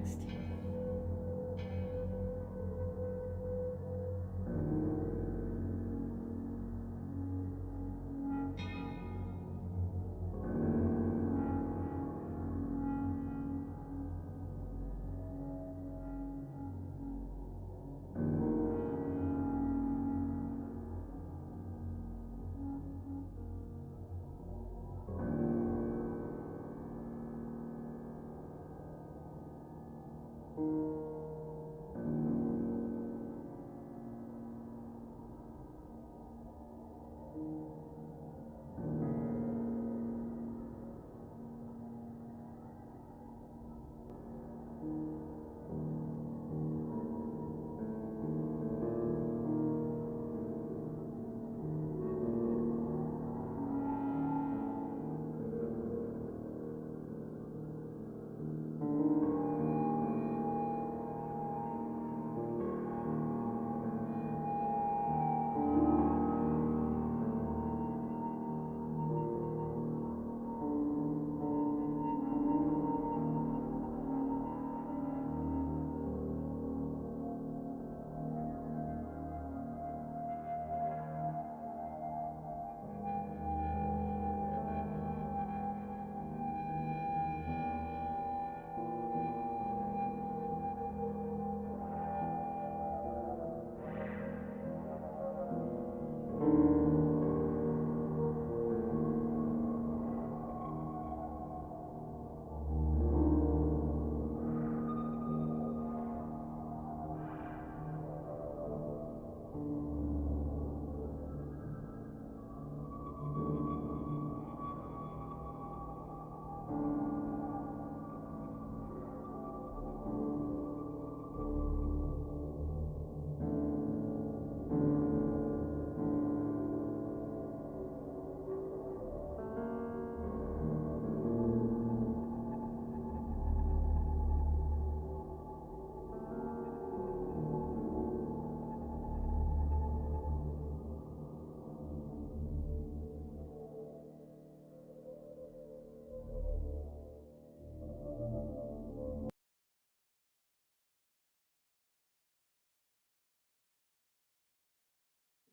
podcast.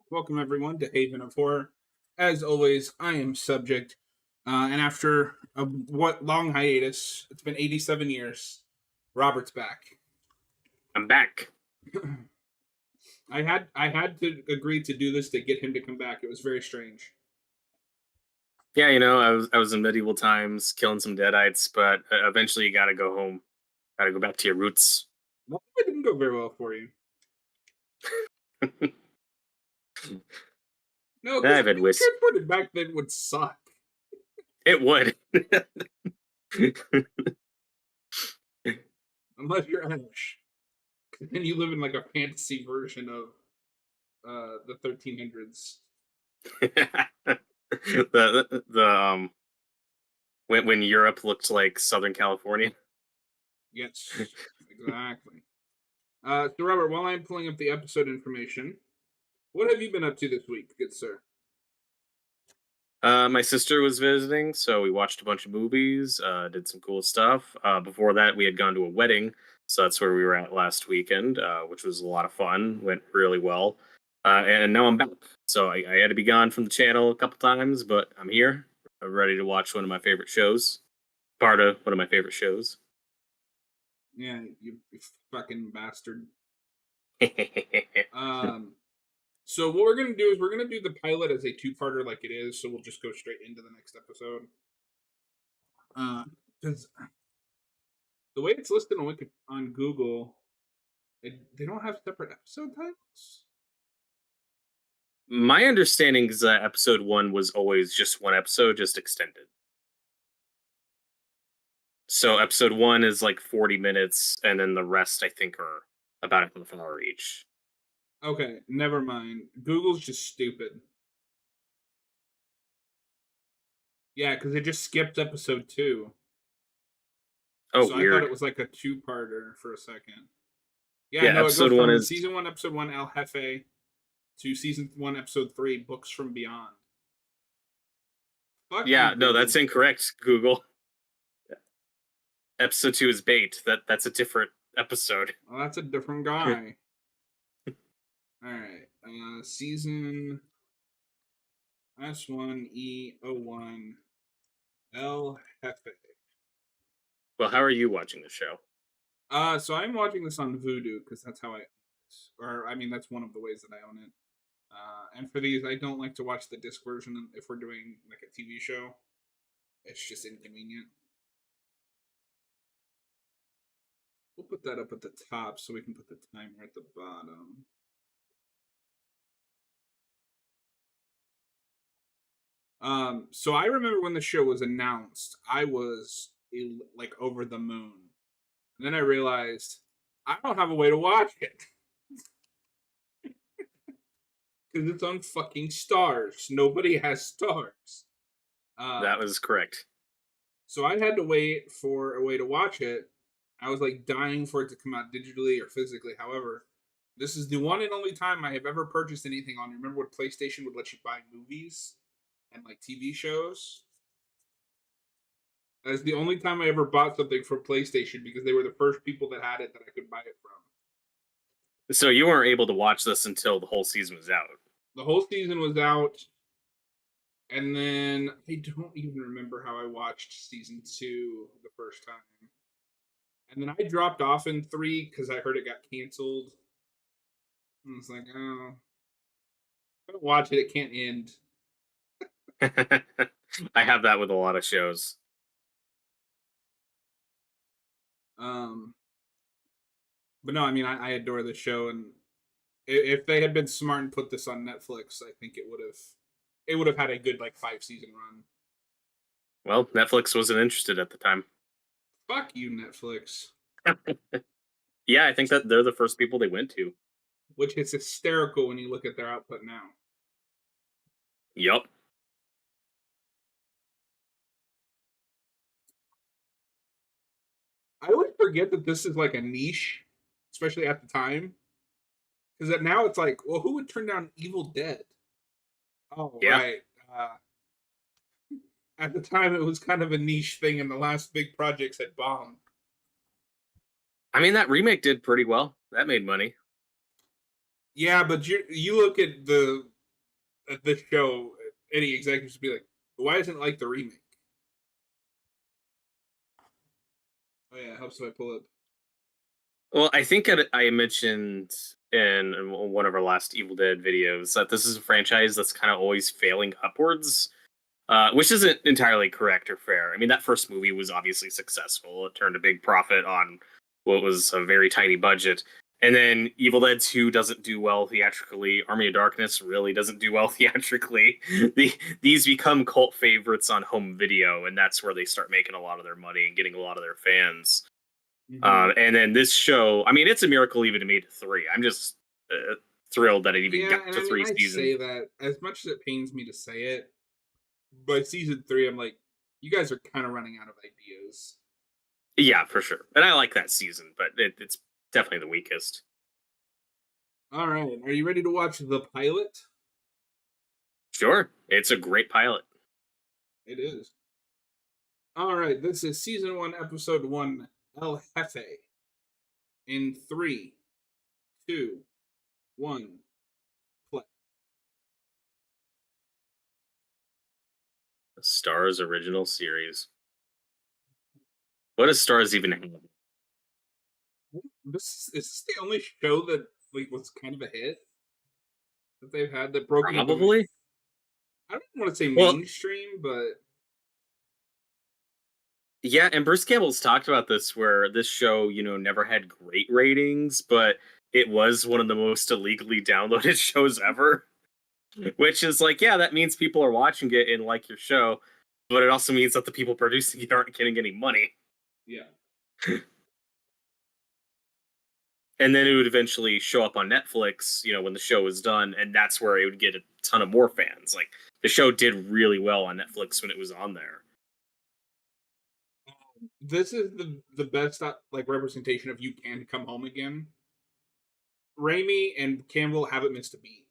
Welcome, everyone, to Haven of Horror. As always, I am Subject. And after a long hiatus, it's been 87 years, Robert's back. I'm back. I had to agree to do this to get him to come back. It was very strange. Yeah, I was in medieval times killing some deadites, but eventually you gotta go home. Gotta go back to your roots. Well, it didn't go very well for you. No, I've had whiskey. transported back then would suck. It would. Unless you're Irish. Then you live in like a fantasy version of the 1300s. the when Europe looked like Southern California. Yes, exactly. So Robert, while I'm pulling up the episode information, what have you been up to this week, good sir? My sister was visiting, so we watched a bunch of movies, did some cool stuff. Before that, we had gone to a wedding, so that's where we were at last weekend, which was a lot of fun. Went really well, and now I'm back. So I had to be gone from the channel a couple times, but I'm here. I'm ready to watch one of my favorite shows. Part of one of my favorite shows. Yeah, you fucking bastard. So what we're gonna do is we're gonna do the pilot as a two-parter like it is, so we'll just go straight into the next episode. Because the way it's listed on Google, they don't have separate episode titles. My understanding is that episode 1 was always just one episode, just extended. So episode 1 is like 40 minutes, and then the rest, I think, are about a half hour each. Okay, never mind. Google's just stupid. Yeah, because they just skipped episode 2. Oh, so weird. I thought it was like a two-parter for a second. Yeah, no, it goes episode 1 from is season 1, episode 1, El Jefe, to season 1, episode 3, Books from Beyond. Fuck you, no, that's incorrect, Google. Episode 2 is bait. That's a different episode. Well, that's a different guy. All right. Season S1E01 El Jefe. Well, how are you watching the show? So I'm watching this on Vudu because that's how or I mean, that's one of the ways that I own it. And for these, I don't like to watch the disc version if we're doing like a TV show. It's just inconvenient. We'll put that up at the top so we can put the timer at the bottom. So I remember when the show was announced, I was like over the moon. And then I realized I don't have a way to watch it because it's on fucking Stars. Nobody has Stars. That Um, was correct. so I had to wait for a way to watch it. I was like dying for it to come out digitally or physically. However, this is the one and only time I have ever purchased anything on. Remember when PlayStation would let you buy movies and like TV shows? That's the only time I ever bought something from PlayStation because they were the first people that had it that I could buy it from. So you weren't able to watch this until the whole season was out. The whole season was out, and then I don't even remember how I watched season 2 the first time. And then I dropped off in 3 because I heard it got canceled. And it's like, oh, if I don't watch it, it can't end. I have that with a lot of shows. Um, but no, I mean, I adore the show, and if they had been smart and put this on Netflix, I think it would have had a good like 5 season run. Well, Netflix wasn't interested at the time. Fuck you, Netflix. Yeah, I think that they're the first people they went to. Which is hysterical when you look at their output now. Yup. I always forget that this is like a niche, especially at the time, because now it's like, well, who would turn down Evil Dead? Oh, Yeah. right. At the time, it was kind of a niche thing, and the last big projects had bombed. I mean, that remake did pretty well. That made money. Yeah, but you look at the show, any executives would be like, why isn't it like the remake? Oh yeah, it helps if I pull up. Well, I think I mentioned in one of our last Evil Dead videos that this is a franchise that's kind of always failing upwards, which isn't entirely correct or fair. I mean, that first movie was obviously successful. It turned a big profit on what was a very tiny budget. And then Evil Dead 2 doesn't do well theatrically. Army of Darkness really doesn't do well theatrically. These become cult favorites on home video, and that's where they start making a lot of their money and getting a lot of their fans. Mm-hmm. And then this show, I mean, it's a miracle even to made it 3. I'm just thrilled that it even Yeah, got and to I mean, 3 I'd seasons. say that as much as it pains me to say it, by season 3, I'm like, you guys are kind of running out of ideas. Yeah, for sure. And I like that season, but it's definitely the weakest. All right, are you ready to watch the pilot? Sure, it's a great pilot. It is. All right, this is season 1, episode 1, El Jefe. In 3, 2, 1, play. The Star's original series. What does Star's even have? Is this the only show that like was kind of a hit that they've had that broke into the? Probably. I don't want to say Well, mainstream, but yeah, and Bruce Campbell's talked about this where this show, never had great ratings, but it was one of the most illegally downloaded shows ever. Which is like, yeah, that means people are watching it and like your show, but it also means that the people producing it aren't getting any money. yeah. And then it would eventually show up on Netflix, when the show was done, and that's where it would get a ton of more fans. Like the show did really well on Netflix when it was on there. This is the best like representation of You Can Come Home Again. Raimi and Campbell haven't missed a beat.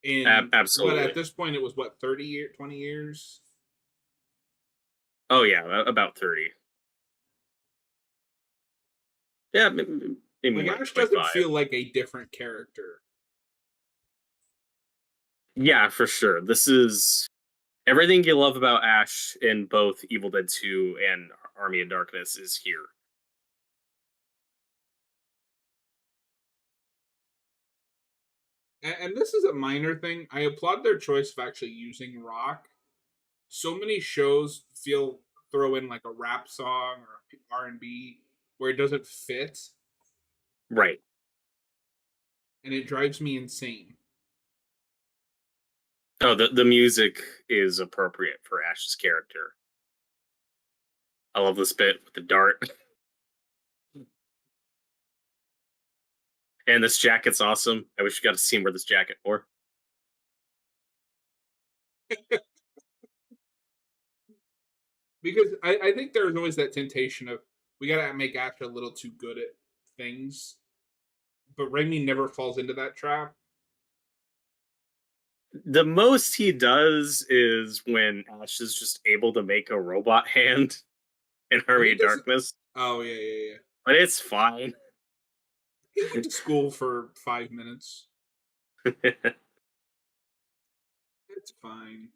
But at Absolutely. this point, it was what 30 years, 20 years. Oh yeah, about 30. Yeah, maybe Like more like Ash doesn't 25. feel like a different character. Yeah, for sure. This is everything you love about Ash in both Evil Dead 2 and Army of Darkness is here. And this is a minor thing. I applaud their choice of actually using rock. So many shows feel throw in like a rap song or R&B where it doesn't fit, Right. and it drives me insane. Oh, the music is appropriate for Ash's character. I love this bit with the dart. And this jacket's awesome. I wish we got to see him wear this jacket more. Because I think there's always that temptation of we gotta make Ash a little too good at things, but Raimi never falls into that trap. The most he does is when Ash is just able to make a robot hand in But Army he of doesn't. Darkness, Oh yeah, yeah, yeah. but it's fine. He went to school for 5 minutes. It's fine.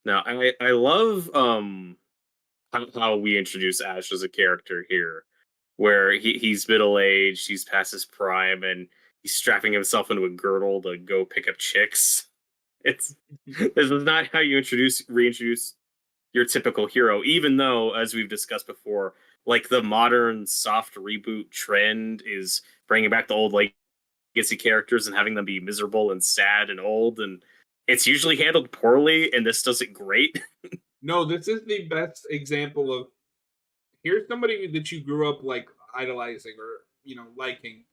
Now, I love how we introduce Ash as a character here, where he's middle aged, he's past his prime, and he's strapping himself into a girdle to go pick up chicks. It's this is not how you reintroduce your typical hero, even though, as we've discussed before, like the modern soft reboot trend is bringing back the old legacy characters and having them be miserable and sad and old, and it's usually handled poorly, and this does it great. No, this is the best example of here's somebody that you grew up like idolizing or liking,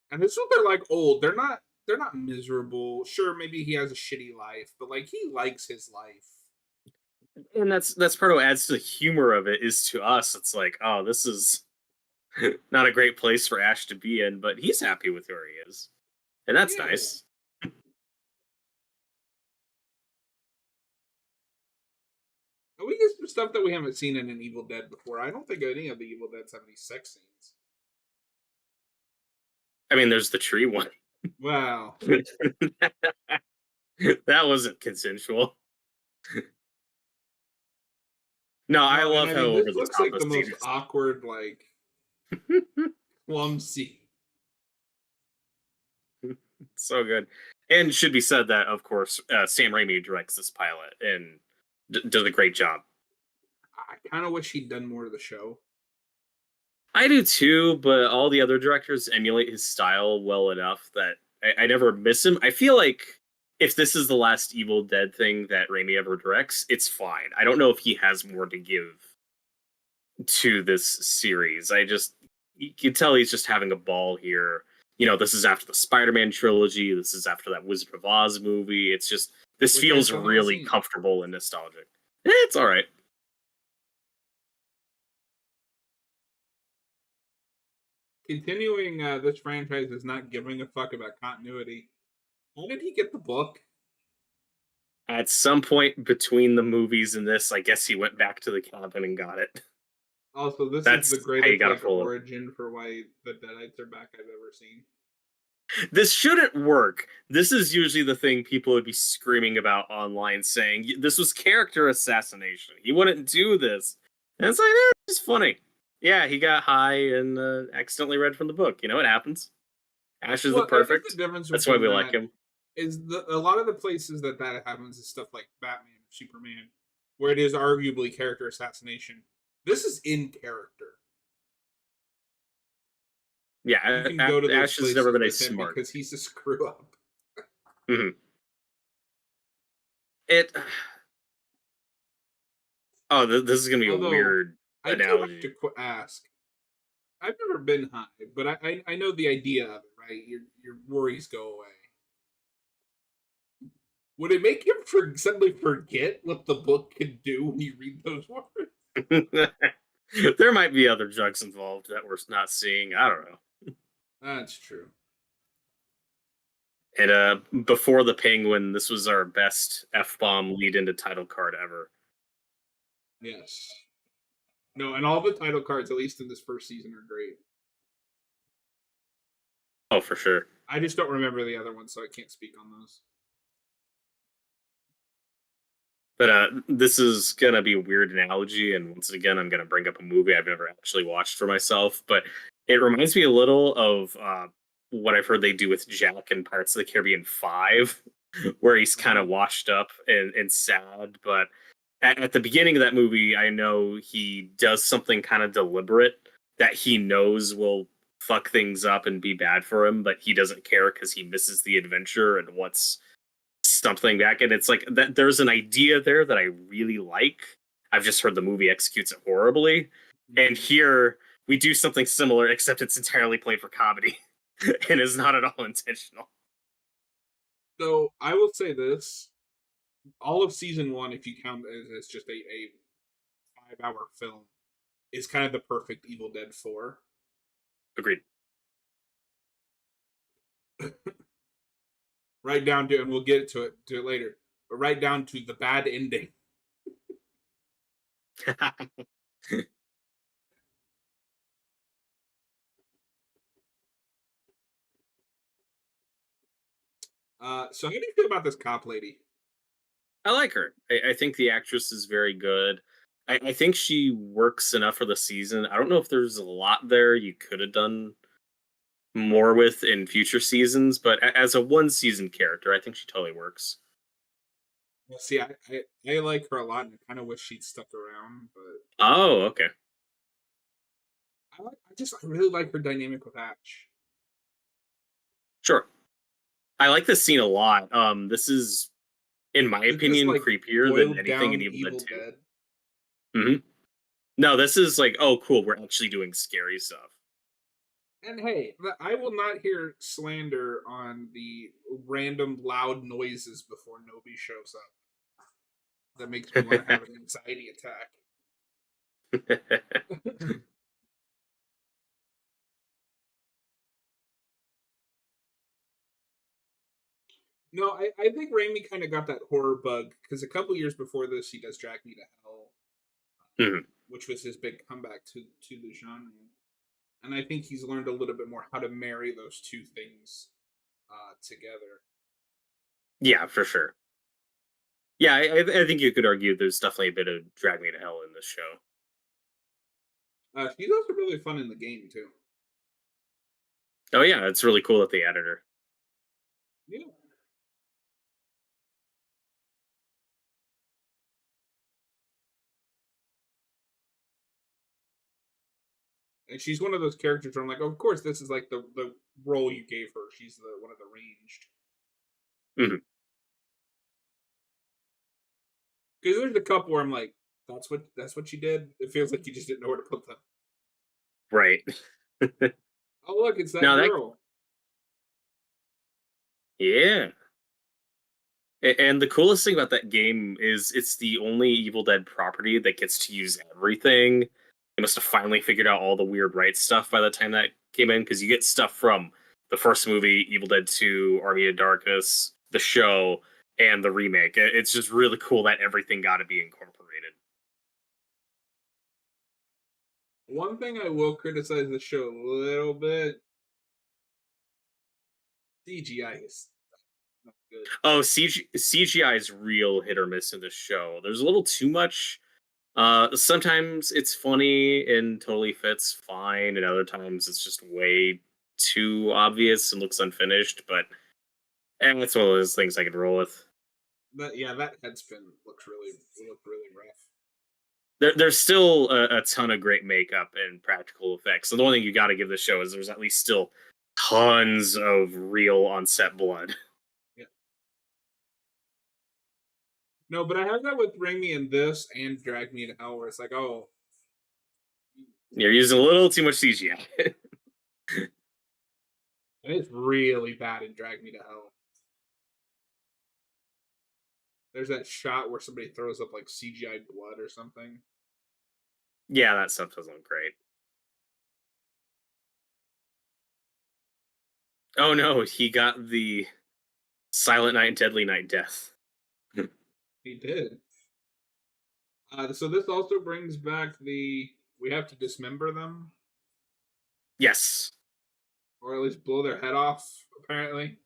and this is what they're like old. They're not miserable. Sure, maybe he has a shitty life, but like he likes his life. And that's part of what adds to the humor of it is to us. It's like, oh, this is not a great place for Ash to be in, but he's happy with where he is, and that's Yeah. nice. And we get some stuff that we haven't seen in an Evil Dead before. I don't think any of the Evil Deads have any sex scenes. I mean, there's the tree one. Wow. That wasn't consensual. No, I No, and love I how mean over this the looks top like this the scene most is. awkward, like clumsy. So good. And should be said that, of course, Sam Raimi directs this pilot and does a great job. I kind of wish he'd done more of the show. I do too, but all the other directors emulate his style well enough that I never miss him. I feel like if this is the last Evil Dead thing that Raimi ever directs, it's fine. I don't know if he has more to give to this series. You can tell he's just having a ball here. You know, this is after the Spider-Man trilogy. This is after that Wizard of Oz movie. It's just this Which I feels still haven't really seen. comfortable and nostalgic. It's all right. Continuing this franchise is not giving a fuck about continuity. How did he get the book? At some point between the movies and this, I guess he went back to the cabin and got it. Also, this is the That's how you greatest got to like pull it. origin for why the Deadites are back I've ever seen. This shouldn't work. This is usually the thing people would be screaming about online, saying this was character assassination. He wouldn't do this. And it's like, it's funny. Yeah, he got high and accidentally read from the book. You know, it happens. Ash is the Well, I think the perfect. difference That's why between we like that him. is a lot of the places that happens is stuff like Batman or Superman, where it is arguably character assassination. This is in character. You Yeah, can go to those Ash has never places been as with him smart. because he's a screw up. Mhm. It. Oh, this is gonna be a Although weird I do have to analogy. ask, I've never been high, but I know the idea of it, right? Your worries go away. Would it make him suddenly forget what the book can do when you read those words? There might be other drugs involved that we're not seeing. I don't know. That's true. And before the penguin, this was our best F bomb lead into title card ever. Yes. No, and all the title cards, at least in this first season, are great. Oh, for sure. I just don't remember the other ones, so I can't speak on those. But this is gonna be a weird analogy, and once again, I'm gonna bring up a movie I've never actually watched for myself. But it reminds me a little of what I've heard they do with Jack in Pirates of the Caribbean 5, where he's kind Uh-huh. of washed up and sad. But at the beginning of that movie, I know he does something kind of deliberate that he knows will fuck things up and be bad for him, but he doesn't care because he misses the adventure and wants something back. And it's like that there's an idea there that I really like. I've just heard the movie executes it horribly. And Mhm. here we do something similar, except it's entirely played for comedy and is not at all intentional. So I will say this: all of season one, if you count as just a 5 hour film, is kind of the perfect Evil Dead 4. Agreed. Right down to, and we'll get to it later, but right down to the bad ending. So how do you feel about this cop lady? I like her. I think the actress is very good. I think she works enough for the season. I don't know if there's a lot there you could have done more with in future seasons, but as a one season character, I think she totally works. Well, see, I like her a lot, and I kind of wish she'd stuck around, but Oh, okay. I really like her dynamic with Ash. Sure. I like this scene a lot. This is, in my This is opinion, like creepier than boiled anything in down Evil Dead Evil 2. Dead. No, this is like, oh, cool. We're actually doing scary stuff. And hey, I will not hear slander on the random loud noises before Nobi shows up. That makes me want to have an anxiety attack. No, I think Raimi kind of got that horror bug because a couple years before this, he does Drag Me to Hell, Mhm. which was his big comeback to the genre. And I think he's learned a little bit more how to marry those two things together. Yeah, for sure. Yeah, I think you could argue there's definitely a bit of Drag Me to Hell in this show. She's also really fun in the game too. Oh, yeah, it's really cool that they added her. Yeah, and she's one of those characters where I'm like, oh, of course, this is like the role you gave her. She's the one of the ranged. Mhm. Because there's a couple where I'm like, that's what she did. It feels like you just didn't know where to put them. Right. Oh, look, it's that Now that, girl. yeah. And the coolest thing about that game is it's the only Evil Dead property that gets to use everything. They must have finally figured out all the weird rights stuff by the time that came in, because you get stuff from the first movie, Evil Dead 2, Army of Darkness, the show, and the remake. It's just really cool that everything got to be incorporated. One thing I will criticize the show a little bit: CGI is not good. Oh, CGI is real hit or miss in this show. There's a little too much. Sometimes it's funny and totally fits fine, and other times it's just way too obvious and looks unfinished. But and it's one of those things I can roll with. That yeah, that head spin looked really rough. There's still a ton of great makeup and practical effects. So the one thing you got to give the show is there's at least still tons of real on set blood. Yeah. No, but I have that with Bring Me in this and Drag Me to Hell, where it's like, oh, You're using a little too much CGI. and it's really bad in Drag Me to Hell. There's that shot where somebody throws up like CGI blood or something. Yeah, that stuff doesn't look great. Oh no, he got the Silent Night, Deadly Night death. He did. So this also brings back the We have to dismember them, Yes. or at least blow their head off. Apparently,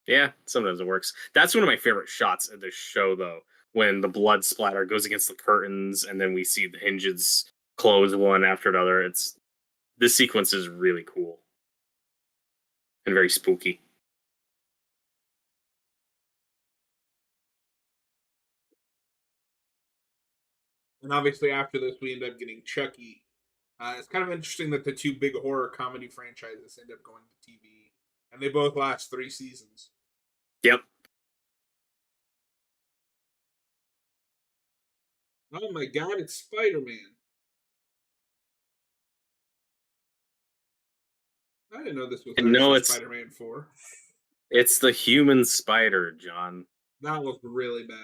Yeah, sometimes it works. That's one of my favorite shots of this show, though, when the blood splatter goes against the curtains, and then we see the hinges close one after another. It's This sequence is really cool and very spooky. and obviously after this, we end up getting Chucky. It's kind of interesting that the two big horror comedy franchises end up going to TV, and they both last 3 seasons. Yep. Oh my god, it's Spider Man! I didn't know this was And no, actually it's Spider Man 4. it's the human spider, John. That looked really bad.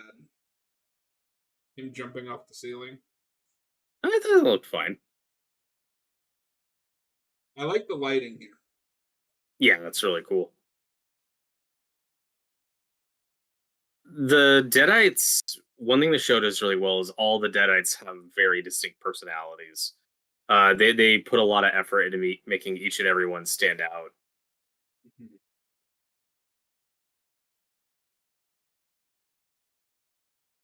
Him jumping off the ceiling. I thought it looked fine. I like the lighting here. Yeah, that's really cool. The Deadites, one thing the show does really well is all the Deadites have very distinct personalities. They put a lot of effort into making each and every one stand out. Mhm.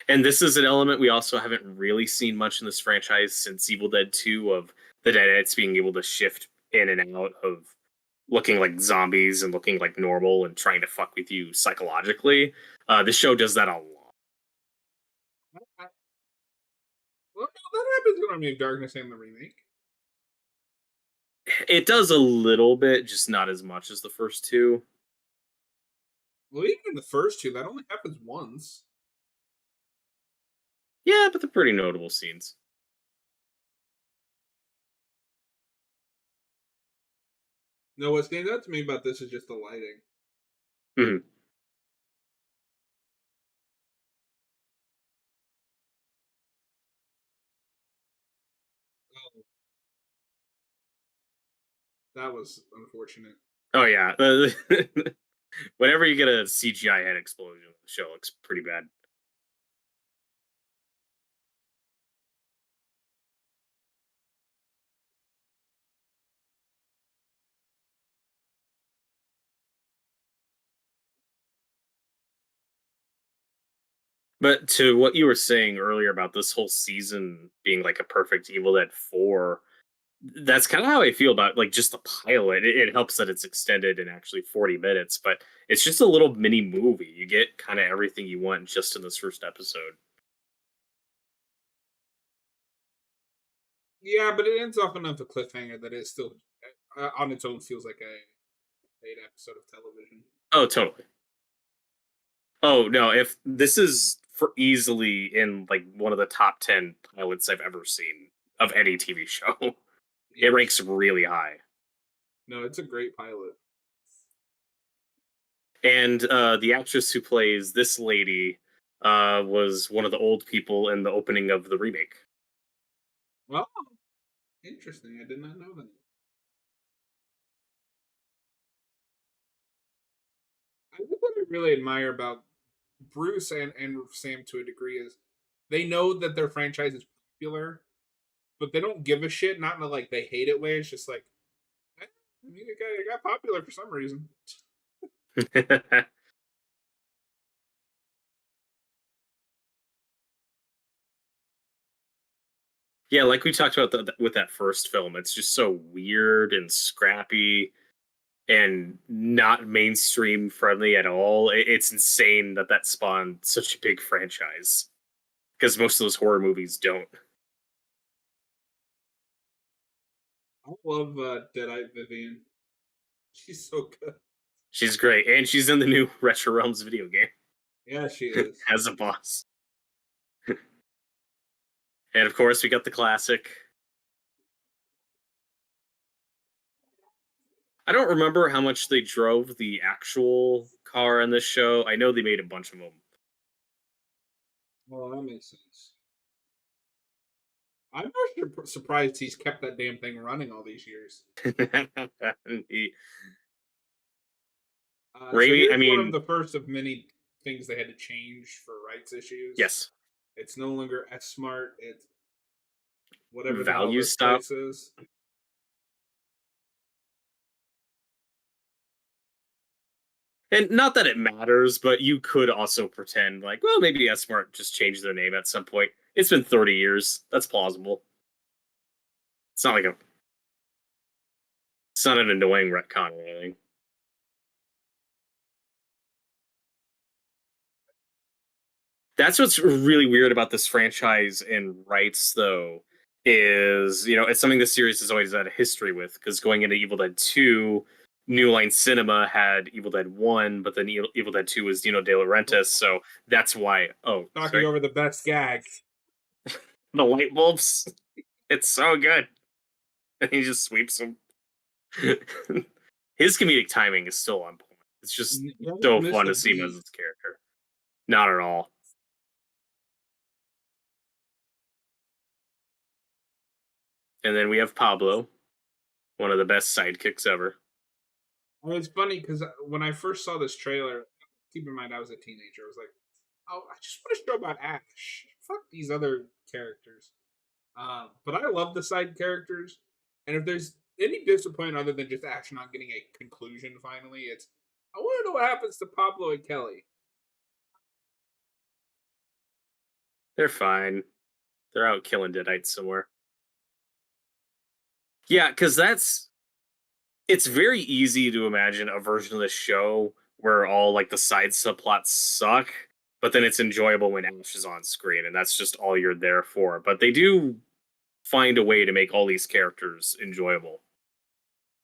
And this is an element we also haven't really seen much in this franchise since Evil Dead 2, of the Deadites being able to shift in and out of looking like zombies and looking like normal and trying to fuck with you psychologically. This show does that a lot. Well, no, that happens in Army of Darkness and the remake. It does a little bit, just not as much as the first two. Well, even in the first two, that only happens once. Yeah, but they're pretty notable scenes. No, what stands out to me about this is just the lighting. Mhm. Oh, that was unfortunate. Oh yeah, whenever you get a CGI head explosion, the show looks pretty bad. But to what you were saying earlier about this whole season being like a perfect Evil Dead 4, that's kind of how I feel about like just the pilot. It helps that it's extended in actually 40 minutes, but it's just a little mini movie. You get kind of everything you want just in this first episode. Yeah, but it ends off enough a cliffhanger that it still, on its own, feels like a episode of television. Oh, totally. Oh no, if this is for easily in like one of the top 10 pilots I've ever seen of any TV show. It Yeah, ranks really high. no, it's a great pilot. And the actress who plays this lady was one of the old people in the opening of the remake. Well, interesting. I did not know that. I think what I really admire about Bruce and Sam to a degree is they know that their franchise is popular, but they don't give a shit. Not in a like they hate it way. It's just like, I mean, it got popular for some reason. Yeah, like we talked about with that first film, it's just so weird and scrappy and not mainstream friendly at all. It's insane that that spawned such a big franchise because most of those horror movies don't. I love Deadeye Vivian. She's so good. She's great, and she's in the new Retro Realms video game Yeah, she is. as a boss. And of course, we got the classic. I don't remember how much they drove the actual car in this show. I know they made a bunch of Well, that makes sense. I'm actually surprised he's kept that damn thing running all these years. them. So Raimi, I here's one of mean, the first of many things they had to change for rights issues. yes. It's no longer S Smart. It's whatever the hell value this stuff. place is. And not that it matters, but you could also pretend like, well, maybe S-Smart just changed their name at some point. It's been 30 years. That's plausible. It's not like a it's not an annoying retcon or anything. That's what's really weird about this franchise and rights, though, is it's something this series has always had a history with. Because going into Evil Dead 2, New Line Cinema had Evil Dead 1, but then Evil Dead 2 was Dino De Laurentiis, so that's why. Oh, Talking sorry, over the best gag. the light bulbs. It's so good, and he just sweeps them. His comedic timing is still on point. It's just You haven't so missed fun a to see him as beat. his character. Not at all. And then we have Pablo, one of the best sidekicks ever. Well, it's funny because when I first saw this trailer, keep in mind I was a teenager. I was like, "Oh, I just want a show about Ash. Fuck these other characters." But I love the side characters, and if there's any disappointment other than just Ash not getting a conclusion finally, it's I want to know what happens to Pablo and Kelly. They're fine. They're out killing deadites somewhere. Yeah, because it's very easy to imagine a version of the show where all like the side subplots suck, but then it's enjoyable when Ash is on screen, and that's just all you're there for. But they do find a way to make all these characters enjoyable.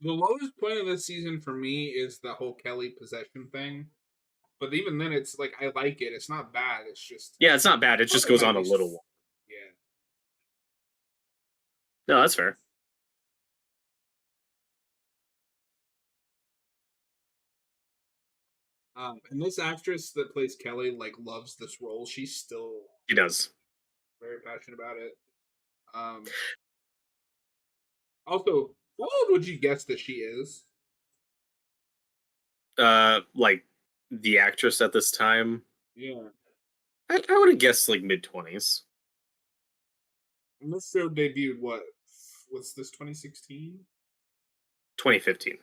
The lowest point of this season for me is the whole Kelly possession thing. But even then, it's like I like it. It's not bad. It's just Yeah, it's not bad. It thought just it goes might on a be. little while. Yeah. No, that's fair. And this actress that plays Kelly like loves this role. She's still He does. very passionate about it. Um, Also, how old would you guess that she is? Like the actress at this time, Yeah. I would have guessed like mid 20s, And this show debuted what? What's this? 2016? 2015.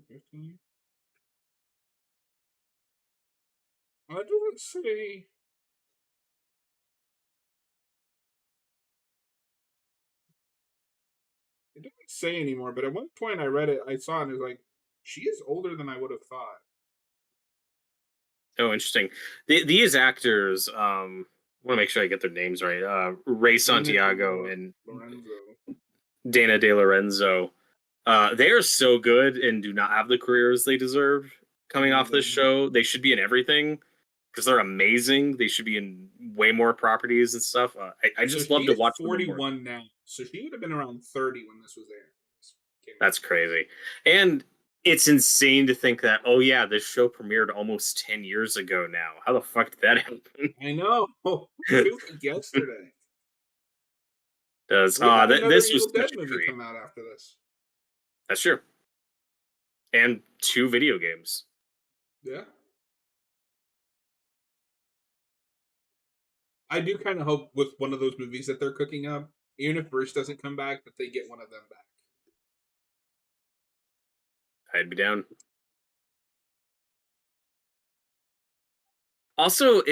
2015? I didn't say. It didn't say anymore. But at one point, I read it. I saw it, and it was like, she is older than I would have thought. Oh, interesting. These actors, I want to make sure I get their names right. Ray Dana De Santiago and Lorenzo. Dana De Lorenzo. They are so good and do not have the careers they deserve coming No, off they this don't. show. They should be in everything because they're amazing. They should be in way more properties and stuff. I So just she love to is watch them more. 41 now. So she would have been around 30 when this was aired. That's crazy. And it's insane to think that, oh yeah, this show premiered almost 10 years ago now. How the fuck did that happen? I know. It feels like yesterday. Does We got another this was Evil Dead such a movie treat. come out after this. That's true. And 2 video games. Yeah. I do kind of hope with one of those movies that they're cooking up, even if Bruce doesn't come back, that they get one of them back. I'd be down. Also,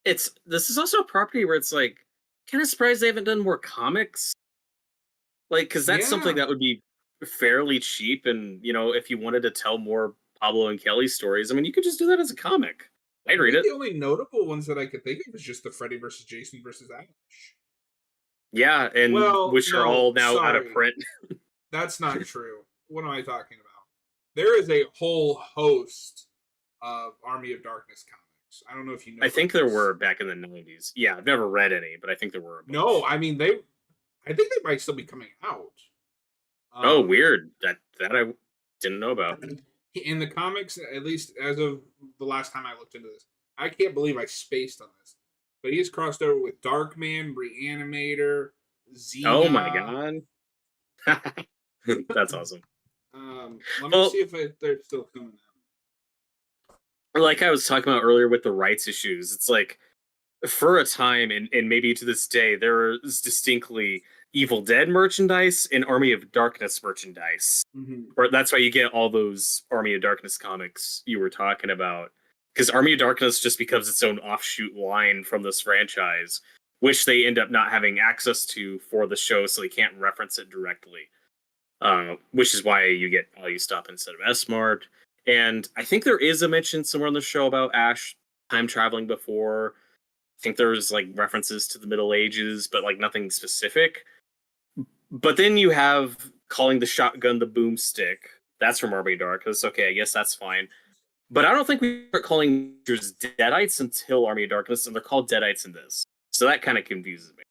it's this is also a property where it's like kind of surprised they haven't done more comics. Like, because that's something Yeah. that would be fairly cheap, and if you wanted to tell more Pablo and Kelly stories, I mean, you could just do that as a comic. I'd read Really, it. the only notable ones that I could think of is just the Freddy versus Jason versus Ash. Yeah, and Well, which are no, all now out of sorry. print. That's not true. What am I talking about? There is a whole host of Army of Darkness comics. I don't know if you know I about think there this. were back in the 90s. Yeah, I've never read any, but I think there were a bunch. No, I mean they. I think they might still be coming out. Oh, Um, weird. That I didn't know about. in the comics, at least as of the last time I looked into this, I can't believe I spaced on this. But he is crossed over with Darkman, Reanimator, Oh my Xena. god. That's awesome. Let me Well, see if they're still coming like I was talking about earlier with the rights issues, it's like for a time and maybe to this day, there is distinctly Evil Dead merchandise and Army of Darkness merchandise. Mm-hmm. Or that's why you get all those Army of Darkness comics you were talking about. Because Army of Darkness just becomes its own offshoot line from this franchise, which they end up not having access to for the show, so they can't reference it directly. Which is why you get all you stop instead of S Mart. And I think there is a mention somewhere on the show about Ash time traveling before. I think there's like references to the Middle Ages, but like nothing specific. But then you have calling the shotgun the boomstick. That's from Army Darkness. Okay, I guess that's fine. But I don't think we start calling creatures Deadites until Army of Darkness, and they're called Deadites in this. So that kind of confuses me.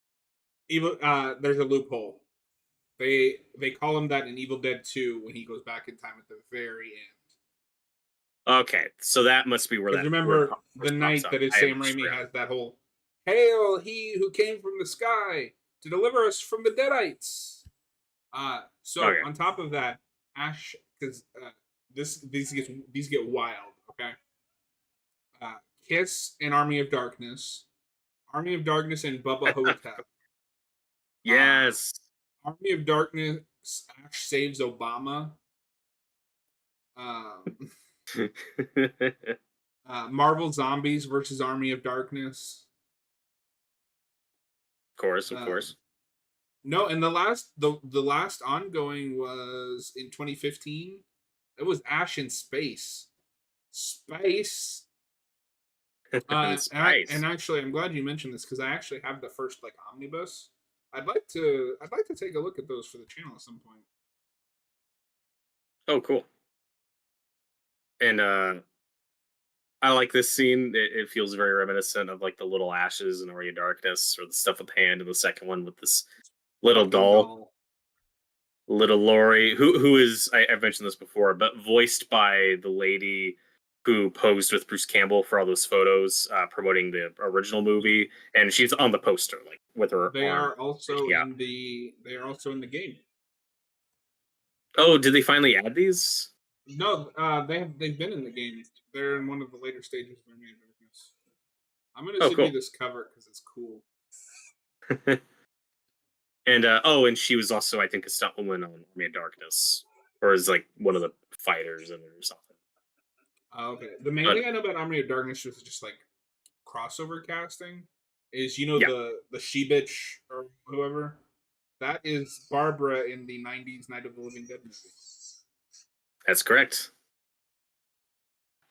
Evil. There's a loophole. They call him that in Evil Dead 2 when he goes back in time at the very end. Okay, so that must be where Because that word remember the first pops night up. that is I Sam just Raimi forgot. has that whole "Hail, he who came from the sky to deliver us from the Deadites." So Okay. on top of that, Ash, because these get wild. Okay, Kiss and Army of Darkness and Bubba Hotep. Uh, Yes. Army of Darkness, Ash saves Obama. Um, Marvel Zombies versus Army of Darkness. Of Um, course. no, and the last ongoing was in 2015. It was Ash in Space. Space. And And Spice. actually, I'm glad you mentioned this because I actually have the first like omnibus. I'd like to take a look at those for the channel at some point. Oh, cool. And I like this scene. It feels very reminiscent of like the little ashes in Area Darkness, or the stuff with the hand in the second one with this little Fucking doll, doll. little Lori, who is I've mentioned this before, but voiced by the lady who posed with Bruce Campbell for all those photos promoting the original movie, and she's on the poster like with her arm sticking out. They are also in the game. Oh, did they finally add these? No, they've been in the game. They're in one of the later stages of their main darkness. I'm gonna Oh, send you cool. this cover because it's cool. And oh, and she was also, I think, a stunt woman on Army of Darkness, or is like one of the fighters in it or something. Okay. The main But thing I know about Army of Darkness is just like crossover casting. Is yeah, the she bitch or whoever that is Barbara in the '90s Night of the Living Dead movie. that's correct.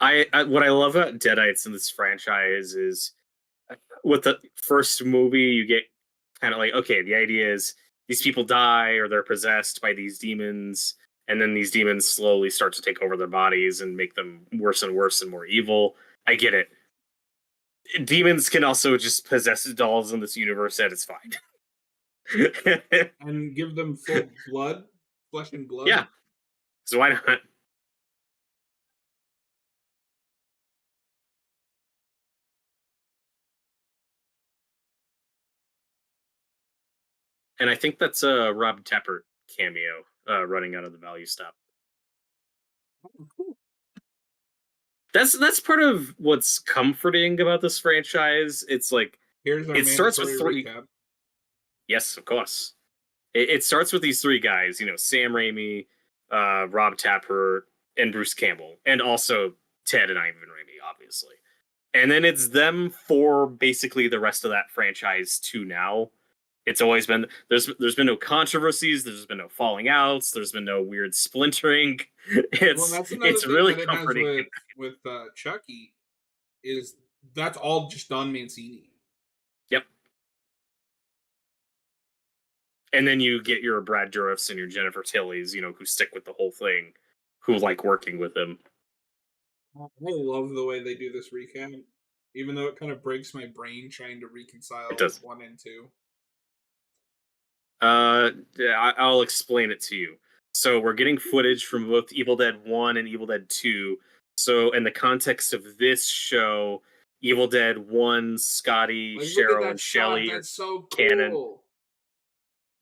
I what I love about Deadites in this franchise is with the first movie, you get kind of like, okay, the idea is these people die or they're possessed by these demons, and then these demons slowly start to take over their bodies and make them worse and worse and more evil. I get it. Demons can also just possess dolls in this universe, and it's fine. And give them full blood, flesh and blood. Yeah, so why not? And I think that's a Rob Tappert cameo running out of the value stop. Oh, cool. That's part of what's comforting about this franchise. It's like Here's our it starts with mandatory three. recap. Yes, of course. It starts with these three guys. You know, Sam Raimi, Rob Tappert, and Bruce Campbell, and also Ted and Ivan Raimi, obviously. And then it's them for basically the rest of that franchise to now. It's always been there's been no controversies, there's been no falling outs, there's been no weird splintering. Well, and that's another It's thing really that it has comforting. with Chucky is that's all just Don Mancini. Yep. And then you get your Brad Dourifs and your Jennifer Tillys, you know, who stick with the whole thing, who like working with him. I love the way they do this recap, even though it kind of breaks my brain trying to It reconcile does. 1 and 2. I'll explain it to you. So we're getting footage from both Evil Dead 1 and Evil Dead 2. So in the context of this show, Evil Dead 1, Scotty, Like, look at Cheryl, that and shot. Shelly are That's so canon. cool.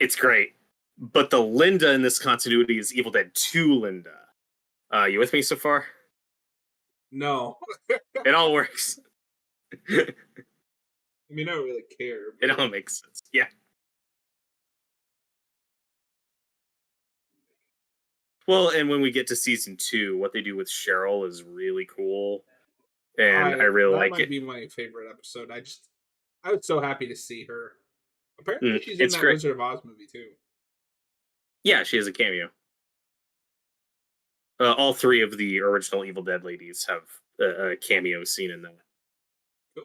It's great. But the Linda in this continuity is Evil Dead 2 Linda. You with me so far? No, It all works. I mean, I don't really care. It But all makes sense. Yeah. Well, and when we get to season 2, what they do with Cheryl is really cool, and I I really That like might it. be my favorite episode. I was so happy to see her. Apparently, Mm, she's in it's that great. Wizard of Oz movie too. Yeah, she has a cameo. All 3 of the original Evil Dead ladies have a cameo scene in that. Cool.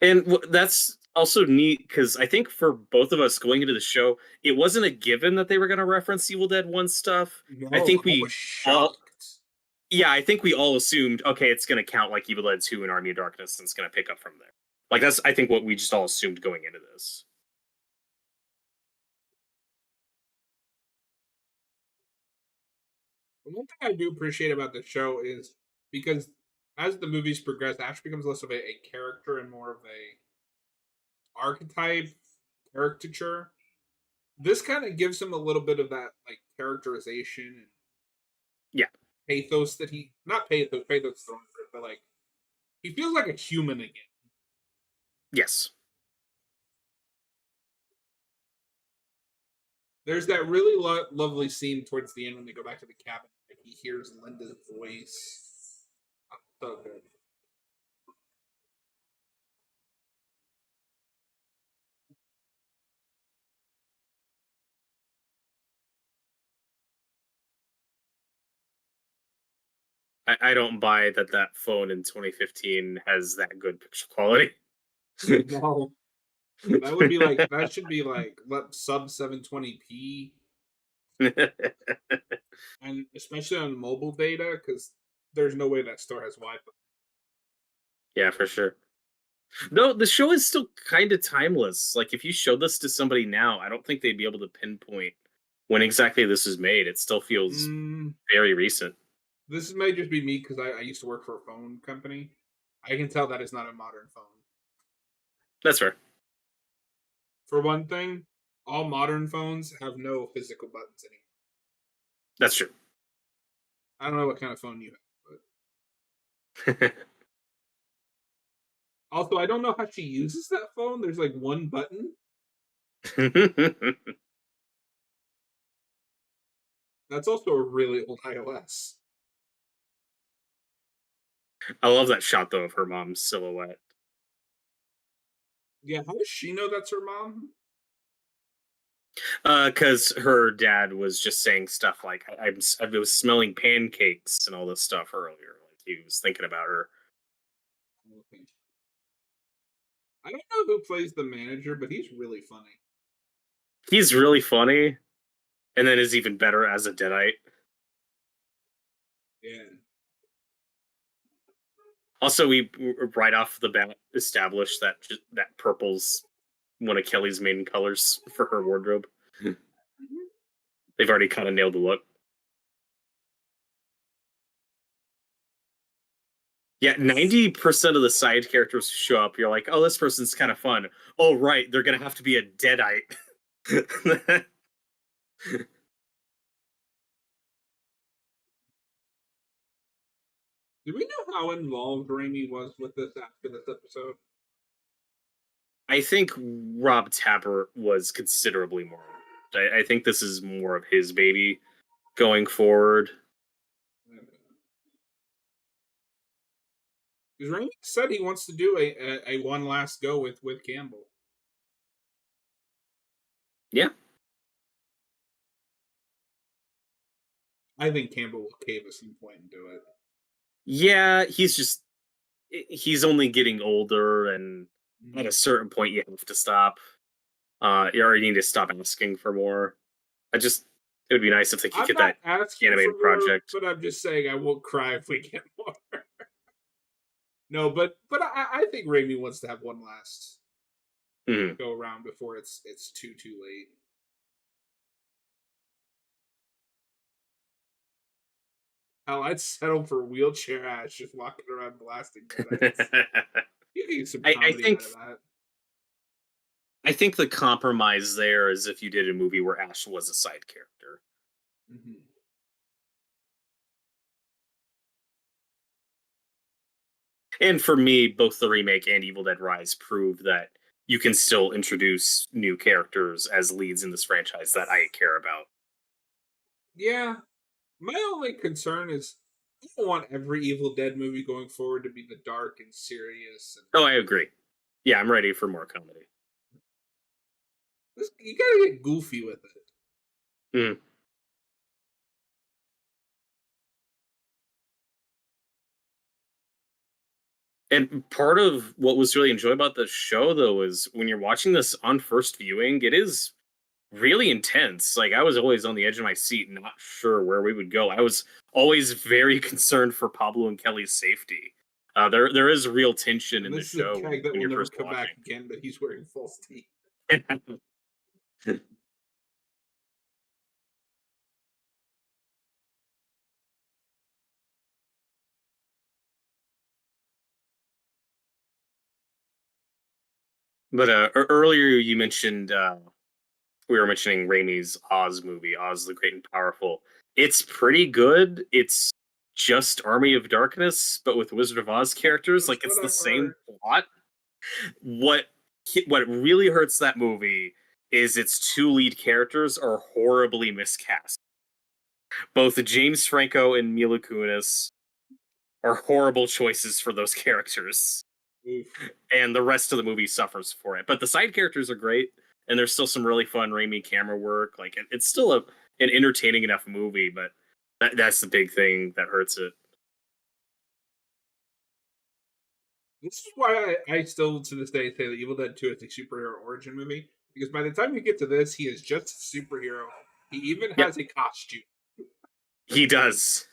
And that's also neat because I think for both of us going into the show, it wasn't a given that they were going to reference Evil Dead 1 stuff. I No, think I was we all, shocked. yeah, I think we all assumed, okay, it's going to count like Evil Dead 2 and Army of Darkness and it's going to pick up from there. Like, that's, I think, what we just all assumed going into this. The one thing I do appreciate about the show is because as the movies progress, Ash becomes less of a character and more of a archetype caricature. This kind of gives him a little bit of that like characterization and Yeah, pathos that he not pathos is the wrong word, but like he feels like a human again. yes. There's that really lovely scene towards the end when they go back to the cabin. Like he hears Linda's voice. Oh, so good. I don't buy that that phone in 2015 has that good picture quality. No, that would be like that should be like sub 720p, and especially on mobile data because there's no way that store has Wi-Fi. Yeah, for sure. No, the show is still kind of timeless. Like, if you showed this to somebody now, I don't think they'd be able to pinpoint when exactly this was made. It still feels Mm, very recent. this may just be me because I used to work for a phone company. I can tell that is not a modern phone. That's fair. For one thing, all modern phones have no physical buttons anymore. That's true. I don't know what kind of phone you have, but also I don't know how she uses that phone. There's like one button. That's also a really old iOS. I love that shot though of her mom's silhouette. Yeah, how does she know that's her mom? Because her dad was just saying stuff like, I was smelling pancakes and all this stuff earlier. Like he was thinking about her. Okay. I don't know who plays the manager, but he's really funny. He's really funny, and then is even better as a Deadite. Yeah. Also, we right off the bat established that that purple's one of Kelly's main colors for her wardrobe. Mhm. They've already kind of nailed the look. Yeah, 90% of the side characters who show up, you're like, oh, this person's kind of fun. Oh, right, they're gonna have to be a Deadite. Do we know how involved Raimi was with this after this episode? I think Rob Tapper was considerably more. I think this is more of his baby going forward. Because Raimi said he wants to do a one last go with Campbell. Yeah, I think Campbell will cave at some point and do it. yeah, he's only getting older, and at a Mhm. certain point, you have to stop. You already need to stop asking for more. It would be nice if they could I'm get not that asking for animated more, project. but I'm just saying I won't cry if we get more. No, but I think Raimi wants to have one last Mhm. go around before it's too late. Hell, I'd settle for wheelchair Ash just walking around blasting deadites. You can get some I comedy think out of that. I think the compromise there is if you did a movie where Ash was a side character. Mm-hmm. And for me, both the remake and Evil Dead Rise prove that you can still introduce new characters as leads in this franchise that I care about. Yeah, my only concern is I don't want every Evil Dead movie going forward to be the dark and serious. And Oh, I agree. Yeah, I'm ready for more comedy. you gotta get goofy with it. Mm. And part of what was really enjoyable about the show, though, is when you're watching this on first viewing, it is really intense. Like I was always on the edge of my seat, not sure where we would go. I was always very concerned for Pablo and Kelly's safety. There is real tension And in the this is a show gag that when will you're never first come back watching. again, but he's wearing false teeth. But earlier you mentioned we were mentioning Raimi's Oz movie, Oz the Great and Powerful. It's pretty good. It's just Army of Darkness, but with Wizard of Oz characters. That's Like it's what the I've same heard. plot. What what really hurts that movie is its two lead characters are horribly miscast. Both James Franco and Mila Kunis are horrible choices for those characters, Oof. and the rest of the movie suffers for it. But the side characters are great, and there's still some really fun Raimi camera work. Like it's still an entertaining enough movie, but that's the big thing that hurts it. This is why I still to this day say that Evil Dead 2 is a superhero origin movie. Because by the time you get to this, he is just a superhero. He even Yep, has a costume. he does.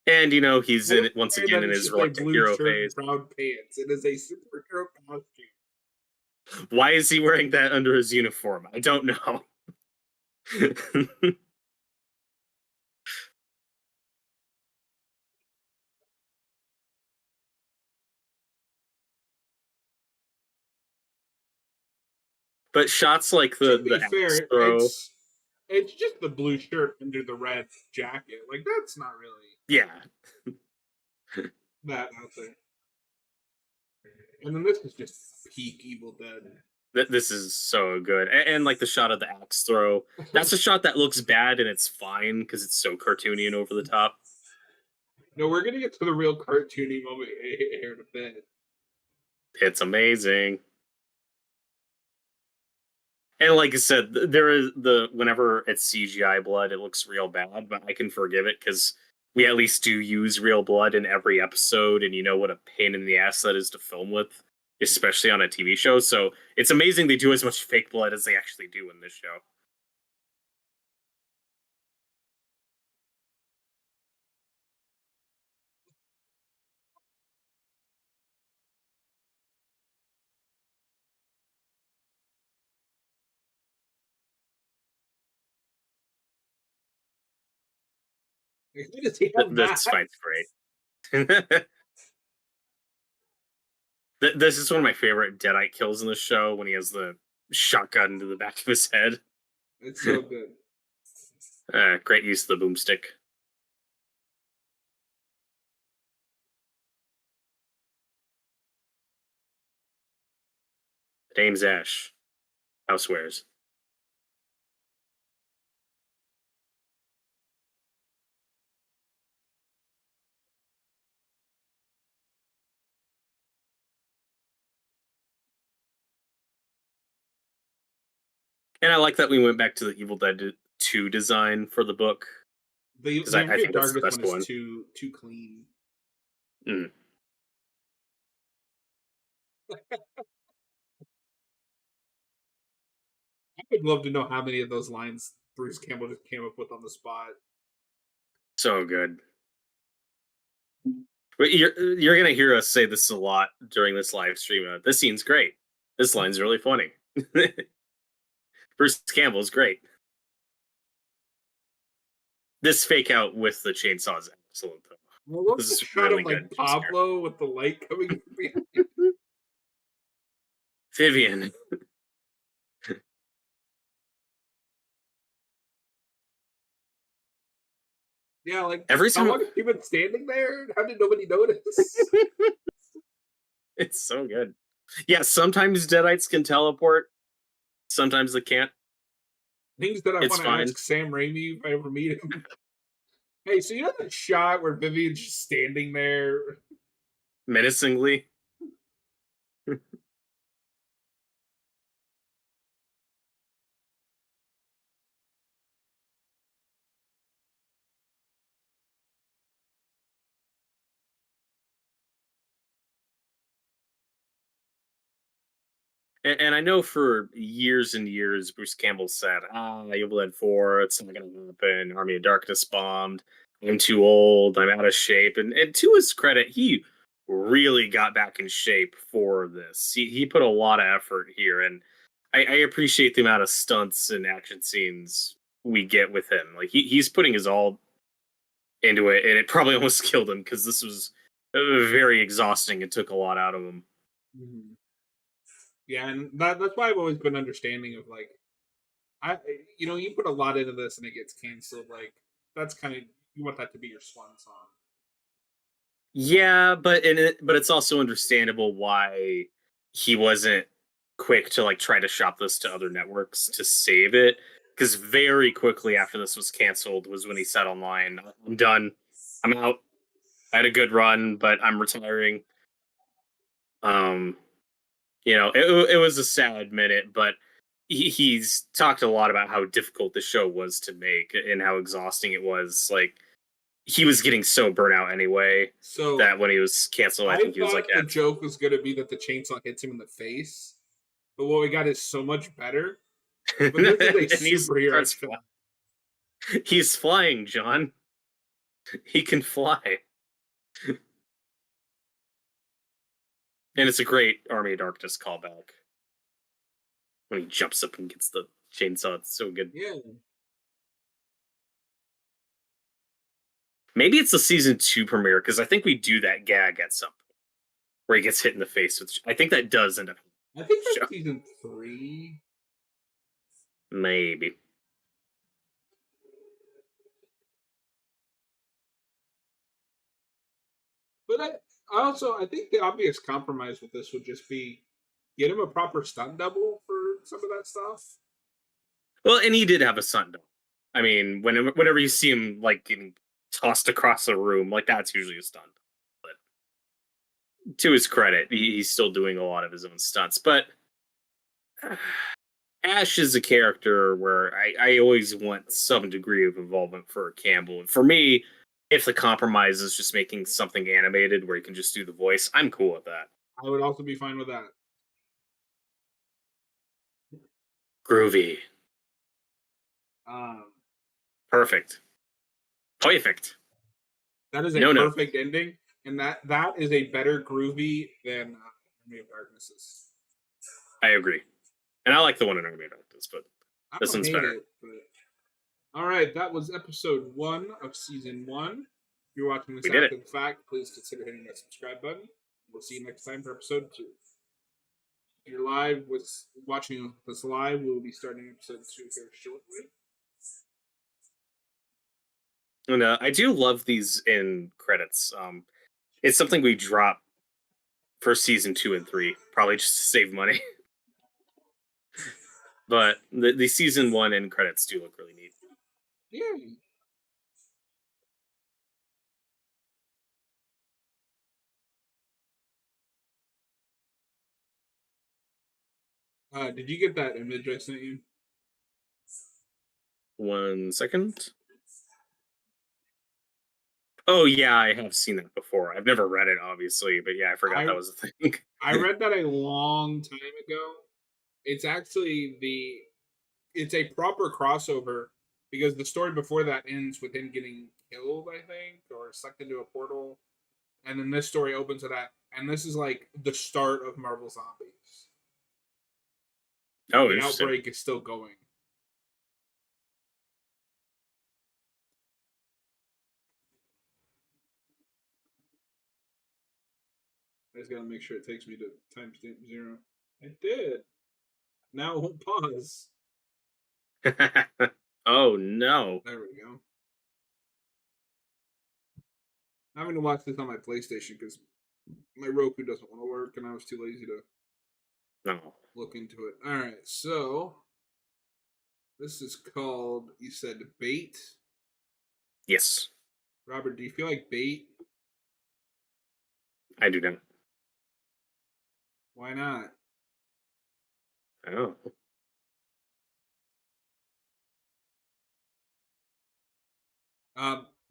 And he's I in don't it once care again that in it's his just a reluctant blue hero shirt and phase. brown pants. It is a superhero costume. Why is he wearing that under his uniform? I don't know. But shots like To the be axe fair, throw, it's just the blue shirt under the red jacket. Like that's not really yeah, that nothing. And then this is just peak Evil Dead. this is so good. And like the shot of the axe throw, that's a shot that looks bad and it's fine because it's so cartoony and over the top. No, we're gonna get to the real cartoony moment here in a bit. It's amazing. And like I said, there is the whenever it's CGI blood, it looks real bad, but I can forgive it because we at least do use real blood in every episode, and you know what a pain in the ass that is to film with, especially on a TV show. So it's amazing they do as much fake blood as they actually do in this show. Like, does he have This that? fight's great. This is one of my favorite Deadite kills in the show when he has the shotgun to the back of his head. It's so good. Great use of the boomstick. Dame's Ash. Housewares. And I like that we went back to the Evil Dead 2 design for the book because The I Army of think that's the Darkness best one is one. too clean. Mm. I would love to know how many of those lines Bruce Campbell just came up with on the spot. So good. But you're gonna hear us say this a lot during this live stream. This scene's great. This line's really funny. Bruce Campbell's great. This fake out with the chainsaw is excellent though. I love This the is shot really of good like jump scare. Pablo with the light coming from behind. Vivian. Yeah, like Every how time long have you been standing there? How did nobody notice? it's so good. Yeah, sometimes Deadites can teleport, sometimes they can't. Things that I It's want to fine. ask Sam Raimi if I ever meet him. Hey, so you know that shot where Vivian's just standing there? Menacingly. And I know for years and years, Bruce Campbell said, Evil Dead 4, it's not going to happen. Army of Darkness bombed. I'm too old. I'm out of shape. And to his credit, he really got back in shape for this. He put a lot of effort here. And I appreciate the amount of stunts and action scenes we get with him. Like, he's putting his all into it. And it probably almost killed him because this was very exhausting. It took a lot out of him. Mhm. Yeah, and that's why I've always been understanding of like I you put a lot into this and it gets canceled. Like that's kind of you want that to be your swan song. Yeah, but it's also understandable why he wasn't quick to like try to shop this to other networks to save it. Because very quickly after this was canceled was when he said online, "I'm done. I'm out. I had a good run, but I'm retiring." Um, it was a sad minute, but he's talked a lot about how difficult the show was to make and how exhausting it was. Like he was getting so burnt out anyway So that when he was canceled, I I think he was like, thought "Yeah, the it's fine." joke was going to be that the chainsaw hits him in the face, but what we got is so much better. But this is a And he superhero starts film. he's flying, John. He can fly. And it's a great Army of Darkness callback when he jumps up and gets the chainsaw. It's so good. Yeah. Maybe it's the season 2 premiere because I think we do that gag at some point where he gets hit in the face with. I think that does end up I think show. that's season 3. Maybe. But I think the obvious compromise with this would just be get him a proper stunt double for some of that stuff. Well, and he did have a son. I mean, whenever you see him like getting tossed across the room, like that's usually a stunt. But to his credit, he's still doing a lot of his own stunts. But Ash is a character where I always want some degree of involvement for Campbell. And for me, if the compromise is just making something animated where you can just do the voice, I'm cool with that. I would also be fine with that. Groovy. Um, Perfect. Perfect. that is a No note. perfect ending, and that is a better groovy than Army of Darknesses. I agree. And I like the one in Army of Darkness, but I this don't one's hate better. it, but all right, that was episode 1 of season 1. If you're watching this We did it. after the fact, please consider hitting that subscribe button. We'll see you next time for episode 2. If you're watching this live, we'll be starting episode 2 here shortly. And I do love these in credits. It's something we drop for season 2 and 3, probably just to save money. But the season 1 end credits do look really neat. Yeah. Did you get that image I sent you? 1 second. Oh yeah, I have seen that before. I've never read it, obviously, but yeah, I forgot I that was a thing. I read that a long time ago. It's actually it's a proper crossover because the story before that ends with him getting killed, I think, or sucked into a portal, and then this story opens with that, and this is like the start of Marvel Zombies. Oh, The interesting. outbreak is still going. I just gotta make sure it takes me to timestamp 0. It did. Now it won't pause. Oh no. There we go. I'm having to watch this on my PlayStation because my Roku doesn't want to work, and I was too lazy to No. look into it. All right, so This is called, you said Bait. Yes, Robert, do you feel like Bait? I do not. Why not? Oh.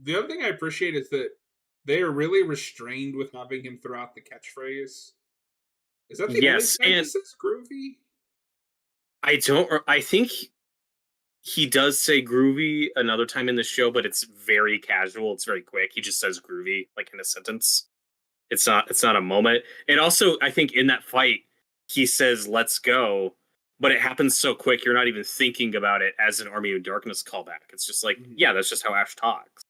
The other thing I appreciate is that they are really restrained with having him throw out the catchphrase. Is that the only Yes, time he and says groovy? I don't. I think he does say groovy another time in the show, but it's very casual. It's very quick. He just says groovy, like in a sentence. It's not. It's not a moment. And also, I think in that fight, he says "Let's go," but it happens so quick. You're not even thinking about it as an Army of Darkness callback. It's just like, Mhm. yeah, that's just how Ash talks.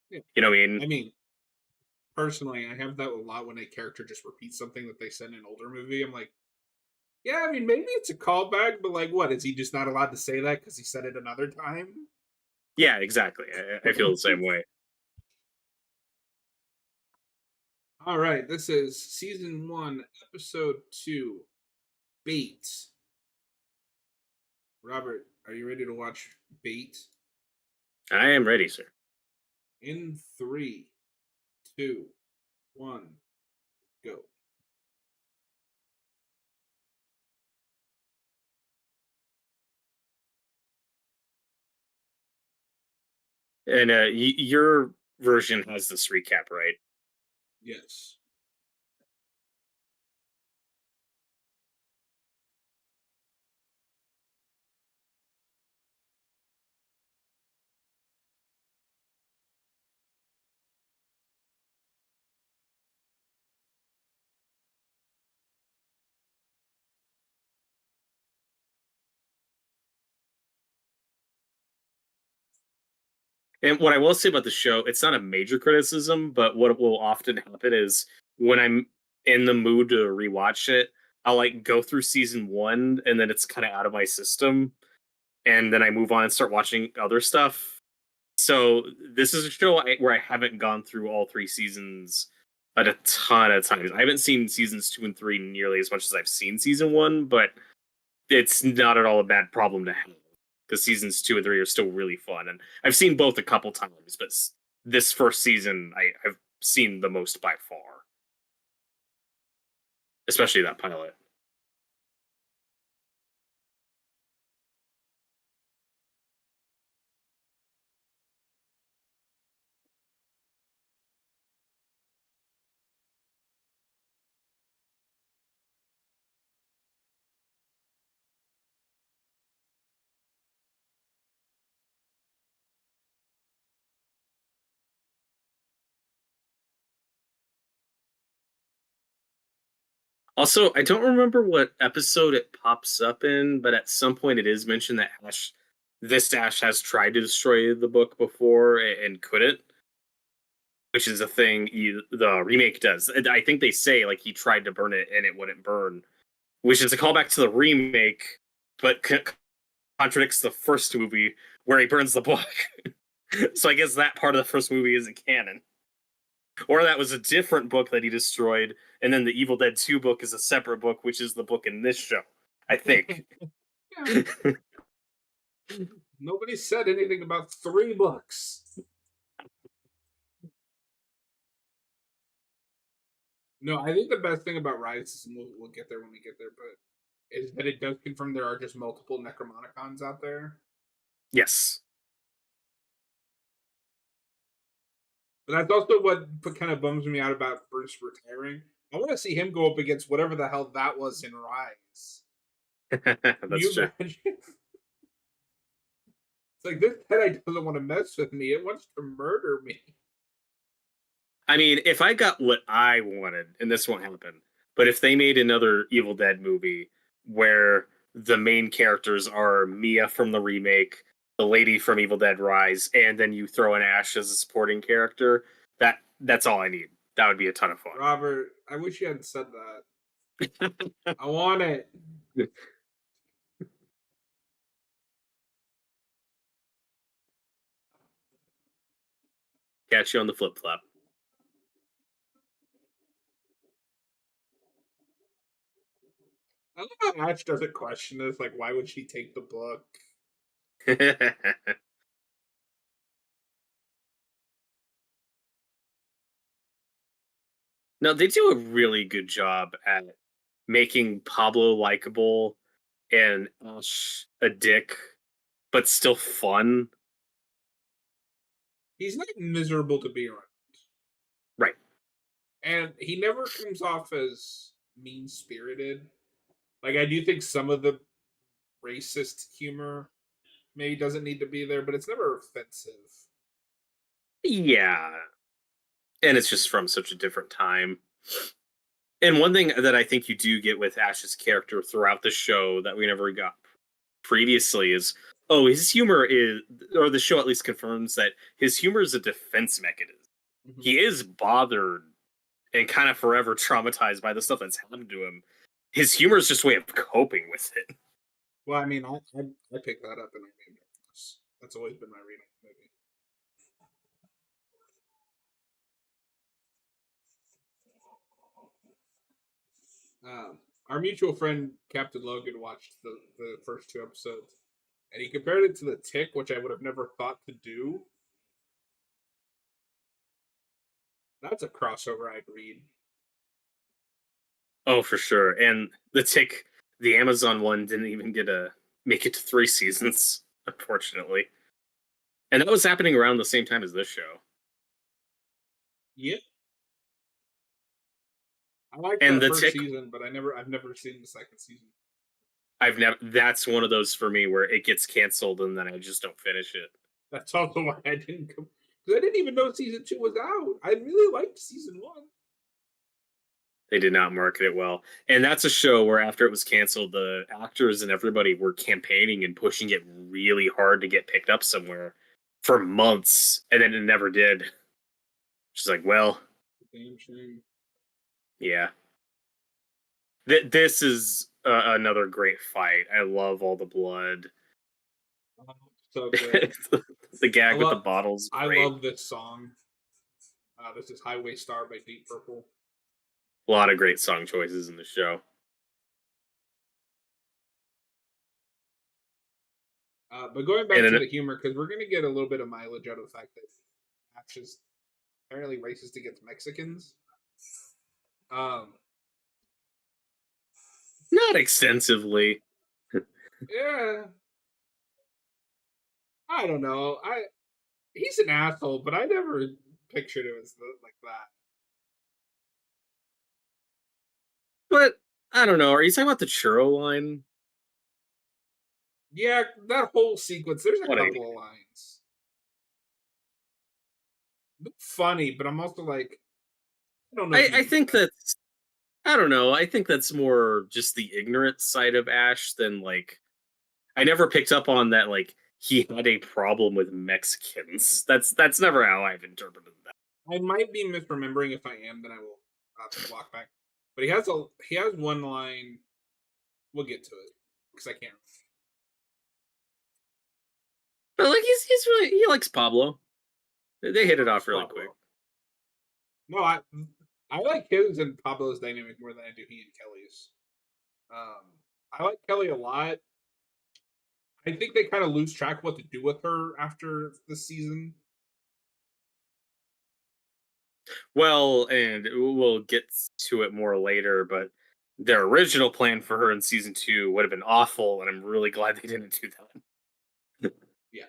Yeah. You know what I mean? I mean, personally, I have that a lot when a character just repeats something that they said in an older movie. I'm like, yeah, I mean, maybe it's a callback, but like, what? Is he just not allowed to say that because he said it another time? Yeah, exactly. I feel the same way. All right, this is season one, episode two, Bait. Robert, are you ready to watch Bait? I am ready, sir. In three, two, one, go. And your version has this recap, right? Yes. And what I will say about the show, it's not a major criticism, but what will often happen is when I'm in the mood to rewatch it, I'll like go through season one and then it's kind of out of my system. And then I move on and start watching other stuff. So this is a show where I haven't gone through all three seasons at a ton of times. I haven't seen seasons two and three nearly as much as I've seen season one, but it's not at all a bad problem to have because seasons two and three are still really fun. And I've seen both a couple times, but this first season I've seen the most by far, especially that pilot. Also, I don't remember what episode it pops up in, but at some point it is mentioned that this Ash has tried to destroy the book before and couldn't, which is a thing the remake does. And I think they say like he tried to burn it and it wouldn't burn, which is a callback to the remake, but contradicts the first movie where he burns the book. So I guess that part of the first movie isn't canon. Or that was a different book that he destroyed, and then the Evil Dead 2 book is a separate book, which is the book in this show, I think. Yeah, nobody said anything about three books. No, I think the best thing about Rise, and we'll get there when we get there, but is that it does confirm there are just multiple Necromonicons out there. Yes. But that's also what kind of bums me out about Bruce retiring. I want to see him go up against whatever the hell that was in Rise. Can That's you true. imagine? It's like this Jedi doesn't want to mess with me. It wants to murder me. I mean, if I got what I wanted, and this won't happen, but if they made another Evil Dead movie where the main characters are Mia from the remake, the lady from Evil Dead Rise, and then you throw in Ash as a supporting character, that's all I need. That would be a ton of fun. Robert, I wish you hadn't said that. I want it. Catch you on the flip flop. I love how Ash doesn't question this. Like, why would she take the book? No, they do a really good job at making Pablo likable and Ash a dick, but still fun. He's not miserable to be around, Right. and he never comes off as mean spirited. Like I do think some of the racist humor maybe doesn't need to be there, but it's never offensive. Yeah. And it's just from such a different time. And one thing that I think you do get with Ash's character throughout the show that we never got previously is, oh, his humor is, or the show at least confirms that his humor is a defense mechanism. Mhm. He is bothered and kind of forever traumatized by the stuff that's happened to him. His humor is just a way of coping with it. Well, I mean, I picked that up in Our Name Darkness. That's always been my reading movie. Um, our mutual friend Captain Logan watched the first two episodes, and he compared it to The Tick, which I would have never thought to do. That's a crossover I'd read. Oh, for sure. And the Tick, the Amazon one, didn't even get a make it to 3 seasons, unfortunately. And that was happening around the same time as this show. Yeah, I liked And that the first Tick, season, but I've never seen the second season. I've never. That's one of those for me where it gets canceled and then I just don't finish it. That's also why I didn't come because I didn't even know season two was out. I really liked season one. They did not market it well, and that's a show where after it was canceled, the actors and everybody were campaigning and pushing it really hard to get picked up somewhere for months, and then it never did. She's like, well, Damn shame. yeah. This is another great fight. I love all the blood. Oh, so good. The I gag with the love bottle's I great. love this song. This is Highway Star by Deep Purple. A lot of great song choices in the show. But going And back to then, the humor, because we're gonna get a little bit of mileage out of the fact that Ash is apparently racist against Mexicans. Um, not extensively, yeah, I don't know. He's an asshole, but I never pictured it as like that. but I don't know. Are you talking about the churro line? Yeah, that whole sequence. There's a What I mean. couple of lines. Funny, but I'm also like, I don't know if you I need think that. that's I don't know. I think that's more just the ignorant side of Ash than like I never picked up on that like he had a problem with Mexicans. That's never how I've interpreted that. I might be misremembering. If I am, then I will walk back. But he has one line. We'll get to it because I can't. But like he's really he likes Pablo. They hit it It's off really quick. Pablo. No, I like his and Pablo's dynamic more than I do he and Kelly's. I like Kelly a lot. I think they kind of lose track of what to do with her after the season. Well, and we'll get to it more later, but their original plan for her in season 2 would have been awful, and I'm really glad they didn't do that. Yeah.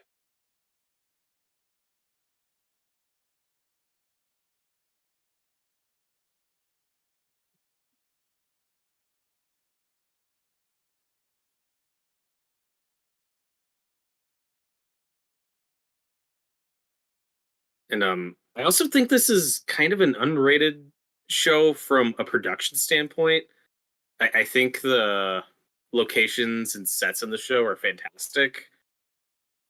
And I also think this is kind of an underrated show from a production standpoint. I think the locations and sets in the show are fantastic.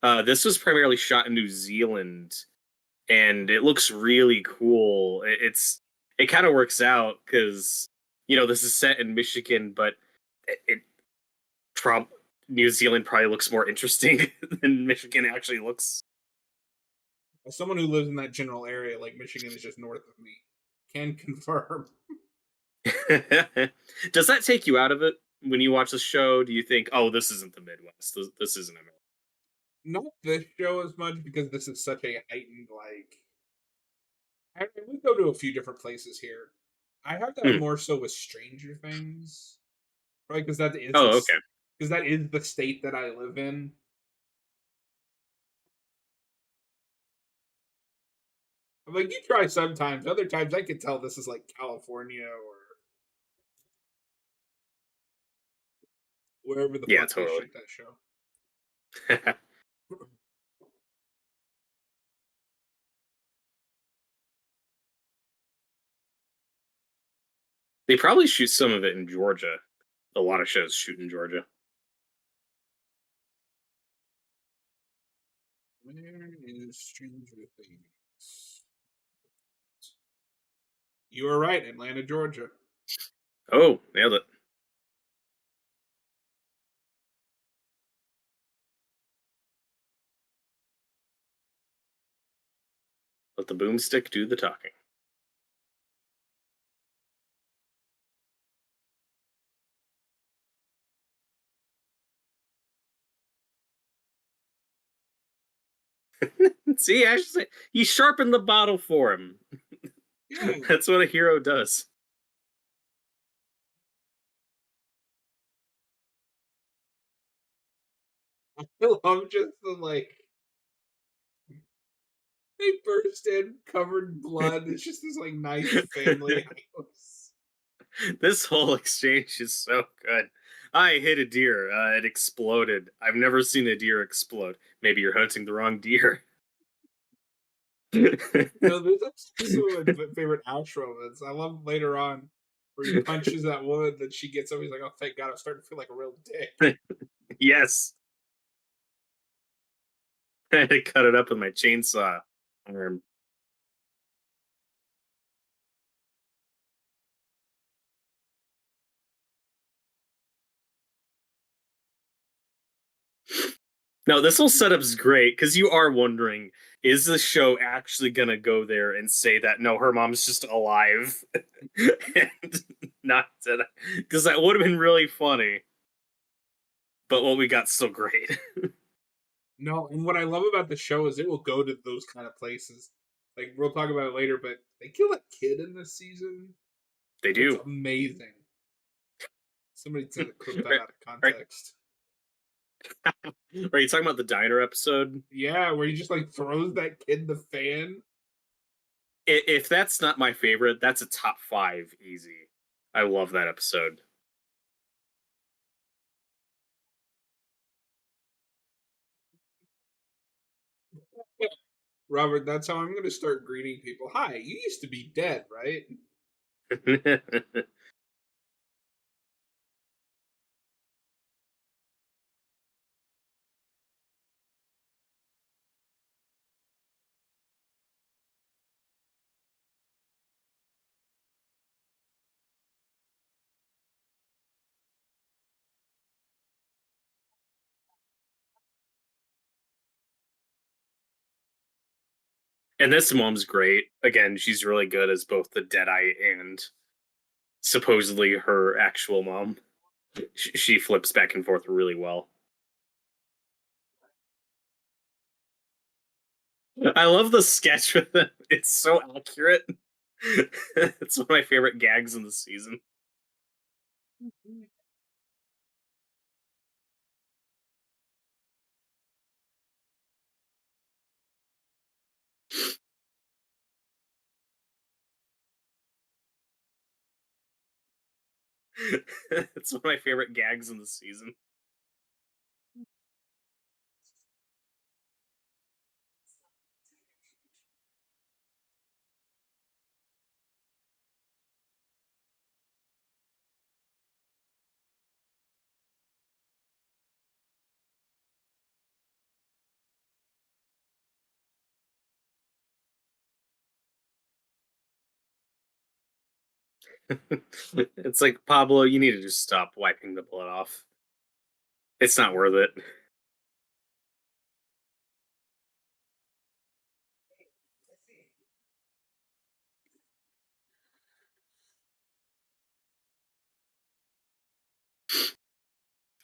This was primarily shot in New Zealand, and it looks really cool. It kind of works out because this is set in Michigan, but it prob New Zealand probably looks more interesting than Michigan actually looks. As someone who lives in that general area, like Michigan is just north of me, can confirm. Does that take you out of it when you watch the show? Do you think, oh, this isn't the Midwest? This isn't America? Not this show as much because this is such a heightened like. We go to a few different places here. I have that Hmm. more so with Stranger Things, right? Because that is Oh, okay. the state that I live in. I'm like, you try sometimes. Other times, I can tell this is like California or wherever the Yeah, fuck they totally. shoot that show. They probably shoot some of it in Georgia. A lot of shows shoot in Georgia. Where is Stranger Things? You are right, Atlanta, Georgia. Oh, nailed it. Let the boomstick do the talking. See, I should say he sharpened the bottle for him. Yeah, That's what a hero does. I love just the like they burst in covered in blood. It's just this like nice family house. This whole exchange is so good. I hit a deer. It exploded. I've never seen a deer explode. Maybe you're hunting the wrong deer. No, that's some of my favorite outro moments. I love later on where he punches that woman, then she gets up. He's like, "Oh, thank God!" I'm starting to feel like a real dick. Yes. I had to cut it up with my chainsaw arm. No, this whole setup's great because you are wondering, is the show actually gonna go there and say that no, her mom's just alive and not dead? Because that would have been really funny. But what we got still great. No, and what I love about the show is it will go to those kind of places. Like we'll talk about it later, but they kill a kid in this season. They It's do. amazing. Somebody said to clip that Are, out of are, context. are you talking about the diner episode? Yeah, where he just like throws that kid in the fan. If that's not my favorite, that's a top five easy. I love that episode. Robert, that's how I'm going to start greeting people. Hi, you used to be dead, right? And this mom's great. Again, she's really good as both the Deadeye and supposedly her actual mom. She flips back and forth really well. I love the sketch with it. It's so accurate. It's one of my favorite gags in the season. It's one of my favorite gags in the season. It's like, Pablo, you need to just stop wiping the blood off. It's not worth it.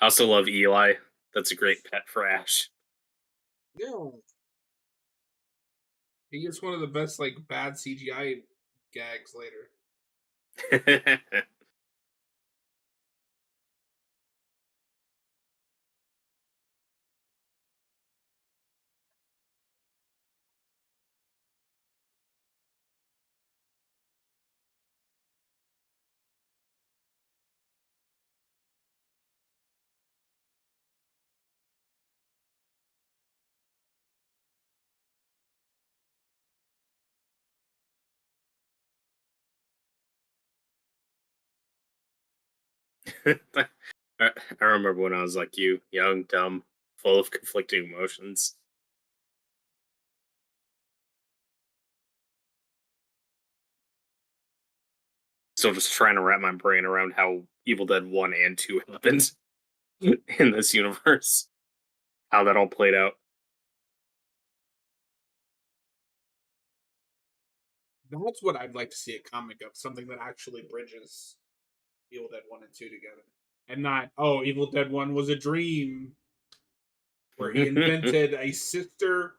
I also love Eli. That's a great pet for Ash. Yeah, he gets one of the best like bad CGI gags later. I remember when I was like you, young, dumb, full of conflicting emotions. Still just trying to wrap my brain around how Evil Dead 1 and 2 happened in this universe. How that all played out. That's what I'd like to see a comic of, something that actually bridges Evil Dead 1 and 2 together. And not, oh, Evil Dead 1 was a dream where he invented a sister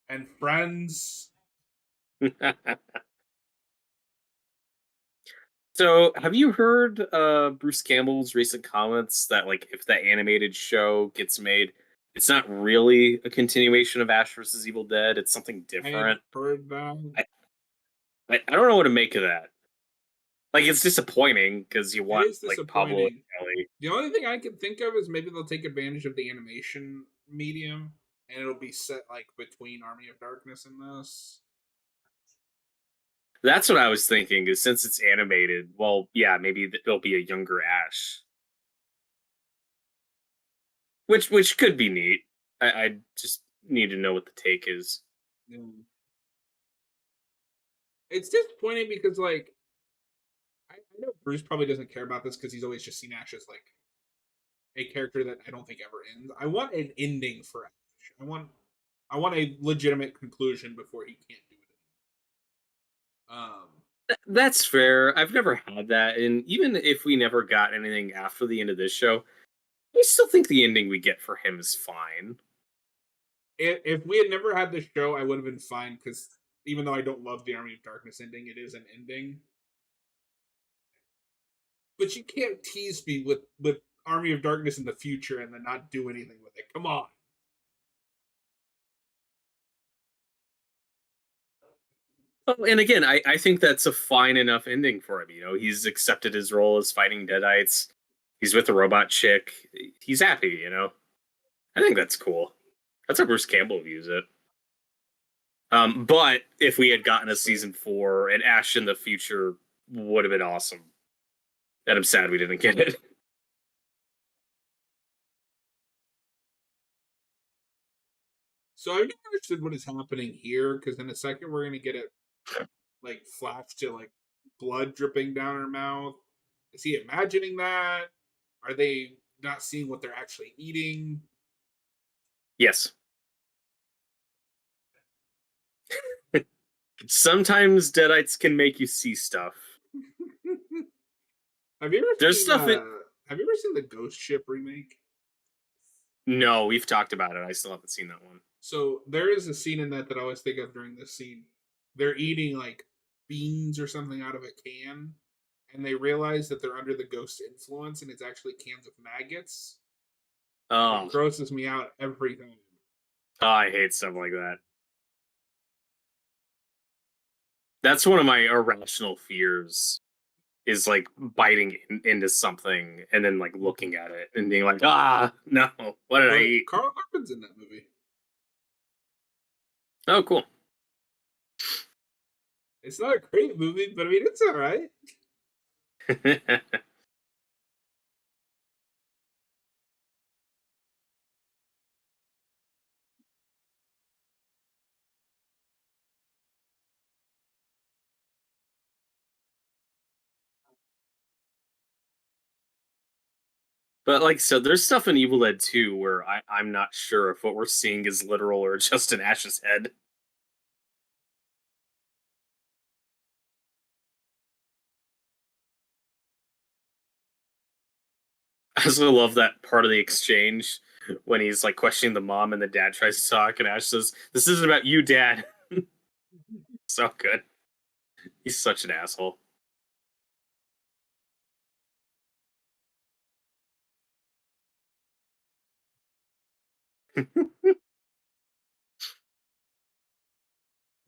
and friends. So, have you heard Bruce Campbell's recent comments that like if that animated show gets made, it's not really a continuation of Ash versus Evil Dead. It's something I had different. heard that. I, I don't know what to make of that. Like it's disappointing because you It want is like Pablo and disappointing. Ellie. The only thing I can think of is maybe they'll take advantage of the animation medium and it'll be set like between Army of Darkness and this. That's what I was thinking. Is since it's animated, well, yeah, maybe there'll be a younger Ash, which could be neat. I just need to know what the take is. Yeah. It's disappointing because like I know Bruce probably doesn't care about this because he's always just seen Ash as like a character that I don't think ever ends. I want an ending for Ash. I want a legitimate conclusion before he can't do it. That's fair. I've never had that, and even if we never got anything after the end of this show, I still think the ending we get for him is fine. If we had never had this show, I would have been fine because even though I don't love the Army of Darkness ending, it is an ending. But you can't tease me with Army of Darkness in the future and then not do anything with it. Come on. Oh, and again, I think that's a fine enough ending for him. You know, he's accepted his role as fighting Deadites. He's with the robot chick. He's happy. You know, I think that's cool. That's how Bruce Campbell views it. But if we had gotten a season 4 and Ash in the future would have been awesome. And I'm sad we didn't get it. So I don't understood what is happening here because in a second we're gonna get it like flash to like blood dripping down her mouth. Is he imagining that? Are they not seeing what they're actually eating? Yes. Sometimes Deadites can make you see stuff. have you ever There's seen stuff it. Have you ever seen the Ghost Ship remake? No, we've talked about it. I still haven't seen that one. So there is a scene in that I always think of during this scene. They're eating like beans or something out of a can, and they realize that they're under the ghost influence, and it's actually cans of maggots. And it Oh, grosses me out every time. I hate stuff like that. That's one of my irrational fears is like biting into something and then like looking at it and being like, ah, no, what did I But eat? Carl Urban's in that movie. Oh, cool. It's not a great movie, but I mean it's all right. But like so there's stuff in Evil Dead 2 where I'm not sure if what we're seeing is literal or just an Ash's head. I also love that part of the exchange when he's like questioning the mom and the dad tries to talk, and Ash says, "This isn't about you, Dad." So good. He's such an asshole.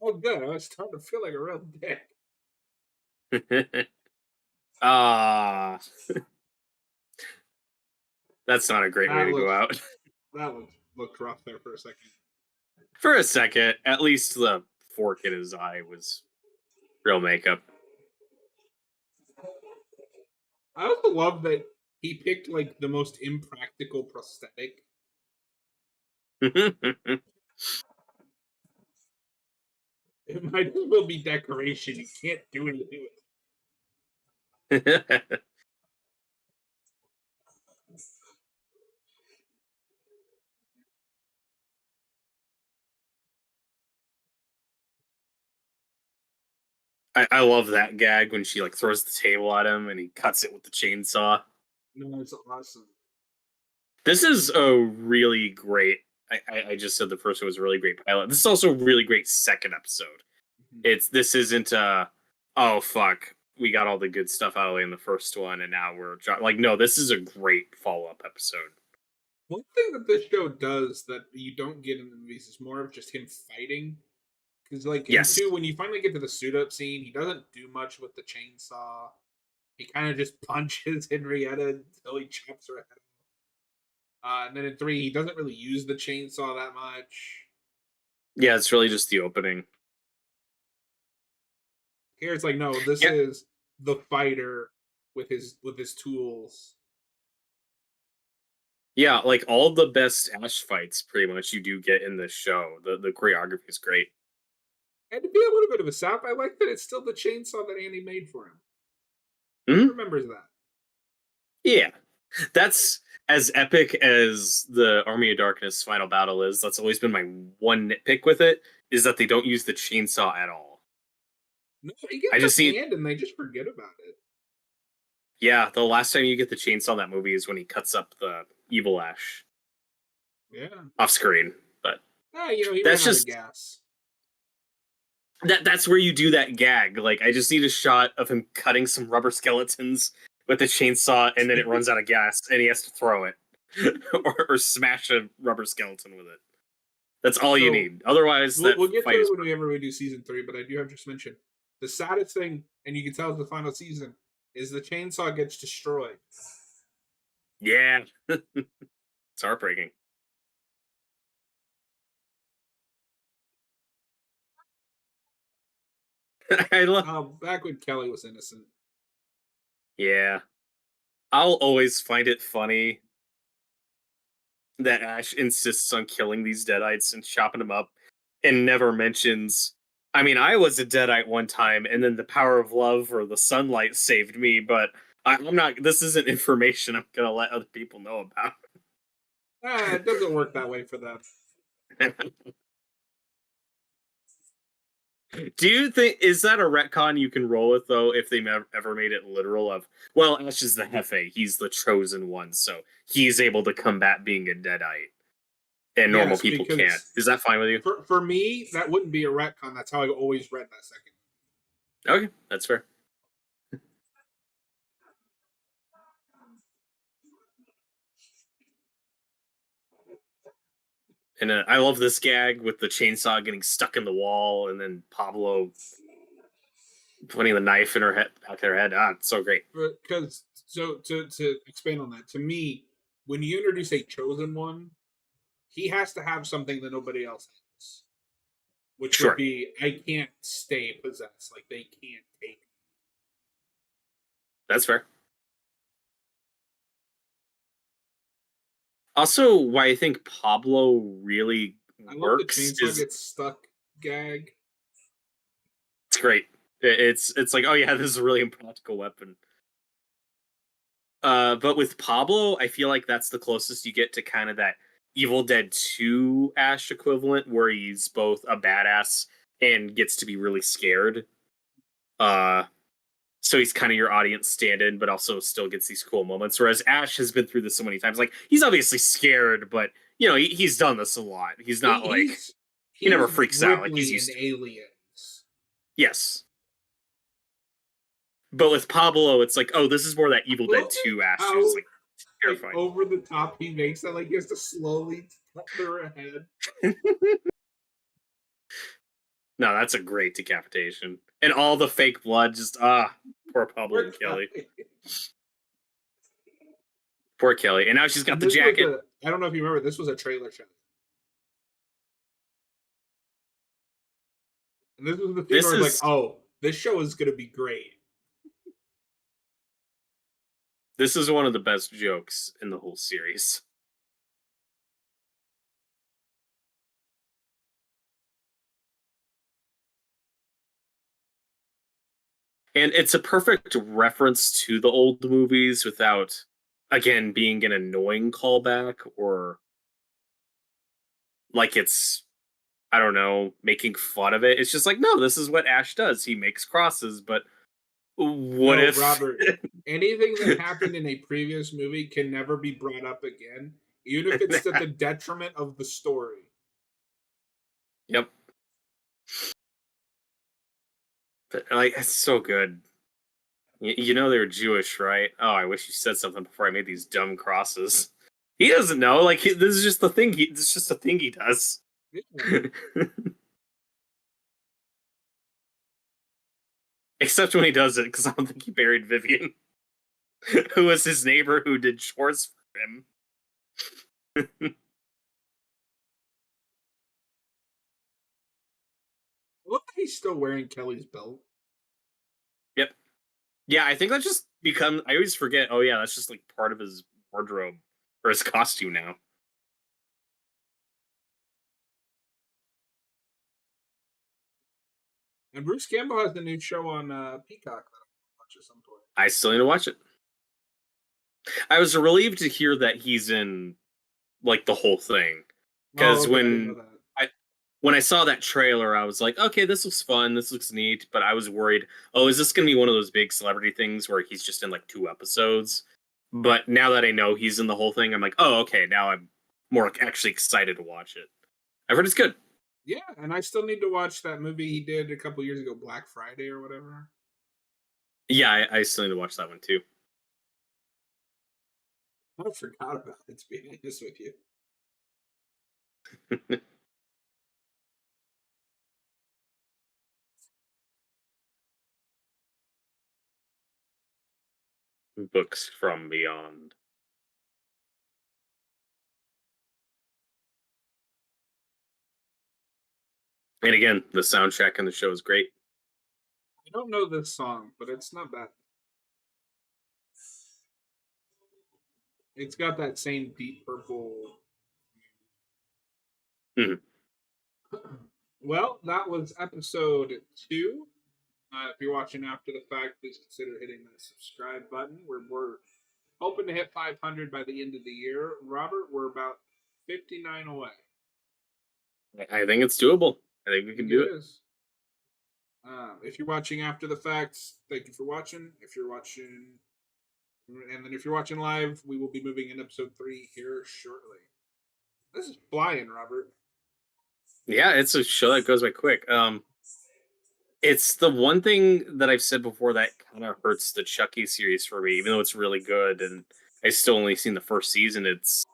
Oh, good. I was starting to feel like a real dick. Ah, that's not a great way That to go looks out. that looked rough there for a second. For a second, at least the fork in his eye was real makeup. I also love that he picked like the most impractical prosthetic. It might as well be decoration. You can't do anything with I love that gag when she like throws the table at him and he cuts it with the chainsaw. it. No, it's awesome. This is a really great. I just said the first one was a really great pilot. This is also a really great second episode. Mhm. This isn't oh fuck, we got all the good stuff out of the way in the first one and now like, no, this is a great follow-up episode. One thing that this show does that you don't get in the movies is more of just him fighting. Because, like, in Yes. 2, when you finally get to the suit up scene, he doesn't do much with the chainsaw. He kind of just punches Henrietta until he chops her head off. And then in 3, he doesn't really use the chainsaw that much. Yeah, it's really just the opening. Here it's like, no, this Yeah. is the fighter with his tools. Yeah, like all the best Ash fights pretty much you do get in this show. The choreography is great. And to be a little bit of a sap, I like that it's still the chainsaw that Andy made for him. He Mhm. remembers that. Yeah. That's as epic as the Army of Darkness final battle is. That's always been my one nitpick with it, is that they don't use the chainsaw at all. No, he gets I just a see hand and they just forget about it. yeah, the last time you get the chainsaw in that movie is when he cuts up the evil Ash Yeah. off screen. But You know, he ran that's out of just gas. that's where you do that gag. Like I just need a shot of him cutting some rubber skeletons with the chainsaw, and then it runs out of gas, and he has to throw it or smash a rubber skeleton with it. That's all you So need. Otherwise, that we'll get to fight it is whenever we do season 3, but I do have to just mention the saddest thing, and you can tell it's the final season, is the chainsaw gets destroyed. yeah, it's heartbreaking. I love. Back when Kelly was innocent. Yeah, I'll always find it funny that Ash insists on killing these deadites and chopping them up, and never mentions. I mean, I was a deadite one time, and then the power of love or the sunlight saved me. But I'm not. This isn't information I'm gonna let other people know about. It doesn't work that way for them. Do you think is that a retcon you can roll with though? If they ever made it literal of well, Ash is the Hefe, he's the chosen one, so he's able to combat being a deadite, and normal Yes, people can't. because Is that fine with you? for me, that wouldn't be a retcon. That's how I always read that second. Okay, that's fair. And I love this gag with the chainsaw getting stuck in the wall, and then Pablo putting the knife in her head, back of her head. Ah, it's so great. Because so to expand on that, to me, when you introduce a chosen one, he has to have something that nobody else has, which would Sure, be I can't stay possessed. Like they can't take. that's fair. Also, why I think Pablo really I love the works chainsaw is gets stuck gag. it's great. It's like, oh yeah, this is a really impractical weapon. But with Pablo, I feel like that's the closest you get to kind of that Evil Dead 2 Ash equivalent, where he's both a badass and gets to be really scared. So so he's kind of your audience stand-in, but also still gets these cool moments. Whereas Ash has been through this so many times. Like, he's obviously scared, but he's done this a lot. He's not He, like he's he never he's freaks out. Like, he's Ripley in used to it. Aliens. Yes. But with Pablo, it's like, oh, this is more that Evil Dead Look 2 Ash how who's like terrifying. over the top he makes that. Like he has to slowly cut their head. No, that's a great decapitation. And all the fake blood, just poor Pablo and Kelly. Poor Kelly. And now she's got the jacket. I don't know if you remember, this was a trailer shot. And this was the thing where it's like, oh, this show is gonna be great. This is one of the best jokes in the whole series. And it's a perfect reference to the old movies without, again, being an annoying callback or like it's, I don't know, making fun of it. It's just like, no, this is what Ash does. He makes crosses, but what if Robert, anything that happened in a previous movie can never be brought up again, even if it's to the detriment of the story. Yep. But, like, it's so good. They're Jewish, right? Oh, I wish you said something before I made these dumb crosses. He doesn't know. Like, this is just the thing. This is just a thing he does. Yeah. Except when he does it, because I don't think he buried Vivian, who was his neighbor who did chores for him. Look, he's still wearing Kelly's belt. Yep. Yeah, I think that's just become. I always forget. Oh yeah, that's just like part of his wardrobe or his costume now. And Bruce Campbell has the new show on Peacock that I'll watch at some point. I still need to watch it. I was relieved to hear that he's in like the whole thing, because when I saw that trailer, I was like, okay, this looks fun, this looks neat, but I was worried, oh, is this going to be one of those big celebrity things where he's just in like 2 episodes? But now that I know he's in the whole thing, I'm like, oh, okay, now I'm more actually excited to watch it. I've heard it's good. Yeah, and I still need to watch that movie he did a couple years ago, Black Friday or whatever. Yeah, I still need to watch that one too. I forgot about it, to be honest with you. Books from Beyond. And again, the soundtrack in the show is great. I don't know this song, but it's not bad. It's got that same deep purple. Mm-hmm. Well, that was episode 2. If you're watching after the fact, please consider hitting that subscribe button. We're hoping to hit 500 by the end of the year. Robert, we're about 59 away. I think it's doable. I think we can do it. If you're watching after the fact, thank you for watching. If you're watching live, we will be moving in episode 3 here shortly. This is flying, Robert. Yeah, it's a show that goes by quick. It's the one thing that I've said before that kind of hurts the Chucky series for me, even though it's really good and I still only seen the first season. It's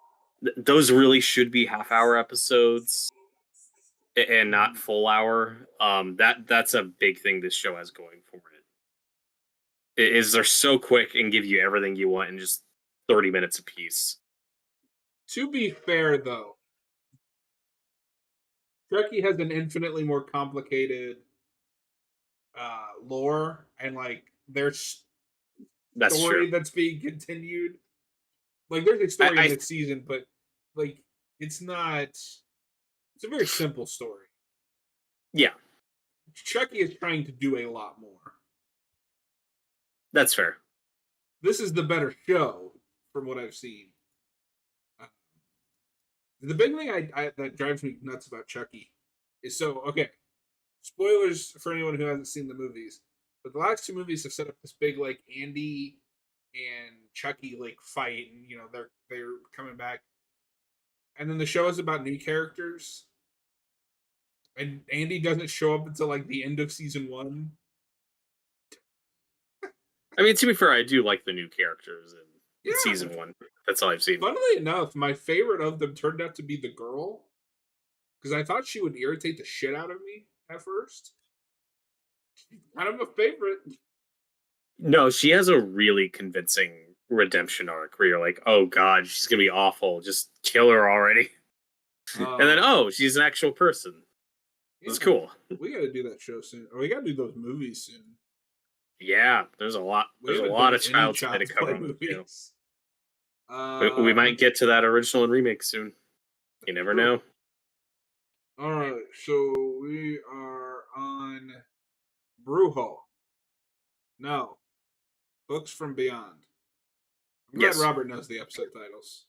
those really should be half-hour episodes and not full hour. That's a big thing this show has going for it. Is they're so quick and give you everything you want in just 30 minutes apiece. To be fair, though, Chucky has an infinitely more complicated lore and like there's story that's being continued. Like there's a story in this season, but like it's not. It's a very simple story. Yeah, Chucky is trying to do a lot more. That's fair. This is the better show from what I've seen. The big thing that drives me nuts about Chucky is okay. Spoilers for anyone who hasn't seen the movies, But the last two movies have set up this big like Andy and Chucky like fight, and they're coming back, and then the show is about new characters, and Andy doesn't show up until like the end of season one. I mean, to be fair, I do like the new characters in Yeah. season one. That's all I've seen. Funnily enough, my favorite of them turned out to be the girl, because I thought she would irritate the shit out of me at first. Kind of a favorite. No, she has a really convincing redemption arc where you're like, oh god, she's gonna be awful. Just kill her already. And then, Uh, oh, she's an actual person. It's yeah, cool. we got to do that show soon, or we got to do those movies soon. Yeah, there's a lot. We There's a haven't done lot of any Child's Play to Child's cover Play on this show. movies. We might get to that original and remake soon. You never know. All right, so we are on Brujo. No, Books from Beyond. I'm glad Yes. Robert knows the episode titles.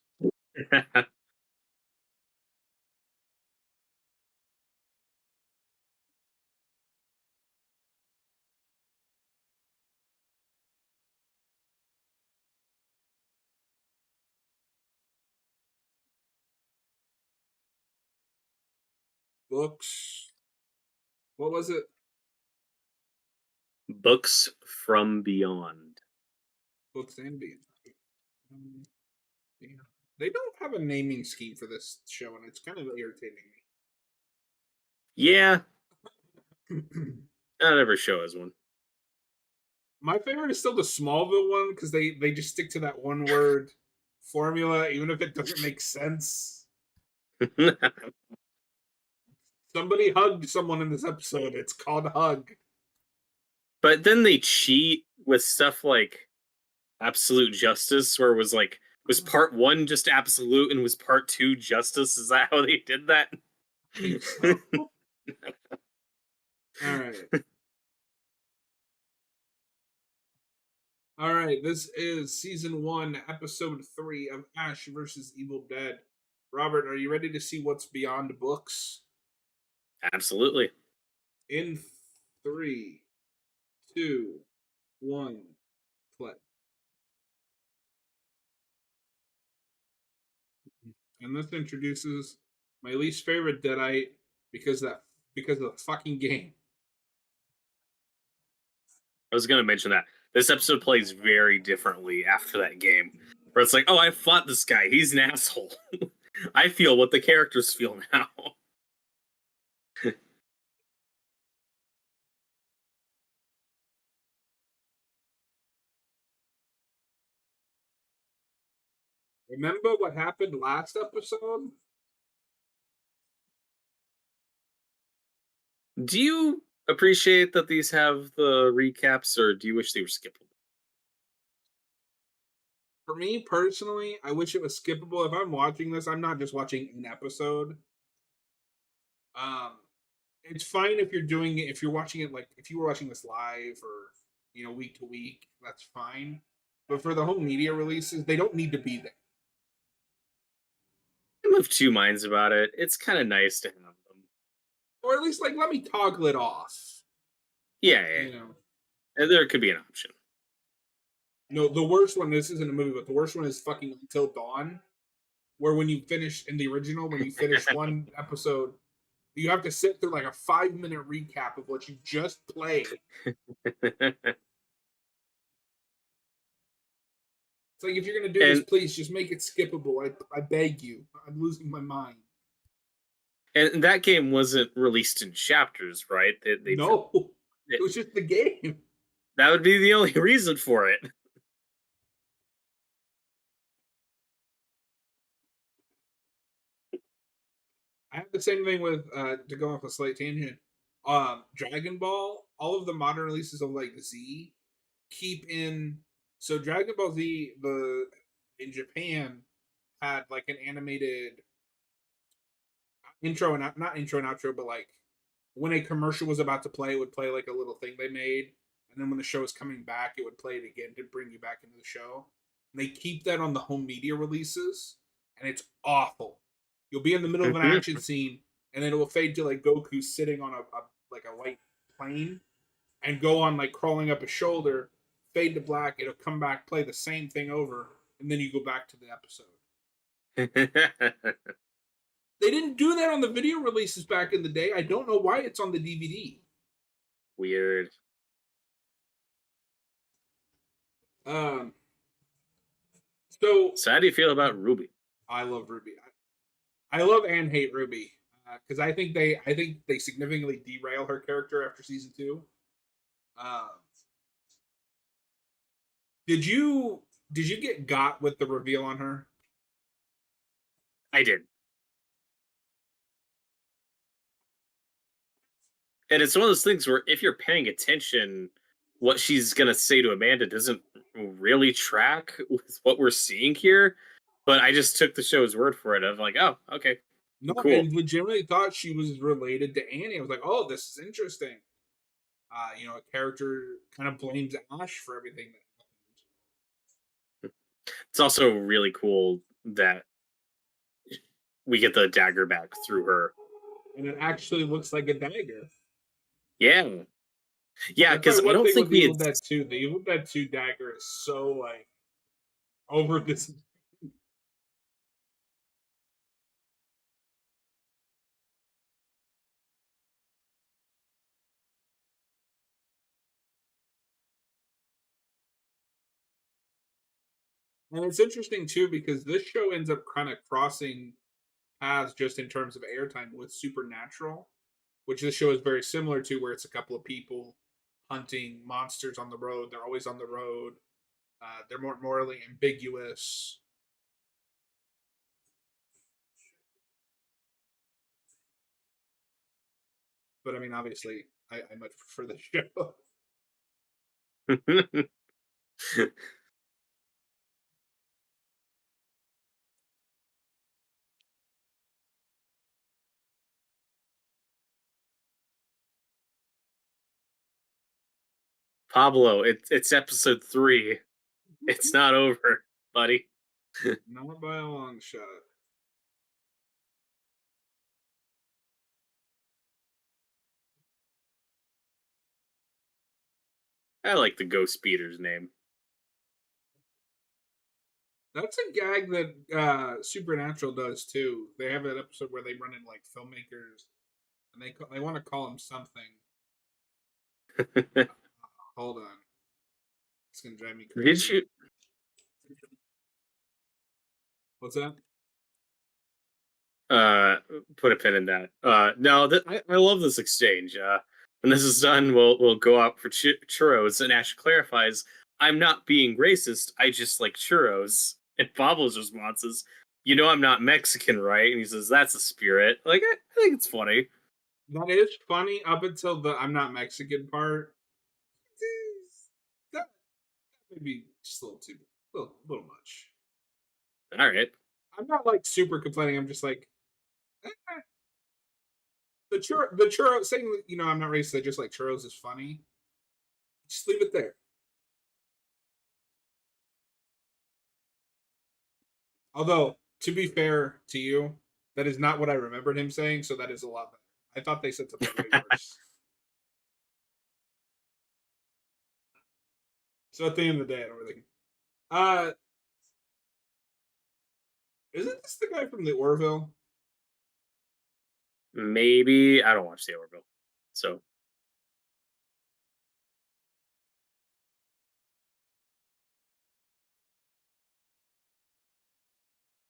Books. What was it? Books from Beyond. Books and Beyond. Yeah. They don't have a naming scheme for this show, and it's kind of irritating Yeah, me. not every show has one. My favorite is still the Smallville one because they just stick to that one word formula, even if it doesn't make sense. Somebody hugged someone in this episode. It's called hug. But then they cheat with stuff like absolute justice, where it was like, was part one just absolute and was part two justice? Is that how they did that? I think so. All right. All right. This is season 1, episode 3 of Ash versus Evil Dead. Robert, are you ready to see what's beyond books? Absolutely. In 3, 2, 1, play. And this introduces my least favorite Deadite because of the fucking game. I was going to mention that. This episode plays very differently after that game. Where it's like, oh, I fought this guy. He's an asshole. I feel what the characters feel now. Remember what happened last episode? Do you appreciate that these have the recaps, or do you wish they were skippable? For me personally, I wish it was skippable. If I'm watching this, I'm not just watching an episode. Um, it's fine if you're doing it. If you're watching it, like if you were watching this live or week to week, that's fine. But for the home media releases, they don't need to be there. I'm of two minds about it. It's kind of nice to have them. Or at least like let me toggle it off. Yeah, And there could be an option. No, the worst one. This isn't a movie, but the worst one is fucking Until Dawn, where when you finish in the original, when you finish one episode, you have to sit through like a 5-minute recap of what you just played. It's like if you're gonna do this, please just make it skippable. I beg you. I'm losing my mind. And that game wasn't released in chapters, right? No, it was just the game. That would be the only reason for it. I have the same thing with to go off a slight tangent. Dragon Ball, all of the modern releases of like Z keep in. So Dragon Ball Z, in Japan had like an animated intro and not intro and outro, but like when a commercial was about to play, it would play like a little thing they made, and then when the show is coming back, it would play it again to bring you back into the show. And they keep that on the home media releases, and it's awful. You'll be in the middle of an action scene, and then it will fade to like Goku sitting on a like a white plane, and go on like crawling up his shoulder, fade to black, it'll come back, play the same thing over, and then you go back to the episode. They didn't do that on the video releases back in the day. I don't know why it's on the DVD. Weird. Um, so So how do you feel about Ruby? I love Ruby. I love and hate Ruby because I think they significantly derail her character after season two. Um, did you get got with the reveal on her? I did. And it's one of those things where if you're paying attention, what she's gonna say to Amanda doesn't really track with what we're seeing here. But I just took the show's word for it. Of like, oh, okay, No, I cool. legitimately thought she was related to Annie. I was like, oh, this is interesting. A character kind of blames Ash for everything that It's also really cool that we get the dagger back through her. happened. And it actually looks like a dagger. Yeah, yeah, That's because like I one don't thing think with we Evil had. Dead 2. The Evil Dead 2 dagger is so like over this. And it's interesting too because this show ends up kind of crossing paths just in terms of airtime with Supernatural, which this show is very similar to, where it's a couple of people hunting monsters on the road. They're always on the road. They're more morally ambiguous. But I mean, obviously, I much prefer the show. Pablo, it's episode 3. It's not over, buddy. Not by a long shot. I like the Ghost Speeder's name. That's a gag that Supernatural does too. They have an episode where they run in like filmmakers, and they want to call him something. Hold on, it's gonna drive me Did crazy. you What's that? uh put a pin in that? No, I love this exchange. When this is done, we'll go out for churros, and Ash clarifies, "I'm not being racist. I just like churros." And Pablo's response is, "You know I'm not Mexican, right?" And he says, "That's a spirit." Like I think it's funny. That is funny up until the "I'm not Mexican" part. That may be just a little too, little much. All right. I'm not like super complaining. I'm just like eh, the churro saying I'm not racist. I just like churros is funny. Just leave it there. Although to be fair to you, that is not what I remembered him saying. So that is a lot better. I thought they said something way worse. So at the end of the day, I don't really. Uh, isn't this the guy from the Orville? Maybe I don't watch the Orville, so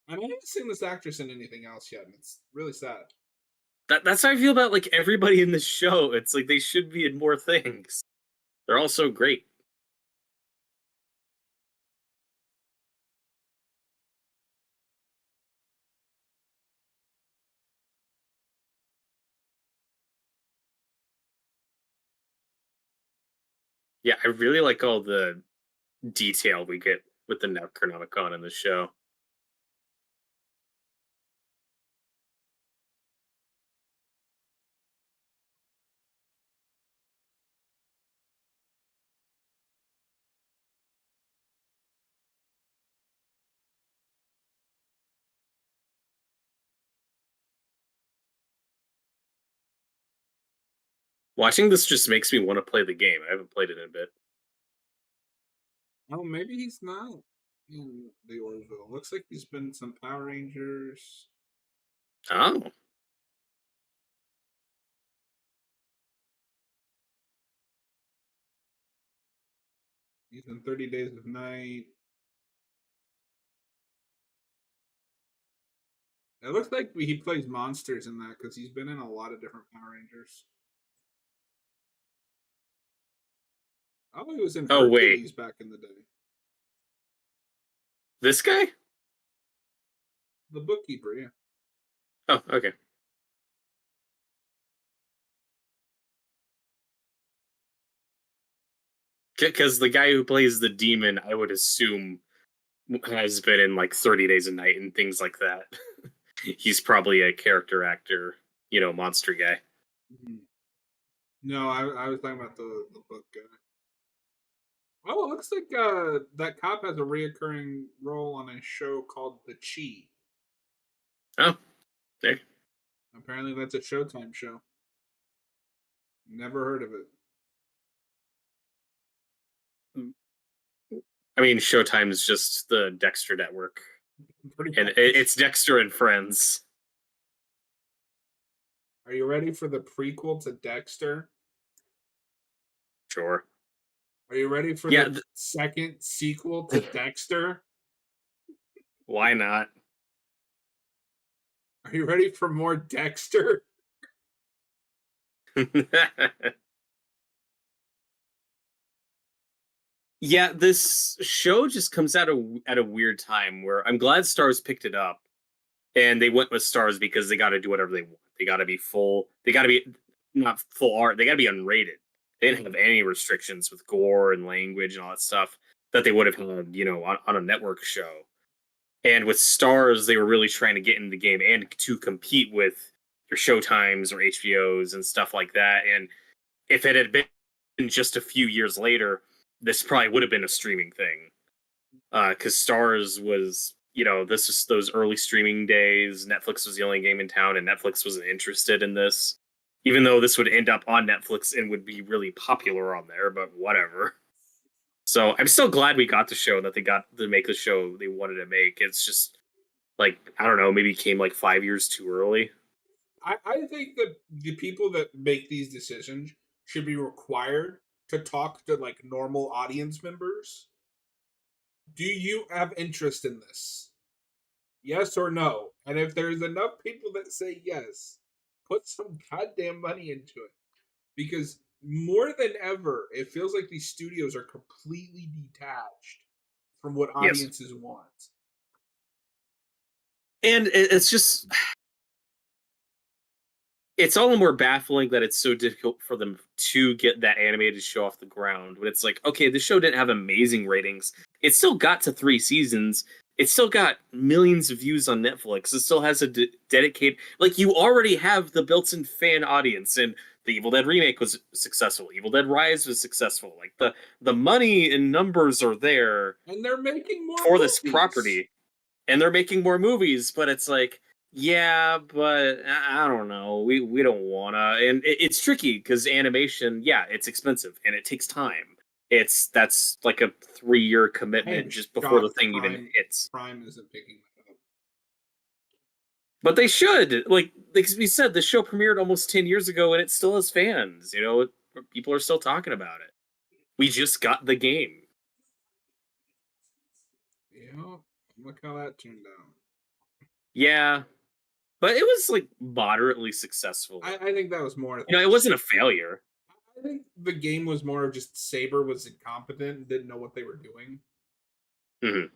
I haven't seen this actress in anything else yet, and it's really sad. that's how I feel about like everybody in this show. It's like they should be in more things. They're all so great. Yeah, I really like all the detail we get with the Necronomicon in the show. Watching this just makes me want to play the game. I haven't played it in a bit. Oh, maybe he's not in the Orville. Looks like he's been in some Power Rangers. Oh, He's in 30 Days of Night. It looks like he plays monsters in that because he's been in a lot of different Power Rangers. Oh, he was in oh wait, Hercules back in the day. this guy? The bookkeeper, yeah. Oh, okay. Because the guy who plays the demon, I would assume, has been in like 30 Days a Night and things like that. He's probably a character actor, monster guy. Mhm. No, I was talking about the book guy. Oh, it looks like that cop has a reoccurring role on a show called The Chi. Oh, there. Apparently, that's a Showtime show. Never heard of it. I mean, Showtime's just the Dexter network, Pretty and much. it's Dexter and Friends. Are you ready for the prequel to Dexter? Sure. Are you ready for Yeah, the second sequel to Dexter? why not? Are you ready for more Dexter? Yeah, this show just comes out at a weird time where I'm glad Stars picked it up, and they went with Stars because they got to do whatever they want. They got to be full. They got to be not full art. They got to be unrated. They didn't have any restrictions with gore and language and all that stuff that they would have had, on a network show. And with Stars, they were really trying to get into the game and to compete with your Showtimes or HBOs and stuff like that. And if it had been just a few years later, this probably would have been a streaming thing. Because Stars was, this was those early streaming days. Netflix was the only game in town, and Netflix wasn't interested in this. Even though this would end up on Netflix and would be really popular on there, but whatever. So I'm still glad we got the show that they got to make the show they wanted to make. It's just like, I don't know, maybe it came like 5 years too early. I think that the people that make these decisions should be required to talk to like normal audience members. Do you have interest in this? Yes or no? And if there's enough people that say yes, put some goddamn money into it. Because more than ever, it feels like these studios are completely detached from what Yes. audiences want. And it's just, it's all the more baffling that it's so difficult for them to get that animated show off the ground. When it's like, okay, the show didn't have amazing ratings. It still got to 3 seasons. It still got millions of views on Netflix. It still has a dedicated, like, you already have the built-in fan audience. And the Evil Dead remake was successful. Evil Dead Rise was successful. Like, the money and numbers are there And they're making more for this movies. property, and they're making more movies, but it's like, yeah, but I don't know, we don't wanna. And it's tricky because animation, yeah, it's expensive and it takes time. That's like a 3 year I am commitment just before the shocked thing even hits. Prime isn't picking that up. But they should, like we said, the show premiered almost 10 years ago and it still has fans. People are still talking about it. We just got the game. Yeah, look how that turned out. Yeah, but it was like moderately successful. I think that was more. It wasn't a failure. I think the game was more of just Saber was incompetent and didn't know what they were doing. Mhm.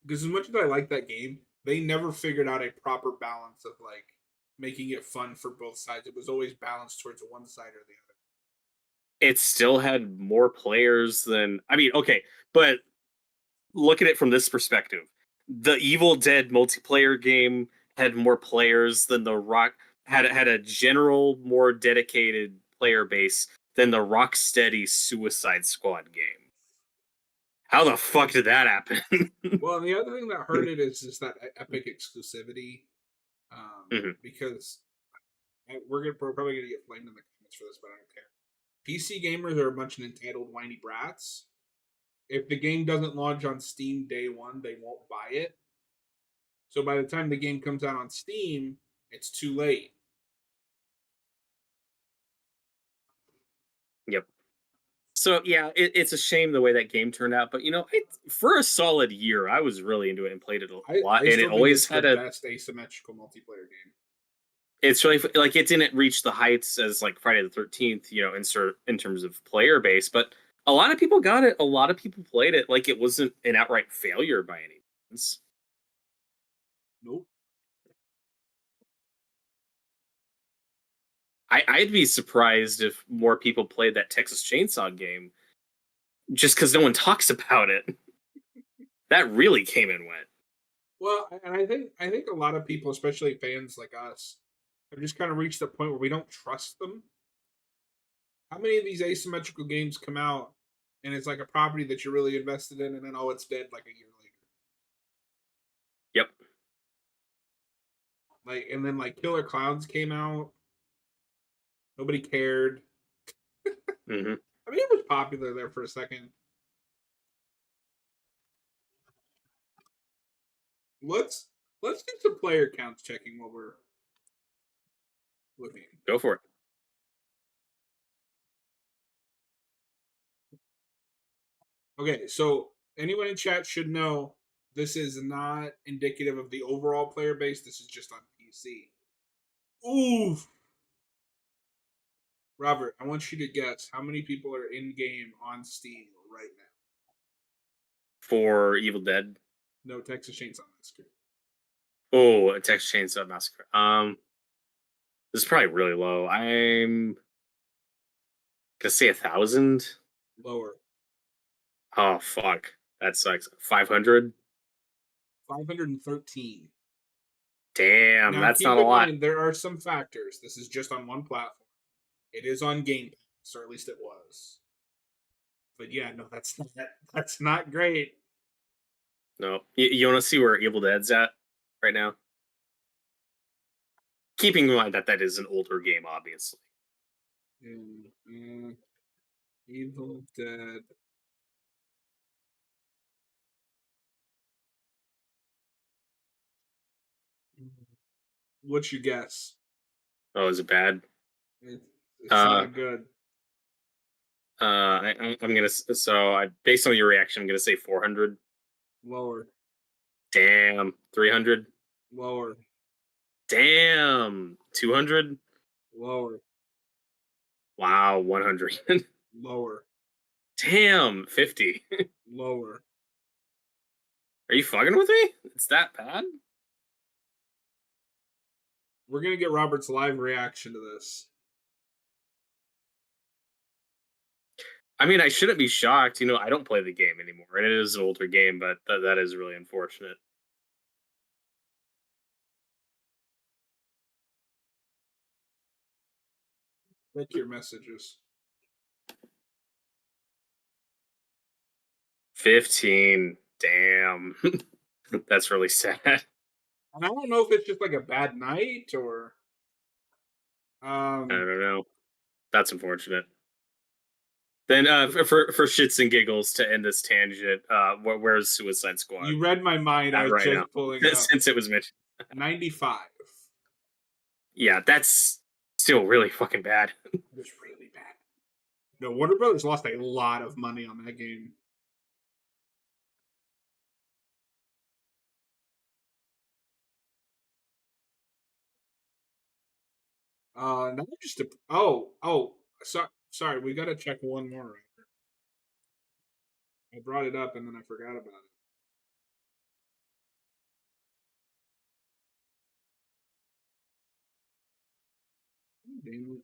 Because as much as I like that game, they never figured out a proper balance of like making it fun for both sides. It was always balanced towards one side or the other. It still had more players than, I mean, okay, but look at it from this perspective. The Evil Dead multiplayer game had more players than the Rock had a general more dedicated player base than the Rocksteady Suicide Squad game. How the fuck did that happen? Well, and the other thing that hurt it is just that Epic exclusivity. Mhm. Because We're probably gonna get flamed in the comments for this, but I don't care. PC gamers are a bunch of entitled whiny brats. If the game doesn't launch on Steam day one, they won't buy it. So by the time the game comes out on Steam, it's too late. Yep. So yeah, it's a shame the way that game turned out, but for a solid year, I was really into it and played it a lot, I and it still think always it's the had a. best asymmetrical multiplayer game. It's really like it didn't reach the heights as like Friday the 13th, in terms of player base, but a lot of people got it. A lot of people played it. Like it wasn't an outright failure by any means. Nope. I'd be surprised if more people played that Texas Chainsaw game just because no one talks about it. That really came and went. Well, and I think a lot of people, especially fans like us, have just kind of reached a point where we don't trust them. How many of these asymmetrical games come out and it's like a property that you're really invested in, and then oh, it's dead like a year later? Yep. Like, and then like Killer Clowns came out, nobody cared. Hmm. I mean, it was popular there for a second. Let's let's do some player counts checking while we're looking. Go for it. Okay, so anyone in chat should know this is not indicative of the overall player base. This is just on PC. Ooh, Robert, I want you to guess how many people are in game on Steam right now. For Evil Dead. No, Texas Chainsaw Massacre. Oh, a Texas Chainsaw Massacre. This is probably really low. I'm gonna say 1,000. Lower. Oh fuck, that sucks. 500. 513. Damn, Now that's keep not a in lot. mind there are some factors. This is just on one platform. It is on Game Pass, or at least it was. But yeah, no, that's not great. No, you want to see where Evil Dead's at right now? Keeping in mind that that is an older game, obviously. And, Evil Dead. What's your guess? Oh, is it bad? It, it's Uh, not good. I'm gonna so I based on your reaction, I'm gonna say 400. Lower. Damn, 300. Lower. Damn, 200. Lower. Wow, 100. Lower. Damn, 50. Lower. Are you fucking with me? It's that bad? We're gonna get Robert's live reaction to this. I mean, I shouldn't be shocked. I don't play the game anymore, and it is an older game, but that is really unfortunate. Check your messages. 15. Damn. That's really sad. And I don't know if it's just like a bad night or I um don't know. That's unfortunate. Then, for shits and giggles to end this tangent, where's Suicide Squad you read my mind. I at was right now? just pulling it up. Since it was mentioned, 95. yeah, that's still really fucking bad. It was really bad. No, Warner Brothers lost a lot of money on that game. Not just a, sorry, we gotta check one more. I brought it up and then I forgot about it. Damn it.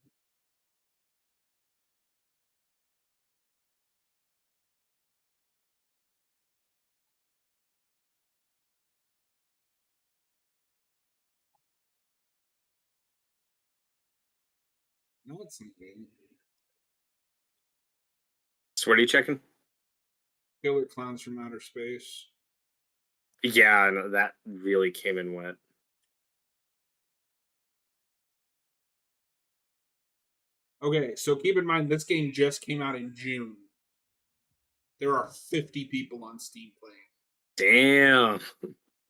No, it's not good. So, what are you checking? Killer Clowns from Outer Space. Yeah, no, that really came and went. Okay, so keep in mind this game just came out in June. There are 50 people on Steam playing. Damn,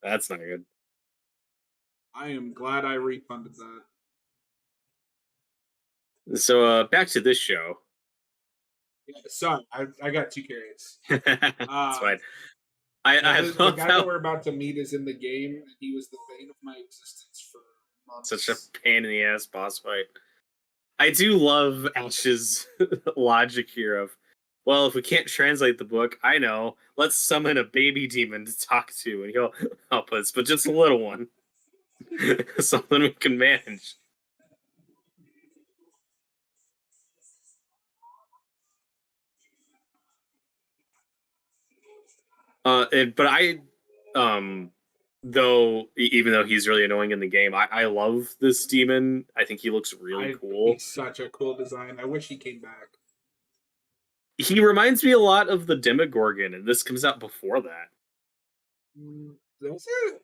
that's not good. I am glad I refunded that. So back to this show. Yeah, sorry, I got too curious. It's Uh, fine. yeah, I the love guy that how we're about to meet is in the game, and he was the bane of my existence for such a months. pain in the ass boss fight. I do love Ash's logic here of, well, if we can't translate the book, I know. Let's summon a baby demon to talk to, and he'll help us, but just a little one, something we can manage. But um, even though he's really annoying in the game, I love this demon. I think he looks really I cool. He's such a cool design. I wish he came back. He reminds me a lot of the Demogorgon, and this comes out before that. That's it.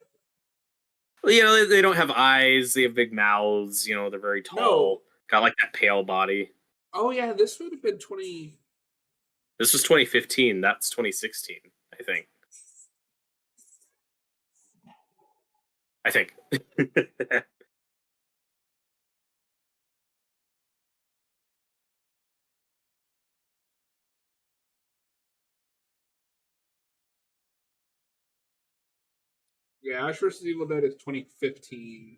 Well, they don't have eyes. They have big mouths. They're very No. tall. Got like that pale body. Oh yeah, this would have been 20. This was 2015. That's 2016, I think. I think. Yeah, Ash vs. Evil Dead is 2015.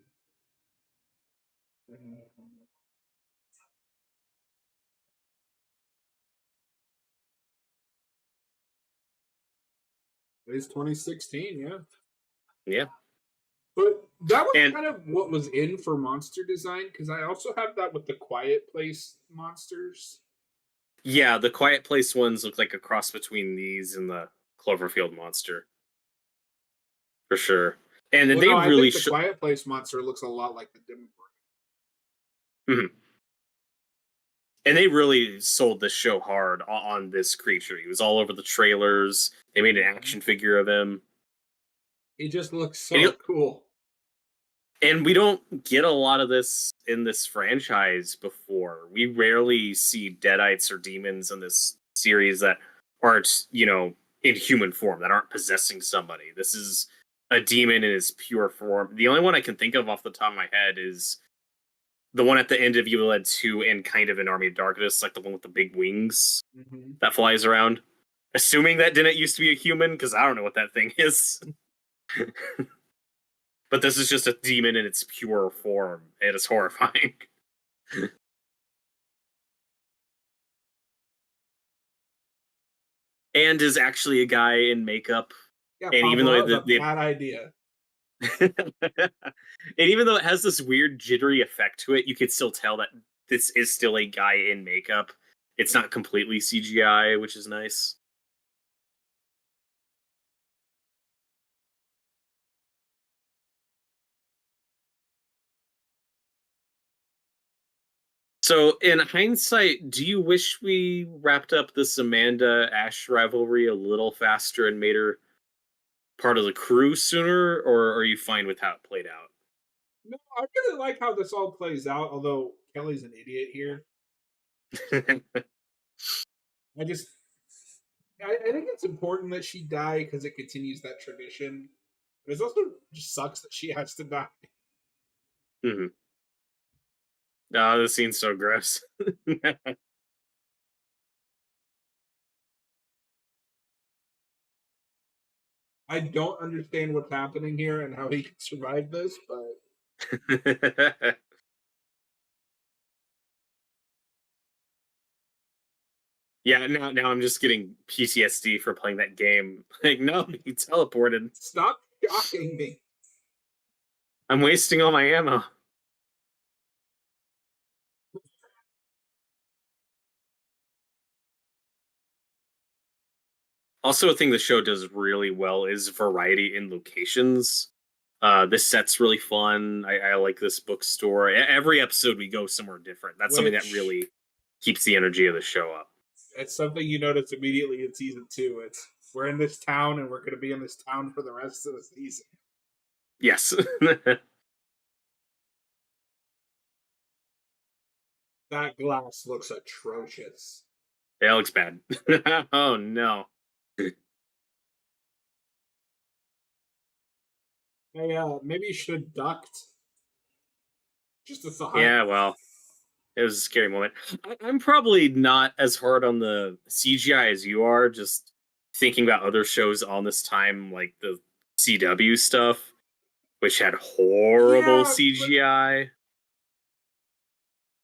It is 2016, yeah. Yeah. But that was And kind of what was in for monster design because I also have that with the Quiet Place monsters. yeah, the Quiet Place ones look like a cross between these and the Cloverfield monster for sure. And then Well, they no, I really think the Quiet Place monster looks a lot like the Demogorgon. Mhm. And they really sold this show hard on this creature. He was all over the trailers. They made an action figure of him. He just looks And, so cool. and we don't get a lot of this in this franchise before. We rarely see deadites or demons in this series that aren't, in human form, that aren't possessing somebody. This is a demon in its pure form. The only one I can think of off the top of my head is the one at the end of Evil Dead 2 and kind of in Army of Darkness, like the one with the big wings Mm-hmm. that flies around. Assuming that didn't used to be a human, because I don't know what that thing is. But this is just a demon in its pure form. It is horrifying. And is actually a guy in makeup. Yeah, And even Pablo, that though was a bad idea. and even though it has this weird jittery effect to it, you could still tell that this is still a guy in makeup. It's not completely CGI, which is nice. So, in hindsight, do you wish we wrapped up this Amanda Ash rivalry a little faster and made her part of the crew sooner, or are you fine with how it played out? No, I really like how this all plays out, although Kelly's an idiot here. I just I think it's important that she die because it continues that tradition. But it also just sucks that she has to die. hmm Oh, this scene's so gross. I don't understand what's happening here and how he can survive this, but Yeah, now I'm just getting PTSD for playing that game. Like, no, he teleported. stop shocking me. I'm wasting all my ammo. Also, a thing the show does really well is variety in locations. This set's really fun. I like this bookstore. Every episode we go somewhere different. That's something that Which really keeps the energy of the show up. it's something you notice immediately in season two. It's we're in this town and we're going to be in this town for the rest of the season. Yes. That glass looks atrocious. That looks bad. Oh no. Hey, maybe you should have ducked. Just a thought. Yeah, well, it was a scary moment. I'm probably not as hard on the CGI as you are. Just thinking about other shows on this time, like the CW stuff, which had horrible Yeah, but CGI.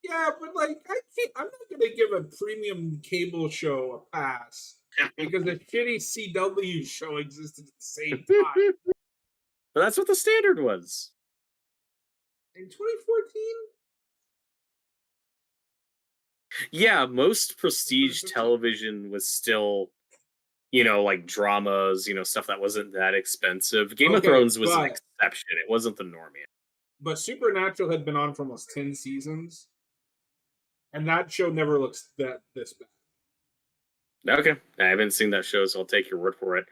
yeah, but like I can't, I'm not gonna give a premium cable show a pass because a shitty CW show existed at the same time But that's what the standard was. in 2014. Yeah, most prestige 2015. television was still, like dramas, stuff that wasn't that expensive. Game of Okay, Thrones was an exception. It wasn't the norm. but Supernatural had been on for almost 10 seasons, and that show never looks that this bad. Okay. I haven't seen that show, so I'll take your word for it.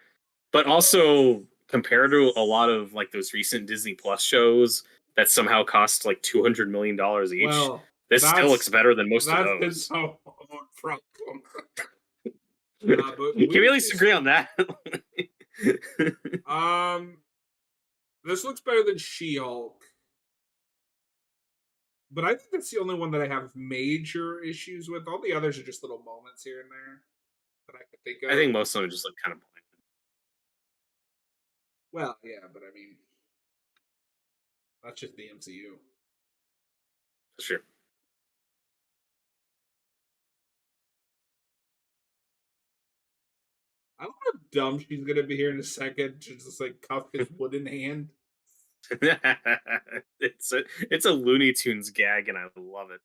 But also, compared to a lot of like those recent Disney Plus shows that somehow cost like $200 million each, Well, this still looks better than most of that's his those. own problem. But Can we we at will least agree on that? this looks better than She-Hulk, but I think that's the only one that I have major issues with. All the others are just little moments here and there that I can think I of. think most of them just look kind of bland. Well, yeah, but I mean, that's just the MCU. Sure. I don't know how dumb she's gonna be here in a second to just like cuff his wooden hand. It's a Looney Tunes gag, and I love it.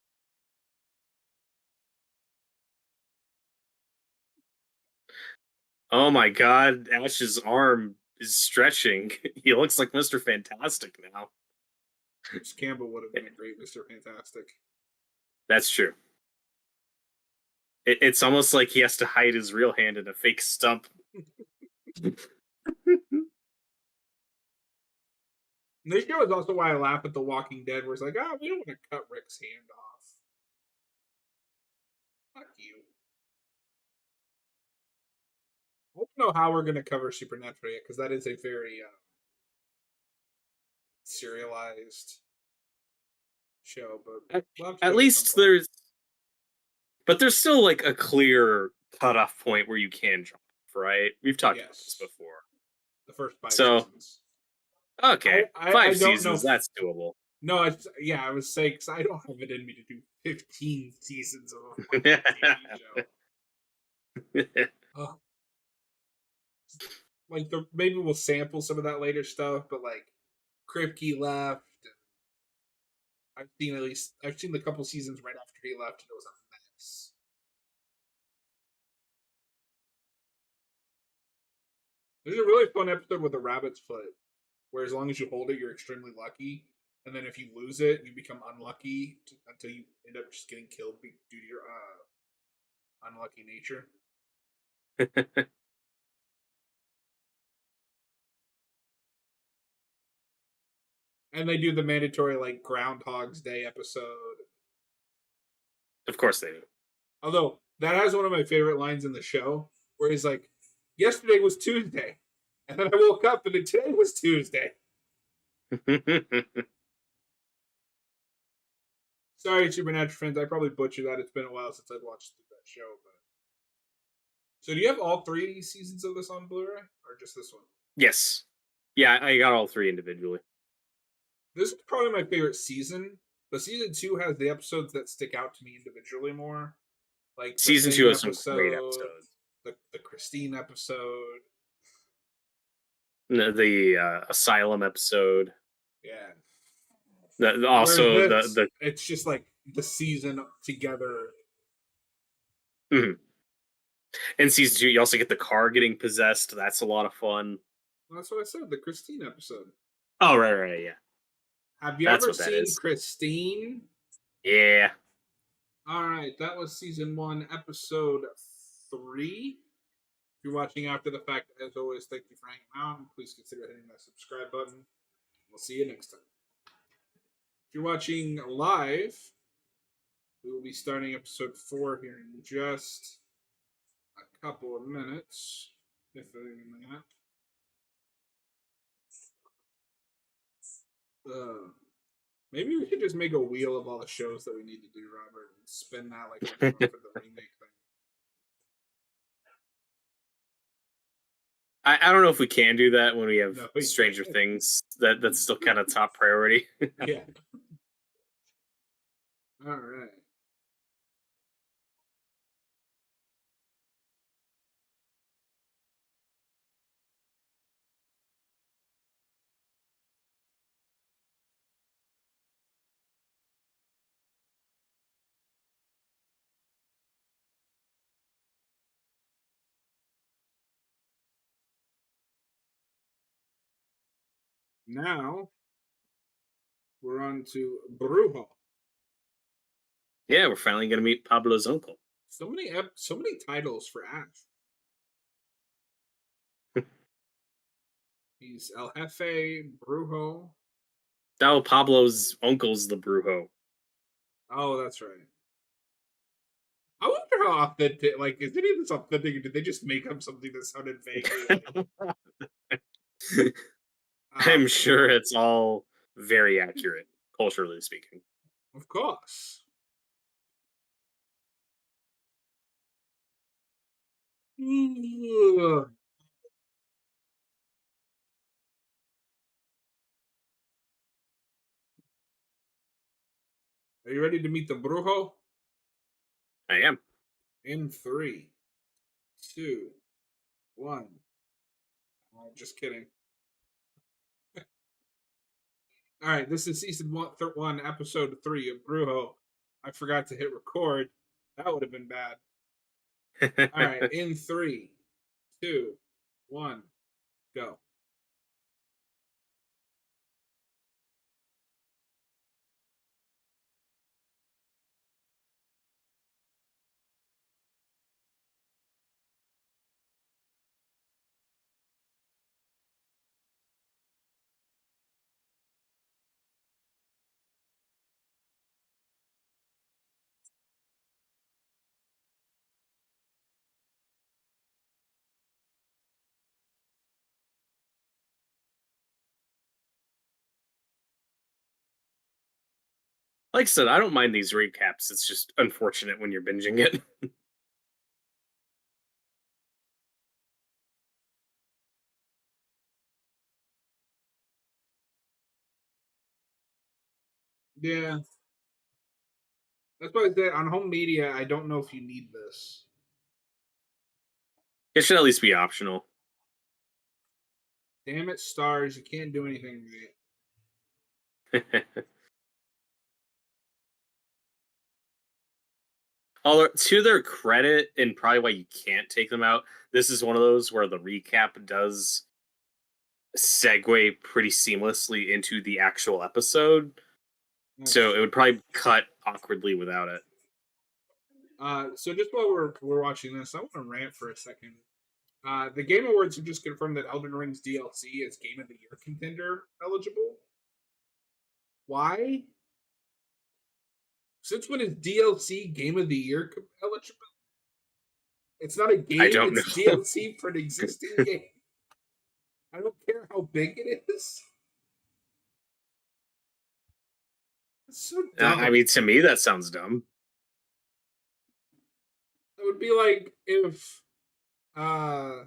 Oh my god, Ash's arm is stretching. He looks like Mr. Fantastic now. Bruce Campbell would have been a great Mr. Fantastic. That's true. It's almost like he has to hide his real hand in a fake stump. And this show is also why I laugh at The Walking Dead, where it's like, oh, we don't want to cut Rick's hand off. Fuck you. I don't know how we're going to cover Supernatural yet, because that is a very serialized show, but At, we'll have to at do it at some least point. there's still like a clear cutoff point where you can jump, right? We've talked about this Yes, before. the first 5 So, seasons. okay, I five don't know. seasons, that's doable. No, yeah, I was saying because I don't have it in me to do 15 seasons of a fucking TV show. Oh, like maybe we'll sample some of that later stuff, but like Kripke left. I've seen the couple seasons right after he left, and it was a mess. There's a really fun episode with a rabbit's foot, where as long as you hold it, you're extremely lucky, and then if you lose it, you become unlucky until you end up just getting killed due to your unlucky nature. And they do the mandatory like Groundhog's Day episode. Of course they do. Although that has one of my favorite lines in the show, where he's like, "Yesterday was Tuesday, and then I woke up and then today was Tuesday." Sorry, Supernatural fans, I probably butchered that. It's been a while since I've watched that show. But so, do you have all 3 seasons of this on Blu-ray, or just this one? Yes. Yeah, I got all three individually. This is probably my favorite season. But season 2 has the episodes that stick out to me individually more, like the Season 2 Thing has some great episode, episodes. the Christine episode. The Asylum episode. Yeah. Also, Whereas the it's just like the season together. mhm. In season 2, you also get the car getting possessed. That's a lot of fun. That's what I said. The Christine episode. Oh, right, yeah. Have you That's ever what that seen is. Christine? Yeah. All right, that was season 1, episode 3. If you're watching after the fact, as always, thank you for hanging out. Please consider hitting that subscribe button. We'll see you next time. If you're watching live, We will be starting episode 4 here in just a couple of minutes, if even that. Maybe we could just make a wheel of all the shows that we need to do, Robert, and spin that like we're doing for the remake thing. I don't know if we can do that when we have No, we Stranger can't. Things. That's still kind of top priority. Yeah. All right. Now we're on to Brujo. Yeah, we're finally gonna meet Pablo's uncle. So many titles for Ash. He's El Jefe, Brujo. Now Pablo's uncle's the Brujo. Oh, that's right. I wonder how authentic. Like, is any of this authentic? Or did they just make up something that sounded vaguely like? I'm Um, sure it's all very accurate, culturally speaking. of course. Ugh. Are you ready to meet the Brujo? I am. In three, two, one. Oh, just kidding. All right, this is season one, episode 3 of Brujo. I forgot to hit record. That would have been bad. All right, in three, two, one, go. Like I said, I don't mind these recaps. It's just unfortunate when you're binging it. Yeah, that's why I said on home media. I don't know if you need this. It should at least be optional. Damn it, stars! You can't do anything Although to their credit, and probably why you can't take them out, this is one of those where the recap does segue pretty seamlessly into the actual episode. right. So it would probably cut awkwardly without it. So just while we're watching this, I want to rant for a second. The Game Awards have just confirmed that Elden Ring's DLC is Game of the Year contender eligible. Why? Since when is DLC Game of the Year eligible? It's not a I game; don't it's know. DLC for an existing game. I don't care how big it is. It's so I dumb. mean, to me, that sounds dumb. It would be like if uh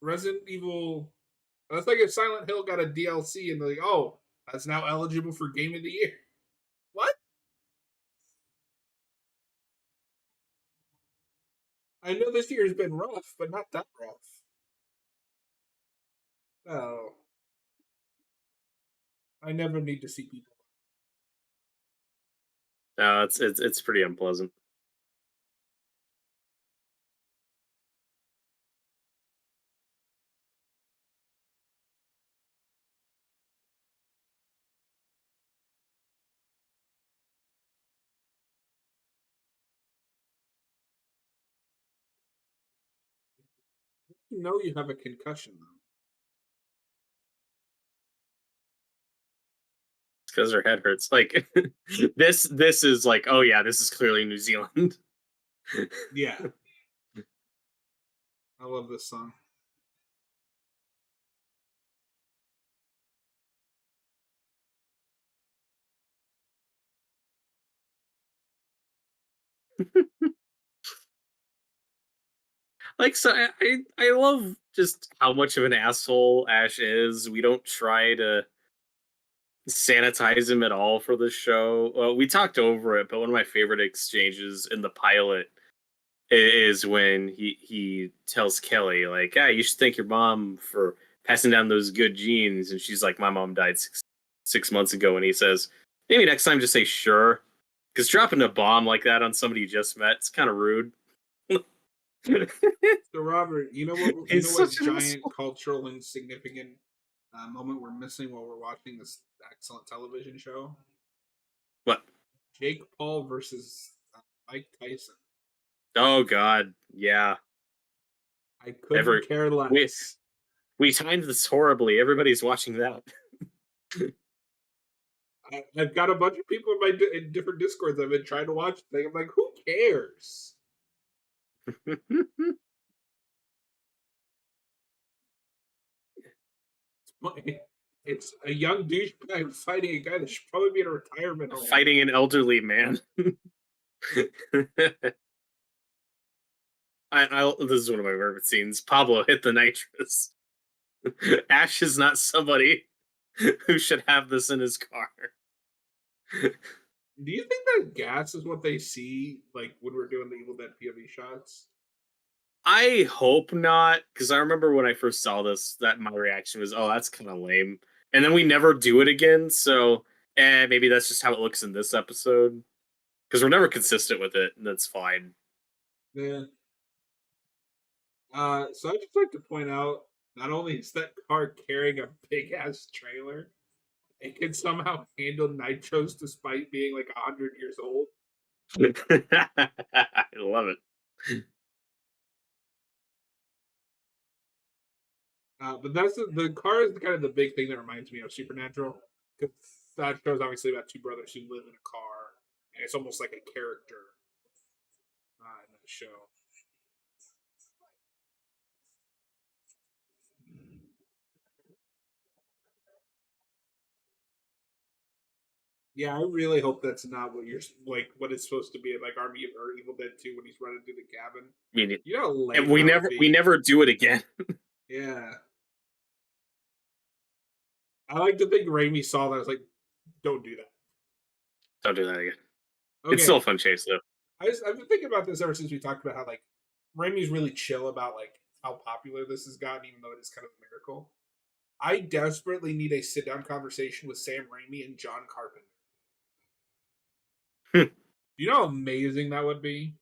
Resident Evil. That's like if Silent Hill got a DLC and they're like, oh, that's now eligible for Game of the Year. What? I know this year has been rough, but not that rough. Oh, I never need to see people. It's pretty unpleasant. You know you have a concussion though. because her head hurts. Like this is like, oh yeah, this is clearly New Zealand. Yeah, I love this song. Like so I love just how much of an asshole Ash is. We don't try to sanitize him at all for the show. Well, we talked over it, but one of my favorite exchanges in the pilot is when he tells Kelly like, "Ah, you should thank your mom for passing down those good genes," and she's like, "My mom died six months ago," and he says, "Maybe next time just say sure." Because dropping a bomb like that on somebody you just met, it's kind of rude. So Robert, you know He's what such an giant asshole. cultural and significant moment we're missing while we're watching this excellent television show? What? Jake Paul versus Mike Tyson. Oh God, yeah. I couldn't Every care we less. we timed this horribly. Everybody's watching that. I've got a bunch of people in in different discords. I've been trying to watch the thing. I'm like, who cares? It's a young douchebag fighting a guy that should probably be in a retirement home. Fighting an elderly man. This is one of my favorite scenes. Pablo hit the nitrous. Ash is not somebody who should have this in his car. Do you think that gas is what they see, like when we're doing the Evil Dead POV shots? I hope not, because I remember when I first saw this, that my reaction was, "Oh, that's kind of lame," and then we never do it again. So, maybe that's just how it looks in this episode, because we're never consistent with it, and that's fine. Yeah. So I just like to point out, not only is that car carrying a big ass trailer, it can somehow handle nitros despite being like 100 years old. I love it. But that's the car is kind of the big thing that reminds me of Supernatural, because that show is obviously about two brothers who live in a car, and it's almost like a character in that show. Yeah, I really hope that's not what you're like. What it's supposed to be like Army or Evil Dead 2 when he's running through the cabin. I mean, You know how and lame we that would never we be. never do it again. Yeah, I like to think Raimi saw that. I was like, don't do that. Don't do that again. It's still Okay, a fun chase though. I've been thinking about this ever since we talked about how like Raimi's really chill about like how popular this has gotten, even though it is kind of a miracle. I desperately need a sit down conversation with Sam Raimi and John Carpenter. Do you know how amazing that would be?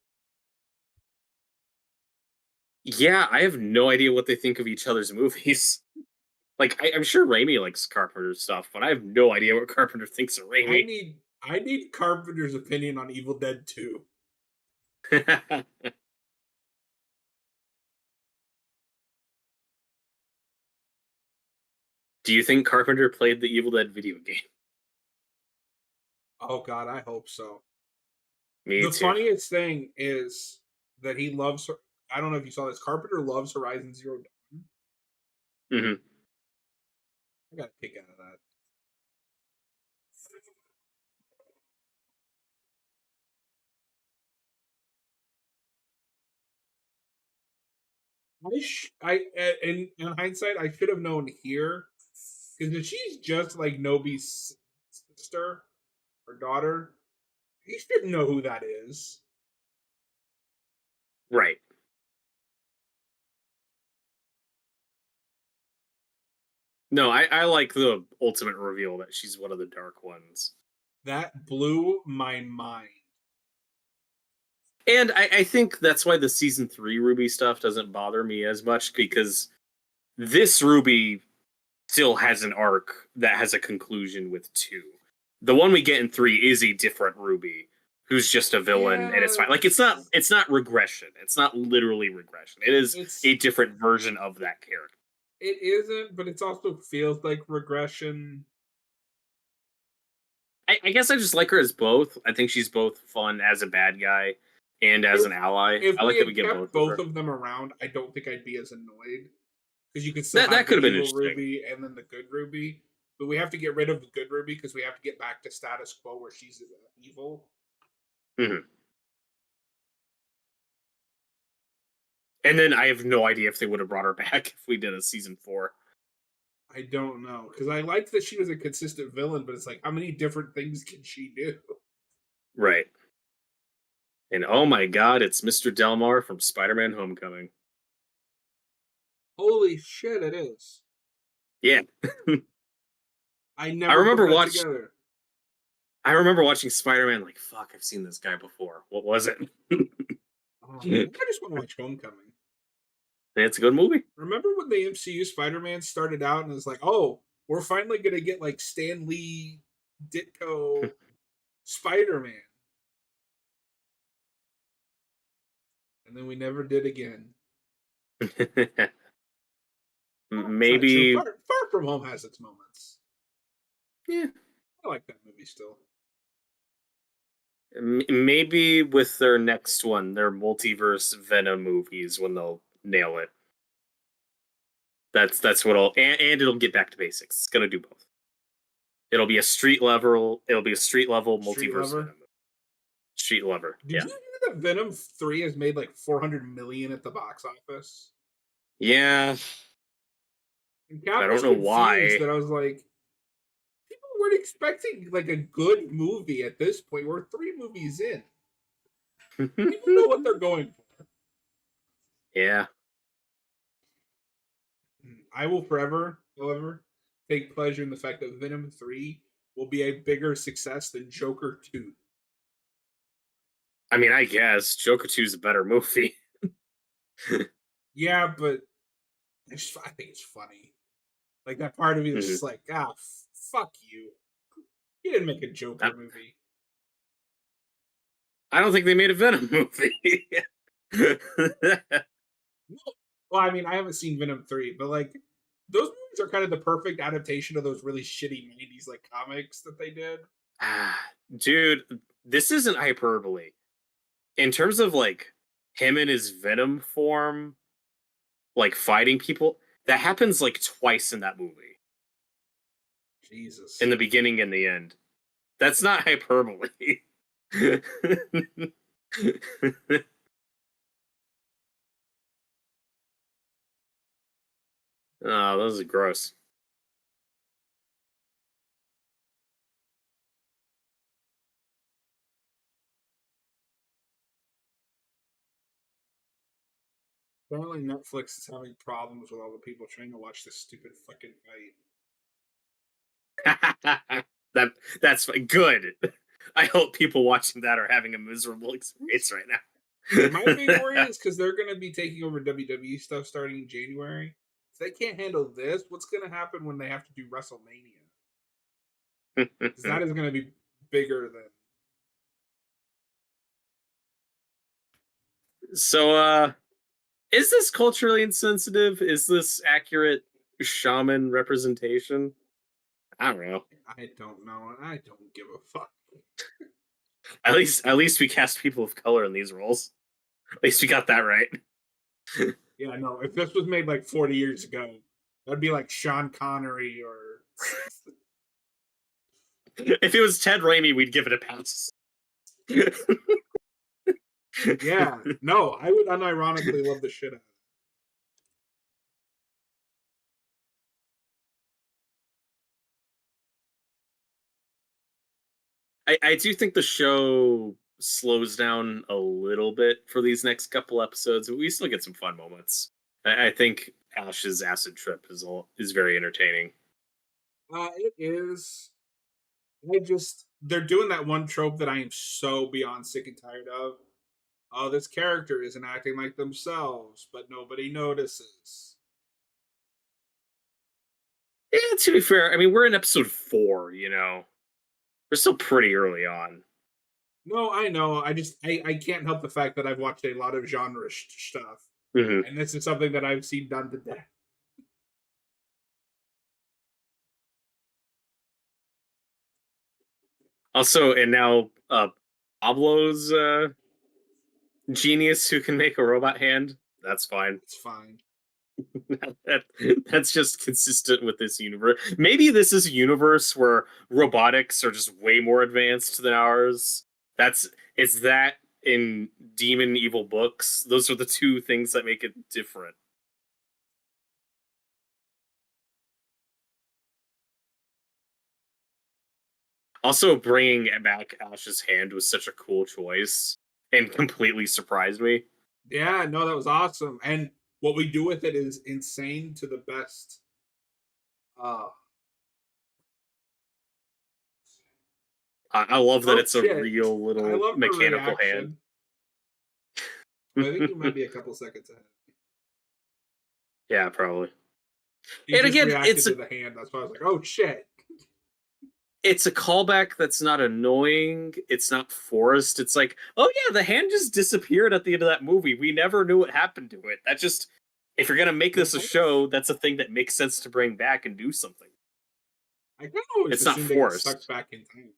Yeah, I have no idea what they think of each other's movies. Like, I'm sure Raimi likes Carpenter stuff, but I have no idea what Carpenter thinks of I Raimi. need I need Carpenter's opinion on Evil Dead 2. Do you think Carpenter played the Evil Dead video game? Oh god, I hope so. Me The too. funniest thing is that he loves I don't know if you saw this. Carpenter loves Horizon Zero Dawn. Hmm. I got a kick out of that. In hindsight, I should have known here because if she's just like Nobi's sister or daughter, he should know who that is. Right. No, I like the ultimate reveal that she's one of the Dark Ones. That blew my mind. And I think that's why the season 3 Ruby stuff doesn't bother me as much, because this Ruby still has an arc that has a conclusion with 2. The one we get in 3 is a different Ruby who's just a villain, and it's Yeah, fine. Like, it's not regression. It's not literally regression. It is it's a different version of that character. it isn't, but it also feels like regression. I guess I just like her as both. I think she's both fun as a bad guy and as If an ally. if I we like that we had get kept both of both her. of them around, I don't think I'd be as annoyed because you could still That have could the have been evil interesting. Ruby and then the good Ruby. But we have to get rid of the good Ruby because we have to get back to status quo where she's evil. Mhm. And then I have no idea if they would have brought her back if we did a season 4. I don't know because I liked that she was a consistent villain, but it's like how many different things can she do? Right. And oh my god, it's Mr. Delmar from Spider-Man Homecoming. Holy shit, it is! Yeah. I I never put remember that watch together. I remember watching Spider-Man like fuck, I've seen this guy before. What was it? Oh, I just want to watch Homecoming. It's a good movie. Remember when the MCU Spider-Man started out and it was like, oh, we're finally gonna get like Stan Lee Ditko Spider-Man, and then we never did again. Oh, that's not true. Maybe Far From Home has its moments. yeah, I like that movie still. maybe with their next one, their multiverse Venom movies when they'll nail it. That's what I'll and it'll get back to basics. It's gonna do both. It'll be a street level Street multiverse Lover. Venom. Street Lover. Did Yeah. you hear that Venom 3 has made like 400 million at the box office? Yeah. And Cap I was don't know confused why. that I was like, people weren't expecting like a good movie at this point. We're 3 movies in. People know what they're going for. Yeah. I will forever, however, take pleasure in the fact that Venom 3 will be a bigger success than Joker 2. I mean, I guess Joker 2 is a better movie. Yeah, but I think it's funny. Like that part of me is Mhm. just like, fuck you. You didn't make a I, Joker movie. I don't think they made a Venom movie. No. Well, I mean, I haven't seen Venom 3, but like those movies are kind of the perfect adaptation of those really shitty 90s like comics that they did. Dude, this isn't hyperbole. In terms of like him in his Venom form, like fighting people, that happens like twice in that movie. In Jesus. the beginning and the end. That's not hyperbole. Oh, those are gross. Apparently Netflix is having problems with all the people trying to watch this stupid fucking fight. that that's good. I hope people watching that are having a miserable experience right My big now. worry is because they're going to be taking over WWE stuff starting in January. If they can't handle this, what's going to happen when they have to do WrestleMania? Because that is going to be bigger than. So is this culturally insensitive? Is this accurate shaman representation? I don't know. I don't know. I don't give a fuck. At least we cast people of color in these roles. At least we got that right. Yeah, no. If this was made like 40 years ago, that'd be like Sean Connery or. If it was Ted Raimi, we'd give it a pass. Yeah, no, I would unironically love the shit out of it. I do think the show slows down a little bit for these next couple episodes, but we still get some fun moments. I think Ash's acid trip is very entertaining. It is. They're doing that one trope that I am so beyond sick and tired of. Oh, this character isn't acting like themselves, but nobody notices. Yeah, to be fair, I mean we're in episode 4. You know, we're still pretty early on. No, I know. I can't help the fact that I've watched a lot of genre stuff, Hmm. and this is something that I've seen done to death. Also, and now Pablo's genius who can make a robot hand. That's fine. It's fine. that, that's just consistent with this universe. Maybe this is a universe where robotics are just way more advanced than ours. That's it's that in Demon Evil books. Those are the two things that make it different. Also, bringing back Ash's hand was such a cool choice and completely surprised me. Yeah, no, that was awesome. And what we do with it is insane to the best. Uh I love that oh it's a shit. real I little love her mechanical hand. reaction. I think you might be a couple seconds ahead. Yeah, probably. He And just again, reacted to the hand. That's why I was like, oh shit. it's a callback that's not annoying. It's not forced. It's like, oh yeah, the hand just disappeared at the end of that movie. We never knew what happened to it. That just, if you're gonna make this a show, that's a thing that makes sense to bring back and do something. I kind of always It's not assumed it got sucked forced. back in time.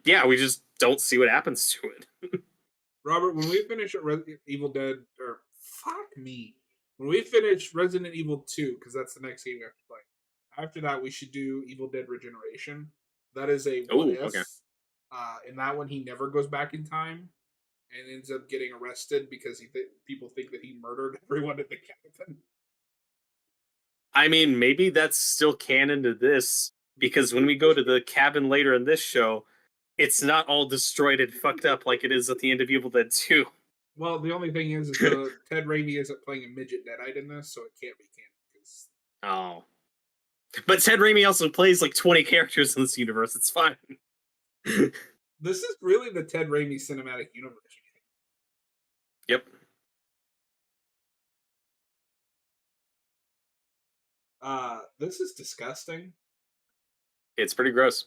Yeah, we just don't see what happens to it. Robert, when we finish Evil Dead, or fuck me, when we finish Resident Evil 2, because that's the next game we have to play, after that, we should do Evil Dead Regeneration. That is a what Oh, if. okay. In that one, he never goes back in time and ends up getting arrested because people think that he murdered everyone at the cabin. I mean, maybe that's still canon to this because when we go to the cabin later in this show, it's not all destroyed and fucked up like it is at the end of Evil Dead 2. Well, the only thing is the Ted Raimi isn't playing a midget Deadite in this, so it can't be canon. Because Oh. But Ted Raimi also plays like 20 characters in this universe. It's fine. this is really the Ted Raimi cinematic universe. Yep. This is disgusting. It's pretty gross.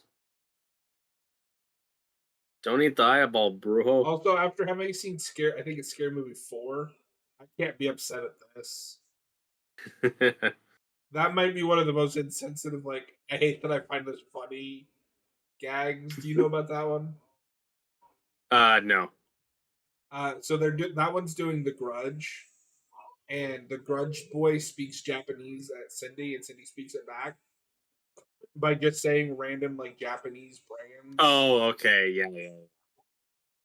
Don't eat the eyeball, Brujo. Also, after having seen Scare, I think it's Scare Movie 4, I can't be upset at this. That might be one of the most insensitive, like, I hate that I find this funny gags. Do you know about that one? No. So that one's doing The Grudge, and the Grudge boy speaks Japanese at Cindy, and Cindy speaks it back by just saying random, like, Japanese brands. Oh, okay. Yeah, yeah.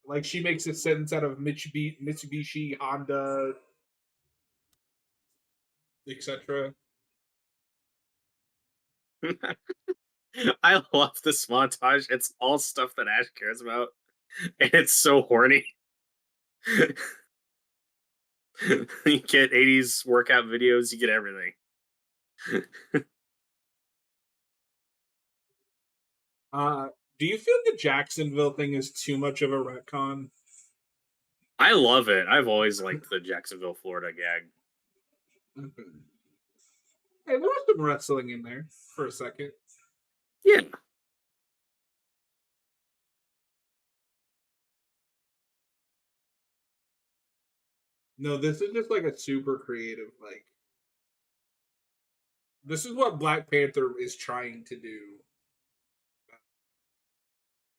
Like, she makes a sentence out of Mitsubishi, Honda, etc. I love this montage. It's all stuff that Ash cares about, and it's so horny. You get 80s workout videos, you get everything. Uh, do you feel the Jacksonville thing is too much of a retcon? I love it. I've always liked the Jacksonville, Florida gag. Okay. Hey, there was some wrestling in there for a second. Yeah. No, this is just like a super creative, like, this is what Black Panther is trying to do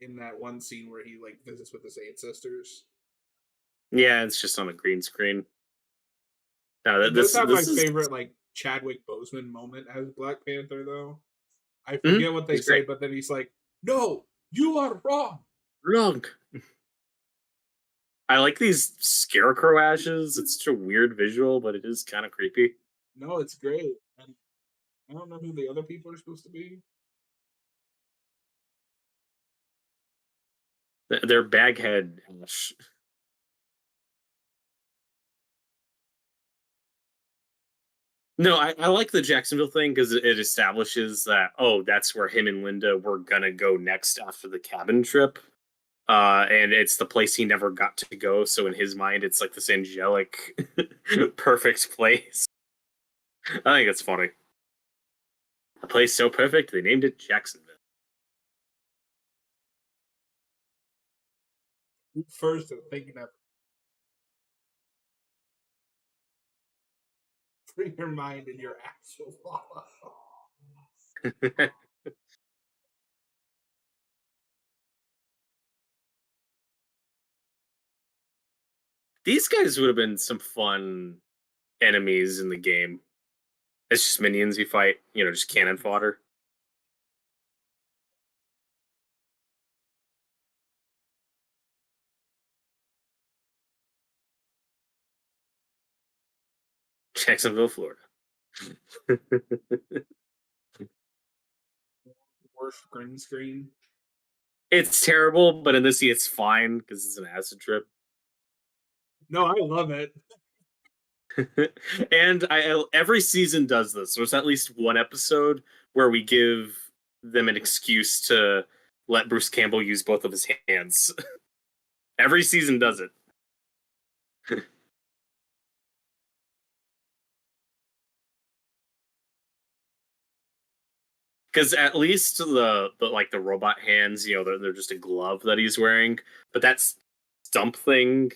in that one scene where he like visits with his ancestors. Yeah, it's just on a green screen. No, He does have my this is favorite like Chadwick Boseman moment as Black Panther though. I mhm, forget what they he's say, great. but then he's like, "No, you are wrong." Wrong. I like these scarecrow ashes. It's such a weird visual, but it is kind of creepy. No, it's great. And I don't know who the other people are supposed to be. They're baghead ash. No, I like the Jacksonville thing because it establishes that, oh, that's where him and Linda were gonna go next after the cabin trip. And it's the place he never got to go. So in his mind, it's like this angelic, perfect place. I think it's funny. A place so perfect they named it Jacksonville. First, I'm thinking of free your mind and your ass will fall off. These guys would have been some fun enemies in the game. It's just minions you fight, just cannon fodder. Jacksonville, Florida. Worst green screen. It's terrible, but in this it's fine because it's an acid trip. No, I love it. And every season does this. There's at least one episode where we give them an excuse to let Bruce Campbell use both of his hands. Every season does it. Because at least the robot hands, they're just a glove that he's wearing. But that stump thing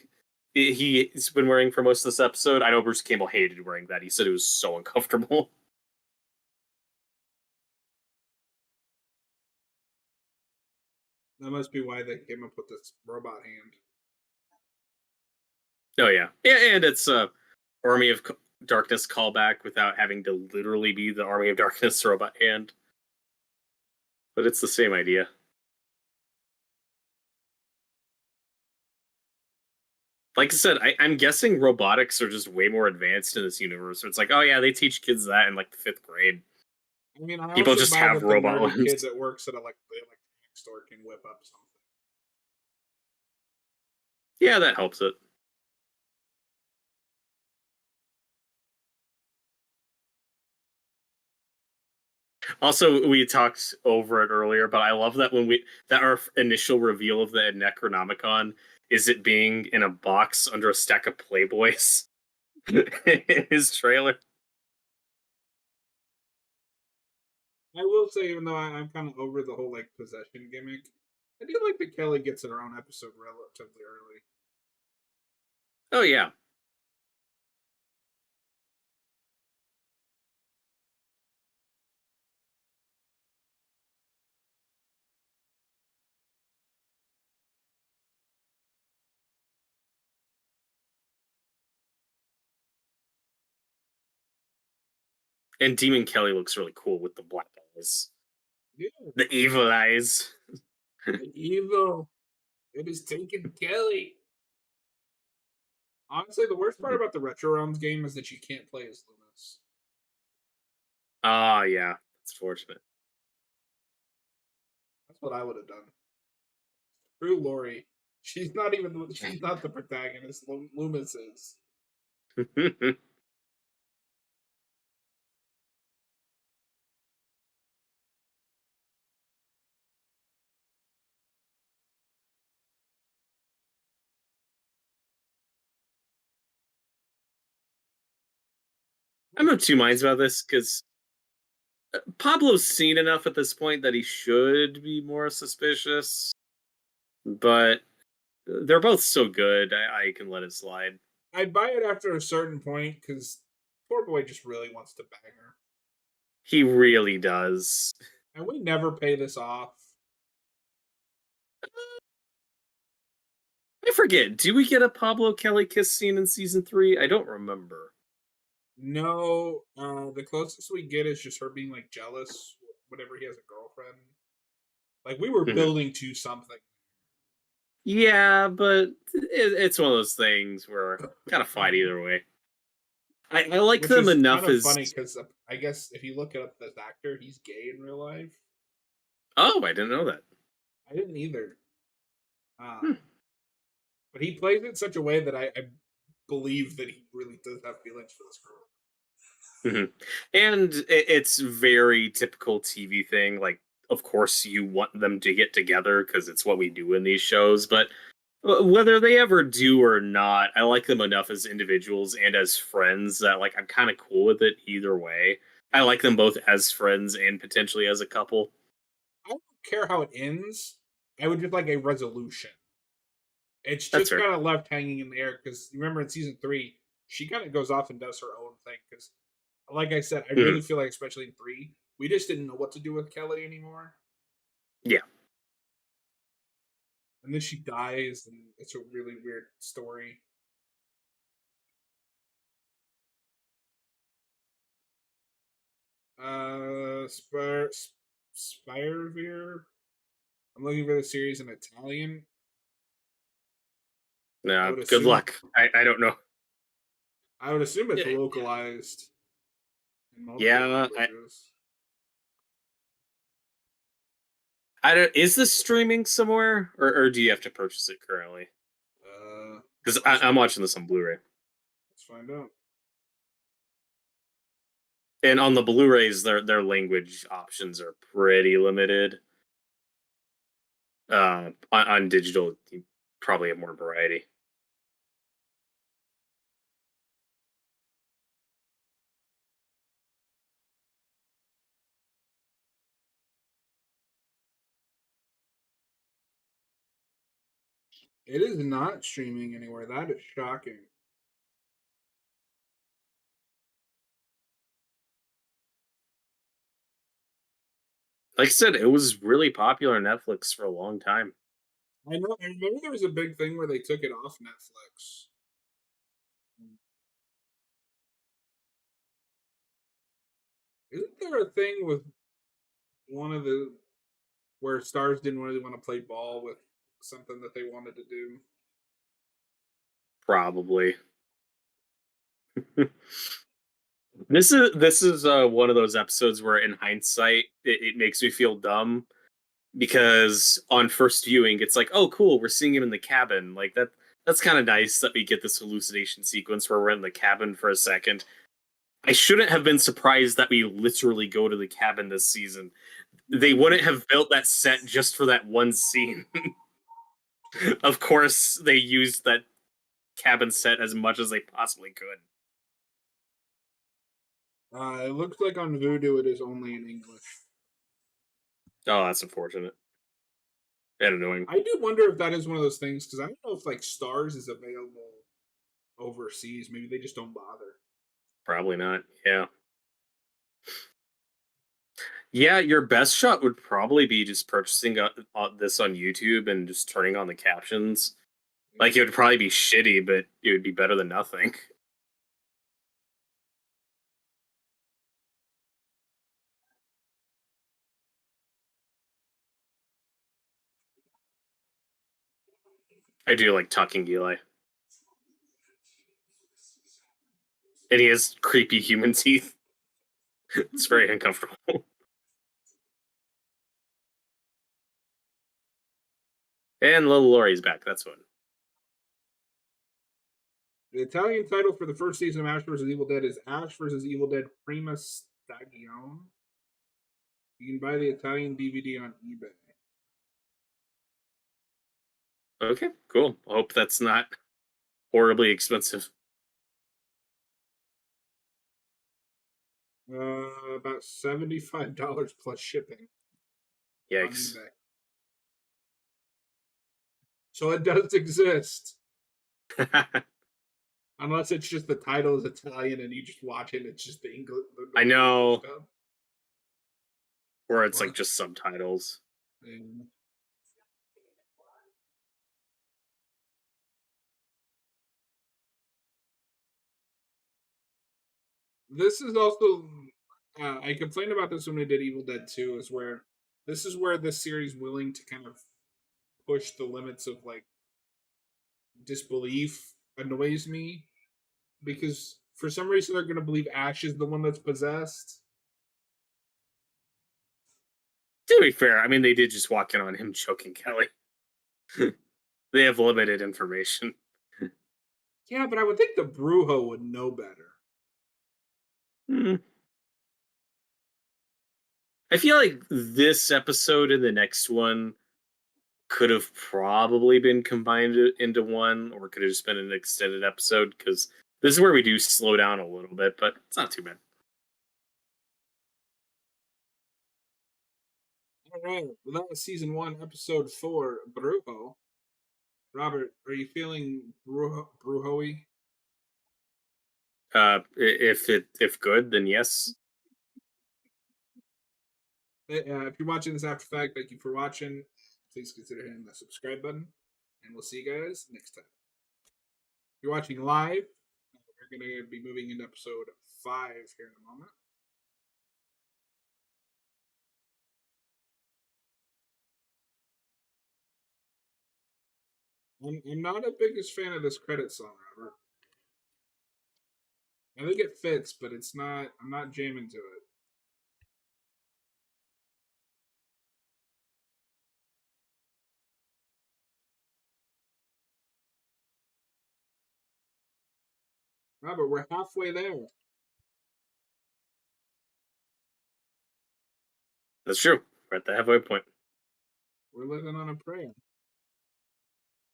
he's been wearing for most of this episode. I know Bruce Campbell hated wearing that. He said it was so uncomfortable. That must be why they came up with this robot hand. Oh yeah, and it's a Army of Darkness callback without having to literally be the Army of Darkness robot hand. But it's the same idea. Like I said, I'm guessing robotics are just way more advanced in this universe. So it's like, oh yeah, they teach kids that in like the 5th grade. I mean, I People also just buy have that the robot nerdy ones. kid that works at the electronics store can whip up something. Yeah, that helps it. Also, we talked over it earlier, but I love that our initial reveal of the Necronomicon is it being in a box under a stack of Playboys. His trailer. I will say, even though I'm kind of over the whole possession gimmick, I do like that Kelly gets her own episode relatively early. Oh yeah. And Demon Kelly looks really cool with the black eyes. Yeah. The evil eyes. The evil. It is taken Kelly. Honestly, the worst part about the Retro Realms game is that you can't play as Loomis. Oh yeah. That's fortunate. That's what I would have done. Screw Lori. She's not the protagonist. Loomis is. I'm of two minds about this because Pablo's seen enough at this point that he should be more suspicious, but they're both so good, I can let it slide. I'd buy it after a certain point because poor boy just really wants to bang her. He really does. And we never pay this off. I forget. Do we get a Pablo Kelly kiss scene in season 3? I don't remember. No, the closest we get is just her being jealous whenever he has a girlfriend. We were building to something. Yeah, but it's one of those things where kind of fine either way. I like Which them is enough kind of as funny because I guess if you look up this actor, he's gay in real life. Oh, I didn't know that. I didn't either. Hmm. But he plays it in such a way that I believe that he really does have feelings for this girl. And it's very typical TV thing. Like, of course, you want them to get together because it's what we do in these shows. But whether they ever do or not, I like them enough as individuals and as friends that I'm kind of cool with it either way. I like them both as friends and potentially as a couple. I don't care how it ends. I would just like a resolution. It's That's just fair. kind of left hanging in the air because remember in season 3, she kind of goes off and does her own thing. Because, like I said, I really feel like, especially in 3, we just didn't know what to do with Kelly anymore. Yeah. And then she dies, and it's a really weird story. Spirevere. I'm looking for the series in Italian. I No, would good assume. luck. I don't know. I would assume it's Yeah, localized in multiple yeah, languages. I don't. Is this streaming somewhere, or do you have to purchase it currently? Because Let's I'm find. watching this on Blu-ray, Let's find out. and on the Blu-rays, their language options are pretty limited. On digital, you probably have more variety. It is not streaming anywhere. That is shocking. Like I said, it was really popular on Netflix for a long time. I know. I remember there was a big thing where they took it off Netflix. Isn't there a thing with one of the where stars didn't really want to play ball with something that they wanted to do? Probably. This is one of those episodes where, in hindsight, it makes me feel dumb because on first viewing, it's like, oh, cool, we're seeing him in the cabin. Like that. That's kind of nice that we get this hallucination sequence where we're in the cabin for a second. I shouldn't have been surprised that we literally go to the cabin this season. They wouldn't have built that set just for that one scene. Of course, they used that cabin set as much as they possibly could. It looks like on Vudu it is only in English. Oh, that's unfortunate and annoying. I do wonder if that is one of those things because I don't know if like Stars is available overseas. Maybe they just don't bother. Probably not. Yeah. Yeah, your best shot would probably be just purchasing this on YouTube and just turning on the captions. Like, it would probably be shitty, but it would be better than nothing. I do like talking Eli. And he has creepy human teeth. It's very uncomfortable. And little Laurie's back. That's one. The Italian title for the first season of Ash vs. Evil Dead is Ash vs. Evil Dead Prima Stagione. You can buy the Italian DVD on eBay. Okay, cool. I hope that's not horribly expensive. About $75 plus shipping on Yikes. eBay. So it does exist. Unless it's just the title is Italian and you just watch it, it's just the English, the I normal English know. dub. Or it's like Or, just subtitles. and this is also I complained about this when we did Evil Dead 2, is where this is where this series willing to kind of push the limits of like disbelief annoys me because for some reason they're gonna believe Ash is the one that's possessed. To be fair, I mean, they did just walk in on him choking Kelly. They have limited information. Yeah, but I would think the Brujo would know better. Hmm. I feel like this episode and the next one could have probably been combined into one, or could have just been an extended episode because this is where we do slow down a little bit, but it's not too bad. All right, well, that was season 1, episode 4, Brujo. Robert, are you feeling Brujo-y? If good, then yes. If you're watching this after fact, thank you for watching. Please consider hitting the subscribe button, and we'll see you guys next time. If you're watching live, we're going to be moving into episode 5 here in a moment. I'm not a biggest fan of this credit song, Robert. I think it fits, but it's not. I'm not jamming to it. Robert, we're halfway there. That's true. We're at the halfway point. We're living on a prayer.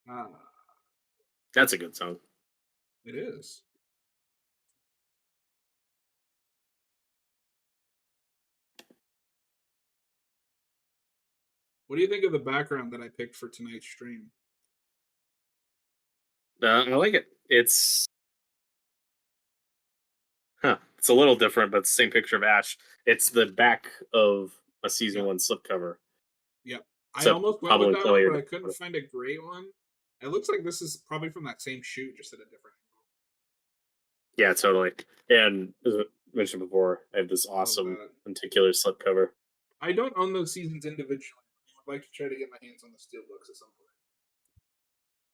Ah, That's a good song. it is. What do you think of the background that I picked for tonight's stream? I like it. It's a little different, but it's the same picture of Ash. It's the back of a season Yep, one slipcover. yep. I So almost went Pablo with and that Kelly one, are but the I couldn't find a great one. It looks like this is probably from that same shoot, just at a different yeah, totally. And as I mentioned before, I have this angle. Love awesome that. lenticular slipcover. I don't own those seasons individually. I'd like to try to get my hands on the steelbooks at some point.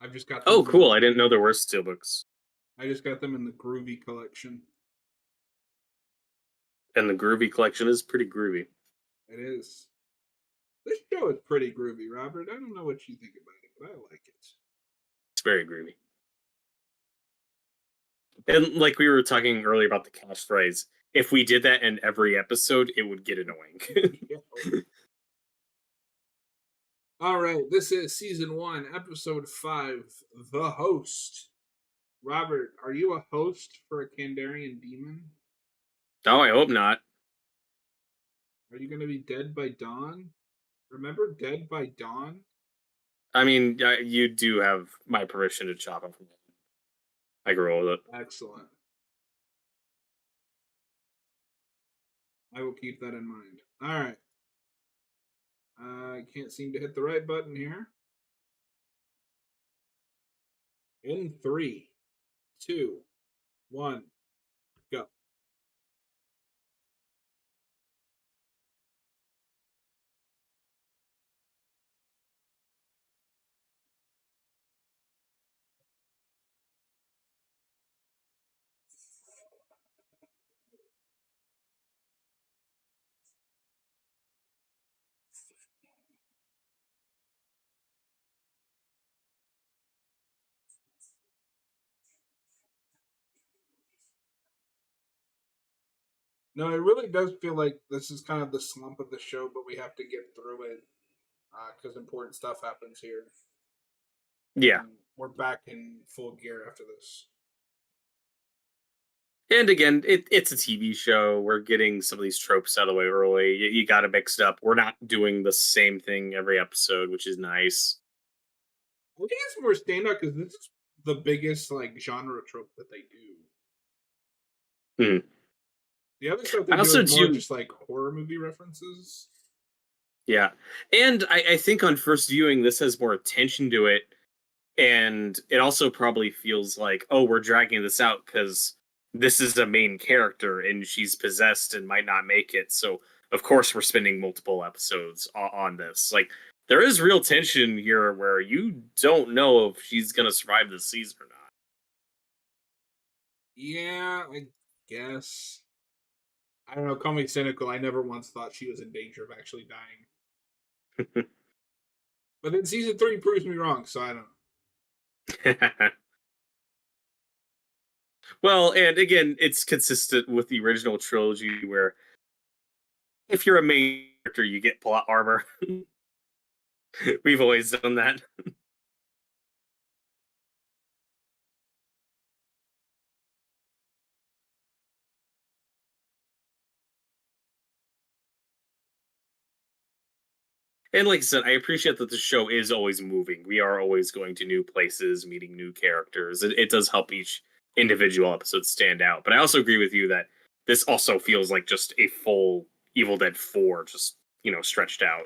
I've just got them Oh, in the cool! I didn't know there were steelbooks, groovy collection. and the Groovy collection is pretty groovy. It is. This show is pretty groovy, Robert. I don't know what you think about it, but I like it. It's very groovy. And like we were talking earlier about the catchphrase, if we did that in every episode, it would get annoying. Yeah. All right, this is season 1, episode 5, The Host. Robert, are you a host for a Kandarian demon? Oh, I hope not. Are you going to be dead by dawn? Remember Dead by Dawn? I mean, you do have my permission to chop it from. I grew with it. Excellent. I will keep that in mind. All right. I can't seem to hit the right button here. In 3, 2, 1, go. No, it really does feel like this is kind of the slump of the show, but we have to get through it because important stuff happens here. Yeah. And we're back in full gear after this. And again, it's a TV show. We're getting some of these tropes out of the way early. You got to mix it up. We're not doing the same thing every episode, which is nice. I think it's more standout because this is the biggest like genre trope that they do. Hmm. The other stuff they I do also is more do, just like horror movie references. yeah. And I think on first viewing, this has more attention to it. And it also probably feels like, oh, we're dragging this out because this is a main character and she's possessed and might not make it. So, of course, we're spending multiple episodes on this. Like, there is real tension here where you don't know if she's going to survive this season or Yeah, I guess. I don't know. Call me cynical. I never once thought she was in danger of actually dying. not. But then season 3 proves me wrong, so I don't know. Well, and again, it's consistent with the original trilogy where if you're a main character, you get plot armor. We've always done that. And like I said, I appreciate that the show is always moving. We are always going to new places, meeting new characters. It does help each individual episode stand out. But I also agree with you that this also feels like just a full Evil Dead 4, just, stretched out.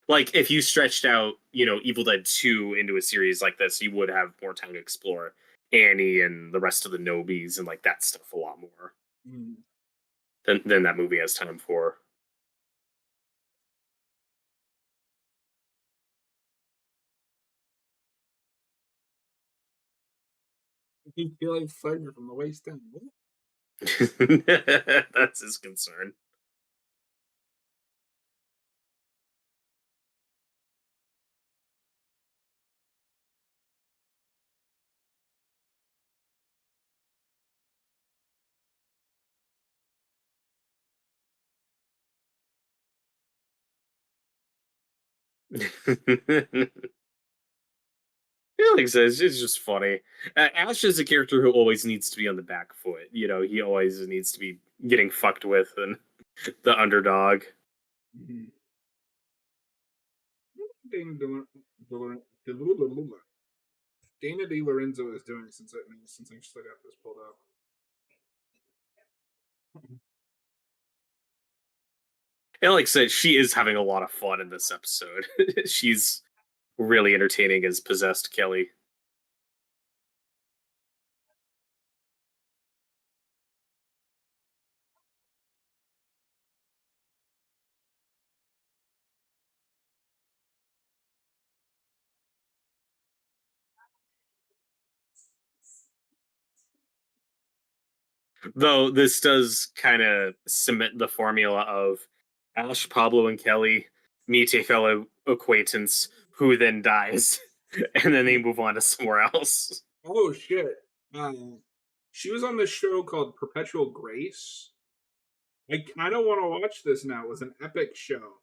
Like, if you stretched out, Evil Dead 2 into a series like this, you would have more time to explore Annie and the rest of the Nobies and, like, that stuff a lot more Mm. than that movie has time for. You feel like pleasure from the waist down. What? That's his concern. Yeah, like I said, it's just funny. Ash is a character who always needs to be on the back foot. You know, he always needs to be getting fucked with and the underdog. Mhm. Dana De, Dana De Lorenzo is doing since I still got this pulled up. And like I said, she is having a lot of fun in this episode. She's really entertaining as possessed Kelly. Though this does kind of cement the formula of Ash, Pablo, and Kelly meet a fellow acquaintance who then dies, and then they move on to somewhere else. Oh shit! She was on this show called Perpetual Grace. I kind of want to watch this now. It was an epic show.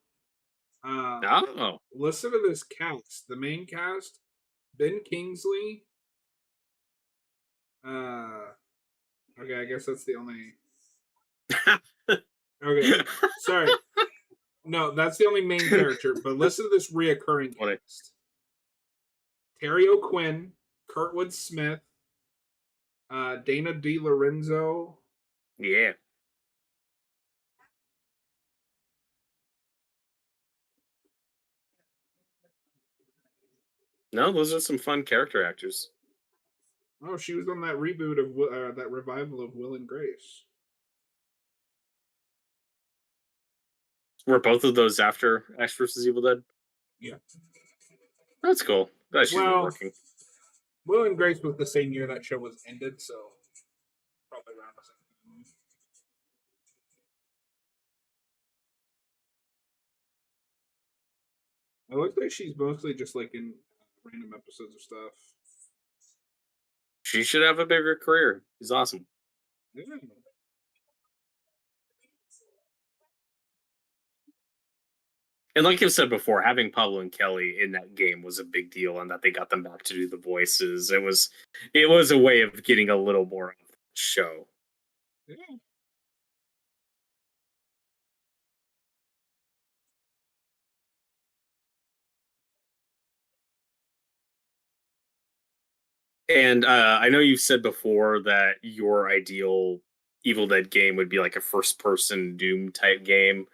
Uh, Oh. Listen to this cast. The main cast: Ben Kingsley. Uh, okay, I guess that's the only. Okay, sorry. No, that's the only main character. But listen to this reoccurring Funny. cast: Terry O'Quinn, Kurtwood Smith, Dana De Lorenzo. Yeah. No, those are some fun character actors. Oh, she was on that reboot of that revival of Will and Grace. Were both of those after Ash versus Evil Dead? Yeah. That's cool. Glad she's been Well, working. Will and Grace was the same year that show was ended, so probably around the same time. It looks like she's mostly just like in random episodes of stuff. She should have a bigger career. She's awesome. Yeah. And like I've said before, having Pablo and Kelly in that game was a big deal, and that they got them back to do the voices. It was a way of getting a little more of the show. Yeah. And I know you've said before that your ideal Evil Dead game would be like a first-person Doom type game.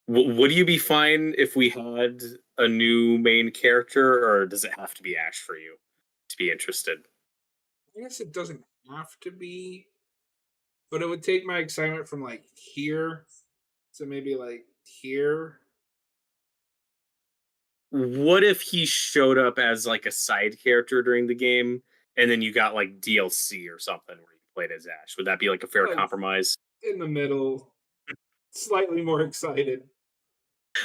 Would you be fine if we had a new main character, or does it have to be Ash for you to be interested? I guess it doesn't have to be, but it would take my excitement from like here to maybe like here. What if he showed up as like a side character during the game, and then you got like DLC or something where you played as Ash? Would that be like a fair Like compromise? in the middle, slightly more excited.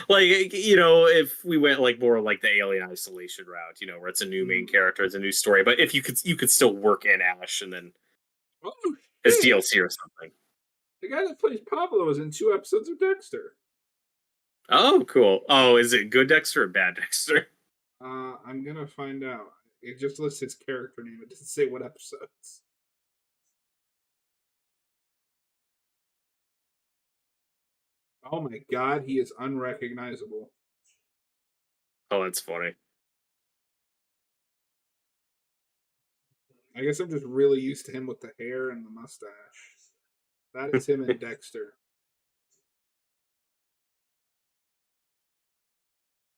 Like if we went like more like the Alien Isolation route, where it's a new main Mm. character, it's a new story, but if you could still work in Ash and then Oh as shit! DLC or something. The guy that plays Pablo is in 2 episodes of Dexter. Oh, cool. Oh, is it good Dexter or bad Dexter? I'm gonna find out. It just lists his character name. It doesn't say what episodes. Oh my god, he is unrecognizable. Oh, that's funny. I guess I'm just really used to him with the hair and the mustache. That is him in Dexter.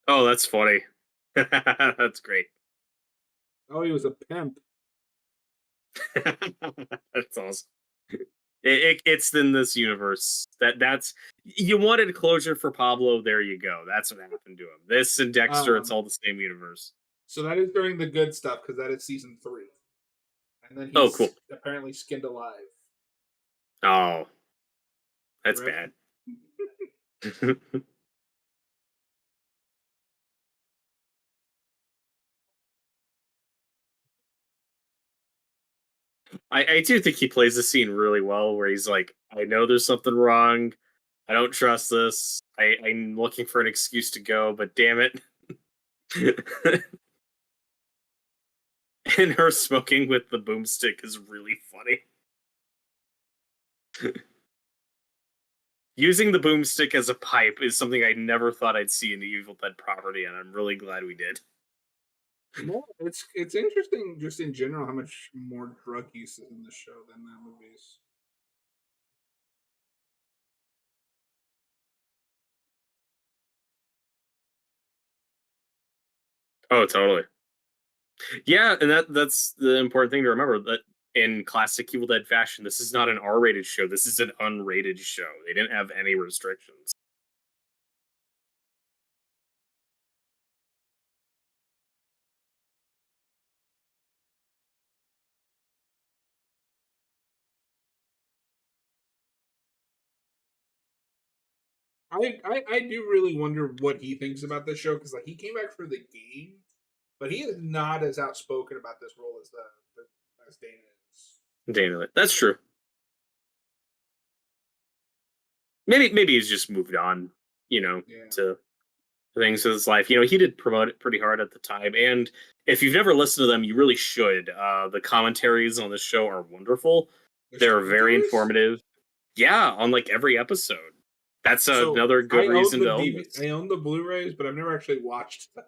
Oh, that's funny. That's great. Oh, he was a pimp. That's awesome. It's in this universe that's you wanted closure for Pablo. There you go. That's what happened to him. This and Dexter, it's Um, all the same universe. so that is during the good stuff because that is season 3. and then Oh, he's cool. apparently skinned alive. Oh, that's Rip. bad. I do think he plays the scene really well, where he's like, "I know there's something wrong. I don't trust this. I'm looking for an excuse to go, but damn it." And her smoking with the boomstick is really funny. Using the boomstick as a pipe is something I never thought I'd see in the Evil Dead property, and I'm really glad we did. No, it's interesting just in general how much more drug use is in the show than the movies. Oh, totally. Yeah, and that's the important thing to remember, that in classic Evil Dead fashion, this is not an R-rated show. This is an unrated show. They didn't have any restrictions. I do really wonder what he thinks about this show because like he came back for the game, but he is not as outspoken about this role as the as Dana is. Dana, that's true. Maybe he's just moved on, Yeah, to things in his life. He did promote it pretty hard at the time, and if you've never listened to them, you really should. The commentaries on this show are wonderful. there's They're very commentaries. informative. Yeah, on like every episode. That's So another good reason to own I this. own the Blu-rays, but I've never actually watched them.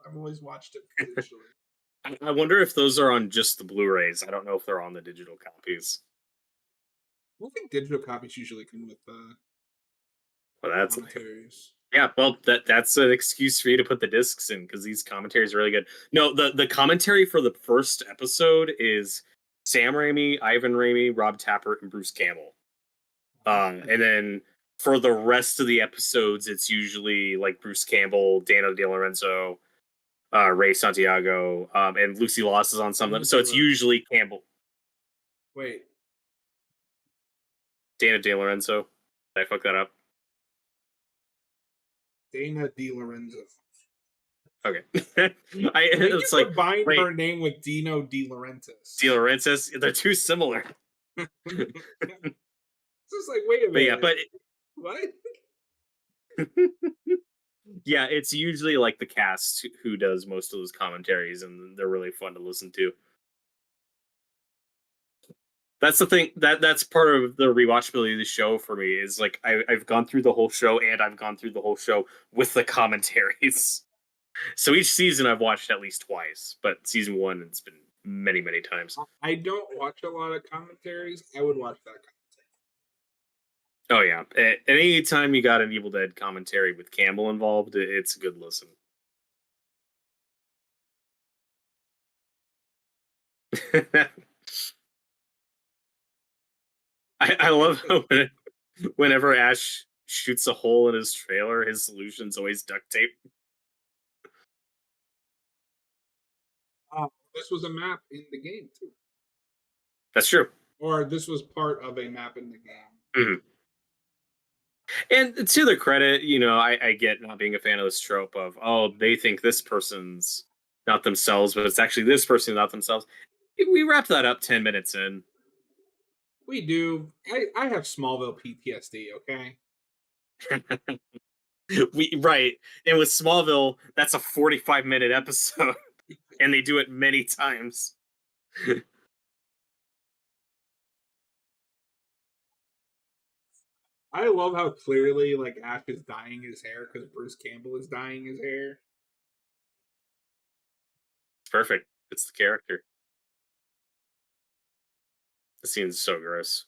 I've always watched it digitally. I wonder if those are on just the Blu-rays. I don't know if they're on the digital copies. I think digital copies usually come with Well, that's commentaries. yeah. Well, that's an excuse for you to put the discs in, because these commentaries are really good. No, the commentary for the first episode is Sam Raimi, Ivan Raimi, Rob Tappert, and Bruce Campbell. And then for the rest of the episodes, it's usually like Bruce Campbell, Dana De Lorenzo, Ray Santiago, and Lucy Loss is on some of them. Dana So De it's usually Campbell, Wait, Dana De Lorenzo. Did I fuck that up? Dana De Lorenzo. Okay. I think you It's like, combined wait, her name with Dino De De Laurentiis. Laurentiis, they're too similar. It's just like, wait a But yeah, minute, but what? yeah, it's usually like the cast who does most of those commentaries, and they're really fun to listen to. That's the thing, that's part of the rewatchability of the show for me, is like I've gone through the whole show, and I've gone through the whole show with the commentaries. So each season I've watched at least twice, but season one it's been many many times. I don't watch a lot of commentaries. I would watch that. Oh yeah, any time you got an Evil Dead commentary with Campbell involved, it's a good listen. I love how whenever Ash shoots a hole in his trailer, his solution's always duct tape. This was a map in the game too, That's true. or this was part of a map in the game. Mhm. And to their credit, I get not being a fan of this trope of, oh, they think this person's not themselves, but it's actually this person not themselves. We wrapped that up 10 minutes in. We do. I have Smallville PTSD. Okay. We right, and with Smallville, that's a 45-minute episode, and they do it many times. I love how clearly like Ash is dyeing his hair because Bruce Campbell is dyeing his hair. It's perfect. It's the character. The scene's so gross.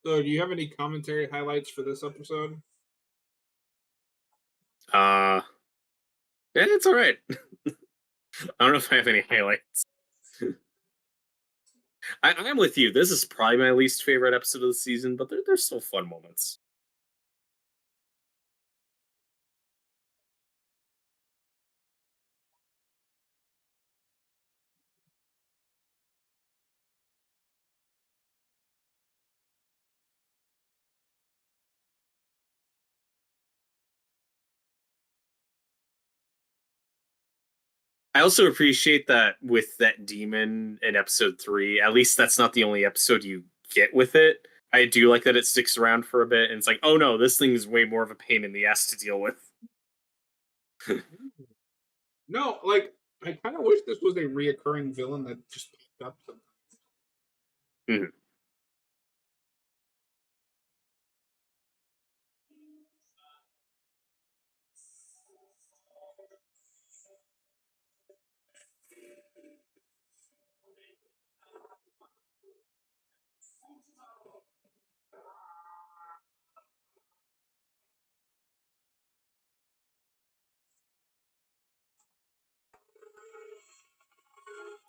So, do you have any commentary highlights for this episode? Uh yeah, it's all right. I don't know if I have any highlights. I'm with you. This is probably my least favorite episode of the season, but there's still fun moments. I also appreciate that with that demon in episode 3. At least that's not the only episode you get with it. I do like that it sticks around for a bit, and it's like, oh no, this thing is way more of a pain in the ass to deal with. No, like I kind of wish this was a reoccurring villain that just popped up sometimes. Mhm.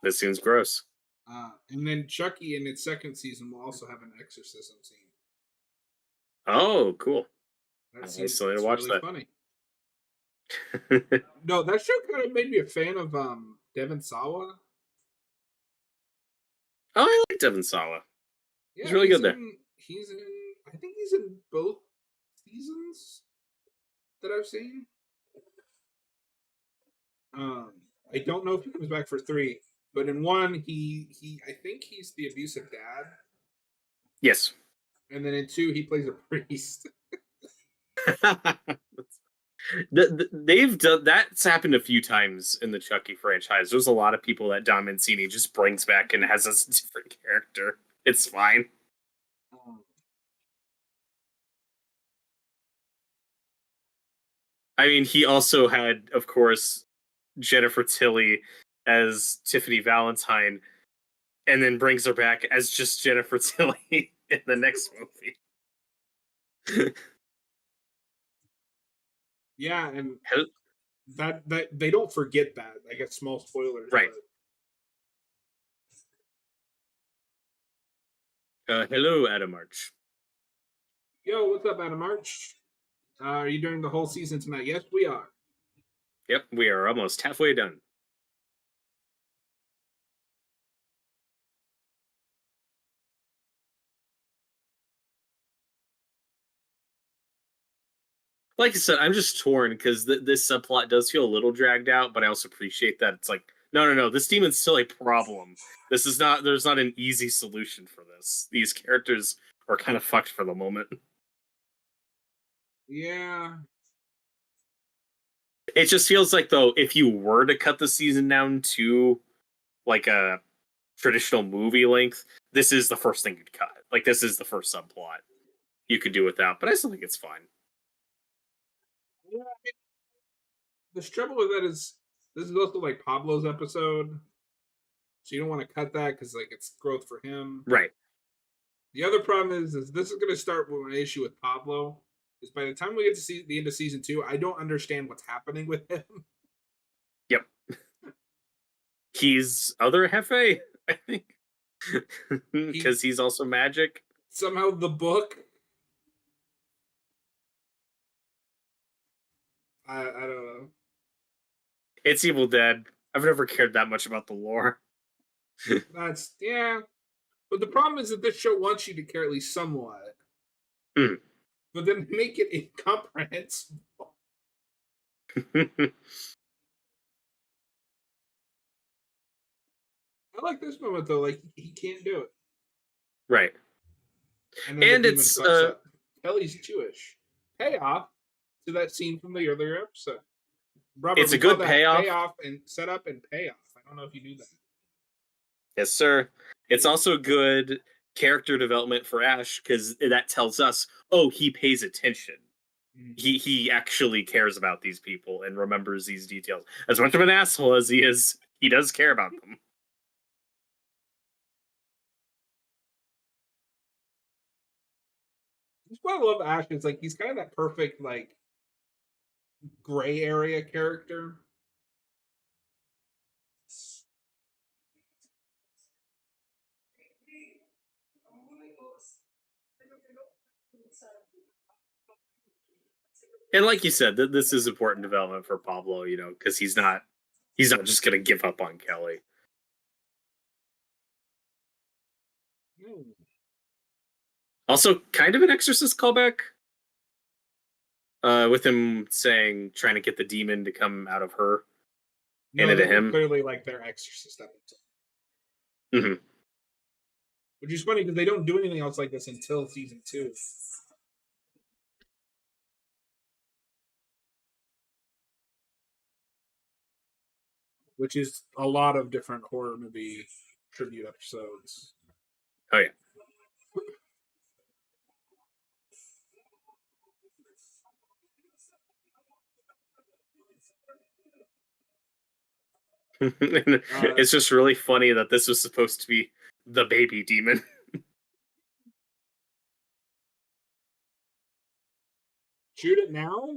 This seems gross. And then Chucky in its second season will also have an exorcism scene. Oh, cool. That I scene still need to is watch really that. funny. No, that show kind of made me a fan of Devon Sawa. Oh, I like Devon Sawa. He's Yeah, really good there. he's in I think he's in both seasons that I've seen. Um, I don't know if he comes back for three, but in one he I think he's the abusive dad, Yes. and then in two he plays a priest. They've done that's happened a few times in the Chucky franchise. There's a lot of people that Don Mancini just brings back and has a different character. It's fine. Um, I mean, he also had, of course, Jennifer Tilly as Tiffany Valentine, and then brings her back as just Jennifer Tilly in the next movie. yeah, and that they don't forget that. I guess small spoilers, Right. but Hello, Adam March. yo, what's up, Adam March? Are you doing the whole season tonight? Yes, we are. Yep, we are almost halfway done. Like I said, I'm just torn because this subplot does feel a little dragged out, but I also appreciate that it's like, no. This demon's still a problem. This is not. There's not an easy solution for this. These characters are kind of fucked for the moment. Yeah, It just feels like though, if you were to cut the season down to like a traditional movie length, this is the first thing you'd cut. Like this is the first subplot you could do without. But I still think it's fine. yeah. The trouble with that is this is also like Pablo's episode, so you don't want to cut that because like it's growth for him. Right. The other problem is this is going to start with my issue with Pablo. Is by the time we get to see the end of season two, I don't understand what's happening with him. Yep. He's other Hefe, I think. Because he's also magic. Somehow the book. I don't know. It's Evil Dead. I've never cared that much about the lore. That's yeah. But the problem is that this show wants you to care at least somewhat. Mm. But then make it incomprehensible. I like this moment though, like he can't do it. Right. And then the And demon it's fucks up. Kelly's Jewish. Payoff to that scene from the earlier episode. Robert, it's we a good call that payoff. payoff and setup and payoff. I don't know if you knew that. Yes, sir. It's also good character development for Ash because that tells us, oh, he pays attention. He actually cares about these people and remembers these details. As much of an asshole as he is, he does care about them. That's why I love Ash. It's like he's kind of that perfect like gray area character. And like you said, this is important development for Pablo, because he's not just gonna give up on Kelly. Hmm. Also, kind of an Exorcist callback. With him saying, trying to get the demon to come out of her. No, into this is him. clearly like their Exorcist episode, Hmm. which is funny because they don't do anything else like this until season 2. Which is a lot of different horror movie tribute episodes. Oh yeah. Uh, It's just really funny that this was supposed to be the baby demon. Shoot it now?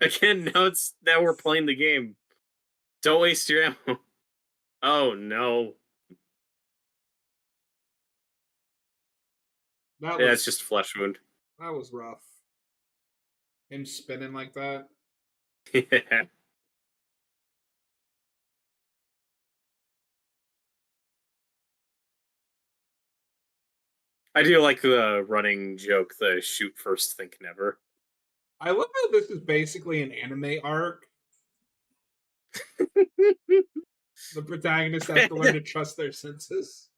Again, now we're playing the game. Don't waste your ammo. Oh no. That Yeah, it's was just flesh wound. that was rough. Him spinning like that. Yeah. I do like the running joke, the shoot first, think never. I love how this is basically an anime arc. The protagonist has to learn to trust their senses.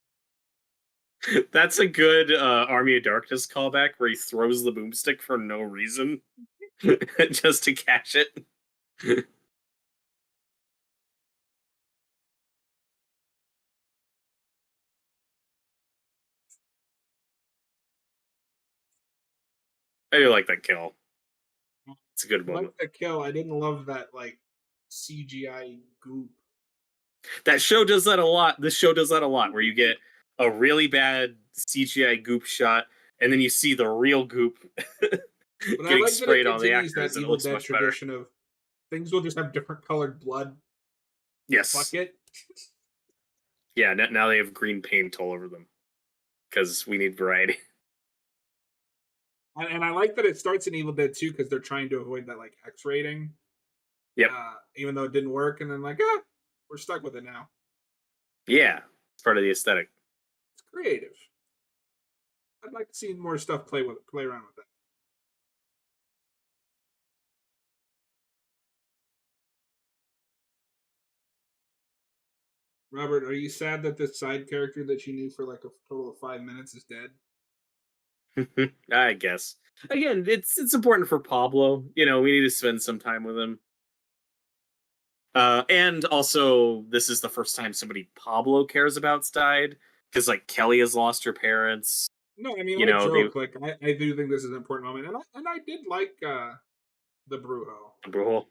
That's a good Army of Darkness callback where he throws the boomstick for no reason just to catch it. I do like that kill. It's a good I like moment. the kill. I didn't love that like CGI goop. That show does that a lot. This show does that a lot, where you get a really bad CGI goop shot, and then you see the real goop But I getting like that it sprayed on the continues actors, that and it Evil looks Dead much better. tradition of things will just have different colored blood. Fuck Yes. it. Yeah, now they have green paint all over them because we need variety. And I like that it starts in Evil Dead 2 because they're trying to avoid that like X rating. Yep. Even though it didn't work, and then like, we're stuck with it now. Yeah, it's part of the aesthetic. It's creative. I'd like to see more stuff play around with that. Robert, are you sad that this side character that you knew for like a total of 5 minutes is dead? I guess. Again, it's important for Pablo. You know, we need to spend some time with him. And also, this is the first time somebody Pablo cares about's died because like Kelly has lost her parents. No, I mean You like know, Joe Click. I do think this is an important moment, and I did like the Brujo. bro.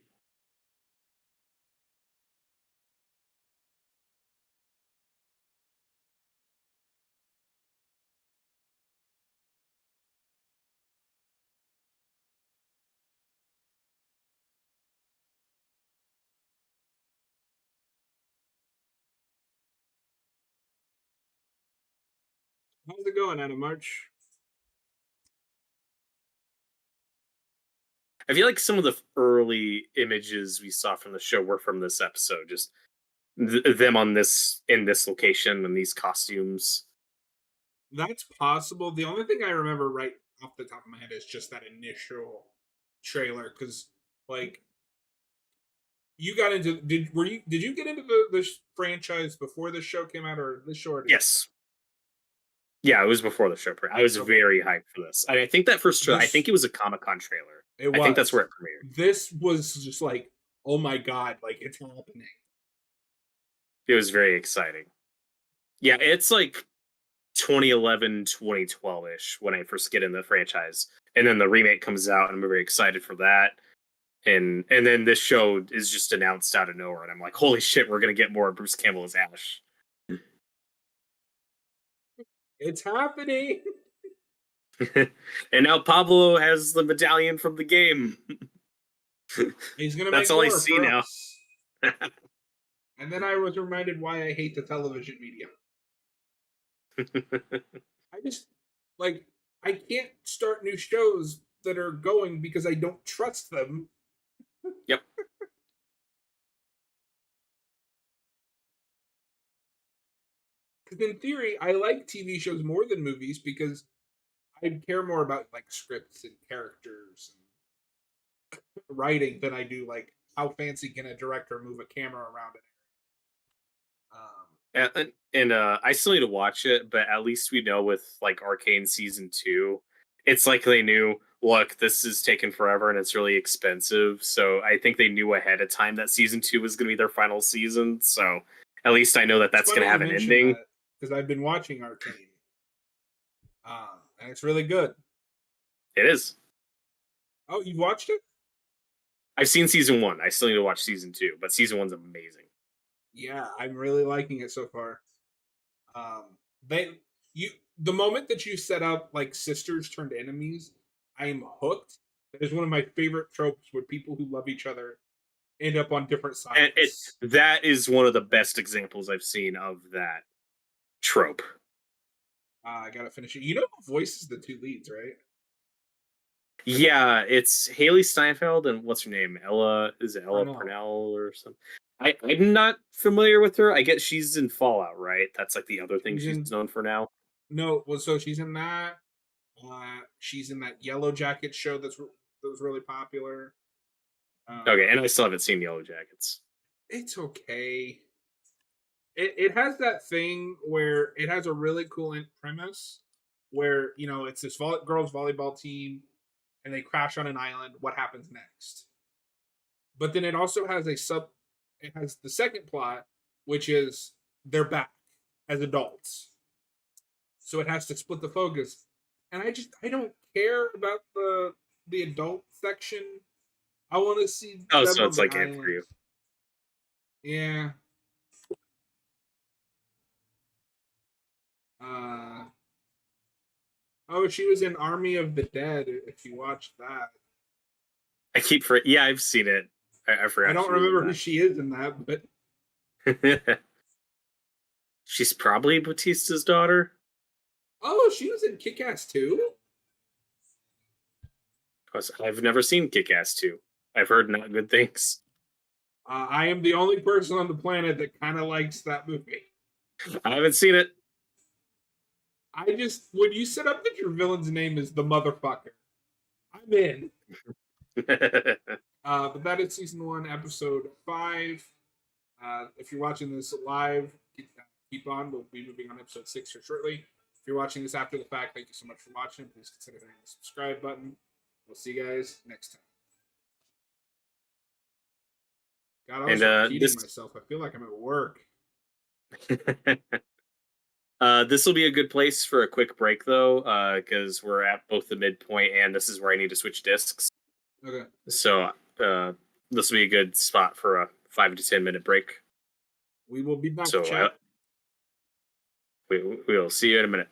How's it going, Adam March? I feel like some of the early images we saw from the show were from this episode. Just them on this in this location and these costumes. That's possible. The only thing I remember right off the top of my head is just that initial trailer because like you got into did you get into this franchise before this show came out or this show already came Yes. Yeah, it was before the show. I was out? Okay. very hyped for this. I think that first trailer. I This think it was a Comic-Con trailer. it I think that's was. where it premiered. This was just like, oh my god, like it's happening. It was very exciting. Yeah, it's like 2011, 2012 ish when I first get in the franchise, and then the remake comes out, and I'm very excited for that. And then this show is just announced out of nowhere, and I'm like, holy shit, we're gonna get more Bruce Campbell as Ash. It's happening. And now Pablo has the medallion from the game. He's gonna That's make all I more see for now. us. And then I was reminded why I hate the television medium. I just like I can't start new shows that are going because I don't trust them. Yep. Because in theory, I like TV shows more than movies because I care more about like scripts and characters and writing than I do like how fancy can a director move a camera around it. I still need to watch it, but at least we know with like Arcane season 2, it's like they knew, look, this is taking forever and it's really expensive. So I think they knew ahead of time that season 2 was going to be their final season. So at least I know that It's that's going funny to you have an mentioned ending. that because I've been watching Arcane, and it's really good. It is. Oh, you've watched it? I've seen season 1. I still need to watch season 2, but season 1's amazing. Yeah, I'm really liking it so far. They you the moment that you set up like sisters turned enemies, I am hooked. That is one of my favorite tropes where people who love each other end up on different And sides. that is one of the best examples I've seen of that trope. I gotta finish it. You know who voices the two leads, right? Yeah, it's Haley Steinfeld and what's her name? Ella, is it Ella Parnell. Purnell or something? I'm not familiar with her. I guess she's in Fallout, right? That's like the other thing She's she's in known for now. no, well, so she's in that. She's in that Yellow Jacket show that was really popular. Okay, Uh, and I still haven't seen Yellow Jackets. it's okay. It has that thing where it has a really cool premise where it's this girls volleyball team and they crash on an island. What happens next? But then it also has a sub. It has the second plot, which is they're back as adults. So it has to split the focus, and I don't care about the adult section. I want to see Oh, them so on it's the like it for island. you. Yeah. Uh, oh, she was in Army of the Dead. If you watched that, Yeah, I've seen it. I I forgot don't she was in remember who she is in that, but that. She's probably Batista's daughter. oh, she was in Kick Ass too. 'Cause I've never seen Kick Ass 2. I've heard not good things. I am the only person on the planet that kind of likes that movie. I haven't seen it. I just when you set up that your villain's name is the motherfucker, I'm in. But that is season 1, episode 5. If you're watching this live, keep on. We'll be moving on episode 6 here shortly. If you're watching this after the fact, thank you so much for watching. Please consider hitting the subscribe button. We'll see you guys next time. God, I and was repeating this myself. I feel like I'm at work. this will be a good place for a quick break, though, because we're at both the midpoint, and this is where I need to switch discs. Okay. So this will be a good spot for a 5 to 10 minute break. We will be back, So chat. we'll see you in a minute.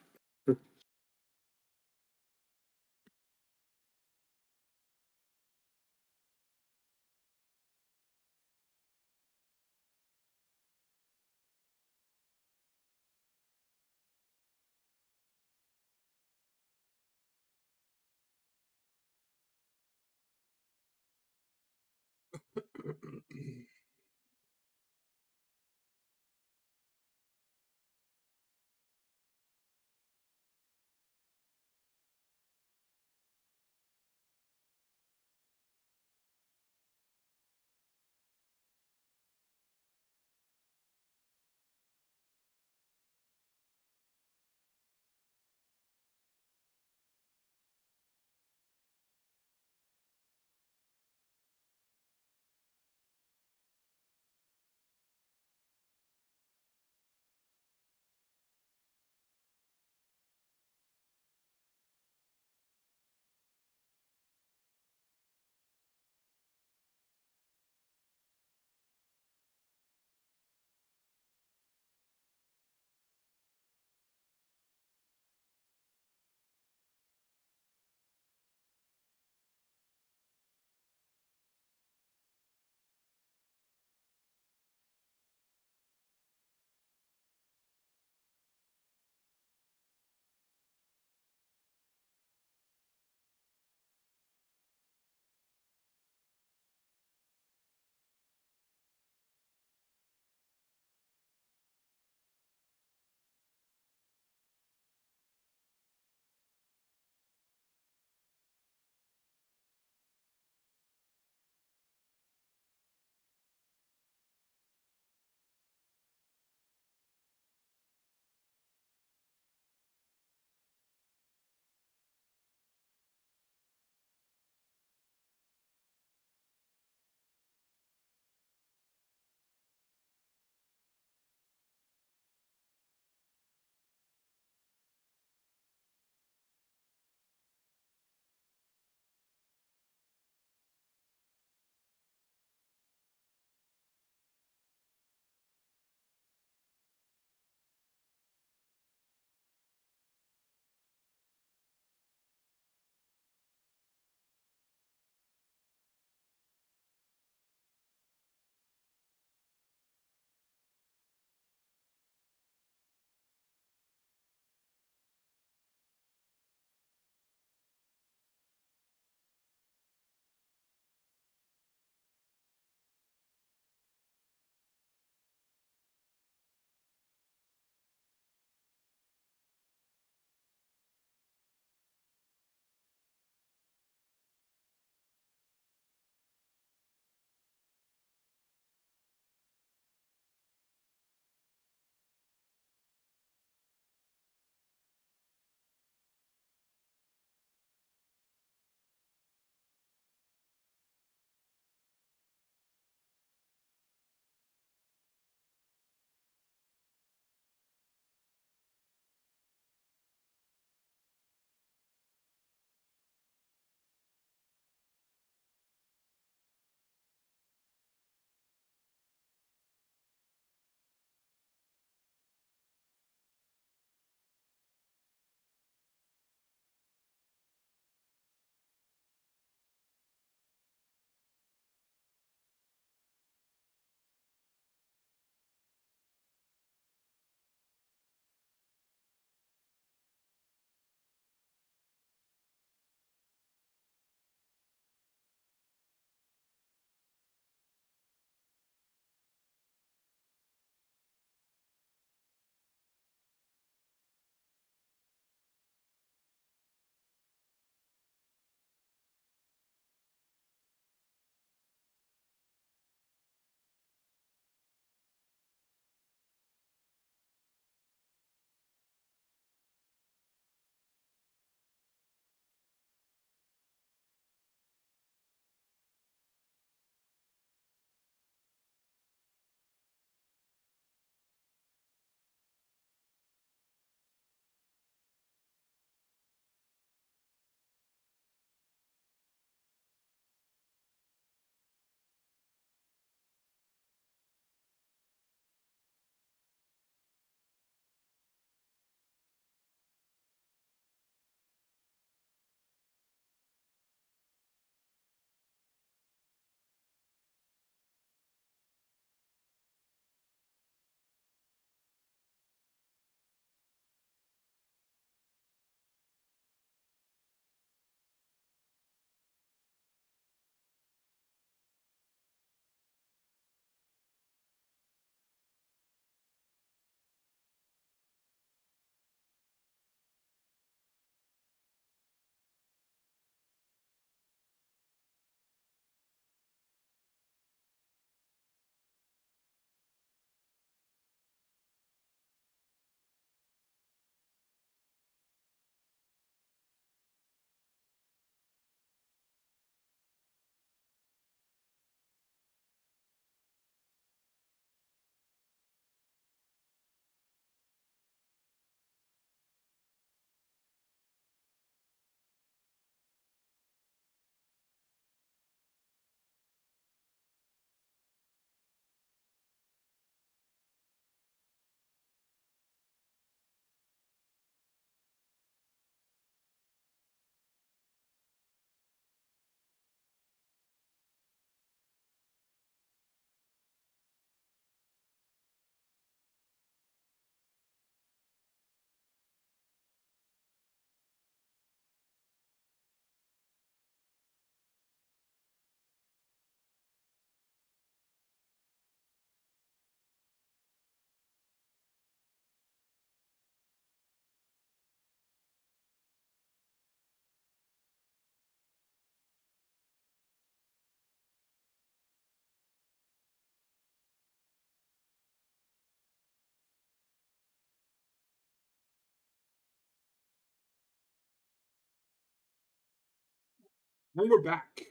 And we're back. We're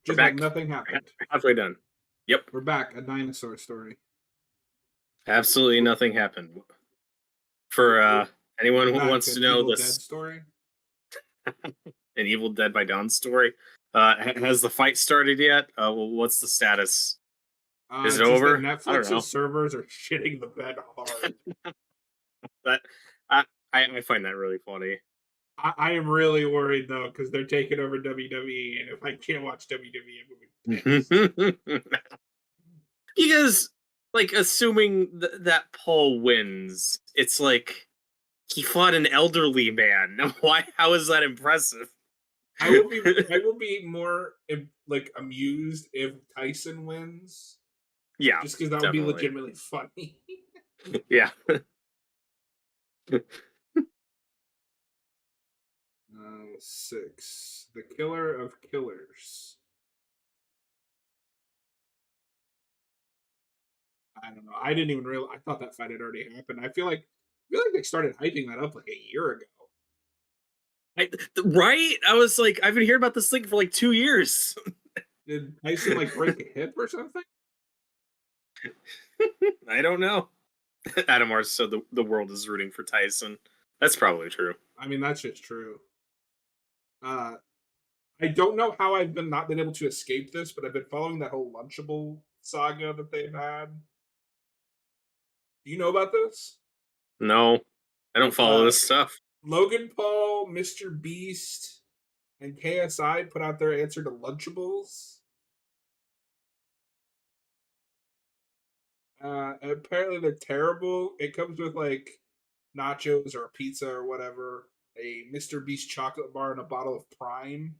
Just like back. nothing happened. Halfway done. Yep. We're back. A dinosaur story. Absolutely We're, nothing happened. we're, For we're anyone who back. wants to An know Evil Dead this, story. an Evil Dead by Dawn story. Has the fight started yet? Well, what's the status? Is it Just that over? I don't Netflix's know. servers are shitting the bed hard. That I I find that really funny. I am really worried though because they're taking over WWE, and if I can't watch WWE, I'm gonna be pissed. Because, like, assuming that Paul wins, it's like he fought an elderly man. Why? How is that impressive? I will be more like amused if Tyson wins, Yeah, just because that would be definitely. legitimately funny. Yeah. 6. The Killer of Killers. I don't know. I didn't even realize. I thought that fight had already happened. I feel like they started hyping that up like a year ago. Right? I was like, I've been hearing about this thing for like 2 years. Did Tyson like break a hip or something? I don't know. Adam Mars said the world is rooting for Tyson. That's probably true. I mean, that's just true. Uh, I don't know how I've been not been able to escape this, but I've been following that whole Lunchable saga that they've had. Do you know about this? No, I don't follow Uh, this stuff. Logan Paul, Mr. Beast, and KSI put out their answer to Lunchables. Apparently they're terrible. It comes with like nachos or a pizza or whatever, a Mr. Beast chocolate bar, and a bottle of Prime.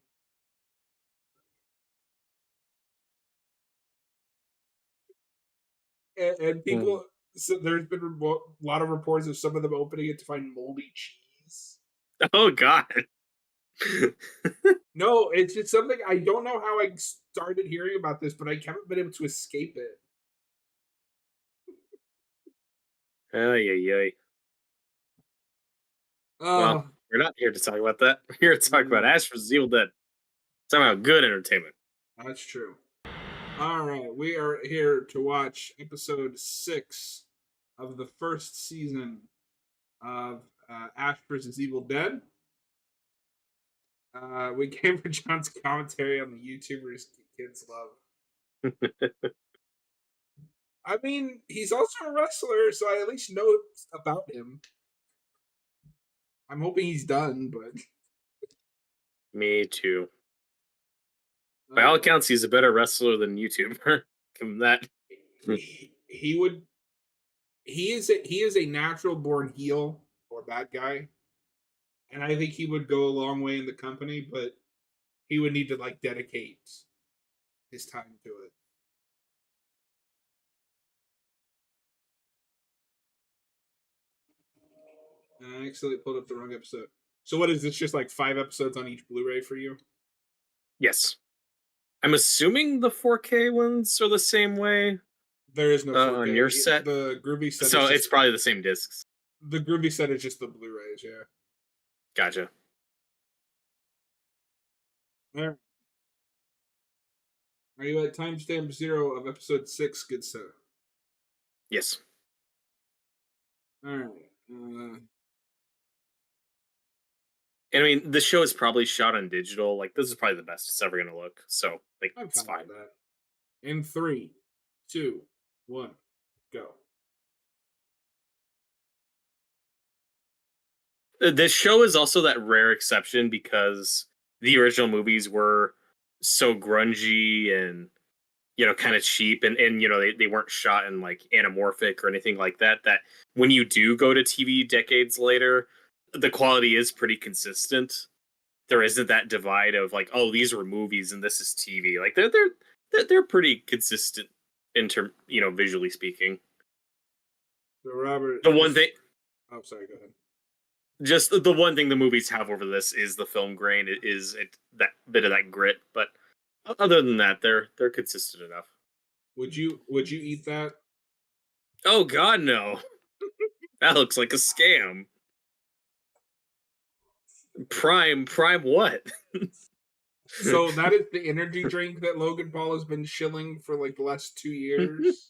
And Hmm. people, so there's been a lot of reports of some of them opening it to find moldy cheese. Oh God. No, it's just something I don't know how I started hearing about this, but I haven't been able to escape it. Ay, ay, ay. Well, Oh, we're not here to talk about that. We're here to talk about no, Ash vs. Evil Dead. Talking about good entertainment. that's true. All right, we are here to watch episode 6 of the first season of Ash vs. Evil Dead. We came for John's commentary on the YouTubers kids love. I mean, he's also a wrestler, so I at least know about him. I'm hoping he's done, but Me too. By all uh, accounts, he's a better wrestler than YouTuber. Give him that. he would. He is a natural born heel or bad guy, and I think he would go a long way in the company, but he would need to like dedicate his time to it. I actually pulled up the wrong episode. So what is this? Just like 5 episodes on each Blu-ray for you? Yes. I'm assuming the 4K ones are the same way There is no on your 4K. set. The Groovy set is So it's just probably the same discs. the Groovy set is just the Blu-rays. Yeah. Gotcha. All right. Are you at timestamp 0 of episode 6, good sir? Yes. All right. And I mean, the show is probably shot on digital. Like, this is probably the best it's ever going to look. So, like, I'm it's fine with fine. that. In 3, 2, 1, go. This show is also that rare exception because the original movies were so grungy and, kind of cheap. And they weren't shot in, like, anamorphic or anything like that. That when you do go to TV decades later, the quality is pretty consistent. There isn't that divide of like, oh, these were movies and this is TV. Like they're pretty consistent in term, visually speaking. So Robert The one is. thing, Oh, sorry. Go ahead. just the one thing the movies have over this is the film grain. It is that bit of that grit, but other than that, they're consistent enough. Would you eat that? Oh God, no! That looks like a scam. Prime what? So that is the energy drink that Logan Paul has been shilling for like the last 2 years.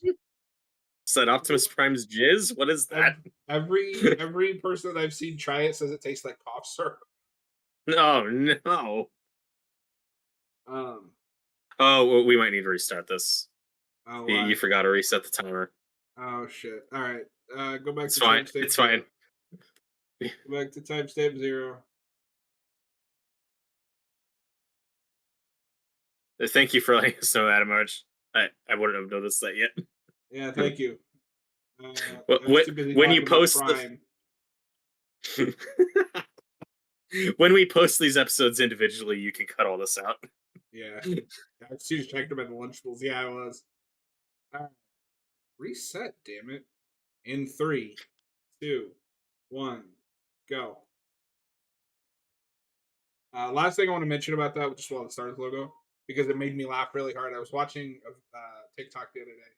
Is that Optimus Prime's jizz? What is that? Every person that I've seen try it says it tastes like cough syrup. Oh no. Um, Oh, well, we might need to restart this. oh You why? forgot to reset the timer. Oh shit! All right, go back It's to fine. timestamp It's fine. 0. Go back to timestamp 0. Thank you for letting us know that, Marge. I wouldn't have noticed that yet. Yeah, thank you. I was when too busy when you talking about post Prime. the when we post these episodes individually, you can cut all this out. Yeah, I was too distracted by the Lunchables. Yeah, I was. All right, reset, damn it. In 3, 2, 1, go. Last thing I want to mention about that, just while the Stars logo, because it made me laugh really hard. I was watching TikTok the other day.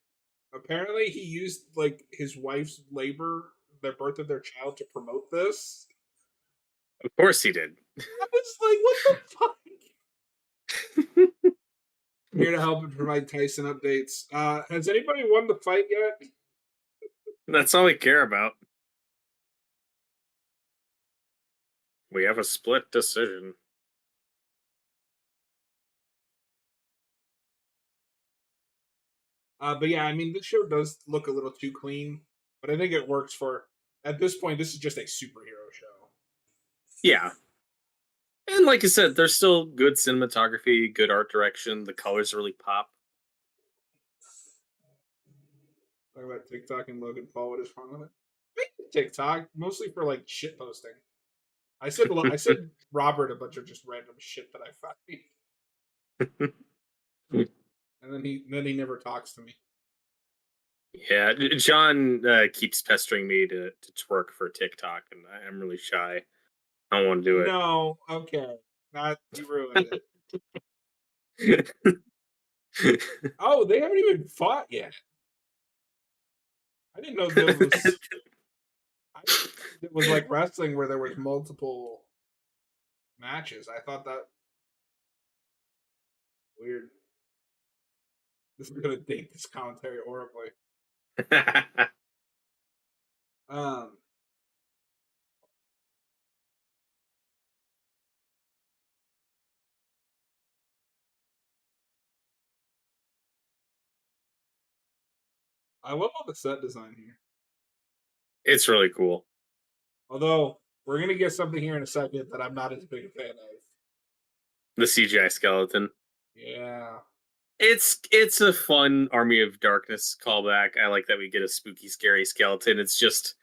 Apparently, he used like his wife's labor, the birth of their child, to promote this. Of course he did. I was like, what the fuck? Here to help and provide Tyson updates. Has anybody won the fight yet? That's all we care about. We have a split decision. But yeah, I mean, this show does look a little too clean, but I think it works for. At this point, this is just a superhero show. Yeah. And like I said, there's still good cinematography, good art direction. The colors really pop. Talk about TikTok and Logan Paul. What is wrong with it? TikTok mostly for like shit posting. I said Robert a bunch of just random shit that I find, and then he never talks to me. Yeah, John keeps pestering me to twerk for TikTok, and I'm really shy. I don't want to do No, okay, not you ruined it. it. Oh, they haven't even fought yet. I didn't know there was. I didn't know it was like wrestling where there was multiple matches. I thought that weird. This is gonna date this commentary horribly. Um, I love all the set design here. It's really cool. Although we're gonna get something here in a second that I'm not as big a fan of. The CGI skeleton. Yeah. It's a fun Army of Darkness callback. I like that we get a spooky, scary skeleton. It's just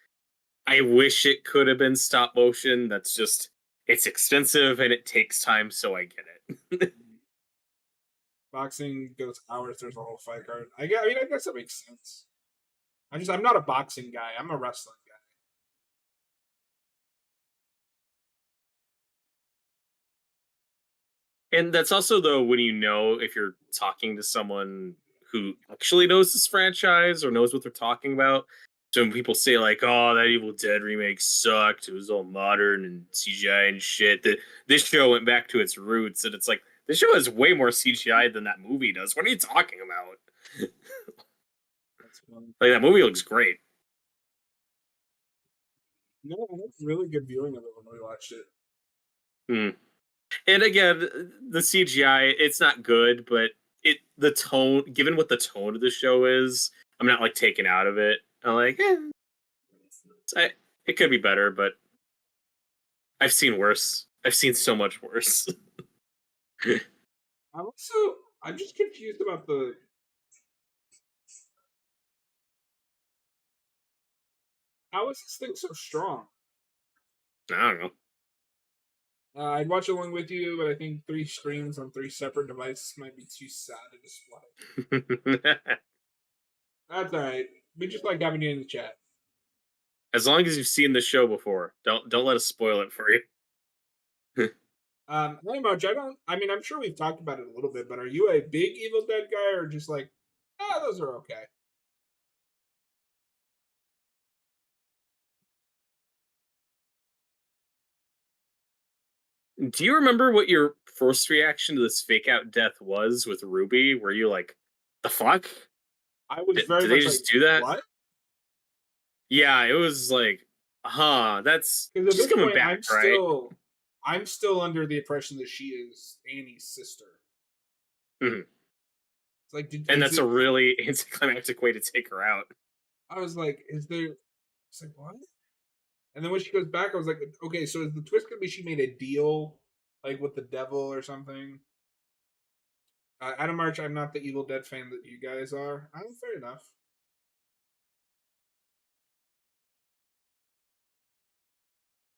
I wish it could have been stop motion. That's just it's expensive and it takes time, so I get it. Boxing goes hours. There's a whole fight card. I mean, I guess that makes sense. I'm not a boxing guy. I'm a wrestling guy. And that's also though when you know if you're talking to someone who actually knows this franchise or knows what they're talking about. So when people say like, "Oh, that Evil Dead remake sucked. It was all modern and CGI and shit," that this show went back to its roots, and it's like this show has way more CGI than that movie does. What are you talking about? That's fun. Like that movie looks great. No, I had really good viewing of it when we watched it. Hmm. And again, the CGI, it's not good, but the tone, given what the tone of the show is, I'm not like taken out of it. I'm like, it could be better, but I've seen worse. I've seen so much worse. I'm also I'm just confused about the how is this thing so strong? I don't I'd watch along with you, but I think 3 screens on 3 separate devices might be too sad to display. know. That's all right. We just like having you in the chat. As long as you've seen the show before, don't let us spoil it for you. Hey Marge, I don't. I mean, I'm sure we've talked about it a little bit, but are you a big Evil Dead guy or just like, those are okay? Do you remember what your first reaction to this fake out death was with Ruby? Were you like, "The fuck? I was very Did they much like, just do that?" what? Yeah, it was like, "Huh, that's Because at she's this coming point, back, right?" I'm still under the impression that she is Annie's sister. Mhm. It's like, did And is that's a it? really anticlimactic way to take her out. I was like, is there? It's like what? And then when she goes back, I was like, okay, so is the twist gonna be she made a deal like with the devil or something? Adam March, I'm not the Evil Dead fan that you guys are. I'm fair enough.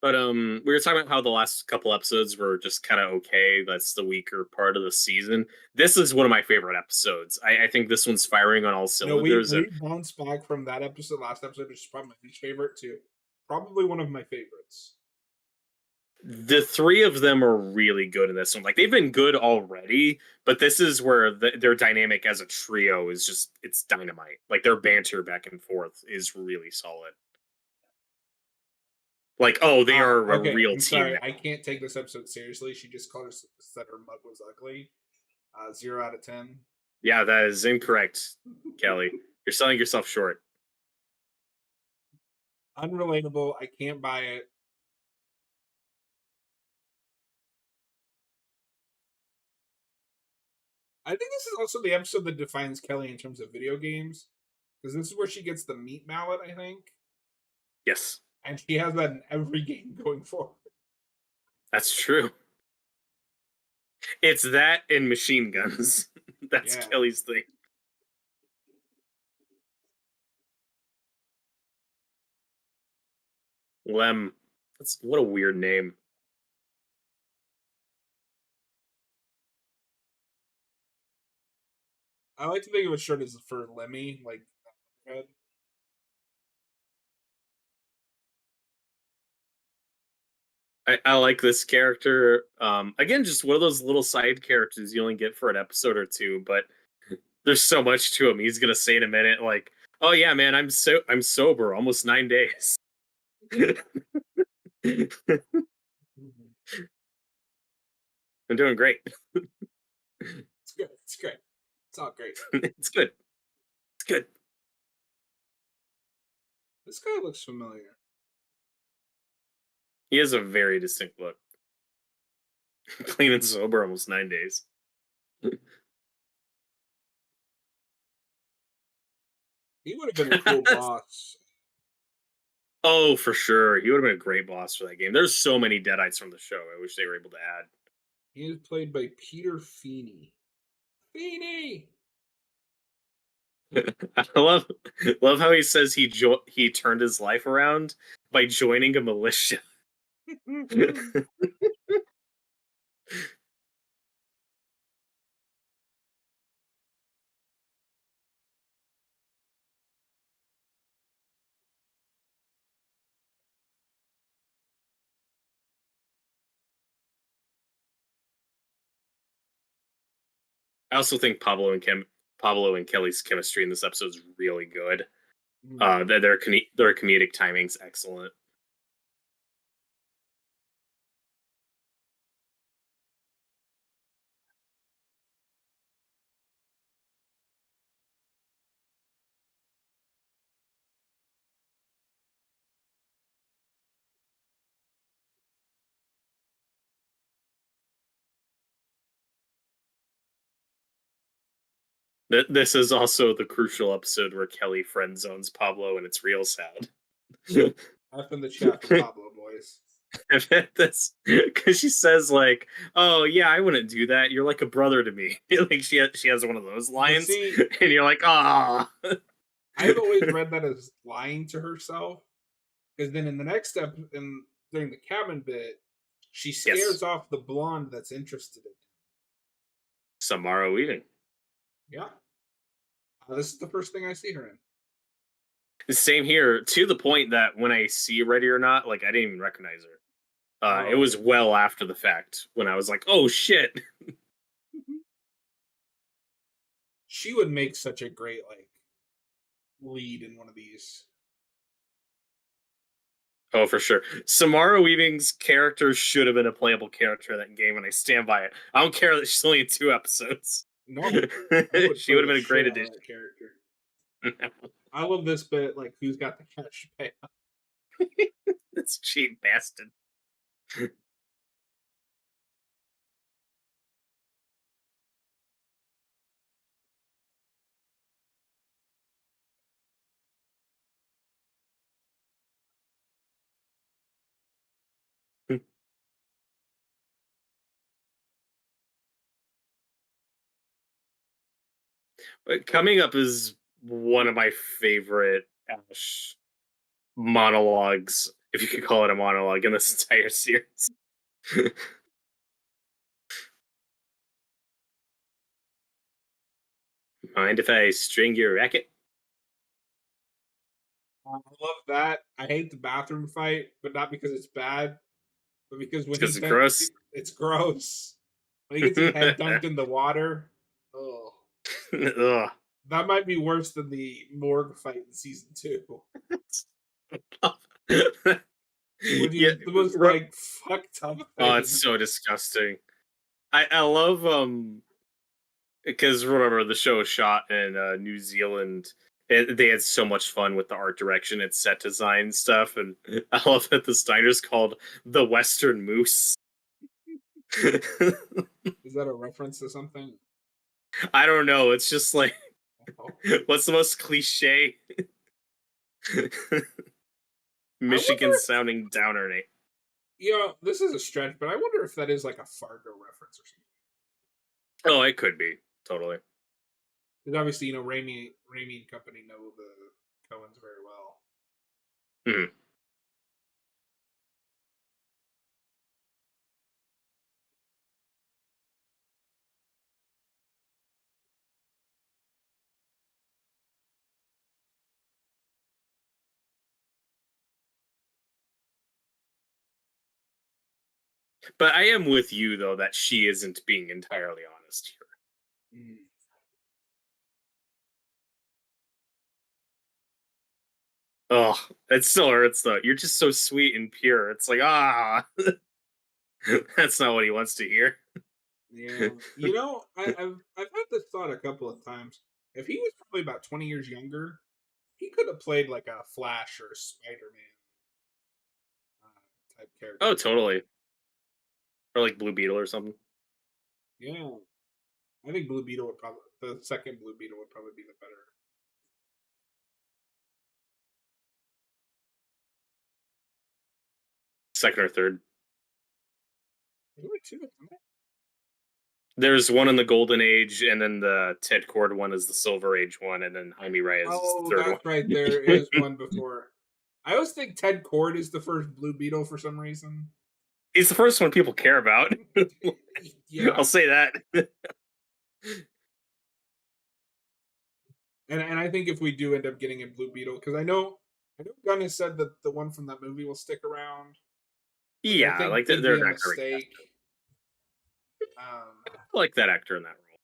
But we were talking about how the last couple episodes were just kind of okay. That's the weaker part of the season. This is one of my favorite episodes. I think this one's firing on all No, we cylinders, and we bounced back from that episode, last episode, which is probably my least favorite, to probably one of my favorites. the three of them are really good in this one. Like they've been good already, but this is where their dynamic as a trio is just it's dynamite. Like their banter back and forth is really solid. Like, oh, they are a Okay, real I'm team sorry, now. I can't take this episode seriously. She just called her said her mug was ugly. 0 out of 10. Yeah, that is incorrect, Kelly. You're selling yourself short. Unrelatable. I can't buy it. I think this is also the episode that defines Kelly in terms of video games, because this is where she gets the meat mallet, I think, Yes, and she has that in every game going forward. that's true. It's that and machine guns. That's Yeah, Kelly's thing. Lem. That's what a weird name. I like to think of it short as for Lemmy, like head. I like this character. Again, just one of those little side characters you only get for an episode or two, but there's so much to him. He's gonna say in a minute, like, "Oh yeah, man, I'm sober, almost 9 days. I'm doing great. It's good. It's great. It's all great. It's good. It's good." This guy looks familiar. He has a very distinct look. Clean and sober, almost 9 days. He would have been a cool boss. Oh, for sure. He would have been a great boss for that game. There's so many Deadites from the show. I wish they were able to add. He is played by Peter Feeney. Feeney. I love how he says he turned his life around by joining a militia. I also think Pablo and Kelly's chemistry in this episode is really good. Their comedic timing's excellent. This is also the crucial episode where Kelly friend zones Pablo, and it's real sad. F in the chat for Pablo, boys. That's because she says like, "Oh yeah, I wouldn't do that. You're like a brother to me." Like she has one of those But lines, see, and you're like, "Ah." I've always read that as lying to herself, because then in the next step, during the cabin bit, she Yes, scares off the blonde that's interested in him. Samara Weaving. Yeah, this is the first thing I see her in. Same here, to the point that when I see Ready or Not, like I didn't even recognize her. It Oh, was okay. well after the fact when I was like, "Oh shit." She would make such a great like lead in one of these. Oh, for sure. Samara Weaving's character should have been a playable character in that game, and I stand by it. I don't care that she's only in 2 episodes. No, I would She play would have the been a shit great out of addition. that character. I love this bit, like who's got the cash to pay. This cheap bastard. But coming up is one of my favorite Ash monologues, if you could call it a monologue, in this entire series. Mind if I string your racket? I love that. I hate the bathroom fight, but not because it's bad, but because It's when because it's gross. it's gross. When he gets his head dunked in the water, oh, Ugh. that might be worse than the morgue fight in season two, which Yeah. is the most like fucked up Oh, it's thing. so disgusting. I love because remember the show was shot in New Zealand. They had so much fun with the art direction and set design stuff, and I love that the Steiners called the Western Moose. Is that a reference to something? I don't know. It's just like Oh. what's the most cliche I wonder Michigan if sounding downer name? this is a stretch, but I wonder if that is like a Fargo reference or something. Oh, it could be totally. Because obviously, Raimi and company know the Coens very well. Hmm. But I am with you though that she isn't being entirely honest here. Mm. Oh, it still hurts though. You're just so sweet and pure. It's like that's not what he wants to hear. Yeah, I've had this thought a couple of times. If he was probably about 20 years younger, he could have played like a Flash or a Spider-Man type Oh, character. totally. Or like Blue Beetle or something. Yeah, I think Blue Beetle would probably the second Blue Beetle would probably be the better. Second or third. There's only two, isn't there? There's one in the Golden Age, and then the Ted Cord one is the Silver Age one, and then Jaime Reyes is the Oh, third that's right. There is one. one before. I always think Ted Cord is the first Blue Beetle for some reason. He's the first one people care about. Yeah, I'll say that. and I think if we do end up getting a Blue Beetle, because I know Gunn has said that the one from that movie will stick around, which I Yeah, think like could they're be a not gonna mistake. recast him. Um, I like that actor in that role.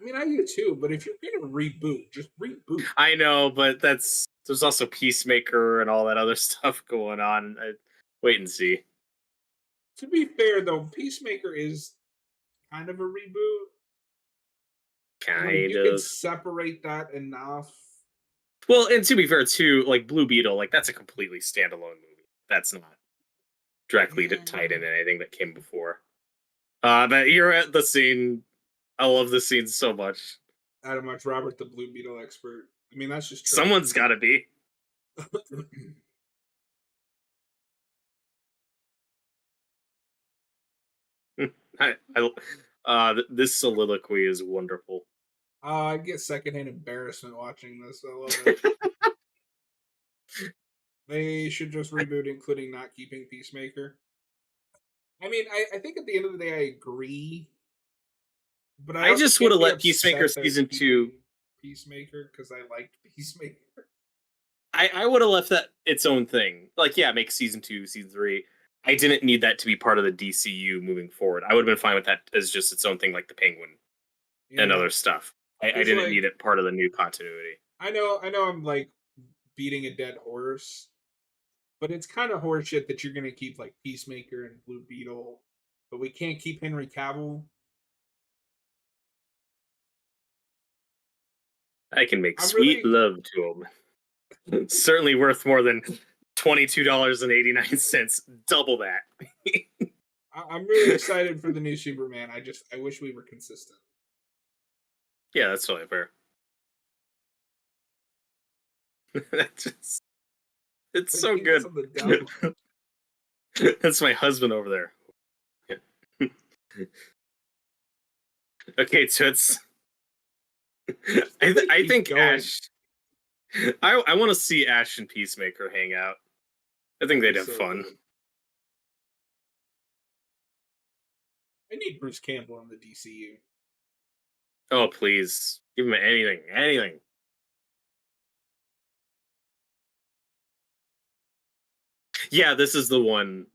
I mean, I do too, but if you're gonna reboot, just reboot. I know, but there's also Peacemaker and all that other stuff going on. Wait and see. To be fair, though, Peacemaker is kind of a reboot, and like Kind you could of. separate that enough. Well, and to be fair, too, like Blue Beetle, like that's a completely standalone movie. That's not directly Yeah, tied into anything that came before. But you're at the scene. I love the scene so much. Adam X Robert, the Blue Beetle expert. I mean, that's just true. Someone's got to be. This soliloquy is wonderful. I get secondhand embarrassment watching this. I love it. They should just reboot, including not keeping Peacemaker. I mean, I think at the end of the day, I agree, but I I also just would can't have be let Peacemaker upset they're season two. keeping Peacemaker because I liked Peacemaker. I would have left that its own thing. Like, yeah, make season two, season three. I didn't need that to be part of the DCU moving forward. I would have been fine with that as just its own thing, like the Penguin and Yeah, other stuff. I because didn't need like it part of the new continuity. I know I'm like beating a dead horse, But it's kind of horseshit that you're gonna keep like Peacemaker and Blue Beetle, but we can't keep Henry Cavill. I can make I'm sweet really, love to him. It's certainly worth more than $22.89. Double that. I'm really excited for the new Superman. I wish we were consistent. Yeah, that's totally fair. That's just, it's The so penis good. on the devil. That's my husband over there. Yeah. Okay, so it's. I Keep think going. Ash. I want to see Ash and Peacemaker hang out. I think That'd be they'd have so fun. good. I need Bruce Campbell in the DCU. Oh please, give him anything, anything. Yeah, this is the one.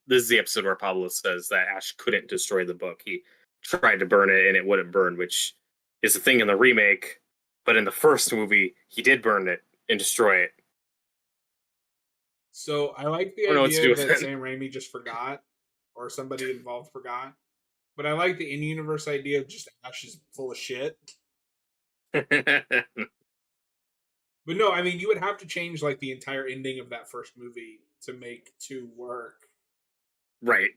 This is the episode where Pablo says that Ash couldn't destroy the book. He tried to burn it and it wouldn't burn, which is a thing in the remake. But in the first movie, he did burn it and destroy it. So I like I the don't know what to do idea with that Sam Raimi just forgot, or somebody involved forgot. But I like the in-universe idea of just Ash is full of shit. it. But no, I mean you would have to change like the entire ending of that first movie to make two work. Right.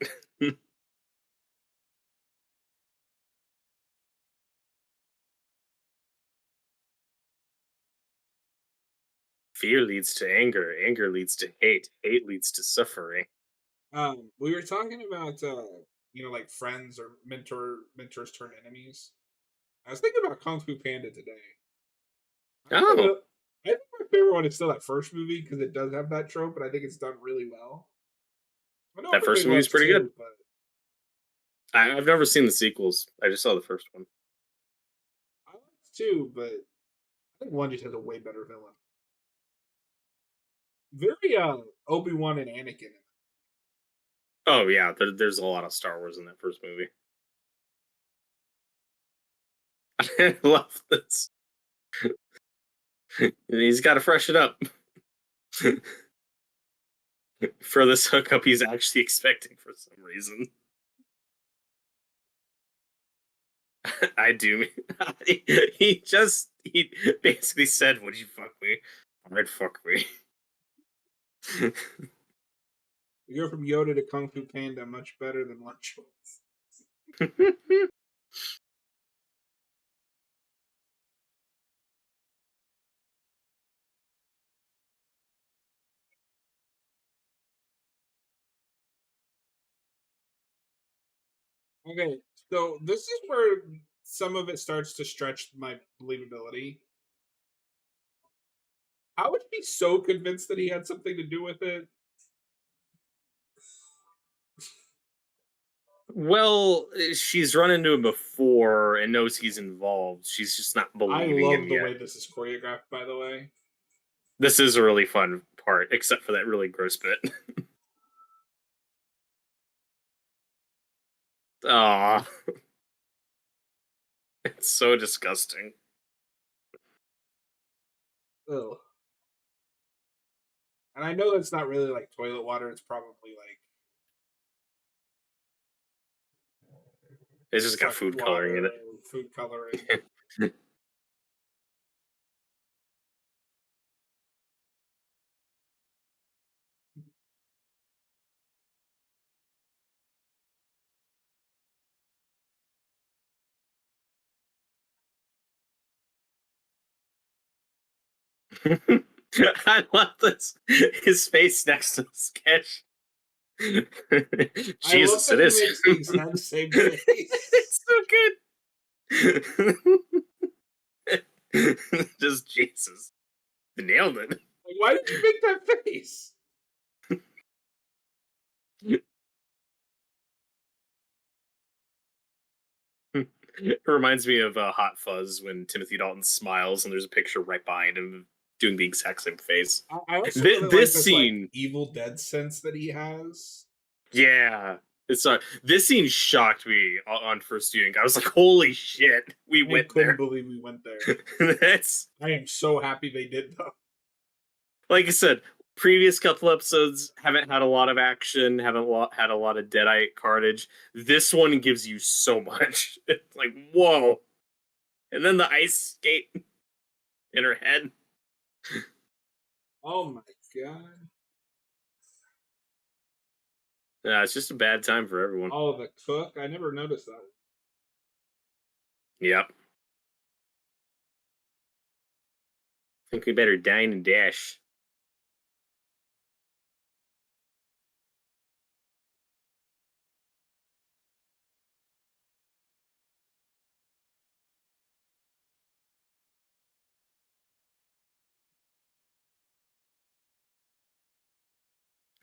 Fear leads to anger. Anger leads to hate. Hate leads to suffering. We were talking about like friends or mentors turn enemies. I was thinking about Kung Fu Panda today. Oh, I think my favorite one is still that first movie because it does have that trope, but I think it's done really well. I know that first everybody movie's loves pretty good. two, but I've never seen the sequels. I just saw the first one. I like two, but I think one just has a way better villain. Very Obi-Wan and Anakin. Oh yeah, there's a lot of Star Wars in that first movie. I love this. He's got to freshen up for this hookup he's actually expecting for some reason. I do. He basically said, "Would you fuck me? I'd fuck me." You go from Yoda to Kung Fu Panda, much better than one choice. Okay, so this is where some of it starts to stretch my believability. I would be so convinced that he had something to do with it. Well, she's run into him before and knows he's involved. She's just not I believing him love the yet. way this is choreographed, by the way. This is a really fun part, except for that really gross bit. Ah, it's so disgusting. Ugh. And I know it's not really like toilet water, it's probably like It's just got fresh food coloring in water it. or food coloring. I love this. His face next to the sketch. I love Jesus, that it he is. makes the exact same face. It's so good. Just Jesus. Nailed it. Like, why did you make that face? It reminds me of Hot Fuzz when Timothy Dalton smiles and there's a picture right behind him doing the exact same face. I also really like This this like scene, Evil Dead sense that he has. yeah, it's this scene shocked me on first viewing. I was like, "Holy shit, we I went couldn't there!" believe we went there. That's I am so happy they did though. like I said. previous couple episodes haven't had a lot of action, had a lot of deadite carnage. This one gives you so much. It's like, whoa. And then the ice skate in her head. Oh my god. Yeah, it's just a bad time for everyone. Oh, the cook. I never noticed that. Yep. Think we better dine and dash.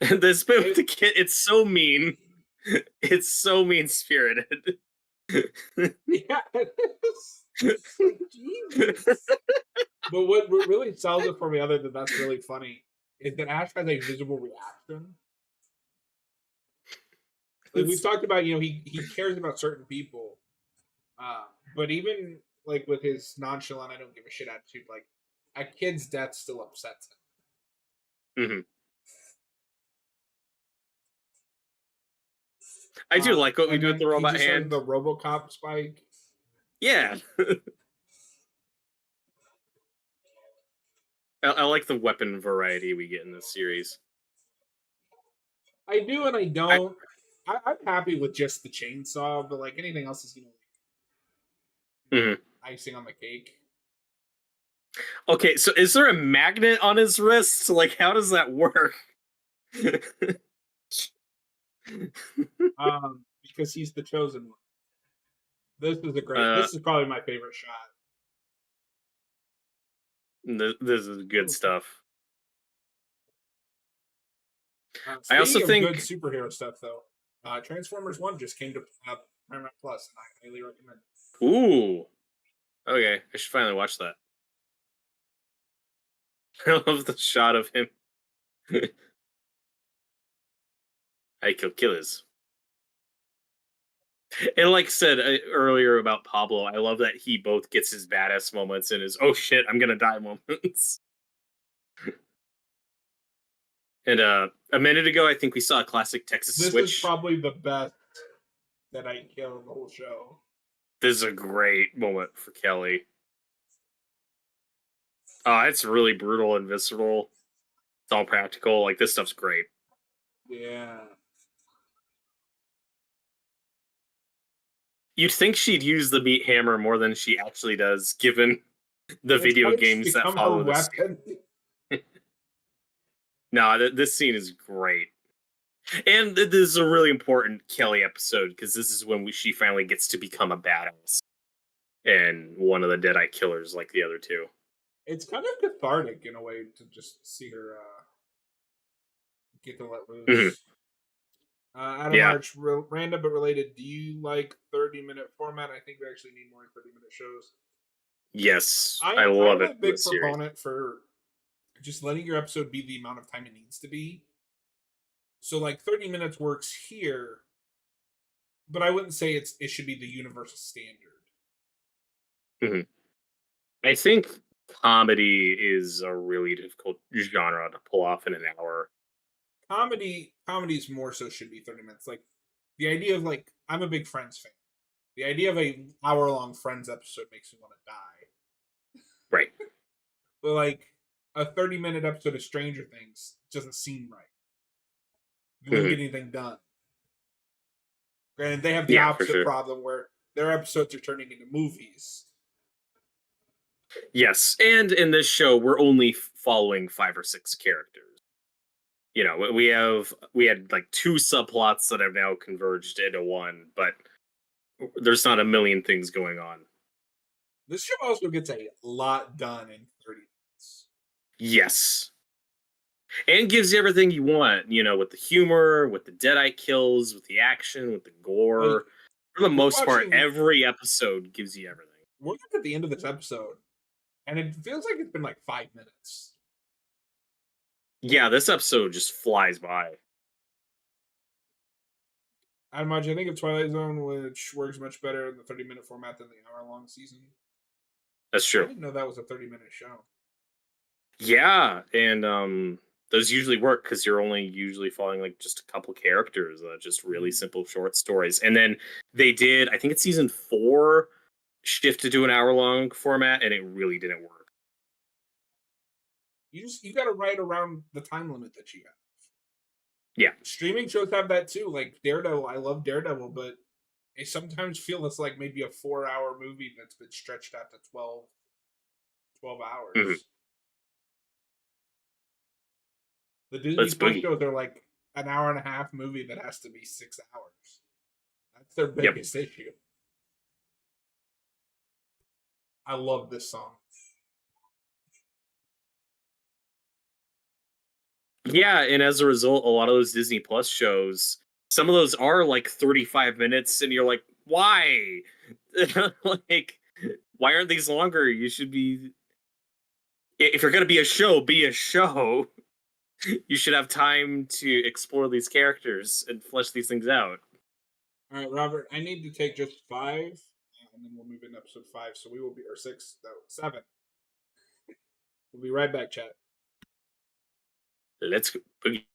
This bit with the kid, it's so mean. It's so mean spirited. Yeah, it is. It's like, Jesus. But what really sells it for me, other than that's really funny, is that Ash has a visible reaction. Like we've talked about, he cares about certain people, uh, but even like with his nonchalant, I don't give a shit attitude, like a kid's death still upsets him. Mhm. I do like what we And do with the then he robot just has hand. the RoboCop spike. Yeah. I like the weapon variety we get in this series. I do and I I, don't. I'm happy with just the chainsaw, but like anything else is mhm. icing on the cake. Okay, so is there a magnet on his wrist? Like, how does that work? Because he's the chosen one. This is a great. uh, This is probably my favorite shot. this is good Oh. stuff. I also Speaking of good think, superhero stuff, though, Transformers One just came to Paramount Plus, and I highly recommend it. ooh, okay, I should finally watch that. I love the shot of him. I kill killers. And like I said earlier about Pablo, I love that he both gets his badass moments and his oh shit, I'm gonna die moments. And a minute ago, I think we saw a classic Texas This is switch. probably the best that I kill in the whole show. This is a great moment for Kelly. It's really brutal and visceral. It's all practical. Like this stuff's great. Yeah. You'd think she'd use the meat hammer more than she actually does, given the It's video like it's games that become her follow this. weapon. No, this scene is great. And this is a really important Kelly episode because this is when she finally gets to become a badass and one of the Deadite killers like the other two. It's kind of cathartic in a way to just see her get to let Mhm. loose. Adam Yeah. Arch, random but related. Do you like 30-minute format? I think we actually need more 30-minute shows. Yes. I I'm love a it in big this series. proponent for just letting your episode be the amount of time it needs to be. So like 30 minutes works here, but I wouldn't say it should be the universal standard. Hmm. I think comedy is a really difficult genre to pull off in an hour. Comedies more so should be 30 minutes. Like the idea of like I'm a big Friends fan. The idea of a hour long Friends episode makes me want to die. Right. But like a 30-minute episode of Stranger Things doesn't seem right. You wouldn't Hmm. get anything done. And they have the Yeah, for opposite sure. problem where their episodes are turning into movies. Yes. And in this show, we're only following 5 or 6 characters. You know, we had like 2 subplots that have now converged into one, but there's not a million things going on. This show also gets a lot done in 30 minutes. Yes. And gives you everything you want, you know, with the humor, with the Deadite kills, with the action, with the Like gore. For the we're most part, watching, every episode gives you everything. we're at the end of this episode, and it feels like it's been like 5 minutes. Yeah, this episode just flies by. I imagine. I think of Twilight Zone, which works much better in the 30-minute format than the hour-long season. That's I true. didn't know that was a 30-minute show. Yeah, and those usually work because you're only usually following like just a couple characters, just really Mhm. simple short stories. And then they did, I think it's season 4, shift to do an hour long format, and it really didn't work. You got to write around the time limit that you have. Yeah. Streaming shows have that too. Like Daredevil, I love Daredevil, but I sometimes feel it's like maybe a 4 hour movie that's been stretched out to 12 Mhm. hours. The Disney Let's Plus boogie. shows are like an hour and a half movie that has to be 6 hours. That's their Yep. biggest issue. I love this song. Yeah, and as a result, a lot of those Disney Plus shows, some of those are like 35 minutes, and you're like, why? Like, why aren't these longer? You should be, if you're gonna be a show. You should have time to explore these characters and flesh these things out. All right, Robert, I need to take just five, and then we'll move into episode five. So we will be, or six, no, seven. We'll be right back, chat. Let's go. Boogie.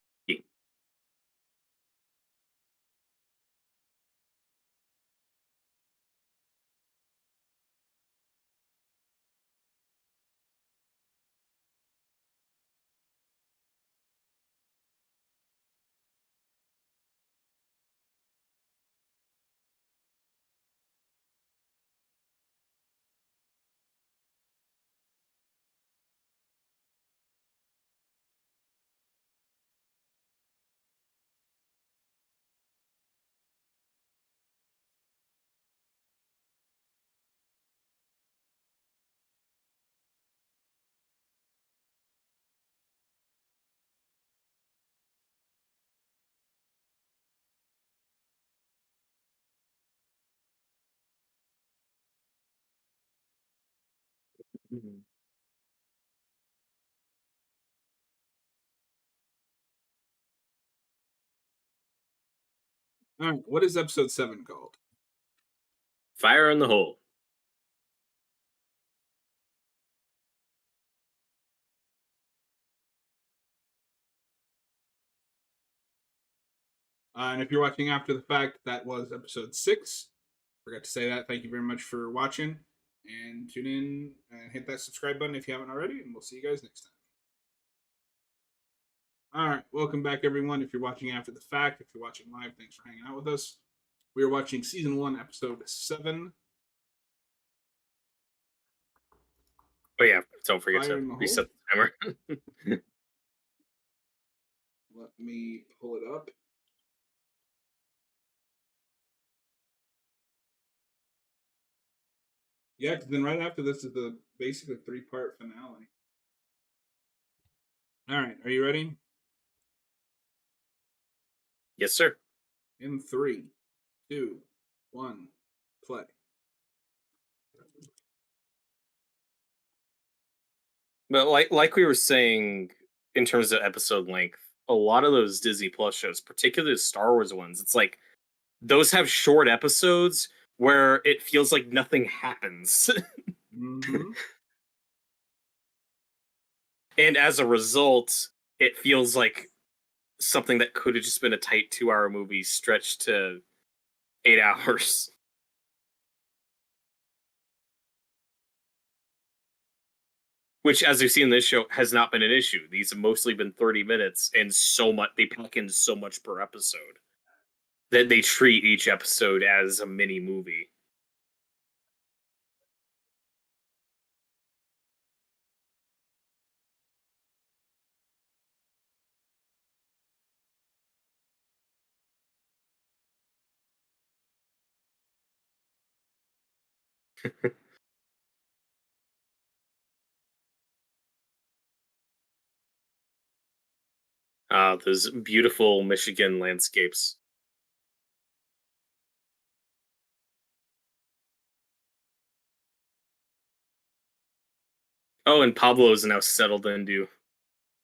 All right, what is episode seven called? Fire in the hole. And if you're watching after the fact, that was episode six. Forgot to say that. Thank you very much for watching. And tune in and hit that subscribe button if you haven't already. And we'll see you guys next time. All right. Welcome back, everyone. If you're watching after the fact, if you're watching live, thanks for hanging out with us. We are watching season one, episode seven, Oh yeah, don't forget Fire to in the Hole. reset the timer. Let me pull it up. Yeah, because then right after this is the basically three-part finale. All right. Are you ready? Yes, sir. In three, two, one, play. But like we were saying, in terms of episode length, a lot of those Disney Plus shows, particularly the Star Wars ones, it's like those have short episodes where it feels like nothing happens. Mm-hmm. And as a result, it feels like something that could have just been a tight 2 hour movie stretched to 8 hours. Which, as we've seen in this show, has not been an issue. These have mostly been 30 minutes, and so much they pack in so much per episode that they treat each episode as a mini movie. Those beautiful Michigan landscapes. Oh, and Pablo is now settled into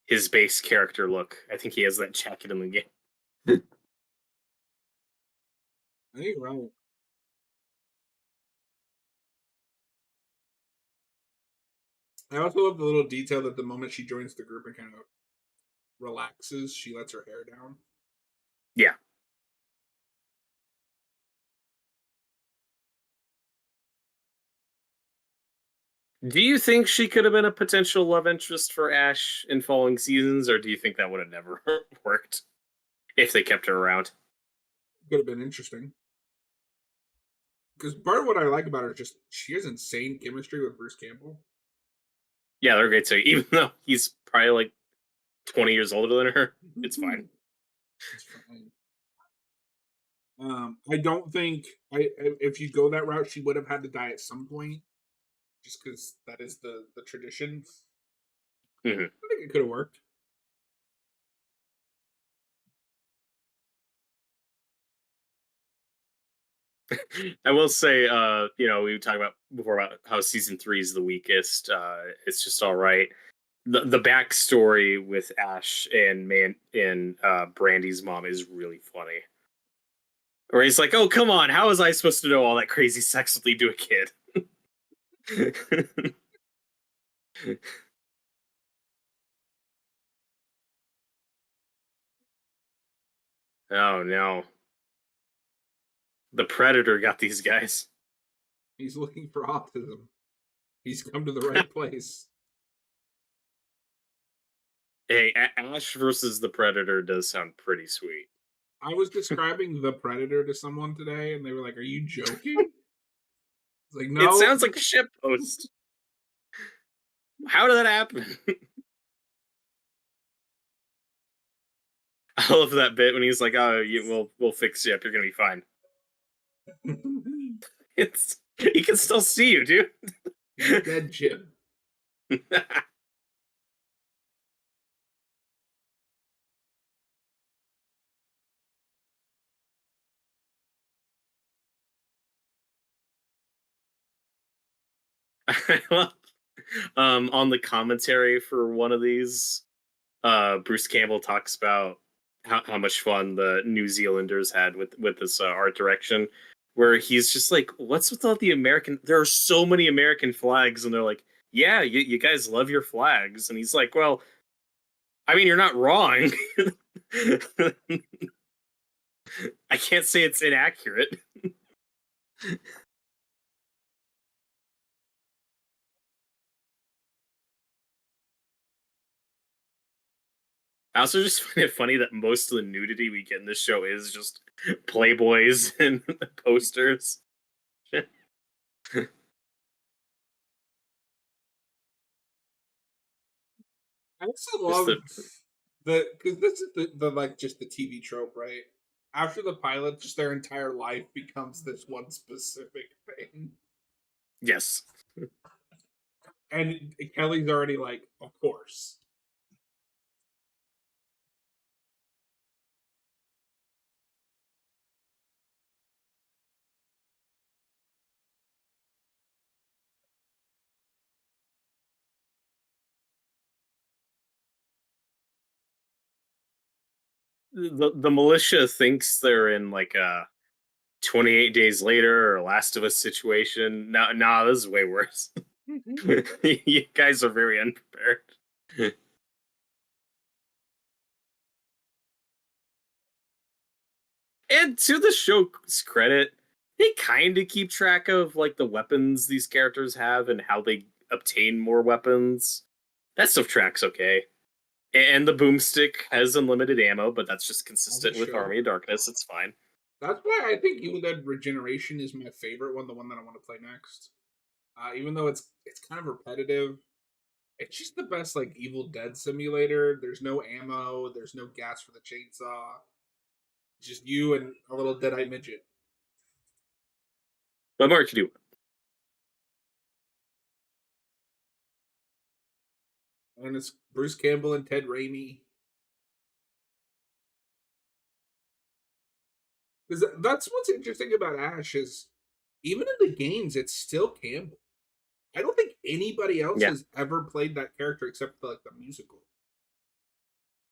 his base character look. I think he has that jacket in the game. I think you're right. I also love the little detail that the moment she joins the group and kind of relaxes, she lets her hair down. Yeah. Do you think she could have been a potential love interest for Ash in following seasons, or do you think that would have never worked if they kept her around? Could have been interesting. Because part of what I like about her is just she has insane chemistry with Bruce Campbell. Yeah, they're great too. Even though he's probably like 20 years older than her, it's fine. It's fine. I don't think if you go that route, she would have had to die at some point, just because that is the tradition. Hmm. I think it could have worked. I will say, we talked about before about how season 3 is the weakest. It's just all right. The backstory with Ash and Brandy's mom is really funny. Where he's like, "Oh, come on, how was I supposed to know all that crazy sex would lead to a kid?" Oh no, the predator got these guys. He's looking for autism. He's come to the right place. Hey, Ash versus the predator does sound pretty sweet. I was describing the predator to someone today, and they were like, "Are you joking?" It's like, It no. sounds like a ship post. How did that happen? I love that bit when he's like, "Oh, we'll fix you up. You're gonna be fine." It's he can still see you, dude. He's dead, Jim. I love, on the commentary for one of these, Bruce Campbell talks about how much fun the New Zealanders had with this art direction, where he's just like, "What's with all the American? There are so many American flags," and they're like, "Yeah, you guys love your flags," and he's like, "Well, I mean, you're not wrong. I can't say it's inaccurate." I also just find it funny that most of the nudity we get in this show is just Playboys and posters. I also Just love the because this is the like just the TV trope, right? After the pilot, just their entire life becomes this one specific thing, yes. and Kelly's already like, of course. The militia thinks they're in like a 28 days later or Last of Us situation. No, nah, this is way worse. You guys are very unprepared. And to the show's credit, they kind of keep track of like the weapons these characters have and how they obtain more weapons. That stuff tracks okay. And the boomstick has unlimited ammo, but that's just On the consistent with show. Army of Darkness. It's fine. That's why I think Evil Dead Regeneration is my favorite one, the one that I want to play next. Even though it's kind of repetitive, it's just the best like Evil Dead simulator. There's no ammo, there's no gas for the chainsaw. Just you and a little deadite midget. What more can you do? And it's Bruce Campbell and Ted Raimi. Because that's what's interesting about Ash is even in the games, it's still Campbell. I don't think anybody else Yeah. has ever played that character except for like the musical.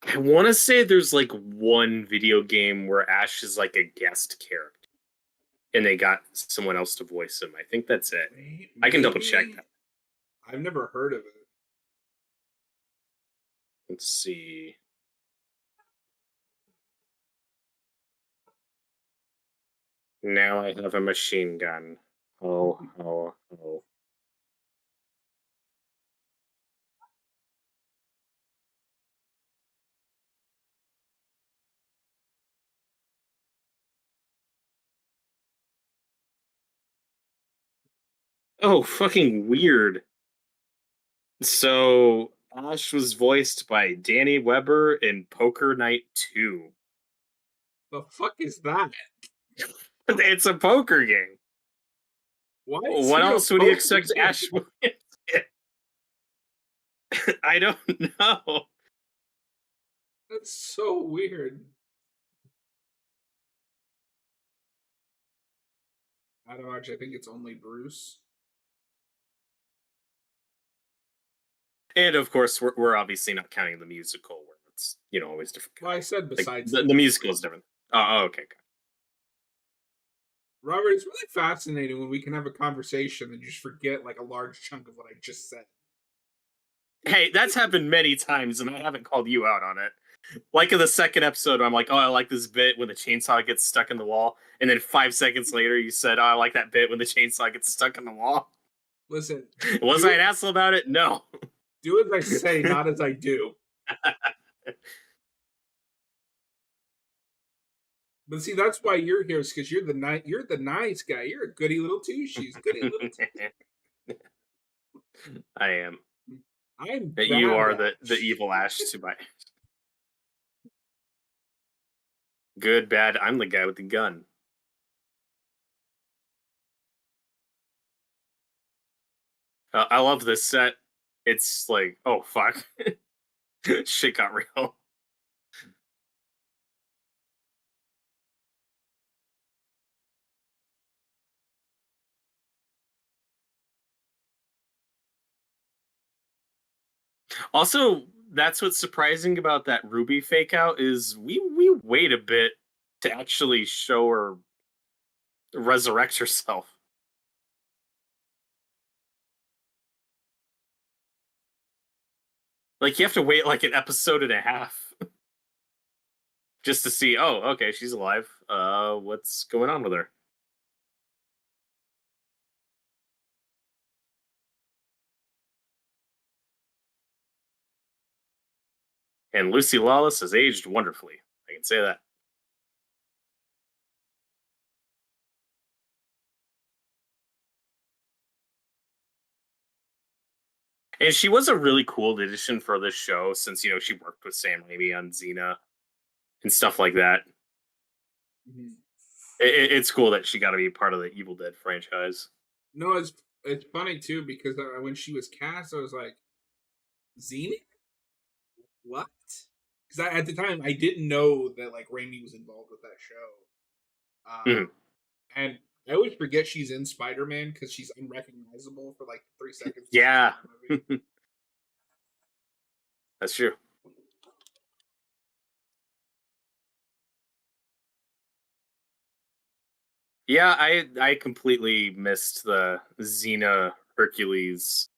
I want to say there's like one video game where Ash is like a guest character and they got someone else to voice him. I think that's it. I can double check Maybe that. I've never heard of it. Let's see. Now I have a machine gun. Oh, oh, oh. Oh, fucking weird. So Ash was voiced by Danny Weber in Poker Night 2. The fuck is that? It's a poker game. Why is What he a else would you poker expect game? Ash would I don't know. That's so weird. I don't actually think it's only Bruce. And of course, we're obviously not counting the musical where it's, always different Well, I guys. said Like besides the musical is different. Oh, okay. Robert, it's really fascinating when we can have a conversation and just forget like a large chunk of what I just said. Hey, that's happened many times, and I haven't called you out on it. Like in the second episode, I'm like, oh, I like this bit when the chainsaw gets stuck in the wall. And then 5 seconds later, you said, oh, I like that bit when the chainsaw gets stuck in the wall. Listen, Was I an asshole about it? No. do as I say, not as I do. But see, that's why you're here, is because you're the nice guy. You're a goody little two shoes. Goody little I am. two. I'm That you bad are at the evil Ash to my good, bad. I'm the guy with the gun. I love this set. It's like, oh fuck, shit got real. Also, that's what's surprising about that Ruby fake out is we wait a bit to actually show her resurrect herself. Like you have to wait like an episode and a half just to see, oh, okay, she's alive. What's going on with her? And Lucy Lawless has aged wonderfully. I can say that. And she was a really cool addition for this show since she worked with Sam Raimi on Xena and stuff like that. Mhm. It's cool that she got to be part of the Evil Dead franchise. No, it's funny too because when she was cast, I was like, Xena, what? Because at the time I didn't know that like Raimi was involved with that show. Mhm. And I always forget she's in Spider Man because she's unrecognizable for like 3 seconds she's in Yeah, the movie. that's true. Yeah, I completely missed the Xena Hercules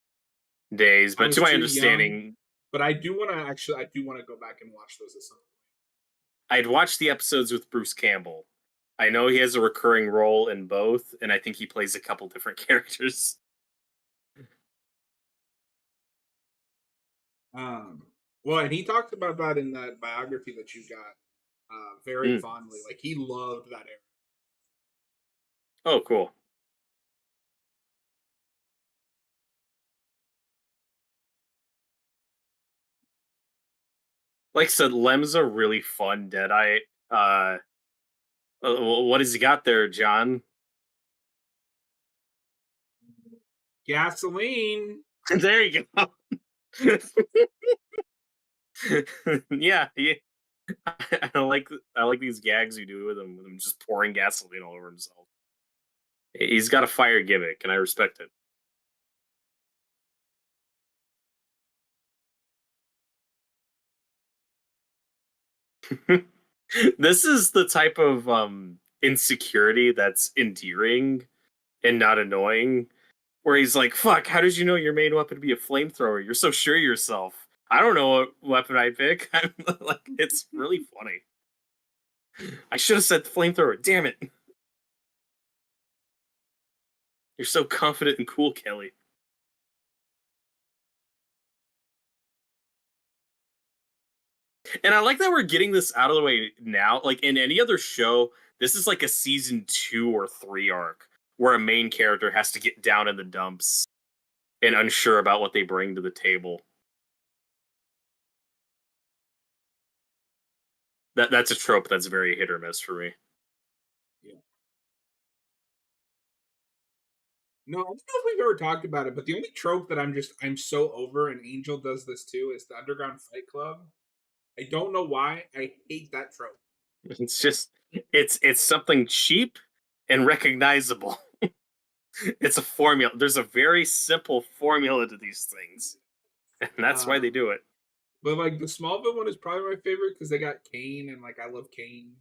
days, I but was to my too young, understanding, but I do want to go back and watch those at some point. I'd watched the episodes with Bruce Campbell. I know he has a recurring role in both, and I think he plays a couple different characters. Um, well, and he talked about that in that biography that you got very Mm. fondly. Like he loved that era. Oh, cool. Like I said, Lem's a really fun Deadite. What has he got there, John? Gasoline. There you go. Yeah, yeah. I like these gags you do with him just pouring gasoline all over himself. He's got a fire gimmick, and I respect it. This is the type of insecurity that's endearing and not annoying. Where he's like, "Fuck, how did you know your main weapon to be a flamethrower? You're so sure of yourself. I don't know what weapon I pick." I'm like, it's really funny. I should have said flamethrower. Damn it. You're so confident and cool, Kelly. And I like that we're getting this out of the way now. Like in any other show, this is like a season 2 or 3 arc where a main character has to get down in the dumps and unsure about what they bring to the table. That's a trope that's very hit or miss for me. Yeah. No, I don't know if we've ever talked about it, but the only trope that I'm so over, and Angel does this too, is the Underground Fight Club. I don't know why. I hate that trope. It's just it's something cheap and recognizable. It's a formula. There's a very simple formula to these things, and that's why they Um, do it. but like the Smallville one is probably my favorite because they got Kane, and like I love Kane.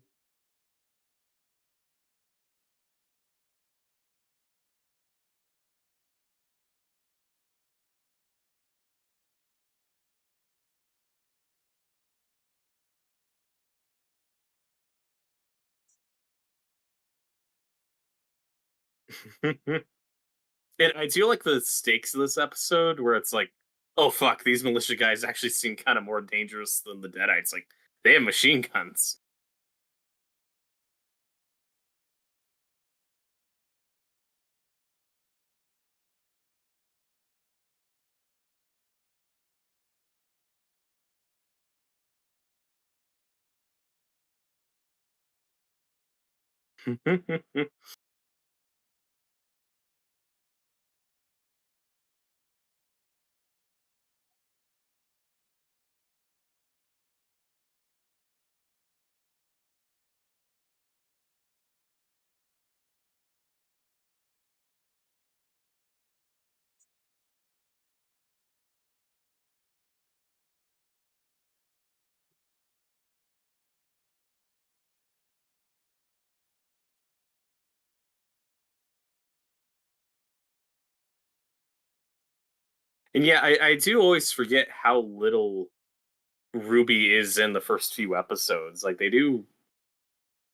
And I do like the stakes of this episode where it's like, oh fuck, these militia guys actually seem kind of more dangerous than the Deadites. Like they have machine guns. And yeah, I do always forget how little Ruby is in the first few episodes. Like they do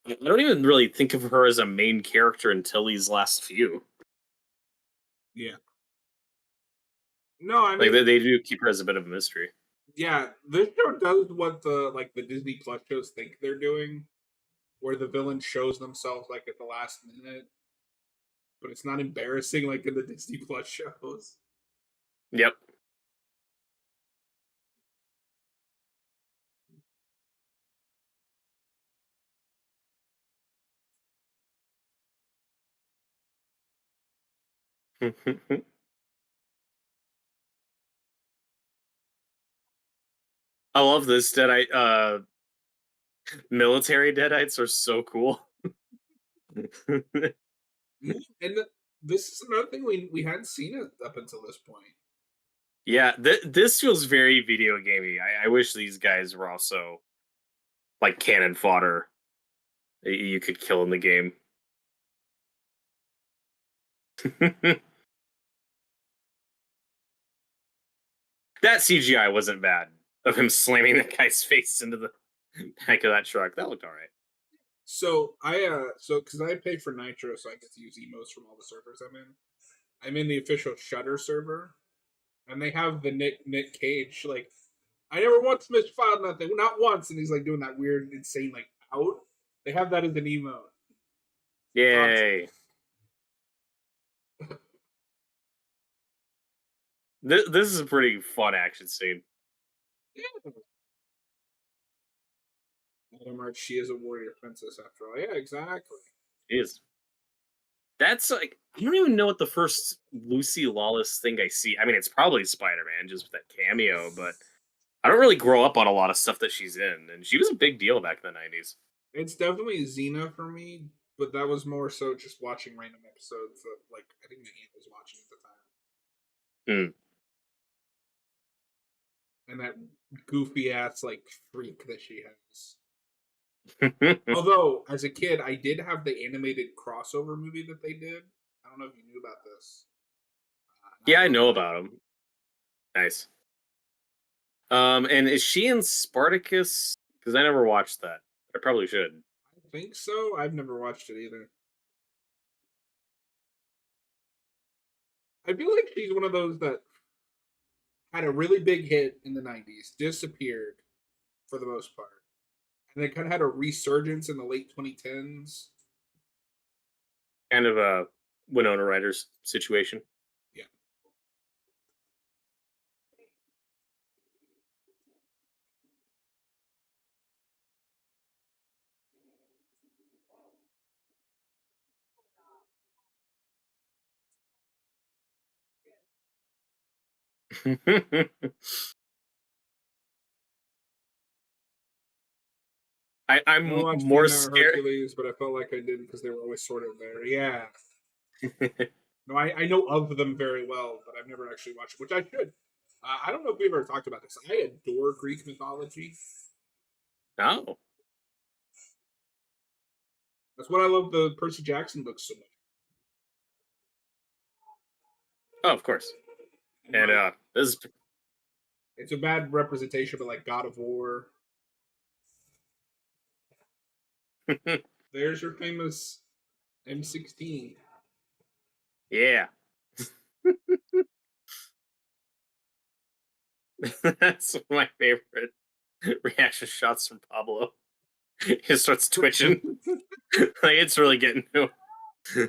I don't even really think of her as a main character until these last few. Yeah. No, I Like mean, they do keep her as a bit of a mystery. yeah, this show does what the Disney Plus shows think they're doing, where the villain shows themselves like at the last minute, but it's not embarrassing like in the Disney Plus shows. Yep. I love this Deadite. Military Deadites are so cool. Yeah, and this is another thing we hadn't seen it up until this point. Yeah, this feels very video gamey. I wish these guys were also like cannon fodder that you could kill in the game. That CGI wasn't bad of him slamming that guy's face into the back of that truck. That looked all right. So because I pay for Nitro, so I get to use emotes from all the servers I'm in. I'm in the official Shutter server, and they have the Nick Cage like I never once misfiled nothing, not once, and he's like doing that weird, insane like out. They have that as an emote. Toxic. Yay! This is a pretty fun action scene. Yeah. Adam Arch, she is a warrior princess after all. Yeah, exactly. It is. That's like I don't even know what the first Lucy Lawless thing I see. I mean, it's probably Spider Man just with that cameo, but I don't really grow up on a lot of stuff that she's in, and she was a big deal back in the '90s. It's definitely Xena for me, but that was more so just watching random episodes that like I think my aunt was watching at the time. Mm. And that goofy ass like freak that she has. Although, as a kid, I did have the animated crossover movie that they did. I don't know if you knew about this. And Yeah, I I know loved it. about him. Nice. And is she in Spartacus? Because I never watched that. I probably should. I think so. I've never watched it either. I feel like she's one of those that had a really big hit in the '90s, disappeared for the most part, and then kind of had a resurgence in the late 2010s. Kind of a Winona Ryder's situation. Yeah. I I watched more Xena or scared. Hercules, but I felt like I didn't because they were always sort of there. Yeah. No, I know of them very well, but I've never actually watched, which I should. I don't know if we've ever talked about this. I adore Greek mythology. Oh, That's what I love the Percy Jackson books so much. oh, of course. And And like, this it's a bad representation, but like God of War. is There's your famous M16. yeah. That's one of my favorite reaction shots from Pablo. He just starts twitching. Like it's really getting to him.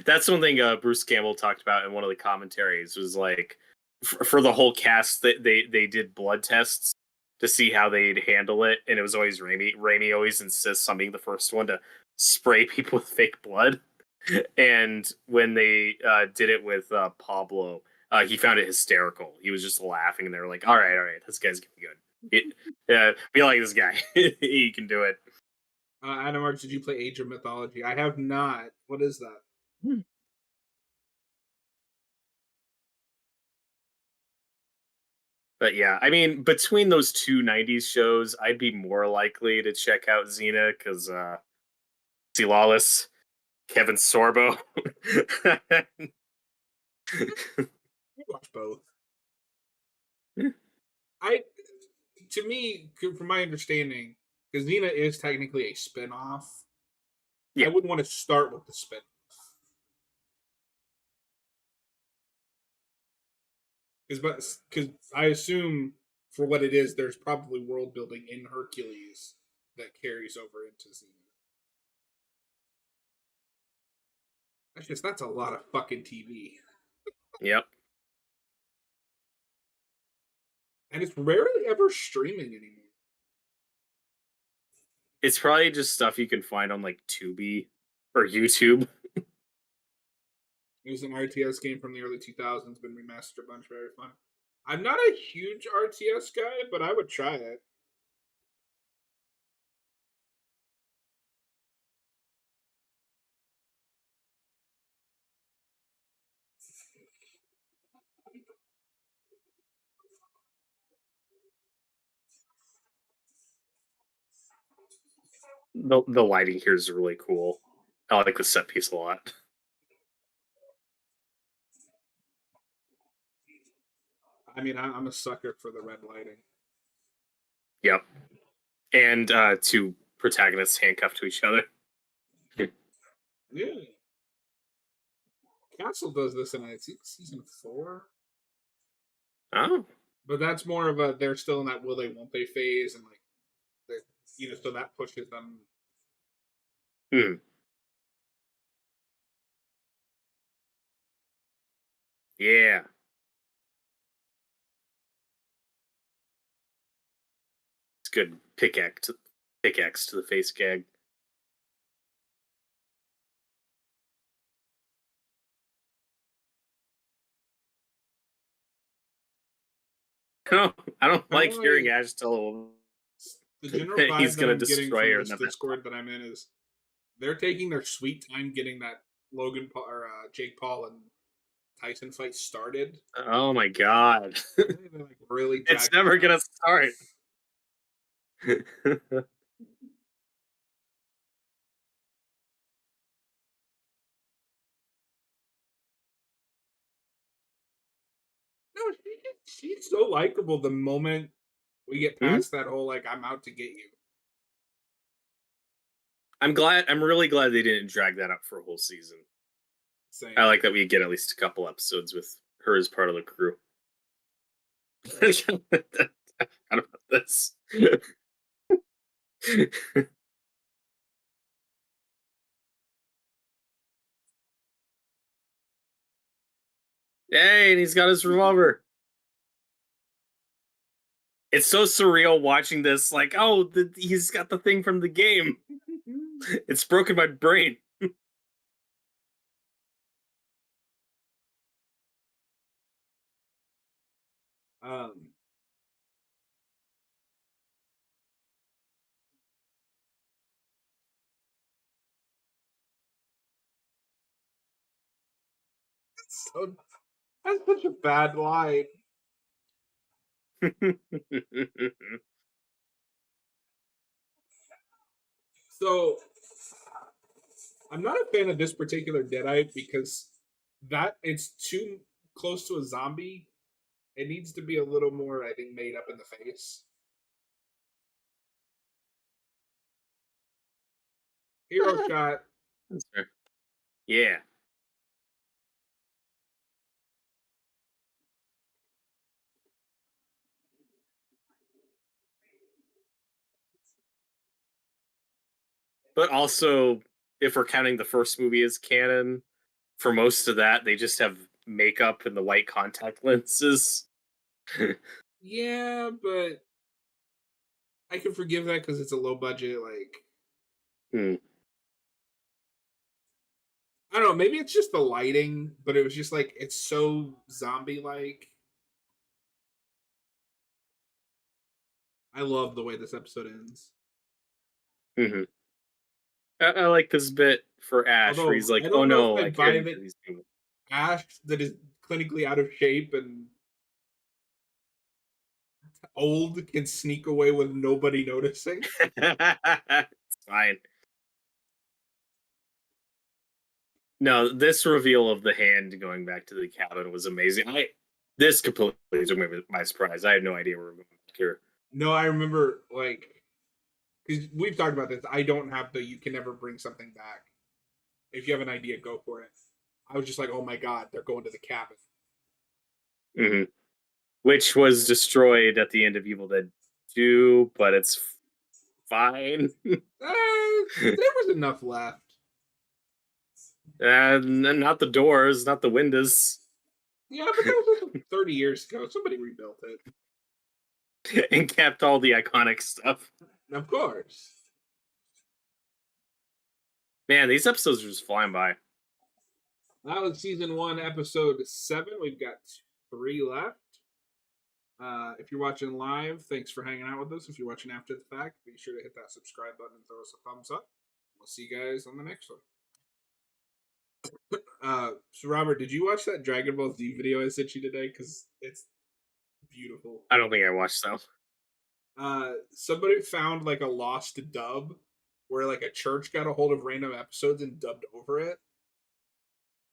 That's one thing Bruce Campbell talked about in one of the commentaries was like for the whole cast that they did blood tests to see how they'd handle it, and it was always Raimi. Raimi always insists on being the first one to spray people with fake blood. And when they did it with Pablo, he found it hysterical. He was just laughing, and they were like, all right, this guy's gonna be good. We like this guy. He can do it." Adam Arch, did you play Age of Mythology? I have not. What is that? But yeah, I mean, between those two '90s shows, I'd be more likely to check out Xena because see Lawless, Kevin Sorbo. I watch both. I, to me, from my understanding, because Xena is technically a spin-off, I Yeah, would want to start with the spin. Because I assume for what it is, there's probably world building in Hercules that carries over into Xena. That's a lot of fucking TV, yep. and it's rarely ever streaming anymore. It's probably just stuff you can find on like Tubi or YouTube. It was an RTS game from the early 2000s, been remastered a bunch, very fun. I'm not a huge RTS guy, but I would try it. The lighting here is really cool. I like the set piece a lot. I mean, I'm a sucker for the red lighting. Yep. And two protagonists handcuffed to each other. Yeah, Castle does this in I think season 4, Oh. but that's more of a they're still in that will they won't they phase, and like so that pushes them. Hmm. Yeah. It's good pickaxe to the face gag. I don't like hearing I Ash tell a woman The general that he's vibe that gonna I'm getting destroy from her this in the best Discord that I'm in is they're taking their sweet time getting that Logan Paul or Jake Paul and Tyson fight started. Oh my god. I think they're like really It's dragging it never out. gonna start. No, she's so likable. The moment we get Hmm? past that whole like I'm out to get you. I'm really glad they didn't drag that up for a whole season. I Same. like that we get at least a couple episodes with her as part of the crew. I forgot about this. Hey, and he's got his revolver. It's so surreal watching this. Like, oh, he's got the thing from the game. It's broken my brain. um, so that's such a bad line. So I'm not a fan of this particular Deadite because that it's too close to a zombie. It needs to be a little more, I think, made up in the face. Hero shot. That's fair. Yeah. But also, if we're counting the first movie as canon, for most of that, they just have makeup and the white contact lenses. Yeah, but I can forgive that because it's a low budget. Like Hmm. I don't know, maybe it's just the lighting, but it was just like it's so zombie like. I love the way this episode ends. Hmm. I like this bit for Ash where he's Although I like, "Oh don't know if no, I I'd buy cared that for these people." Ash that is clinically out of shape and old can sneak away with nobody noticing. It's fine. No, this reveal of the hand going back to the cabin was amazing. This completely took me by surprise. I had no idea we were moving back here. No, I remember like because we've talked about this. I don't have the you can never bring something back. If you have an idea, go for it. I was just like, oh my god, they're going to the cabin. Hmm. Which was destroyed at the end of Evil Dead 2, but it's fine. There was enough left. Not the doors, not the windows, Yeah, but that was also 30 years ago. Somebody rebuilt it. and kept all the iconic stuff. Of course. Man, these episodes are just flying by. That was season one, episode 7. We've got 3 left. If you're watching live, thanks for hanging out with us. If you're watching after the fact, be sure to hit that subscribe button and throw us a thumbs up. We'll see you guys on the next one. So Robert, did you watch that Dragon Ball Z video I sent you today? Because it's beautiful. I don't think I watched them. Somebody found like a lost dub where like a church got a hold of random episodes and dubbed over it.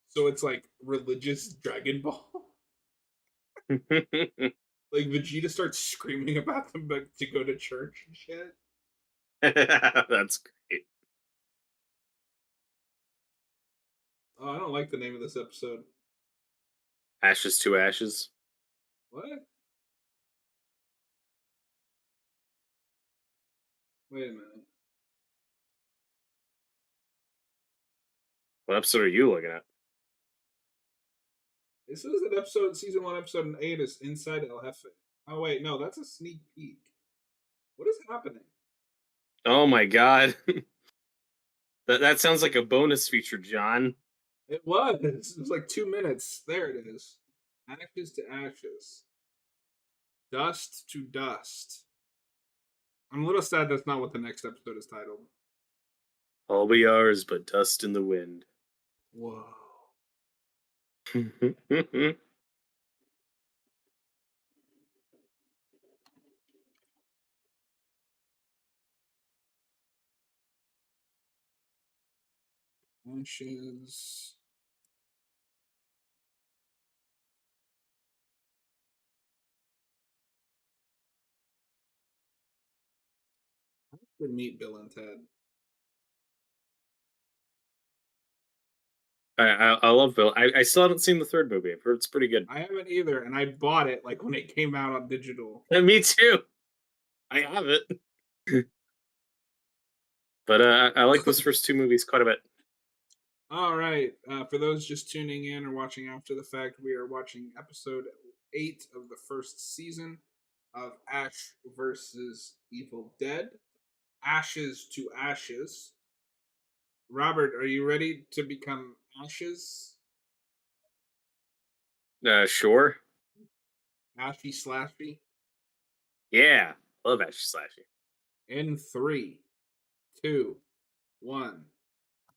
So it's like religious Dragon Ball. Like Vegeta starts screaming about them but to go to church and shit. That's great. Oh, I don't like the name of this episode. Ashes to ashes. What? Wait a minute. What episode are you looking at? This is an episode, season one, episode 8 is Inside El Jefe. Oh wait, no, that's a sneak peek. What is happening? Oh my god. That sounds like a bonus feature, John. It was. It was like 2 minutes. There it is. Ashes to ashes. Dust to dust. I'm a little sad that's not what the next episode is titled. All we are is but dust in the wind. Whoa. Ashes. Good meet Bill and Ted. I love Bill. I still haven't seen the third movie. I've heard it's pretty good. I haven't either, and I bought it like when it came out on digital. And me too. I have it. But I like those first two movies quite a bit. All right. For those just tuning in or watching after the fact, we are watching episode 8 of the first season of Ash versus Evil Dead. Ashes to Ashes. Robert, are you ready to become Ashes? Sure. Ashy Slashy? Yeah. Love Ashy Slashy. In 3, 2, 1,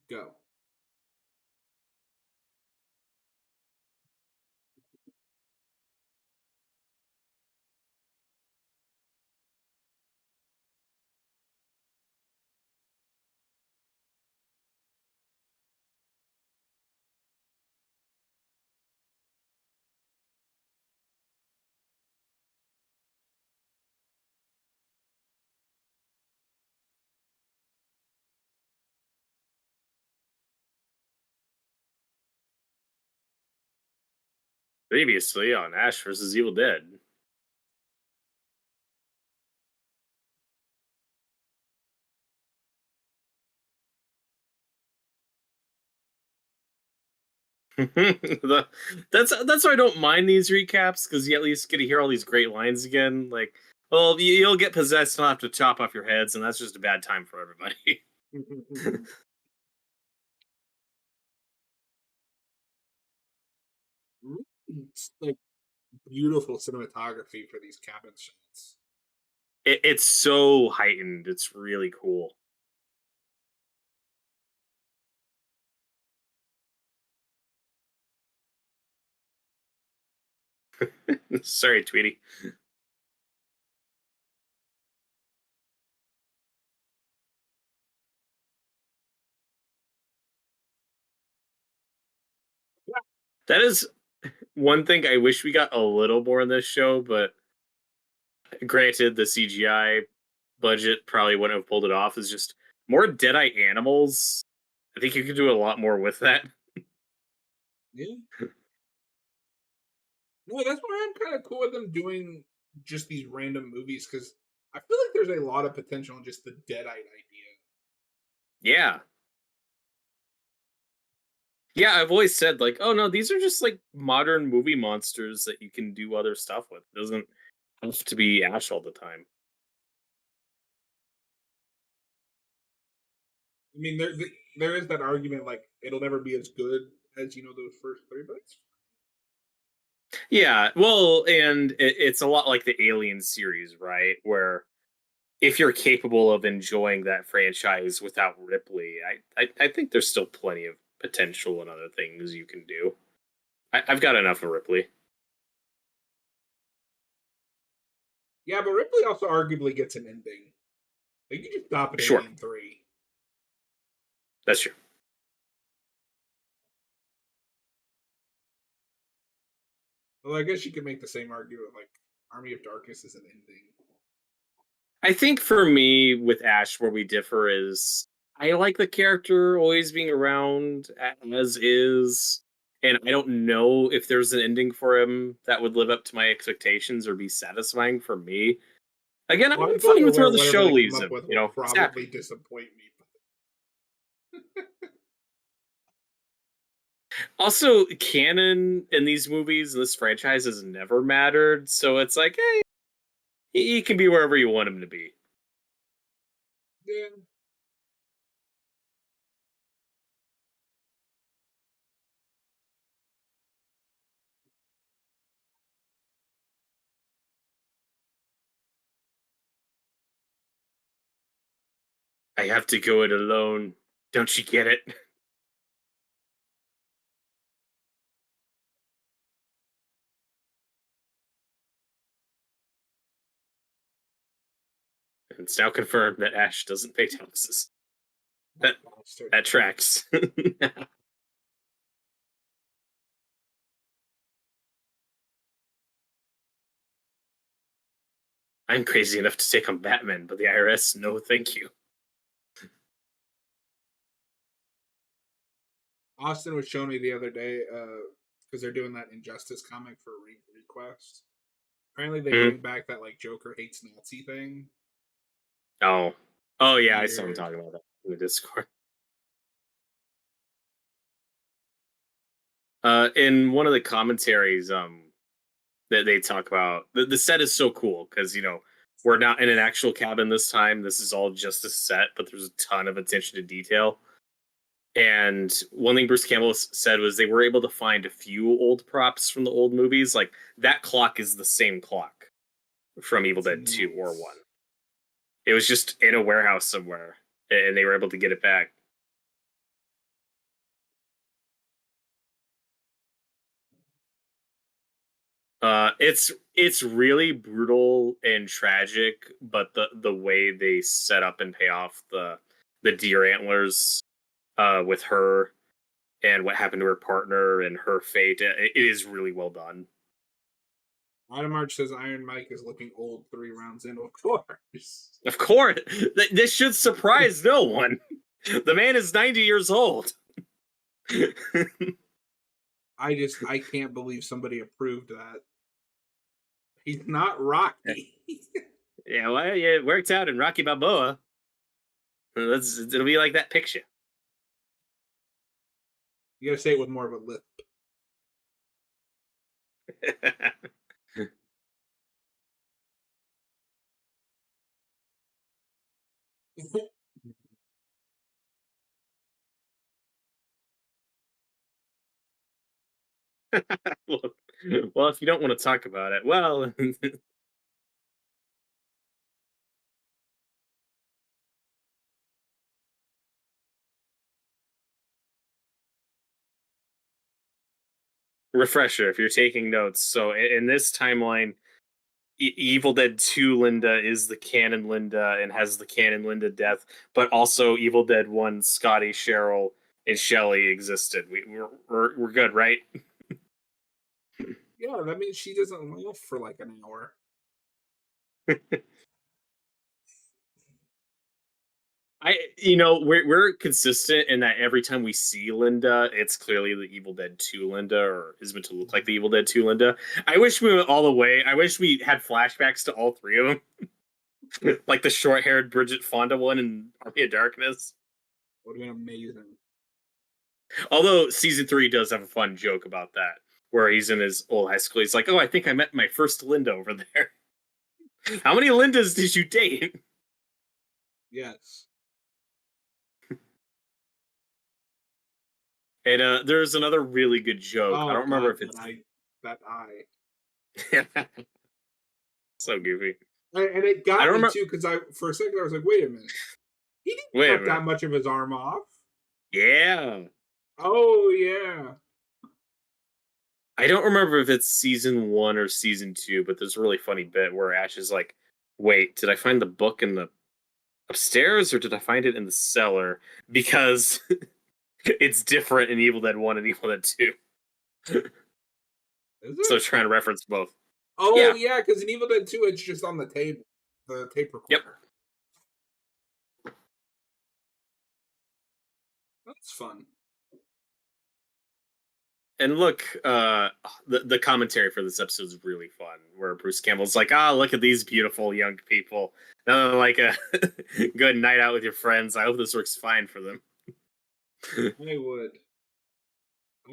go. Previously on Ash versus Evil Dead. That's why I don't mind these recaps because you at least get to hear all these great lines again. Like, well, you'll get possessed and I'll have to chop off your heads, and that's just a bad time for everybody. It's like beautiful cinematography for these cabin shots. It's so heightened. It's really cool. Sorry, Tweety. That is one thing I wish we got a little more in this show, but granted, the CGI budget probably wouldn't have pulled it off. Is just more deadeye animals. I think you could do a lot more with that. Yeah. No, that's why I'm kind of cool with them doing just these random movies because I feel like there's a lot of potential in just the Deadite idea. Yeah. Yeah, I've always said like, oh no, these are just like modern movie monsters that you can do other stuff with. It doesn't have to be Ash all the time. I mean, there is that argument like it'll never be as good as those first three, but Yeah, well, and it's a lot like the Alien series, right? Where if you're capable of enjoying that franchise without Ripley, I think there's still plenty of potential and other things you can do. I've got enough of Ripley. yeah, but Ripley also arguably gets an ending. Like you just stop at Sure, Alien 3. that's true. Well, I guess you could make the same argument like Army of Darkness is an ending. I think for me with Ash, where we differ is I like the character always being around as is, and I don't know if there's an ending for him that would live up to my expectations or be satisfying for me. Again, Well, I'm I'm fully fine with where aware the whatever show they come leaves up him. with You will know, he's probably happy. disappoint me. Also, canon in these movies, this franchise has never mattered, so it's like, hey, he can be wherever you want him to be. Yeah. I have to go it alone. Don't you get it? It's now confirmed that Ash doesn't pay taxes. That That bastard. that tracks. I'm crazy enough to take on Batman, but the IRS, no, thank you. Austin was showing me the other day because they're doing that Injustice comic for Request. Apparently, they Mhm. bring back that like Joker hates Nazi thing. Oh, It's oh yeah, I saw him weird. talking about that in the Discord. In one of the commentaries, that they talk about the set is so cool because we're not in an actual cabin this time. This is all just a set, but there's a ton of attention to detail. And one thing Bruce Campbell said was they were able to find a few old props from the old movies. Like that clock is the same clock from Evil It's Dead 2 or 1. nuts. It was just in a warehouse somewhere, and they were able to get it back. It's really brutal and tragic, but the way they set up and pay off the deer antlers with her and what happened to her partner and her fate, it is really well done. Adam Arch says Iron Mike is looking old 3 rounds in. Of course. Of course, this should surprise no one. The man is 90 years old. I can't believe somebody approved that. He's not Rocky. Yeah, well, yeah, it worked out in Rocky Balboa. It'll be like that picture. You gotta say it with more of a lip. well, well, if you don't want to talk about it, well, refresher if you're taking notes. So in this timeline, Evil Dead 2 Linda is the canon Linda and has the canon Linda death, but also Evil Dead 1 Scotty, Cheryl, and Shelly existed. We're good, right? Yeah, that means she doesn't laugh for like an hour. We're consistent in that every time we see Linda, it's clearly the Evil Dead 2 Linda, or is meant to look like the Evil Dead 2 Linda. I wish we went all the way. I wish we had flashbacks to all three of them, like the short-haired Bridget Fonda one in Army of Darkness. Would have been amazing. Although season 3 does have a fun joke about that, where he's in his old high school. He's like, "Oh, I think I met my first Linda over there." How many Lindas did you date? Yes. And there's another really good joke. I Oh don't remember god, if it's that eye. so goofy. And it I got don't me remember. too because I for a second I was like, wait a minute, he didn't Wait a cut that minute. much of his arm off. Yeah. Oh yeah. I don't remember if it's season 1 or season 2, but there's a really funny bit where Ash is like, "Wait, did I find the book in the upstairs or did I find it in the cellar?" Because it's different in Evil Dead 1 and Evil Dead 2. Is So it? trying to reference both. Oh Yeah. yeah, because in Evil Dead 2 it's just on the table. The tape Yep. recorder. That's fun. And look, the commentary for this episode is really fun. Where Bruce Campbell's like, "Ah, look at these beautiful young people. Like a good night out with your friends. I hope this works fine for them."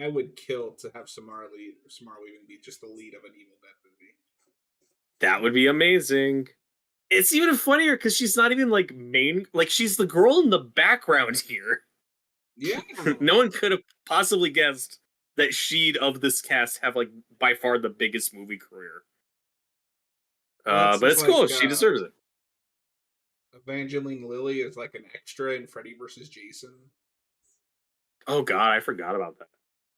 I would kill to have Samara Weaving be just the lead of an Evil Dead movie. That would be amazing. It's even funnier because she's not even like main. Like she's the girl in the background here. Yeah. No one could have possibly guessed that she'd of this cast have like by far the biggest movie career. Well, that's But just it's cool. like She deserves it. Evangeline Lilly is like an extra in Freddy vs. Jason. Oh God, I forgot about that.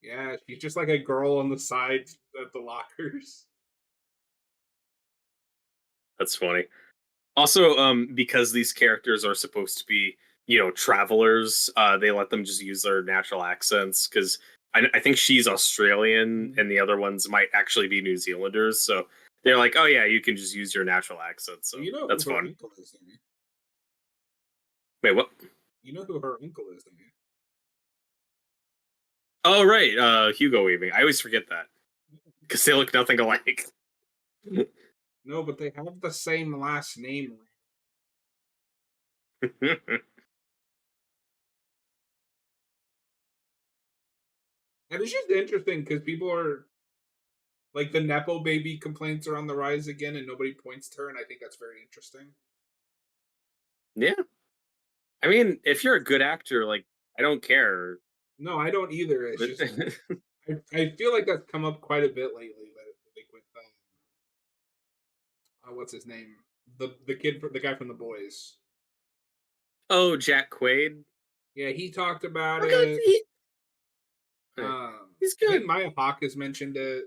Yeah, she's just like a girl on the sides at the lockers. That's funny. Also, because these characters are supposed to be, travelers, they let them just use their natural accents because I think she's Australian and the other ones might actually be New Zealanders. So they're like, oh yeah, you can just use your natural accent. So Well, you know who that's her fun. uncle is, don't you? Wait, what? You know who her uncle is, don't you? Oh right, Hugo Weaving. I always forget that because they look nothing alike. No, but they have the same last name. And it's just interesting because people are like the Nepo baby complaints are on the rise again and nobody points to her, and I think that's very interesting. Yeah, I mean, if you're a good actor, like I don't care. No, I don't either. It's But just I feel like that's come up quite a bit lately, like with what's his name, the kid, the guy from the boys. oh, Jack Quaid. Yeah, he talked about Okay, it. he's I think good. Maya Hawke has mentioned it.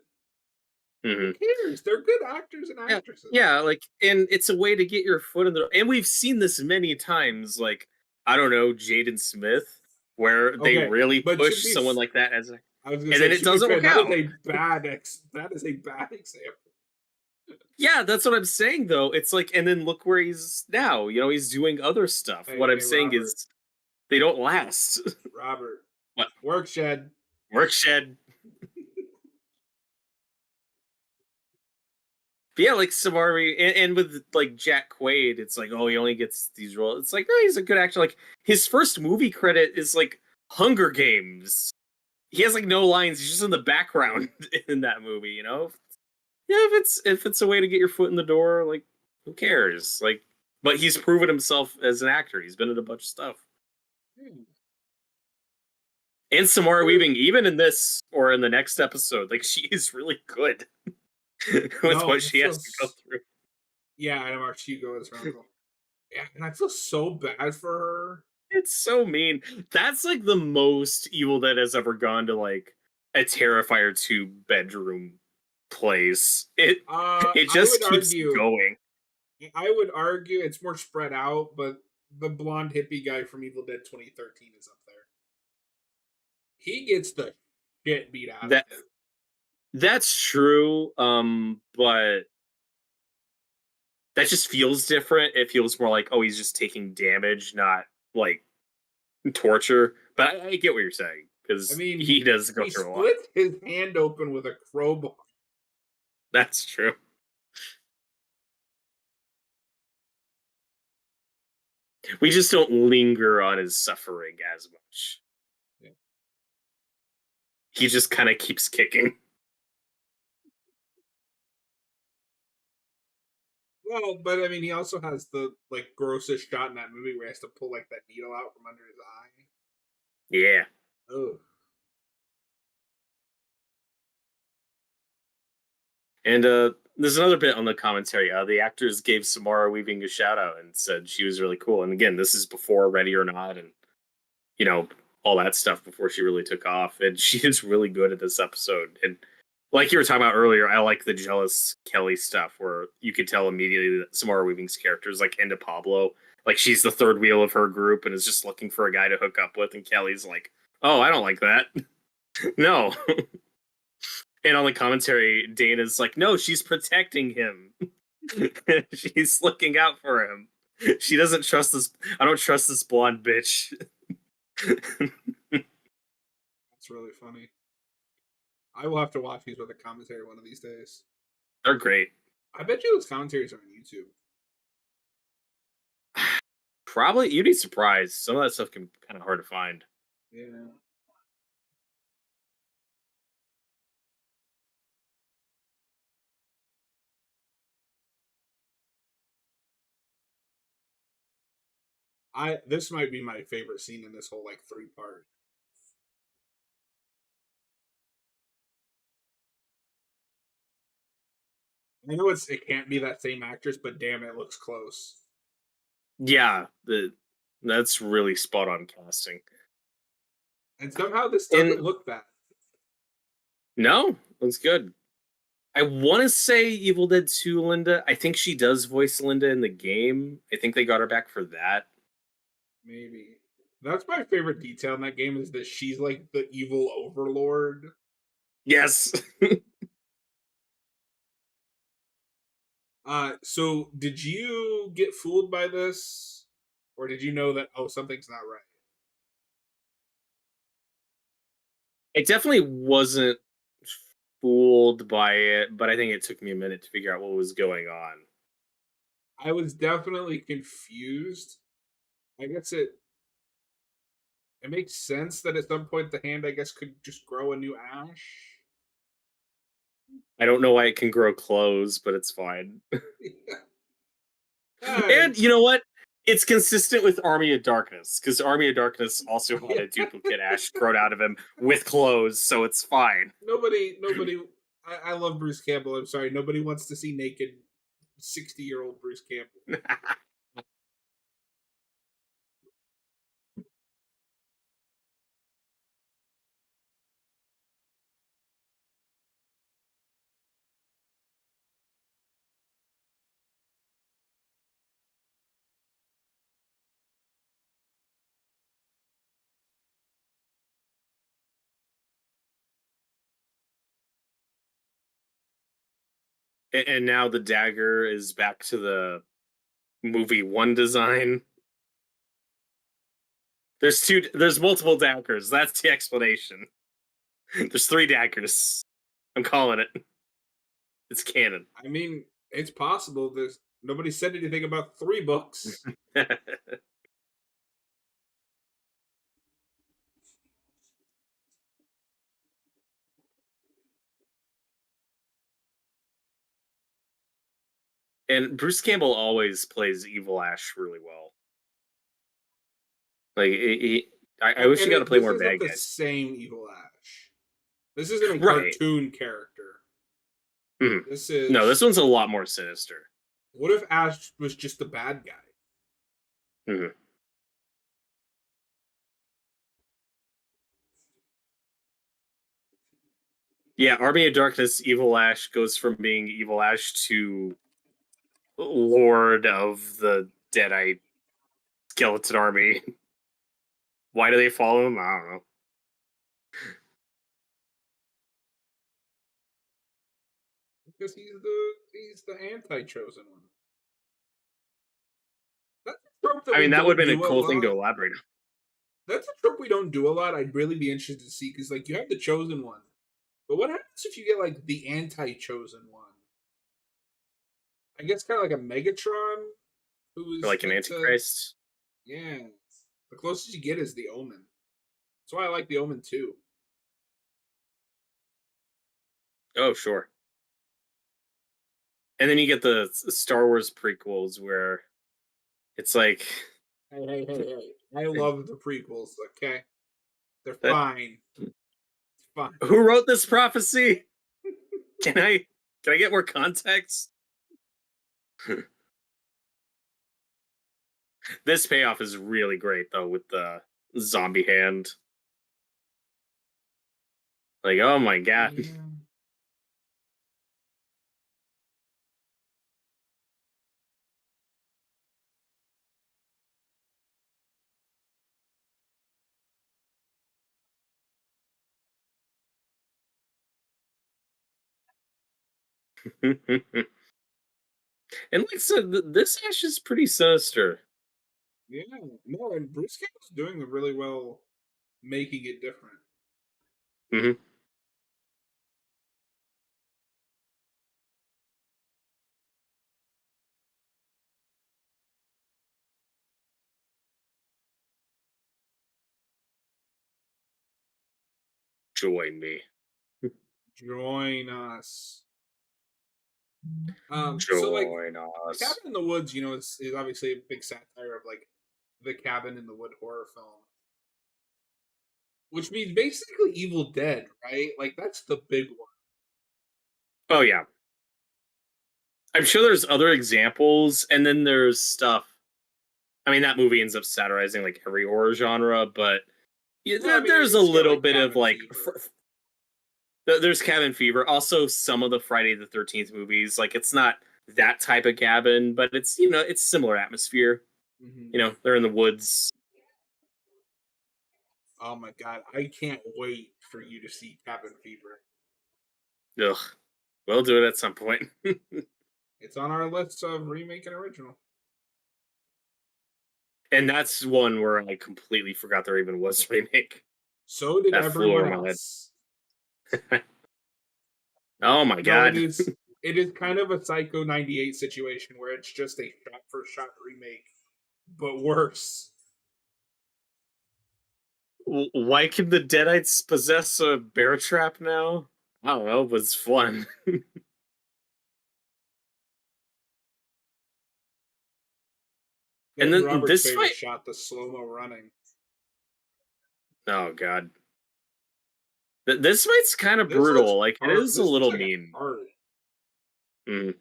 Who Hmm. cares? They're good actors and Yeah, actresses. yeah, like, and it's a way to get your foot in the. And we've seen this many times. Like, I don't know, Jaden Smith, where they Okay, really but push someone like that as, I was gonna and say then it to be doesn't fair, work out. that is a bad example. Yeah, that's what I'm saying though. It's like, and then look where he's now. You know, he's doing other stuff. What I'm Hey saying Robert, is they don't last. Robert, What? work shed. Work shed. But yeah, like Samari, and with like Jack Quaid, it's like, oh, he only gets these roles. It's like, no, he's a good actor. Like his first movie credit is like Hunger Games. He has like no lines. He's just in the background in that movie. You know, yeah. If it's a way to get your foot in the door, like who cares? Like, but he's proven himself as an actor. He's been in a bunch of stuff. And Samara Weaving, even in this or in the next episode, like she is really good with No, what she has to go through. yeah, I know Mark Hugo is her uncle. Yeah, and I feel so bad for her. It's so mean. That's like the most Evil Dead has ever gone to like a Terrifier 2 bedroom place. It I would just keeps argue, going. it's more spread out, but the blonde hippie guy from Evil Dead 2013 is up there. He gets the shit beat out of That him. that's true. But that just feels different. It feels more like, oh, he's just taking damage, not like torture. But I get what you're saying I because mean, he does go he through a lot. split his hand open with a crowbar. That's true. We just don't linger on his suffering as much. Yeah. He just kind of keeps kicking. Well, but I mean, he also has the like grossest shot in that movie where he has to pull like that needle out from under his eye. Yeah. Oh, And there's another bit on the commentary. The actors gave Samara Weaving a shout out and said she was really cool. And again, this is before Ready or Not and, you know, all that stuff before she really took off. And she is really good at this episode. And like you were talking about earlier, I like the jealous Kelly stuff where you could tell immediately that Samara Weaving's character is like into Pablo. Like she's the third wheel of her group and is just looking for a guy to hook up with. And Kelly's like, oh, I don't like that. No. And on the commentary, Dana's like, no, she's protecting him. She's looking out for him. She doesn't trust this. I don't trust this blonde bitch. that's really funny. I will have to watch these with a commentary one of these days. They're great. I bet you those commentaries are on YouTube. Probably, you'd be surprised. Some of that stuff can be kind of hard to find. Yeah. This might be my favorite scene in this whole like three part. I know it can't be that same actress, but damn, it looks close. Yeah, that's really spot on casting. And somehow this doesn't And look bad. no, that's good. I want to say Evil Dead 2 Linda. I think she does voice Linda in the game. I think they got her back for that. Maybe. That's my favorite detail in that game is that she's like the evil overlord. Yes. So did you get fooled by this? Or did you know that something's not right? I definitely wasn't fooled by it, but I think it took me a minute to figure out what was going on. I was definitely confused. I guess it makes sense that at some point the hand, I guess, could just grow a new ash. I don't know why it can grow clothes, but it's fine. uh, And you know what? It's consistent with Army of Darkness because Army of Darkness also had yeah. a duplicate Ash grown out of him with clothes, so it's fine. Nobody. I love Bruce Campbell. I'm sorry, nobody wants to see naked 60-year-old Bruce Campbell. And now the dagger is back to the movie one design. There's multiple daggers. That's the explanation. There's three daggers. I'm calling it. It's canon. I mean, it's possible. There's nobody said anything about 3 books. And Bruce Campbell always plays Evil Ash really well. Like I wish he got to play This more isn't bad the guys. same Evil Ash. This isn't a Right. cartoon character. Mhm. This No, this is. one's a lot more sinister. What if Ash was just a bad guy? Mhm. Yeah, Army of Darkness Evil Ash goes from being Evil Ash to Lord of the Deadite Skeleton Army. Why do they follow him? I don't know. Because he's the anti-chosen one. That's a trope that I we mean, that would don't have been a do a cool thing to lot. elaborate on. That's a trope we don't do a lot. I'd really be interested to see because like you have the chosen one, but what happens if you get like the anti-chosen one? I guess kind of like a Megatron who Or is like an meant to. Antichrist. Yeah, the closest you get is the Omen. That's why I like the Omen too. Oh, sure. And then you get the Star Wars prequels where it's like Hey! I love the prequels. Okay, they're that. fine. It's fine. Who wrote this prophecy? Can I can I get more context? This payoff is really great though with the zombie hand. Like, oh my god. Yeah. And like I said, this Ash is pretty sinister. Yeah, no, and Bruce Campbell's doing really well making it different. Hmm. Join me. Join us. So like Join the us. Cabin in the Woods, is obviously a big satire of like the Cabin in the Wood horror film, which means basically Evil Dead, right? Like that's the big one. Oh yeah. I'm sure there's other examples, and then there's stuff. I mean, that movie ends up satirizing like every horror genre, but yeah, Well, I mean, there's you a just got little like bit of Cabin like Fever. there's Cabin Fever. Also, some of the Friday the 13th movies, like it's not that type of cabin, but it's it's similar atmosphere. Hmm. They're in the woods. Oh my god, I can't wait for you to see Cabin Fever. Ugh, we'll do it at some point. It's on our list of remake and original. And that's one where I completely forgot there even was a remake. So did That flew everyone over my else. head. Oh my No, it god. is it is kind of a Psycho 98 situation where it's just a shot for shot remake, but worse. Why can the Deadites possess a bear trap now? I don't know, but it's fun. And Getting then Robert's this favorite fight. shot, the slow mo running. Oh god. This fight's kind of This looks brutal. Like it hard. is a This looks little like a mean. hard. Mm.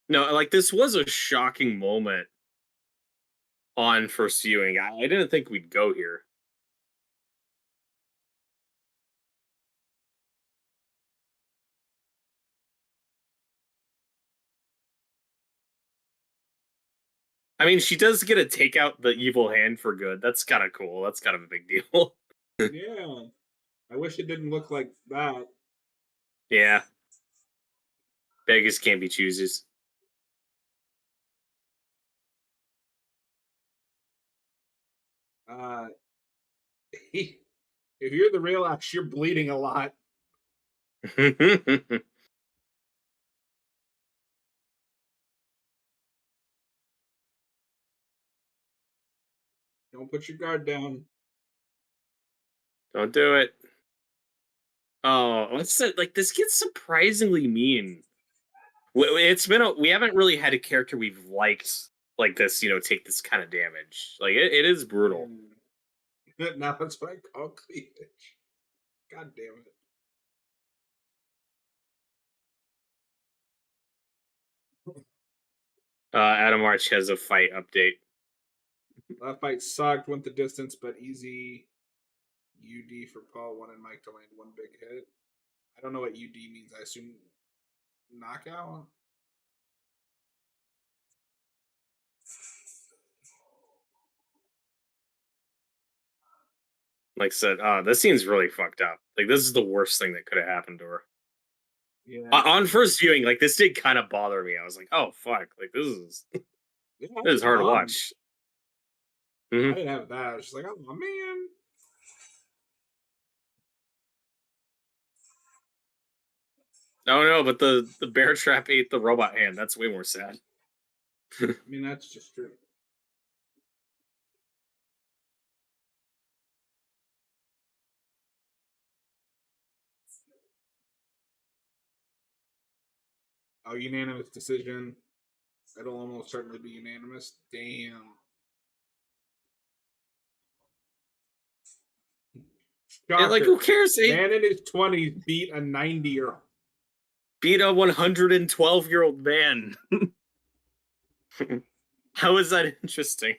No, like this was a shocking moment on first viewing. I didn't think we'd go here. I mean, she does get to take out the evil hand for good. That's kind of cool. That's kind of a big deal. Yeah. I wish it didn't look like that. Yeah, beggars can't be choosers. Uh, if you're the real Ash, you're bleeding a lot. Don't put your guard down. Don't do it. Oh, let's say like this gets surprisingly mean. It's been we haven't really had a character we've liked like this, take this kind of damage. Like it is brutal. Mm. Now that's what I call cleavage. God damn it. Adam Arch has a fight update. That fight sucked, went the distance, but easy UD for Paul, one and Mike to land one big hit. I don't know what UD means. I assume knockout? Like I said, this scene's really fucked up. Like this is the worst thing that could have happened to her. Yeah. On first viewing, like this did kind of bother me. I was like, oh fuck, like Yeah, I this is was hard to bummed. watch. I Hmm. didn't have that. I was just like, oh man. Oh no, but the bear trap ate the robot hand. That's way more sad. I mean, that's just true. Oh, unanimous decision. It'll almost certainly be unanimous. Damn. And like, who Shocker. cares? They Man in his 20s beat a 90-year-old. beat a 112-year-old man. How is that interesting?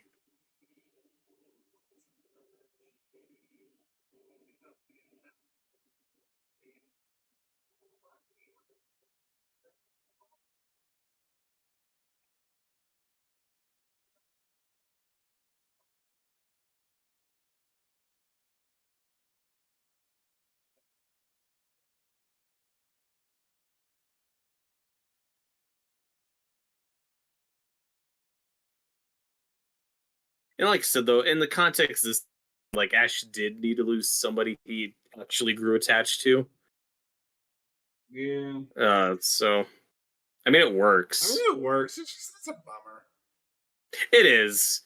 And like I said, though, in the context of this, like Ash did need to lose somebody he actually grew attached to. Yeah. So I mean, it I mean, works. it works. It's a bummer. It is.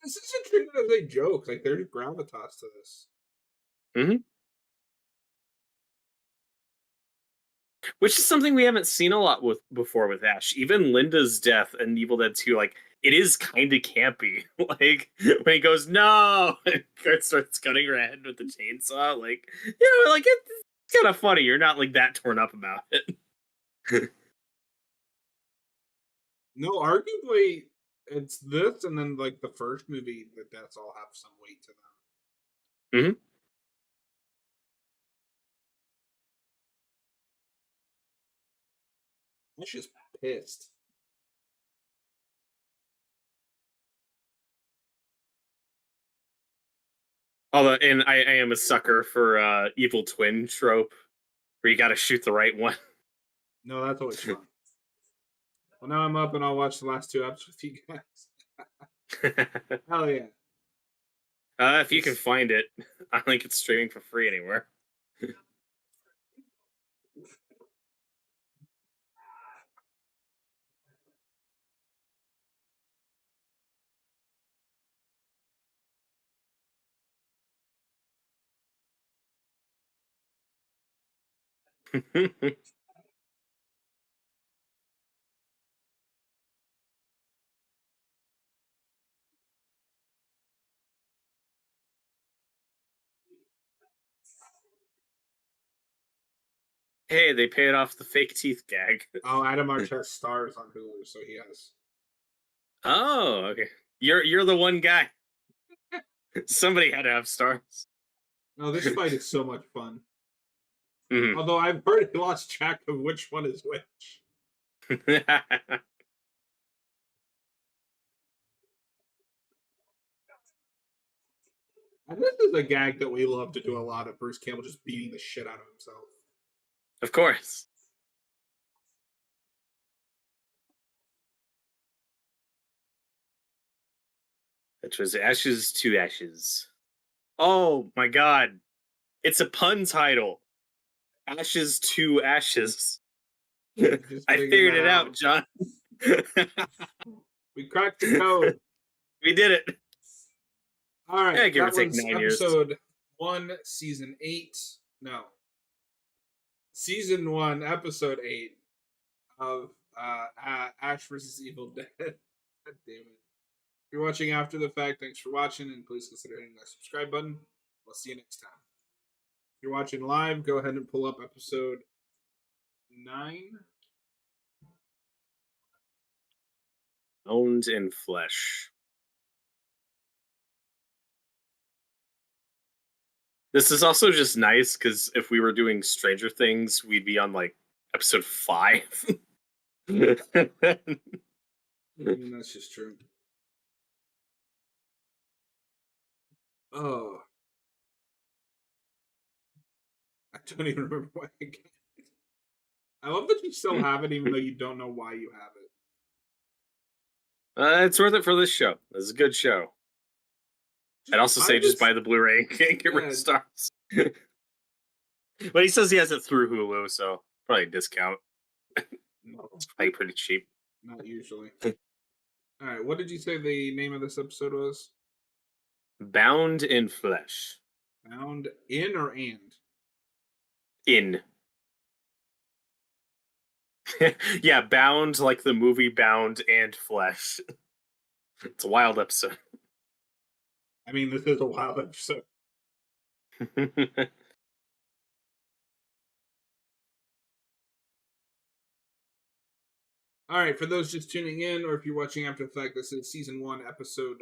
This isn't treated as a joke. Like, there's gravitas to this. Hmm. Which is something we haven't seen a lot with before with Ash. Even Linda's death in Evil Dead 2, like it is kind of campy. Like when he goes no, and Kurt starts cutting her head with the chainsaw. Like like it's kind of funny. You're not like that torn up about it. No, arguably, it's this and then, like, the first movie, the deaths all have some weight to them. Hmm. I'm just pissed. Although, and I am a sucker for evil twin trope, where you got to shoot the right one. No, that's always fun. Well, now I'm up and I'll watch the last two episodes with you guys. Hell yeah. If you can find it, I don't think it's streaming for free anywhere. Hey, they paid off the fake teeth gag. Oh, Adam Arquette stars on Hulu, so he has. Oh, okay. You're the one guy. Somebody had to have stars. No, this fight is so much fun. Mhm. Although I've already lost track of which one is which. And this is a gag that we love to do a lot of Bruce Campbell just beating the shit out of himself. Of course. It was Ashes to Ashes. Oh my god. It's a pun title. Ashes to Ashes. Just I figured figured that it out, out. John. We cracked the code. We did it. All right, Yeah, give or that take was 9 years. episode 1, season 8. No, season 1, episode 8 of Ash versus Evil Dead. God damn it! If you're watching after the fact, thanks for watching, and please consider hitting that subscribe button. We'll see you next time. If you're watching live, go ahead and pull up episode 9. Bones in flesh. This is also just nice because if we were doing Stranger Things, we'd be on like episode 5. I mean, that's just true. Oh, I don't even remember why I got it. I love that you still have it, even though you don't know why you have it. It's worth it for this show. This is a good show. I'd also say just buy the Blu-ray and get rid of stars. But he says he has it through Hulu, so probably a discount. No, It's probably pretty cheap. not usually. All right, what did you say the name of this episode was? Bound in flesh. Bound in or and? In. Yeah, Bound like the movie Bound and Flesh. It's a wild episode. I mean, this is a wild episode. All right, for those just tuning in, or if you're watching after the fact, this is season 1, episode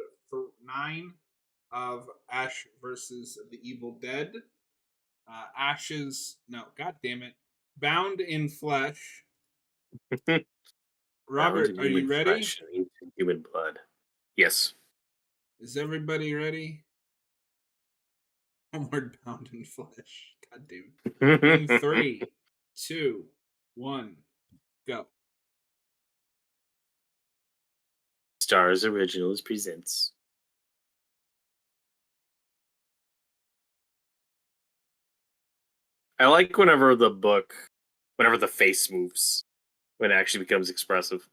9 of Ash versus the Evil Dead. Ashes, no, god damn it. Bound in Flesh. Bound Robert, in are you human ready? flesh and human blood. Yes. Is everybody ready? Homeward Bound in Flesh. God damn it. In 3, 2, 1, go. Stars Originals presents. I like whenever the face moves, when it actually becomes expressive.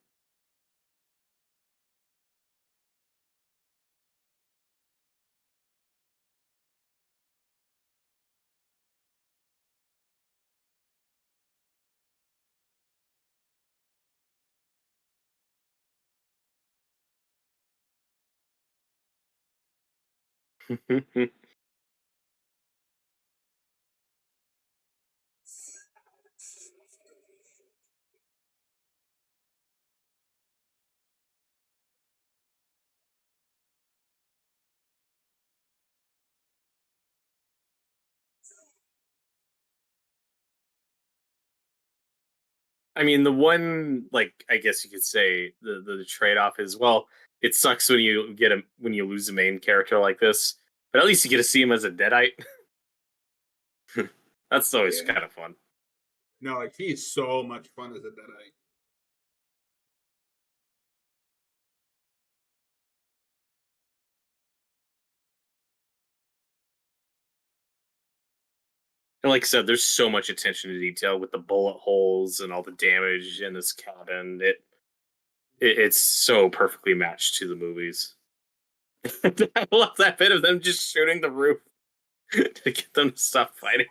I mean, the one, like, I guess you could say the trade off is, well, it sucks when you lose a main character like this, but at least you get to see him as a deadite. That's always Yeah. kind of fun. No, like he is so much fun as a Deadite. And like I said, there's so much attention to detail with the bullet holes and all the damage in this cabin. It's so perfectly matched to the movies. I love that bit of them just shooting the roof to get them to stop fighting.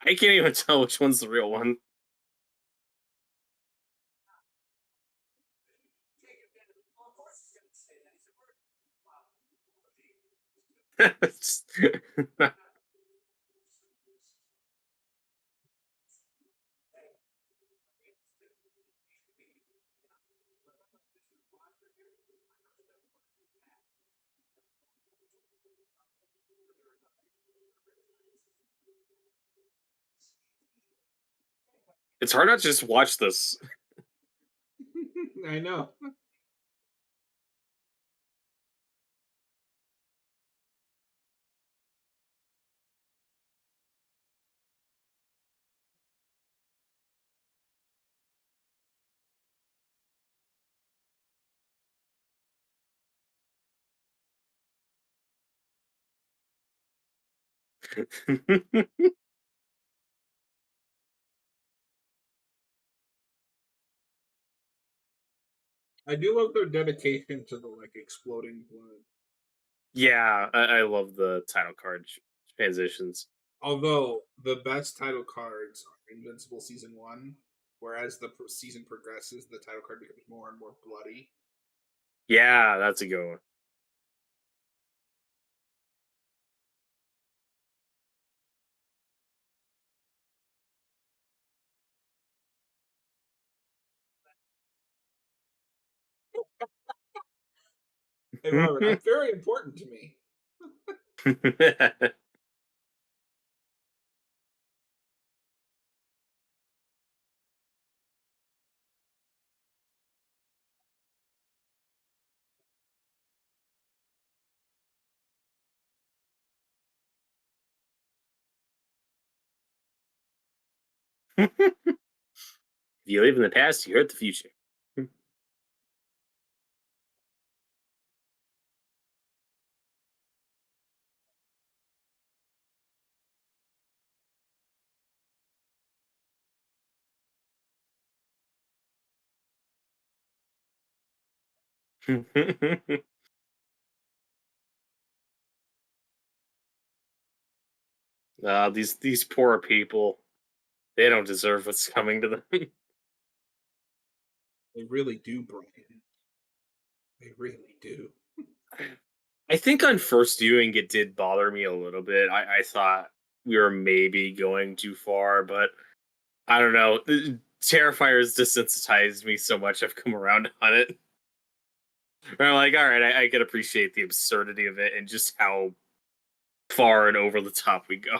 I can't even tell which one's the real one. It's it's hard not to just watch this. I know. I do love their dedication to the like exploding blood. Yeah, I love the title card transitions. Although the best title cards are Invincible season one, whereas the season progresses, the title card becomes more and more bloody. Yeah, that's a good one. Hey Robert, that's very important to me. If you live in the past, you hurt the future. These poor people, they don't deserve what's coming to them. They really do, Brian. They really do. I think on first viewing, it did bother me a little bit. I thought we were maybe going too far, but I don't know. Terrifier's desensitized me so much. I've come around on it. I'm like, all right, I can appreciate the absurdity of it and just how far and over the top we go.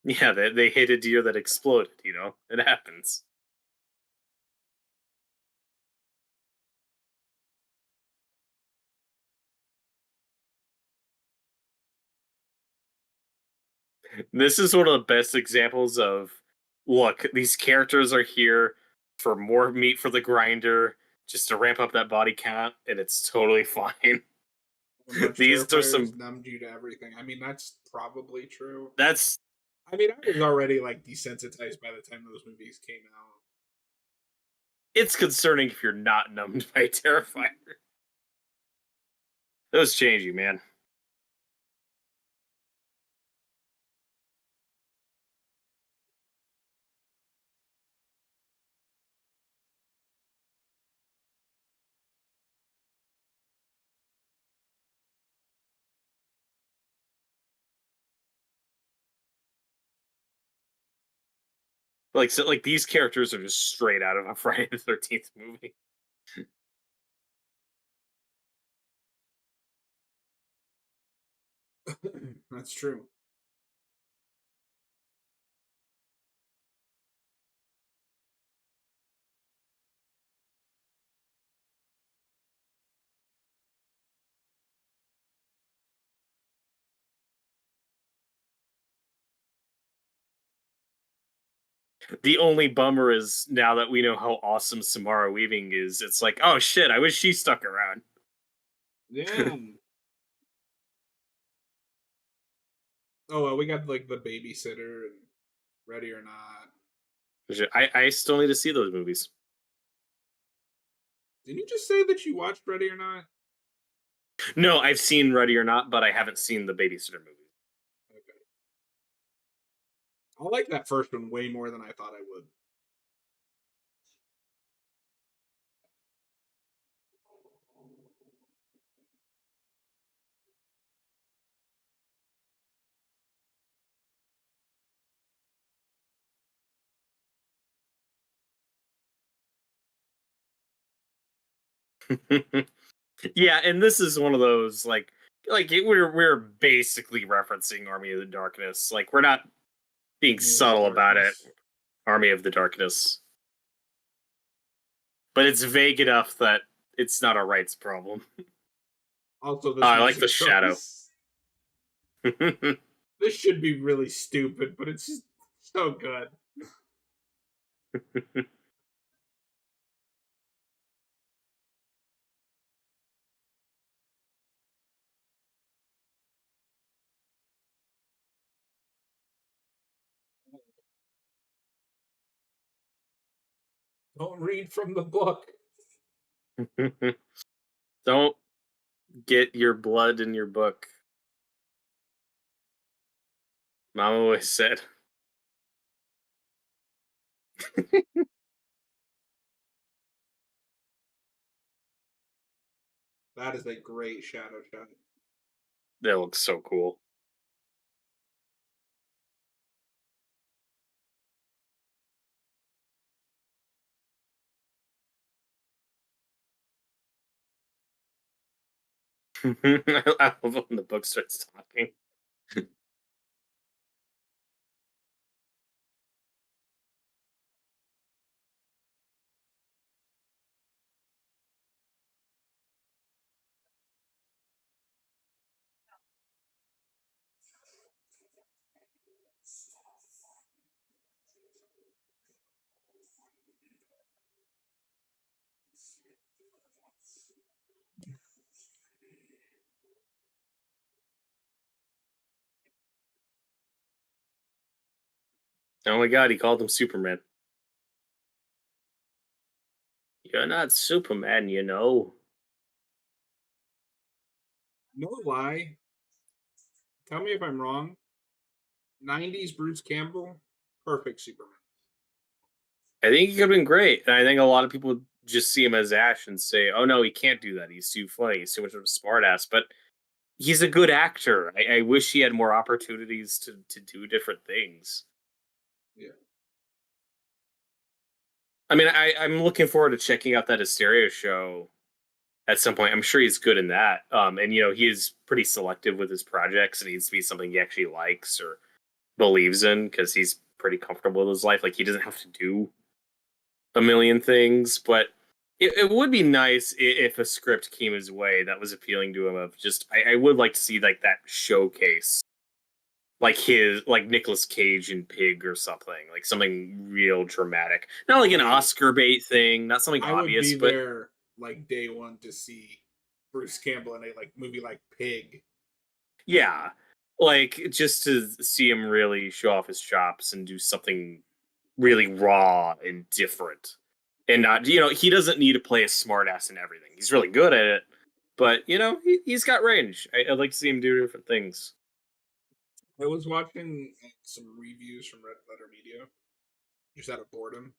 Yeah, they hit a deer that exploded. It happens. This is one of the best examples of, look, these characters are here for more meat for the grinder, just to ramp up that body count, and it's totally fine. When much These are Terrifier has some. numbed you to everything. I mean, that's probably true. That's I mean, I was already like desensitized by the time those movies came out. it's concerning if you're not numbed by Terrifier. Those change you, man. Like so, like these characters are just straight out of a Friday the 13th movie. That's true. The only bummer is now that we know how awesome Samara Weaving is, it's like, oh shit, I wish she stuck around. Yeah. Oh well, we got like the babysitter and Ready or Not. I still need to see those movies. Didn't you just say that you watched Ready or Not? No, I've seen Ready or Not, but I haven't seen the Babysitter movie. Okay. I like that first one way more than I thought I would. Yeah, and this is one of those we're basically referencing Army of the Darkness. Like we're not being Army of the subtle about it. Darkness. Army of the Darkness, but it's vague enough that it's not a rights problem. Also, Oh, this I like the music shadow. choice. This should be really stupid, but it's just so good. Don't read from the book. Don't get your blood in your book. Mom always said. That is a great shadow shot. That looks so cool. I love when the book starts talking. Oh my god, he called him Superman. You're not Superman, you know. No lie. Tell me if I'm wrong. 90s Bruce Campbell, perfect Superman. I think he could have been great. And I think a lot of people just see him as Ash and say, oh no, he can't do that. He's too funny. He's too much of a smartass. But he's a good actor. I wish he had more opportunities to do different things. Yeah. I mean, I'm looking forward to checking out that Hysteria show at some point. I'm sure he's good in that. And he is pretty selective with his projects. It needs to be something he actually likes or believes in because he's pretty comfortable with his life. Like he doesn't have to do a million things, but it would be nice if a script came his way that was appealing to him. Of just, I would like to see like that showcase, like Nicolas Cage in Pig or something, like something real dramatic, not like an I Oscar bait thing, not something I would obvious, be but there like day one to see Bruce Campbell in a like movie like Pig. yeah, like just to see him really show off his chops and do something really raw and different. And not, he doesn't need to play a smartass in everything. He's really good at it, but he's got range. I'd like to see him do different things. I was watching some reviews from Red Letter Media just out of boredom.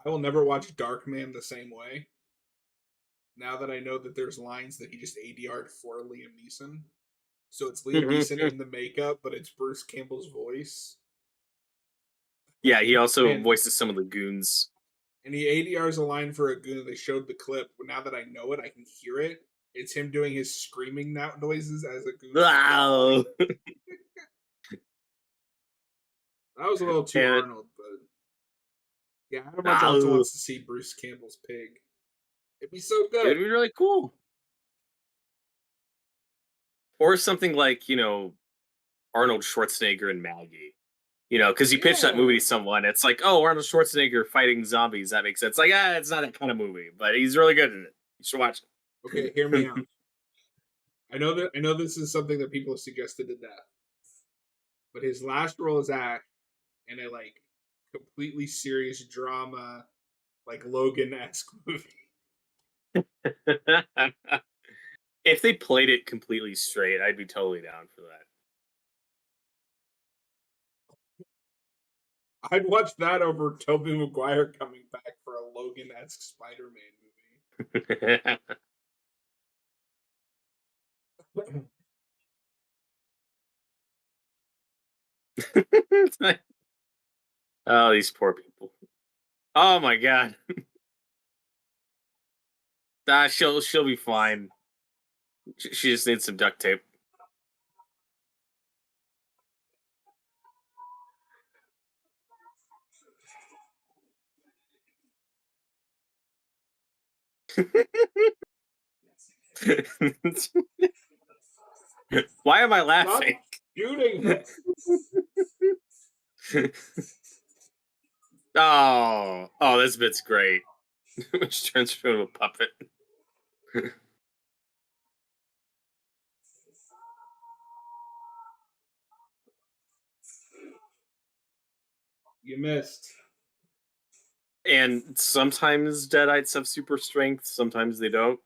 I will never watch Darkman the same way. Now that I know that there's lines that he just ADR'd for Liam Neeson. So it's Liam Neeson in the makeup, but it's Bruce Campbell's voice. Yeah, he also And voices some of the goons. and he ADRs a line for a goon. They showed the clip. Now that I know it, I can hear it. It's him doing his screaming noises as a goon is Wow. brawling. That was a little too And Arnold, but yeah, Adam much also wow. wants to see Bruce Campbell's pig. It'd be so It would good. be really cool. Or something like, Arnold Schwarzenegger and Maggie. Because you pitch that movie Yeah. to someone, it's like, oh, Arnold Schwarzenegger fighting zombies. That makes sense. Like, it's not that kind of movie, but he's really good in it. You should watch Okay, hear me out. I know this is something that people have suggested to death, but his last role is Ash in a completely serious drama, like Logan esque movie. it. If they played it completely straight, I'd be totally down for I'd watch that over Tobey Maguire coming back for a Logan esque Spider that. movie. It's like, oh, these poor people. Oh my god. She'll be fine. She just needs some duct tape. Why am I Stop laughing? shooting her. Oh, this bit's great. Which turns her into a puppet. You missed. And sometimes deadites have super strength, sometimes they don't.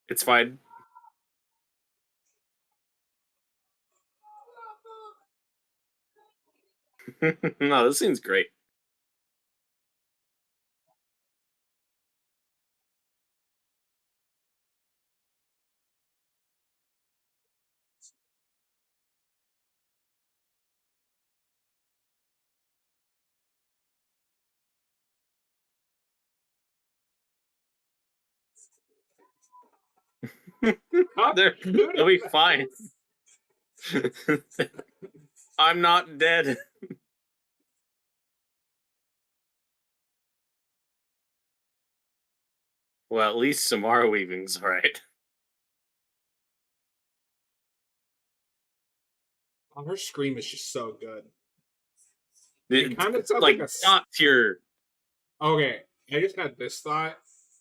It's fine. No, this scene's great. Stop They'll shooting be her. fine. I'm not dead. Well, at least Samara Weaving's alright. Oh, her scream is just so good. It It, kind of sounds like like a. top tier. Okay, I just had this thought.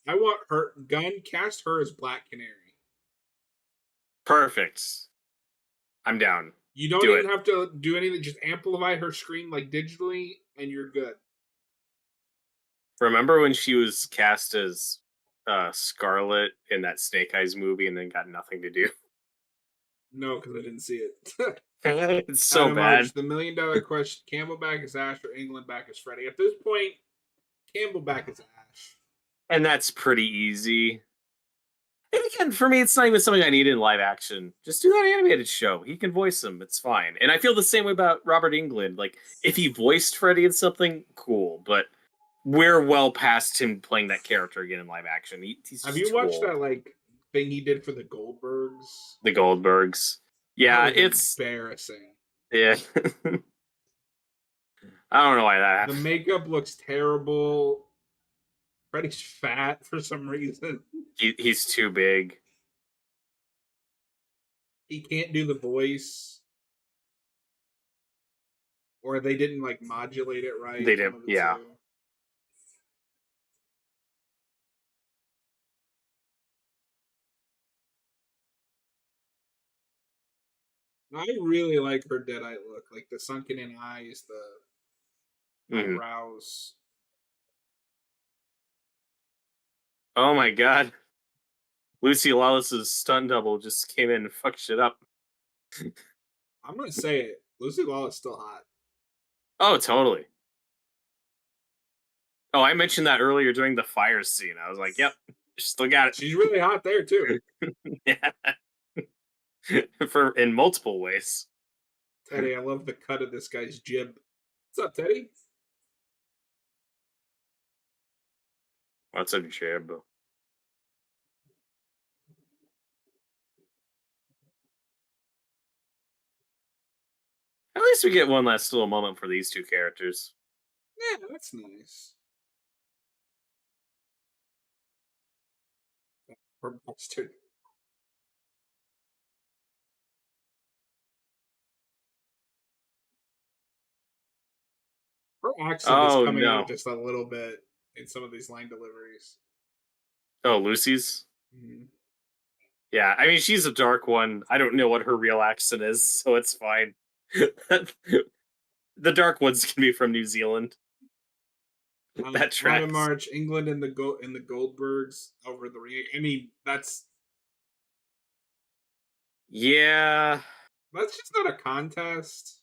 I want her gun cast her as Black Canary. Perfect. I'm down. You don't Do even it. have to do anything. Just amplify her scream digitally, and you're good. Remember when she was cast as Scarlet in that Snake Eyes movie and then got nothing to do? No, because I didn't see it. It's so Adam bad. Arch, the $1,000,000 question: Camelback is Ash or England back is Freddy? At this point, Camelback is Ash. And that's pretty easy. And again, for me, it's not even something I need in live action. Just do that animated show. He can voice him. It's fine. And I feel the same way about Robert Englund. Like, if he voiced Freddy in something, cool. But we're well past him playing that character again in live action. He's Have just you too watched old. that thing he did for the Goldbergs? The Goldbergs. That Yeah, was it's embarrassing. yeah. I don't know why that The happened. makeup looks terrible. Freddy's fat for some reason. He's too big. He can't do the voice, or they didn't modulate it right. They One did, of the yeah. two. I really like her Deadite look, like the sunken in eyes, the Mhm. eyebrows. Oh my god. Lucy Lawless's stunt double just came in and fucked shit up. I'm gonna say it. Lucy Lawless still hot. Oh, totally. Oh, I mentioned that earlier during the fire scene. I was like, yep, still got She's really hot there too. it. Yeah. For in multiple ways. Teddy, I love the cut of this guy's jib. What's up, Teddy? What's up, Jib? At least we get one last little moment for these two characters. Yeah, that's nice. Poor bastard. Her accent is Oh coming out no. just a little bit in some of these line deliveries. Oh, Lucy's? Mhm. Yeah, I mean, she's a dark one. I don't know what her real accent is, so it's fine. The dark ones can be from New Zealand. That Line of tracks. March, England and the Goldbergs over the ring. I mean, Yeah. that's just not a contest.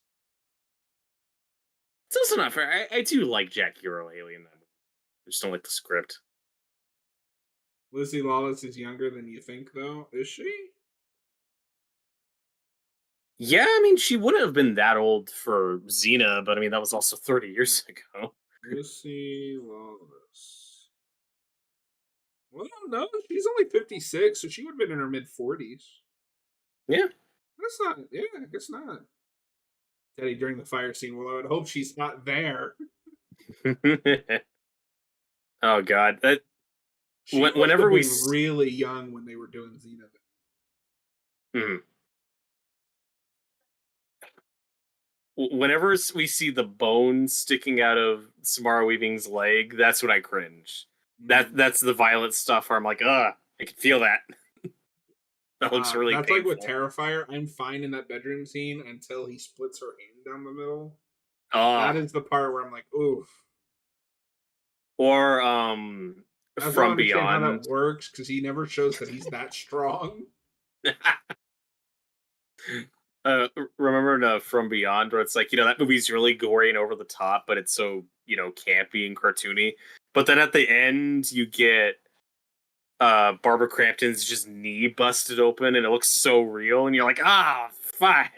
It's also not fair. I do like Jackie Earle Haley in that movie. I just don't like the script. Lizzie Lawless is younger than you think, though. Is she? Yeah, I mean, she wouldn't have been that old for Xena, but I mean, that was also 30 years ago. Lucy Lawless. Well, no, she's only 56, so she would have been in her mid 40s. Yeah. That's not, yeah, I guess not. Teddy during the fire scene. Well, I would hope she's not there. Oh god, that She must whenever have we been really young when they were doing Xena. mhm. Whenever we see the bone sticking out of Samara Weaving's leg, that's when I cringe. Mm. That's the violent stuff where I'm like, ugh, I can feel that. That looks really That's like with painful. Terrifier. I'm fine in that bedroom scene until he splits her hand down the middle. That Oh, is the part where I'm like, oof. or I don't From understand how that Beyond. works because he never shows that he's that strong. Remember From Beyond, where it's like, that movie's really gory and over the top, but it's so campy and cartoony. But then at the end, you get Barbara Crampton's just knee busted open, and it looks so real, and you're like, ah, fine.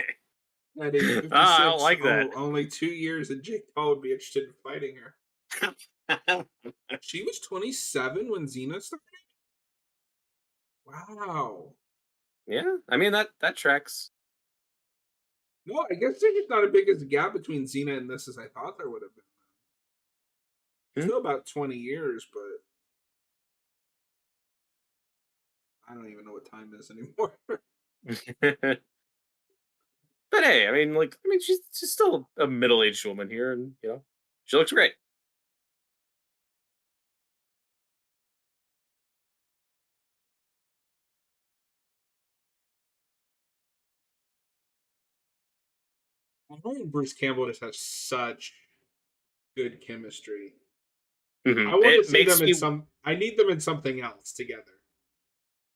At age Ah, I don't 56, like that. only 2 years, and Jake Paul would be interested in fighting her. She was 27 when Xena started? Wow. Yeah, I mean that tracks. No, I guess there's just not as big as a gap between Xena and this as I thought there would have been. Hmm? Still about 20 years, but I don't even know what time it is anymore. But hey, I mean, she's still a middle aged woman here, and she looks great. Her and Bruce Campbell just have such good chemistry. I want to It see them makes in me, some. I need them in something else together.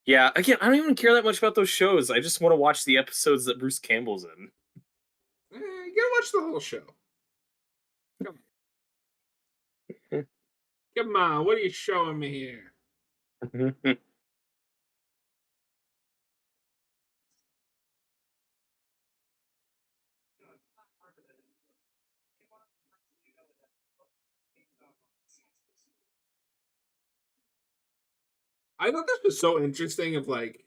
yeah. Again, I don't even care that much about those shows. I just want to watch the episodes that Bruce Campbell's in. You gotta watch the whole show. Come, come on, what are you showing me here? I thought this was so interesting. Of like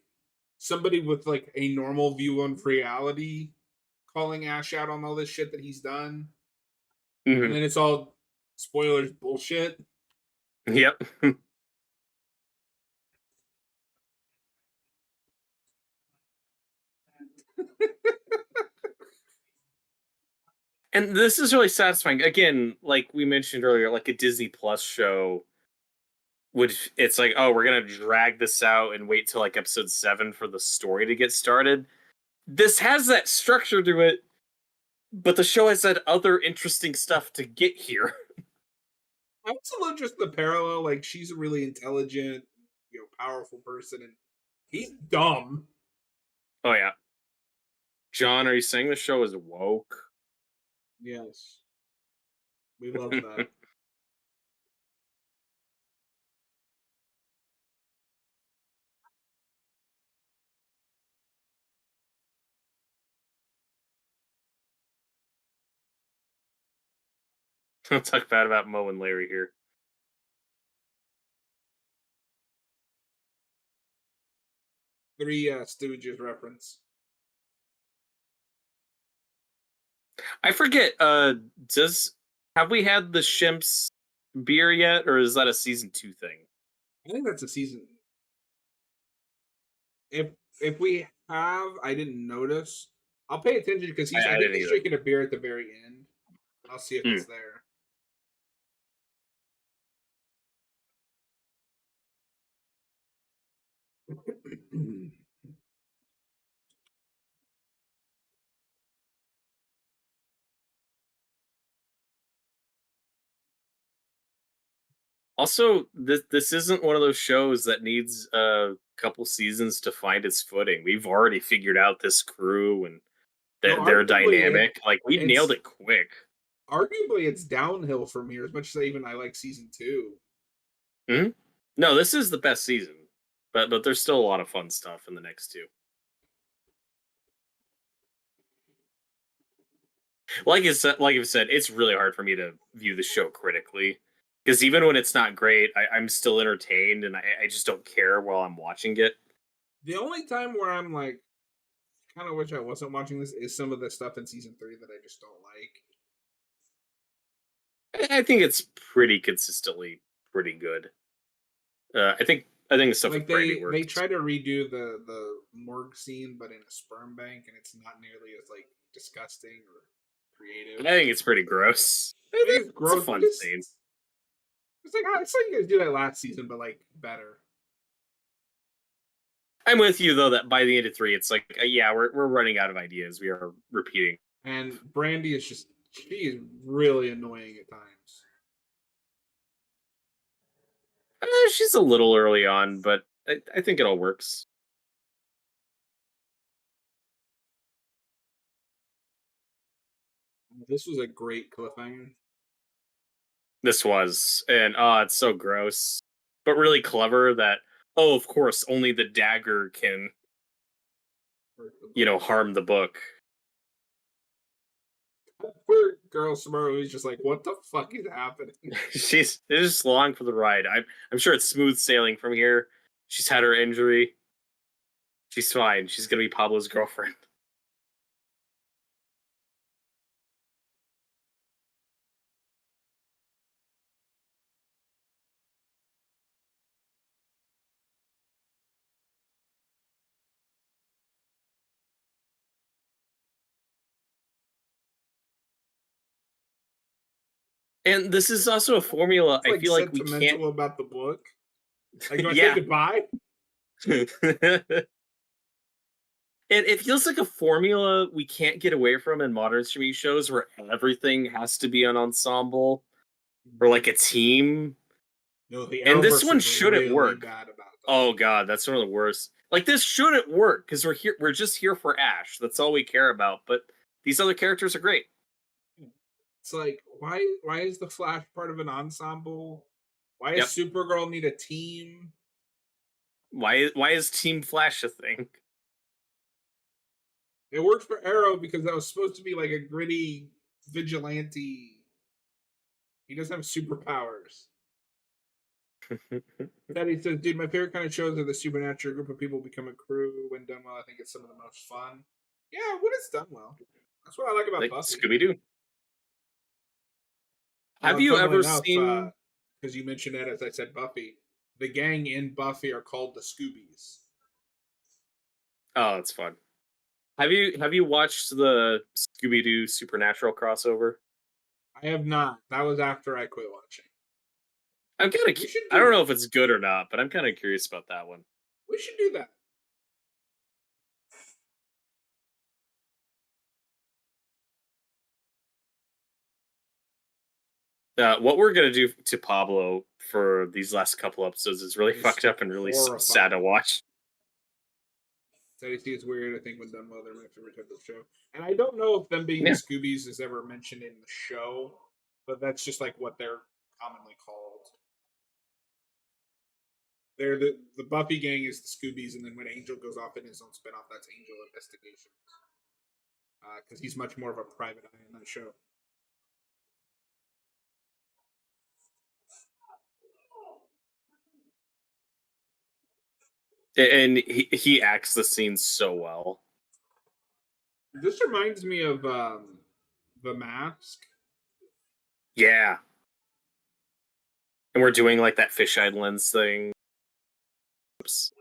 somebody with like a normal view on reality calling Ash out on all this shit that he's done, and Mhm. then it's all spoilers bullshit. Yep. And this is really satisfying. Again, like we mentioned earlier, like a Disney Plus show would, it's like, oh, we're gonna drag this out and wait till like episode 7 for the story to get started. This has that structure to it, but the show has had other interesting stuff to get here. I also love just the parallel. Like she's a really intelligent, powerful person, and he's dumb. Oh yeah. John, are you saying the show is woke? Yes, we love that. Don't talk bad about Mo and Larry here. Three Stooges reference. I forget. Does have we had the Shimps beer yet, or is that a season 2 thing? I think that's a season. If if we have, I didn't notice. I'll pay attention because he's. I I think didn't he's either. drinking a beer at the very end. I'll see if Hmm. it's there. Also, this isn't one of those shows that needs a couple seasons to find its footing. We've already figured out this crew and No, their arguably dynamic. Like we nailed it's it quick. downhill from here. As much as I like season two. Hmm. No, this is the best season, but there's still a lot of fun stuff in the next two. Like you said, it's really hard for me to view the show critically because even when it's not great, I'm still entertained and I just don't care while I'm watching it. The only time where I'm like, kind of wish I wasn't watching this is some of the stuff in season three that I just don't like. I think it's pretty consistently pretty good. I think the stuff Like with Brandy they works. try to redo the morgue scene, but in a sperm bank, and it's not nearly as like disgusting or I creative. think it's pretty gross. I think it's It's a gross, but fun scene. it's like I saw you guys do that last season, but like better. I'm with you though that by the end of three, it's like yeah, we're running out of ideas. We are repeating. And Brandy is just she is really annoying at times. She's a little early on, but I think it all works. This was a great cliffhanger. This was, and it's so gross, but really clever. That oh, of course, only the dagger can harm the book. Poor girl Summer is just like, what the fuck is happening? She's just along for the ride. I'm sure it's smooth sailing from here. She's had her injury. She's fine. She's gonna be Pablo's girlfriend. And this is also a formula It's I like feel like we can't. sentimental about the book. Like, do I say Yeah. goodbye? It feels like a formula we can't get away from in modern streaming shows where everything has to be an ensemble or like a team. No, the And this Arrowverse one is shouldn't really work. bad about that. Oh god, that's one of the worst. Like this shouldn't work because we're just here for Ash. That's all we care about. But these other characters are great. It's like, why is the Flash part of an ensemble? Why does Yep. Supergirl need a team? Why is Team Flash a thing? It worked for Arrow because that was supposed to be like a gritty vigilante. He doesn't have superpowers. Daddy says, dude, my favorite kind of shows are the supernatural group of people become a crew. When done well, I think it's some of the most fun. Yeah, when it's done well. That's what I like about Like Buffy. Scooby Doo. Have you Funnily ever enough, seen? because you mentioned that as I said Buffy, the gang in Buffy are called the Scoobies. Oh, it's fun. Have you watched the Scooby Doo Supernatural crossover? I have not. That was after I quit watching. I'm kind of. We should I do don't know that. if it's good or not, but I'm kind of curious about that one. We should do that. What we're gonna do to Pablo for these last couple episodes is really It's fucked up and really sad to horrifying. watch. Sadie C is weird. I think when done well, they're my favorite type of show. And I don't know if them being the Yeah, Scoobies is ever mentioned in the show, but that's just like what they're commonly called. They're the Buffy gang is the Scoobies, and then when Angel goes off in his own spinoff, that's Angel Investigation, because he's much more of a private eye in that show. And he acts the scene so well. This reminds me of the Mask. Yeah, and we're doing like that fisheye lens thing. Oops.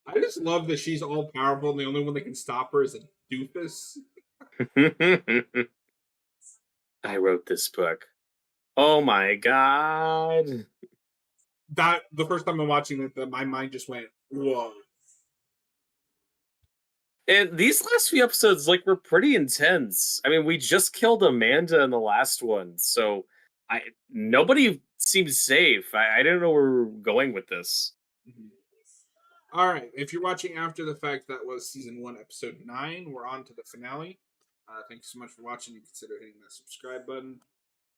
I just love that she's all powerful, and the only one that can stop her is a doofus. I wrote this book. Oh my god. That the first time I'm watching it, my mind just went, "Whoa!" And these last few episodes, like, were pretty intense. I mean, we just killed Amanda in the last one, so I nobody seems safe. I didn't know where we were going with this. Mhm. All right, if you're watching after the fact, that was season 1, episode 9. We're on to the finale. Thank you so much for watching. You consider hitting that subscribe button.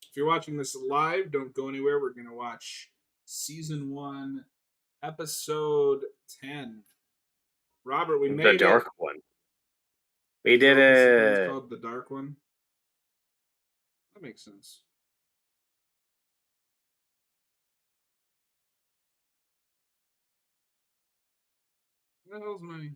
If you're watching this live, don't go anywhere. We're going to watch season 1, episode 10. Robert, we The made it. dark one. We did Oh, this is why it's it. called the dark one. That makes sense. What the hell's my?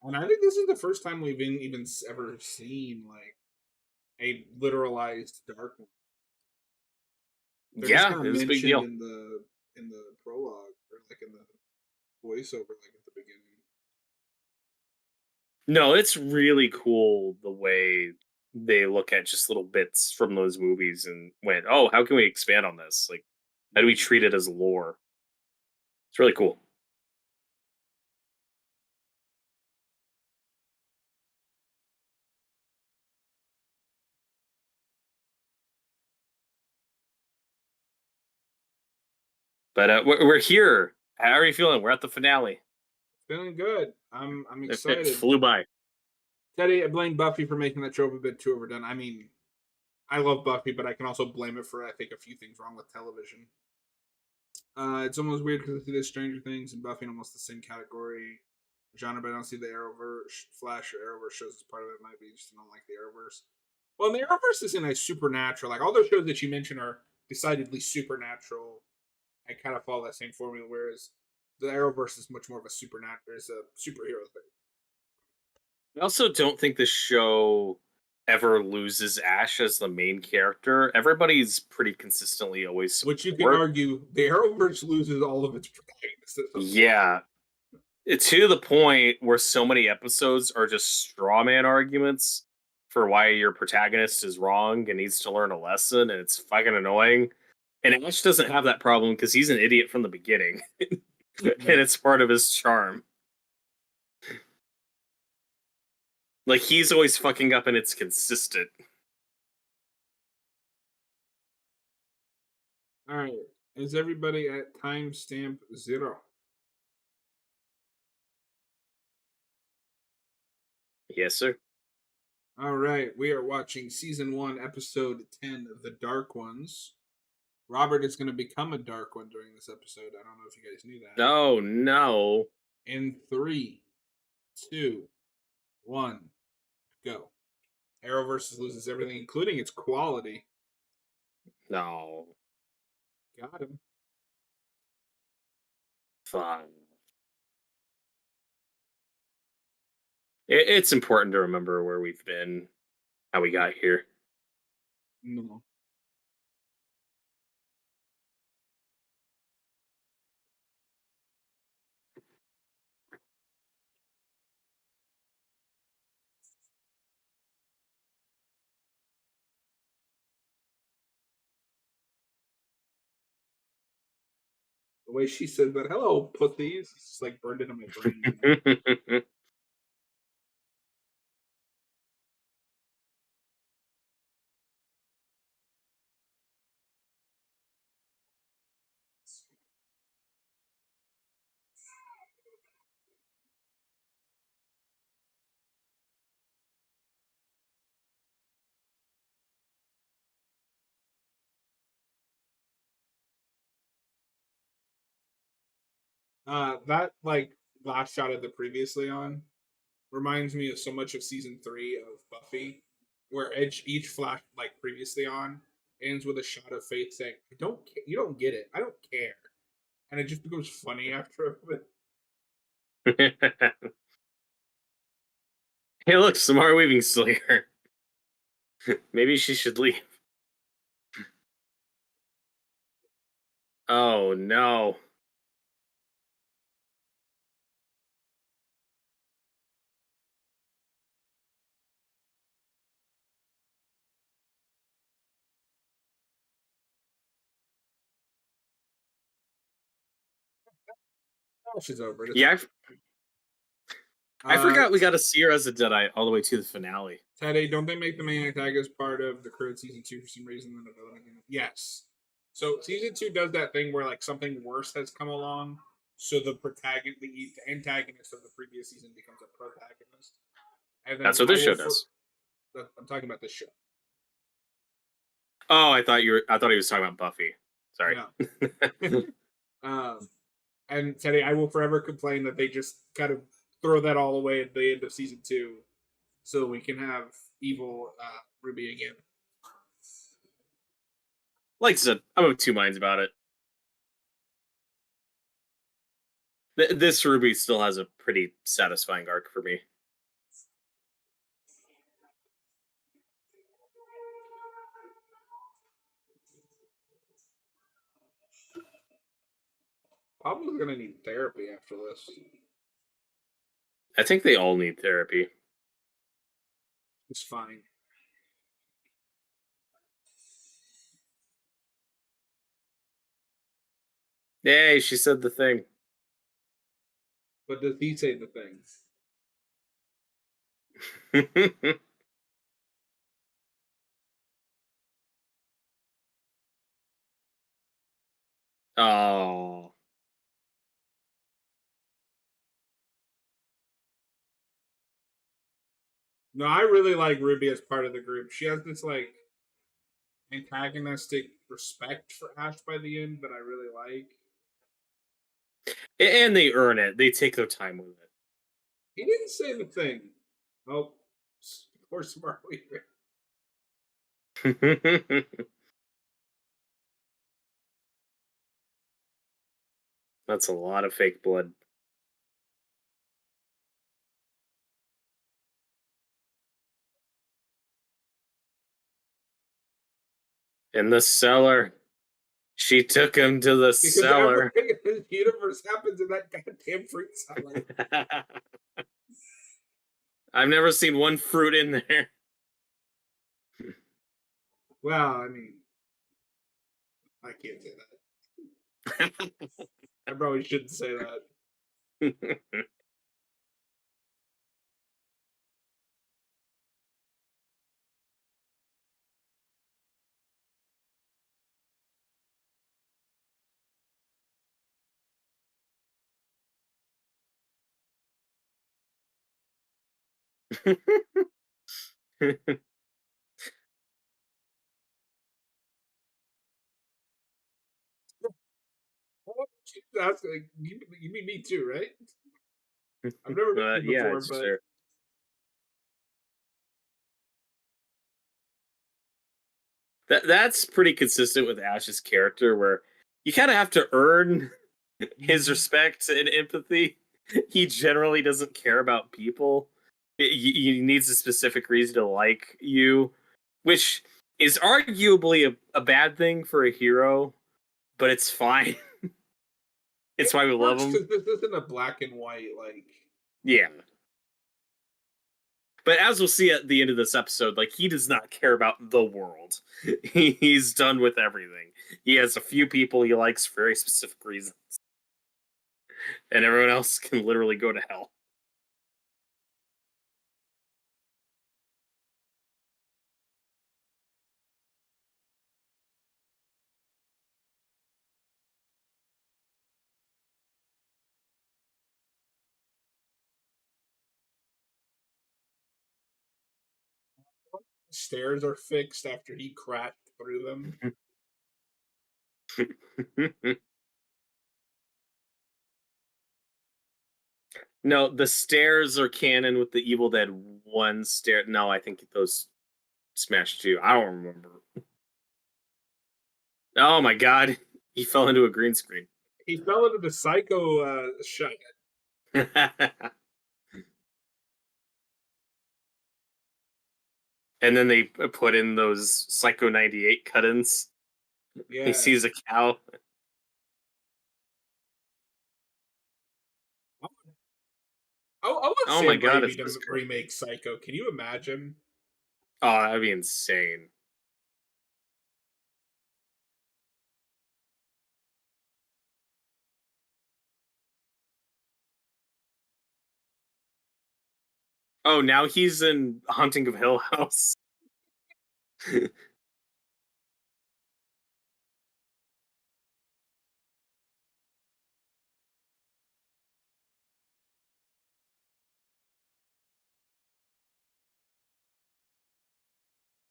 And I think this is the first time we've even ever seen like a literalized dark one. They're just Yeah, kind it of was a big mentioned deal. in the prologue or like in the voiceover, like at the beginning. No, it's really cool the way they look at just little bits from those movies and went, "Oh, how can we expand on this? Like, how do we treat it as lore?" It's really cool. But we're here. How are you feeling? We're at the finale. Feeling good. I'm It excited. flew by. Teddy, I blame Buffy for making that trope a bit too overdone. I mean, I love Buffy, but I can also blame it for I think a few things wrong with television. It's almost weird because I see this Stranger Things and Buffy in almost the same category genre, but I don't see the Arrowverse, Flash or Arrowverse shows as part of it. Might be just don't like the Arrowverse. Well, and the Arrowverse isn't a supernatural. Like all those shows that you mentioned are decidedly supernatural. I kind of follow that same formula, whereas the Arrowverse is much more of a supernatural, is a superhero thing. I also don't think the show ever loses Ash as the main character. Everybody's pretty consistently always Which you can support. argue the Arrowverse loses all of its protagonists at some point. Yeah, to the point where so many episodes are just straw man arguments for why your protagonist is wrong and needs to learn a lesson, and it's fucking annoying. And Ash doesn't have that problem because he's an idiot from the beginning, and Yeah. it's part of his charm. Like he's always fucking up, and it's consistent. All right. Is everybody at timestamp 0? Yes, sir. All right. We are watching season 1, episode 10 of The Dark Ones. Robert is going to become a Dark One during this episode. I don't know if you guys knew that. Oh no. In 3, 2, 1, go. Arrowverse loses everything, including its quality. No. Got him. Fun. It's important to remember where we've been, how we got here. No. The way she said that, hello, pussies, it's just like burned into my brain now. That like last shot of the previously on reminds me of so much of season 3 of Buffy, where each flash like previously on ends with a shot of Faith saying, "I don't, you don't get it. I don't care," and it just becomes funny after a bit. Hey, look, Samara Weaving's still here. Maybe she should leave. Oh no. Oh, she's over it. It's Yeah, fine. I Uh, forgot we got to see her as a Deadite all the way to the finale. Teddy, don't they make the main antagonist part of the current season 2 for some reason? Yes. So season 2 does that thing where like something worse has come along, so the antagonist of the previous season becomes a protagonist. And That's then what this show does. I'm talking about this show. Oh, I thought he was talking about Buffy. Sorry. No. um, and Teddy, I will forever complain that they just kind of throw that all away at the end of season 2, so we can have evil Ruby again. Like I said, I'm of two minds about it. This Ruby still has a pretty satisfying arc for me. Pablo's gonna need therapy after this. I think they all need therapy. It's fine. Yay, she said the thing. But does he say the thing? Oh. No, I really like Ruby as part of the group. She has this like antagonistic respect for Ash by the end that I really like. And they earn it. They take their time with He didn't say the thing. Oh, of course, Smart Weaver. it. That's a lot of fake blood. In the cellar. She took him to the Because cellar. everything in this universe happens in that goddamn fruit salad. I've never seen one fruit in there. Well, I mean, I can't say that. I probably shouldn't say that. That's like, you mean me too, right? I've never met you Yeah, before, it's but fair. That's pretty consistent with Ash's character, where you kind of have to earn his respect and empathy. He generally doesn't care about people. He needs a specific reason to like you, which is arguably a bad thing for a hero, but it's fine. it It's why we love works him. because this isn't a black and white like. Yeah. But as we'll see at the end of this episode, like he does not care about the world. He's done with everything. He has a few people he likes for very specific reasons, and everyone else can literally go to hell. Stairs are fixed after he crashed through them. No, the stairs are canon with the Evil Dead 1 stair. No, I think those smashed too. I don't remember. Oh my god, he fell into a green screen. He fell into the psycho shot. And then they put in those Psycho 98 cut-ins. He Yeah. sees a cow. I want Oh my Sam god, Raimi it's to just cool. remake Psycho. Can you imagine? Oh, that'd be insane. Oh, now he's in Haunting of Hill House.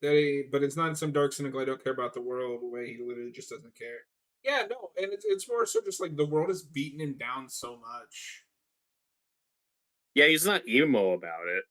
But it's not some dark cynical. I don't care about the world the way he literally just doesn't care. Yeah, no, and it's more so just like the world has beaten him down so much. Yeah, he's not emo about it.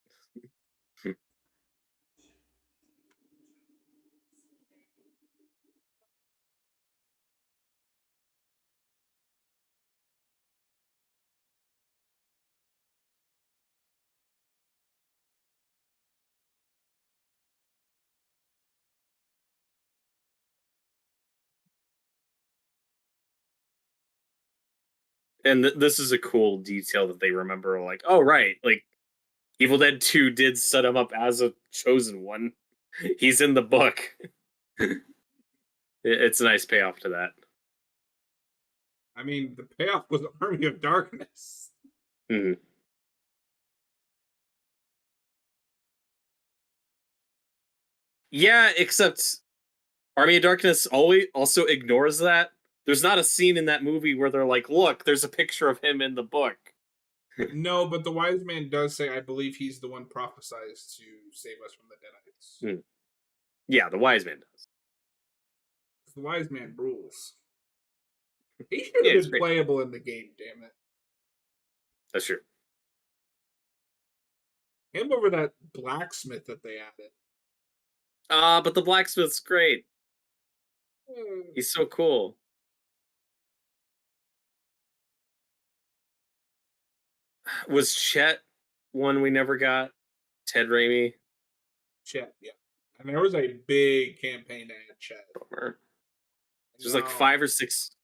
And this is a cool detail that they remember. Like, oh right, like Evil Dead 2 did set him up as a chosen one. He's in the book. It's a nice payoff to that. I mean, the payoff was Army of Darkness. Mhm. Yeah, except Army of Darkness always also ignores that. There's not a scene in that movie where they're like, "Look, there's a picture of him in the book." No, but the wise man does say, "I believe he's the one prophesized to save us from the Deadites." Hmm. Yeah, the wise man does. The wise man rules. He should Yeah, have it's been great. playable in the game. Damn it, That's true. him over that blacksmith that they added. But the blacksmith's great. Hmm. He's so cool. Was Chet one we never got? Ted Raimi. Chet, yeah. And there was a big campaign to add Chet. Bummer. There's like No, five or six.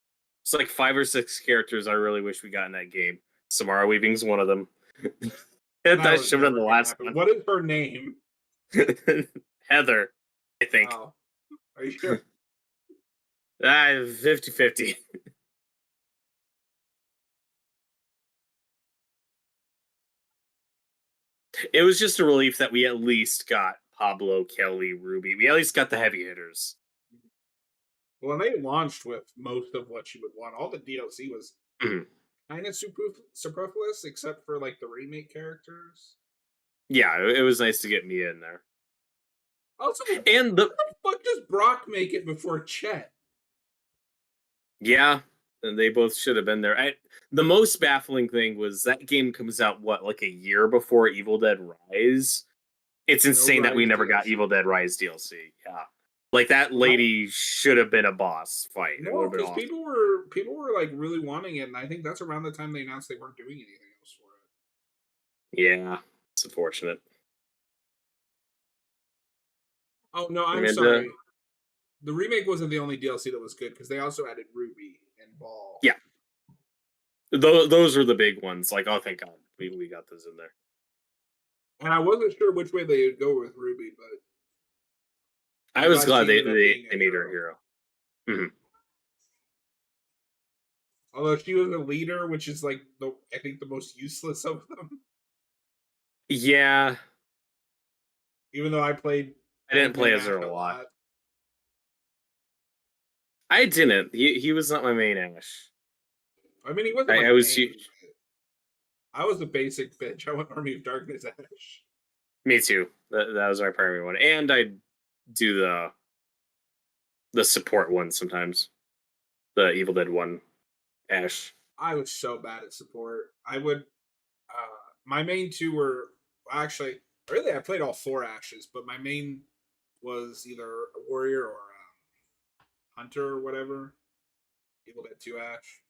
It's like 5 or 6 characters I really wish we got in that game. Samara Weaving's one of them. that That was should have been never the gonna last happen. one. What is her name? Heather, I think. Oh, are you sure? 50-50. It was just a relief that we at least got Pablo, Kelly, Ruby. We at least got the heavy hitters. Well, they launched with most of what you would want. All the DLC was Mhm. kind of superfluous, except for like the remake characters. Yeah, it was nice to get Mia in there. Also, why And the the fuck does Brock make it before Chet? Yeah, and they both should have been there. The most baffling thing was that game comes out what, like a year before Evil Dead Rise. It's No insane that we Rise never got DLC. Evil Dead Rise DLC. Yeah, like that Right? lady should have been a boss fight. It would No, have been because awesome. people were like really wanting it, and I think that's around the time they announced they weren't doing anything else for it. Yeah, it's unfortunate. Oh no, I'm And sorry. The remake wasn't the only DLC that was good because they also added Ruby and Ball. yeah, those were the big ones. Like, oh, thank God we got those in there. And I wasn't sure which way they would go with Ruby, but I I'm was glad glad she they ended up they, being a they made her a hero. hero. Mhm. Although she was a leader, which is like I think the most useless of them. Yeah, Even though I played I didn't Old play Man as her Ash a a lot. lot. I didn't. He was not my main Ash. I mean, he wasn't I my was main. I was a basic bitch. I went Army of Darkness Ash. Me too. That was my primary one, and I do the support one sometimes. The Evil Dead one, Ash. I was so bad at support. I would My main two were actually really I played all four Ashes, but my main was either a warrior or hunter or whatever. Evil Dead Two Ash.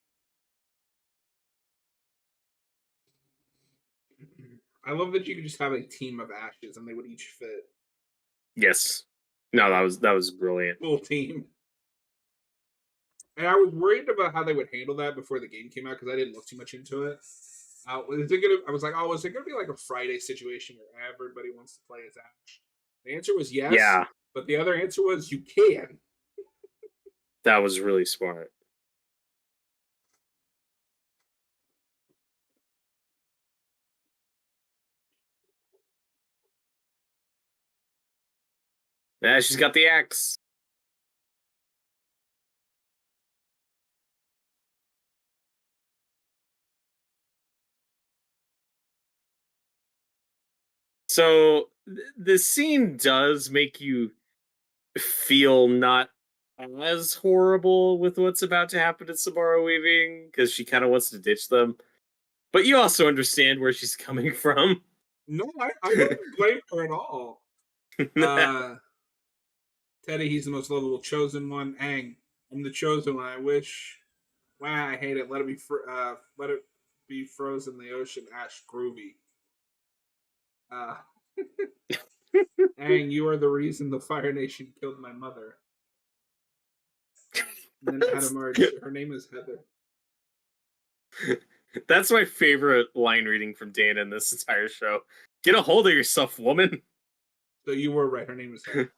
I love that you could just have a team of Ashes and they would each fit. Yes. No, that was brilliant. Full team. And I was worried about how they would handle that before the game came out because I didn't look too much into it. I was like, oh, is it gonna be like a Friday situation where everybody wants to play as Ash? The answer was yes, Yeah, but the other answer was you can. that was really smart. Yeah, she's got the axe. So the scene does make you feel not as horrible with what's about to happen to Samara Weaving because she kind of wants to ditch them. But you also understand where she's coming from. No, I wouldn't blame her at all. Uh, Teddy, he's the most lovable chosen one. Aang, I'm the chosen one. I wish. Wow, I hate it. Let it be frozen in the ocean. Ash groovy. Uh, Aang, you are the reason the Fire Nation killed my mother. And then Adamard, her name is Heather. That's my favorite line reading from Dana in this entire show. Get a hold of yourself, woman. So you were right. Her name is Heather.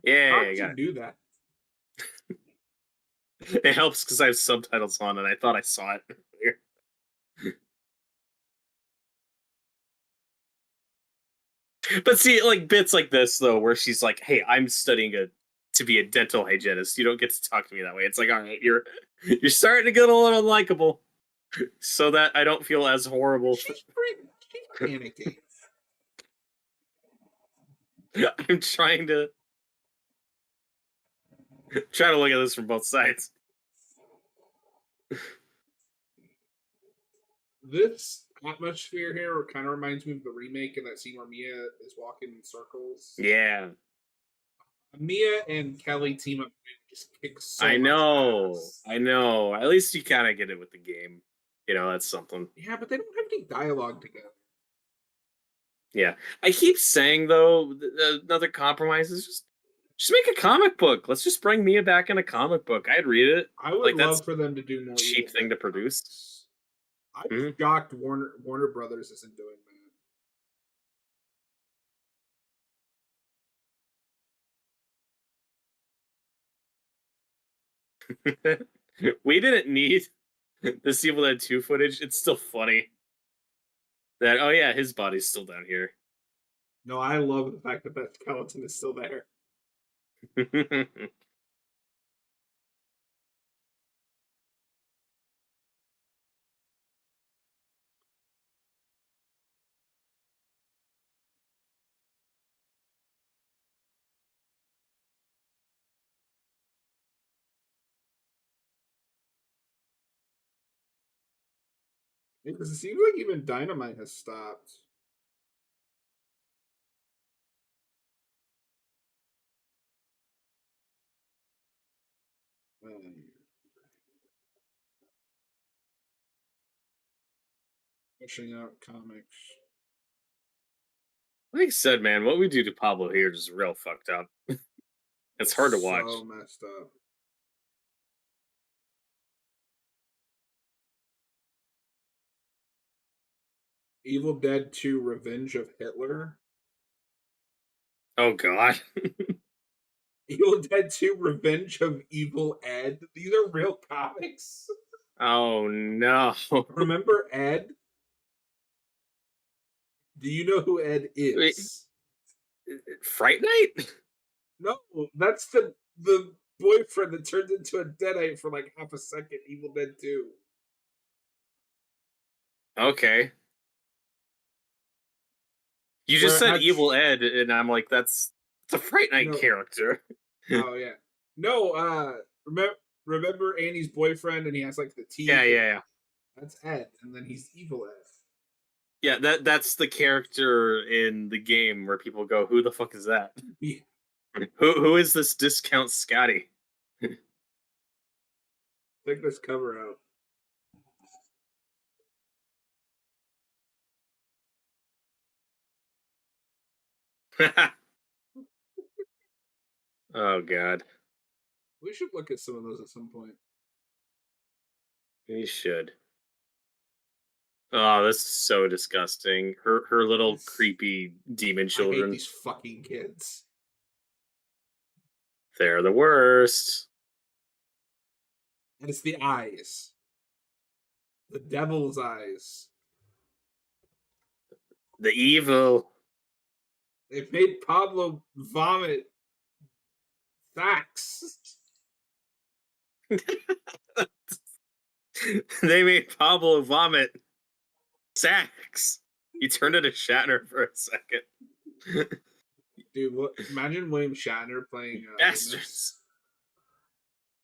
How Yeah, I did you got do that? it. It helps because I have subtitles on and I thought I saw it earlier. But see, like bits like this though, where she's like, "Hey, I'm studying to be a dental hygienist. You don't get to talk to me that way." It's like, all right, you're starting to get a little unlikable, so that I don't feel as horrible. She's panicking. I'm trying to look at this from both sides. This atmosphere here kind of reminds me of the remake of that scene where Mia is walking in circles. Yeah, Mia and Kelly team up and just kick so I much know, ass. I know. At least you kind of get it with the game. That's something. Yeah, but they don't have any dialogue together. Yeah, I keep saying though, another compromise is just make a comic book. Let's just bring Mia back in a comic book. I'd read it. I would Like that's love for them to do a more cheap Evil thing Dead to produce. comics. I'm Mhm. shocked Warner Brothers isn't doing We didn't need this Evil Dead 2 footage. It's still funny that oh yeah, his body's still down here. that. No, I love the fact that that skeleton is still there. Because it seems like even Dynamite has stopped. Um, pushing out comics. Like I said, man, what we do to Pablo here is real fucked up. It's hard to It's so watch. messed up. Evil Dead 2 Revenge of Hitler. Oh god. Evil Dead 2 Revenge of Evil Ed. These are real comics. Oh no. Remember Ed? Do you know who Ed Wait, is? Fright Night? No, that's the boyfriend that turns into a deadite for like half a second. Evil Dead 2. Okay. You Where just it said had Evil Ed, and I'm like, that's it's a Fright Night no. character. Oh yeah. No. Remember Annie's boyfriend, and he has like the Yeah, teeth. yeah, That's Ed, and then he's Evil Ed. Yeah, that's the character in the game where people go, "Who the fuck is that? Yeah, Who is this discount Scotty?" check this cover out. Oh god, We should look at some of those at some point. we should. Oh, this is so disgusting. Her little This, creepy demon I hate children. these fucking kids. They're the worst. And it's the eyes, the devil's eyes. The evil. They've made Pablo vomit facts. They made Pablo vomit sacks. You turned into Shatner for a second. Dude, what? Imagine William Shatner playing Loomis. Bastards.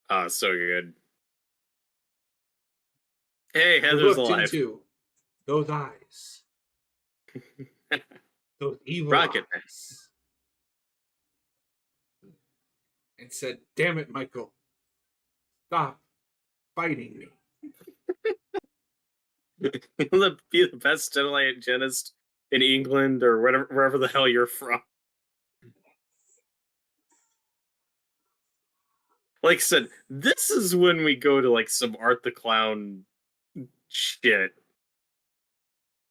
Oh, so good. Hey, I Heather's looked alive. into those eyes, those evil Rocket Man. eyes, and said, "Damn it, Michael, stop fighting me." You'll be the best dental hygienist in England or wherever the hell you're from. Like I said, this is when we go to like some Art the Clown shit.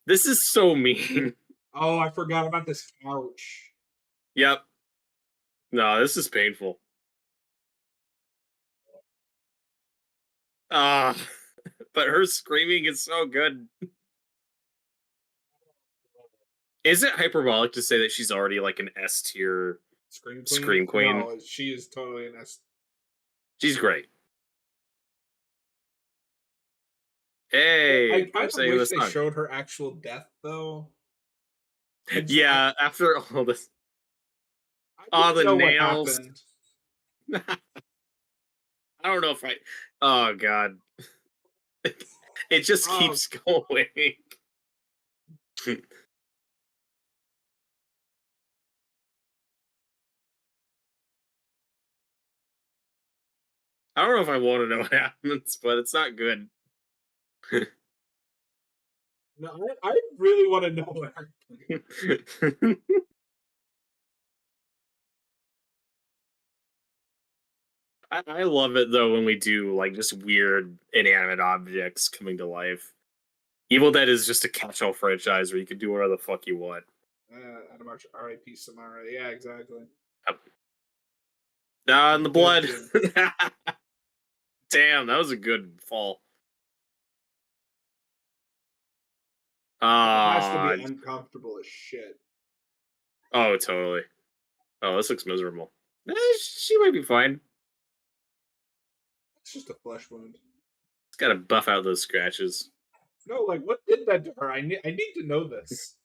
This is so mean. Oh, I forgot about this couch. Yep. No, this is painful. Ah, but her screaming is so good. Is it hyperbolic to say that she's already like an S tier Scream Queen? scream queen? No, she is totally an S. She's great. I Hey, I'm kind of saying wish this they song. showed her actual death, though. Yeah, after all this, I all didn't the know what nails. happened. I don't know if I. Oh god, it just Oh, keeps going. I don't know if I want to know what happens, but it's not good. no, I really want to know what happened. I love it though when we do like just weird inanimate objects coming to life. Evil Dead is just a catch-all franchise where you can do whatever the fuck you want. Adam Archer, R.I.P. Samara. Yeah, exactly. Yep. Ah, in the Dead blood. Jim. Damn, that was a good fall. That has to be Ah, uncomfortable as shit. oh, totally. Oh, this looks miserable. She might be fine. It's just a flesh wound. It's got to buff out those scratches. No, like what did that to her? I need to know this.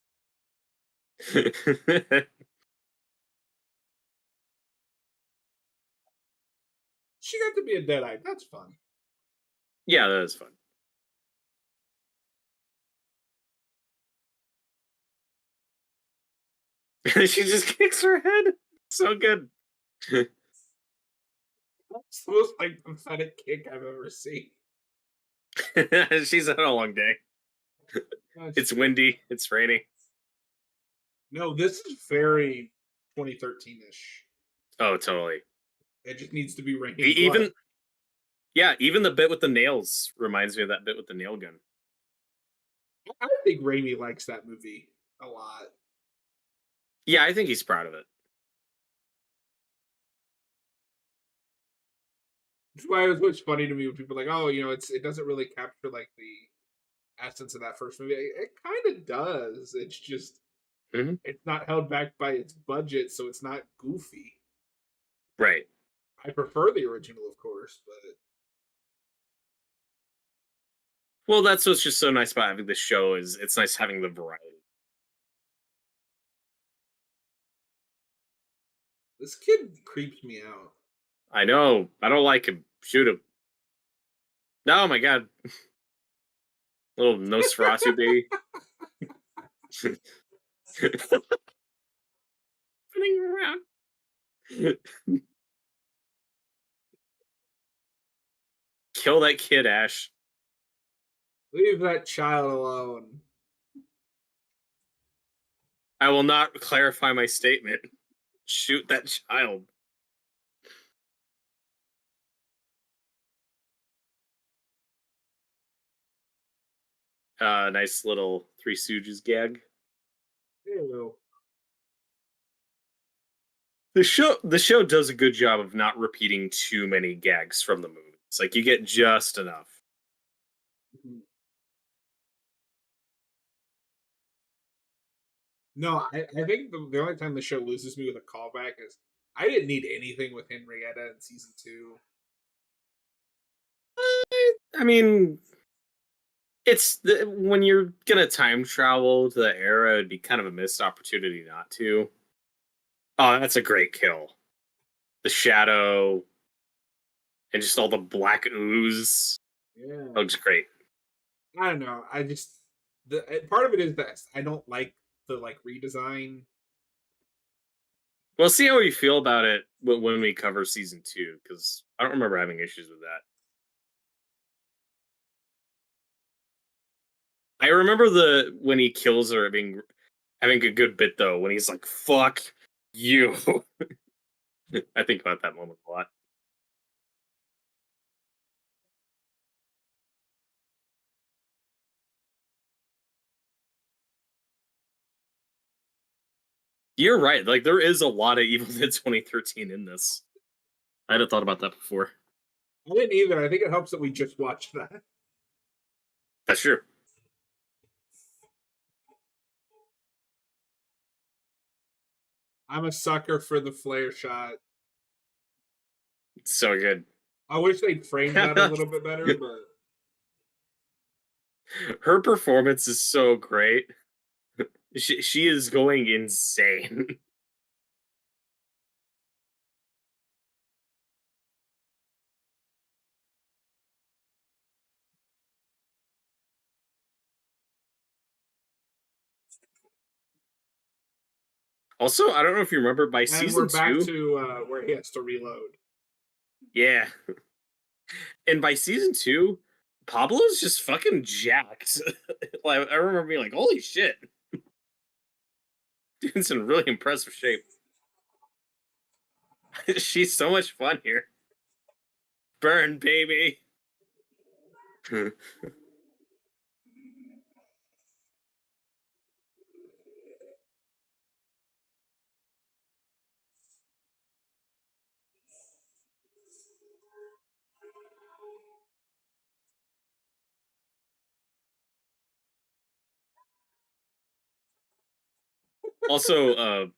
She got to be a deadite. That's fun. Yeah, that is fun. She just kicks her head. So good. That's the most like pathetic kick I've ever seen. She's had a long day. That's It's true. windy. It's raining. No, this is very 2013-ish. Oh, totally. It just needs to be raining blood. Even yeah, even the bit with the nails reminds me of that bit with the nail gun. I think Raimi likes that movie a lot. Yeah, I think he's proud of it. That's why it was always funny to me when people are like, oh, it doesn't really capture like the essence of that first movie. It kind of does. It's just Hmm. it's not held back by its budget, so it's not goofy. Right. I prefer the original, of course, but Well, that's what's just so nice about having this show is it's nice having the variety. this kid creeps me out. I know. I don't like him. Shoot him. Oh my god. Little Nosferatu baby. Spinning around. Kill that kid, Ash. Leave that child alone. I will not clarify my statement. Shoot that child. Nice little Three Stooges gag. Ew. The show does a good job of not repeating too many gags from the movies. Like you get just enough. Mhm. No, I think the only time the show loses me with a callback is I didn't need anything with Henrietta in season two. I mean, when you're gonna time travel to the era, it'd be kind of a missed opportunity not to. Oh, that's a great kill. The shadow and just all the black ooze. Yeah. That looks great. I don't know. I just part of it is that I don't like the like redesign. We'll see how we feel about it when we cover season two, because I don't remember having issues with that. I remember the when he kills her being having a good bit though, when he's like, fuck you. I think about that moment a lot. You're right. Like there is a lot of Evil Dead 2013 in this. I hadn't thought about that before. I didn't either. I think it helps that we just watched that. That's true. I'm a sucker for the flare shot. It's so good. I wish they'd framed that a little bit better, but Her performance is so great. She is going insane. Also, I don't know if you remember by and we're season back two. to where he has to reload. Yeah, and by season two, Pablo's just fucking jacked. Like I remember being like, "Holy shit, dude's in really impressive shape." She's so much fun here. Burn, baby. Also,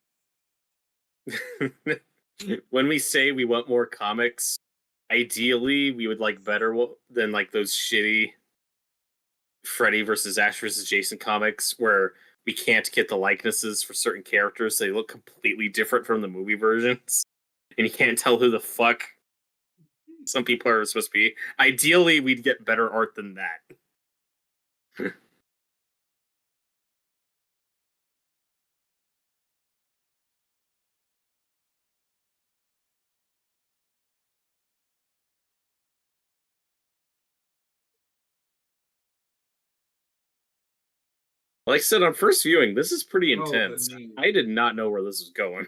when we say we want more comics, ideally we would like better than like those shitty Freddy versus Ash versus Jason comics where we can't get the likenesses for certain characters. They look completely different from the movie versions, and you can't tell who the fuck some people are supposed to be. Ideally, we'd get better art than that. Like I said on first viewing, this is pretty Oh, the intense. name. I did not know where this was going.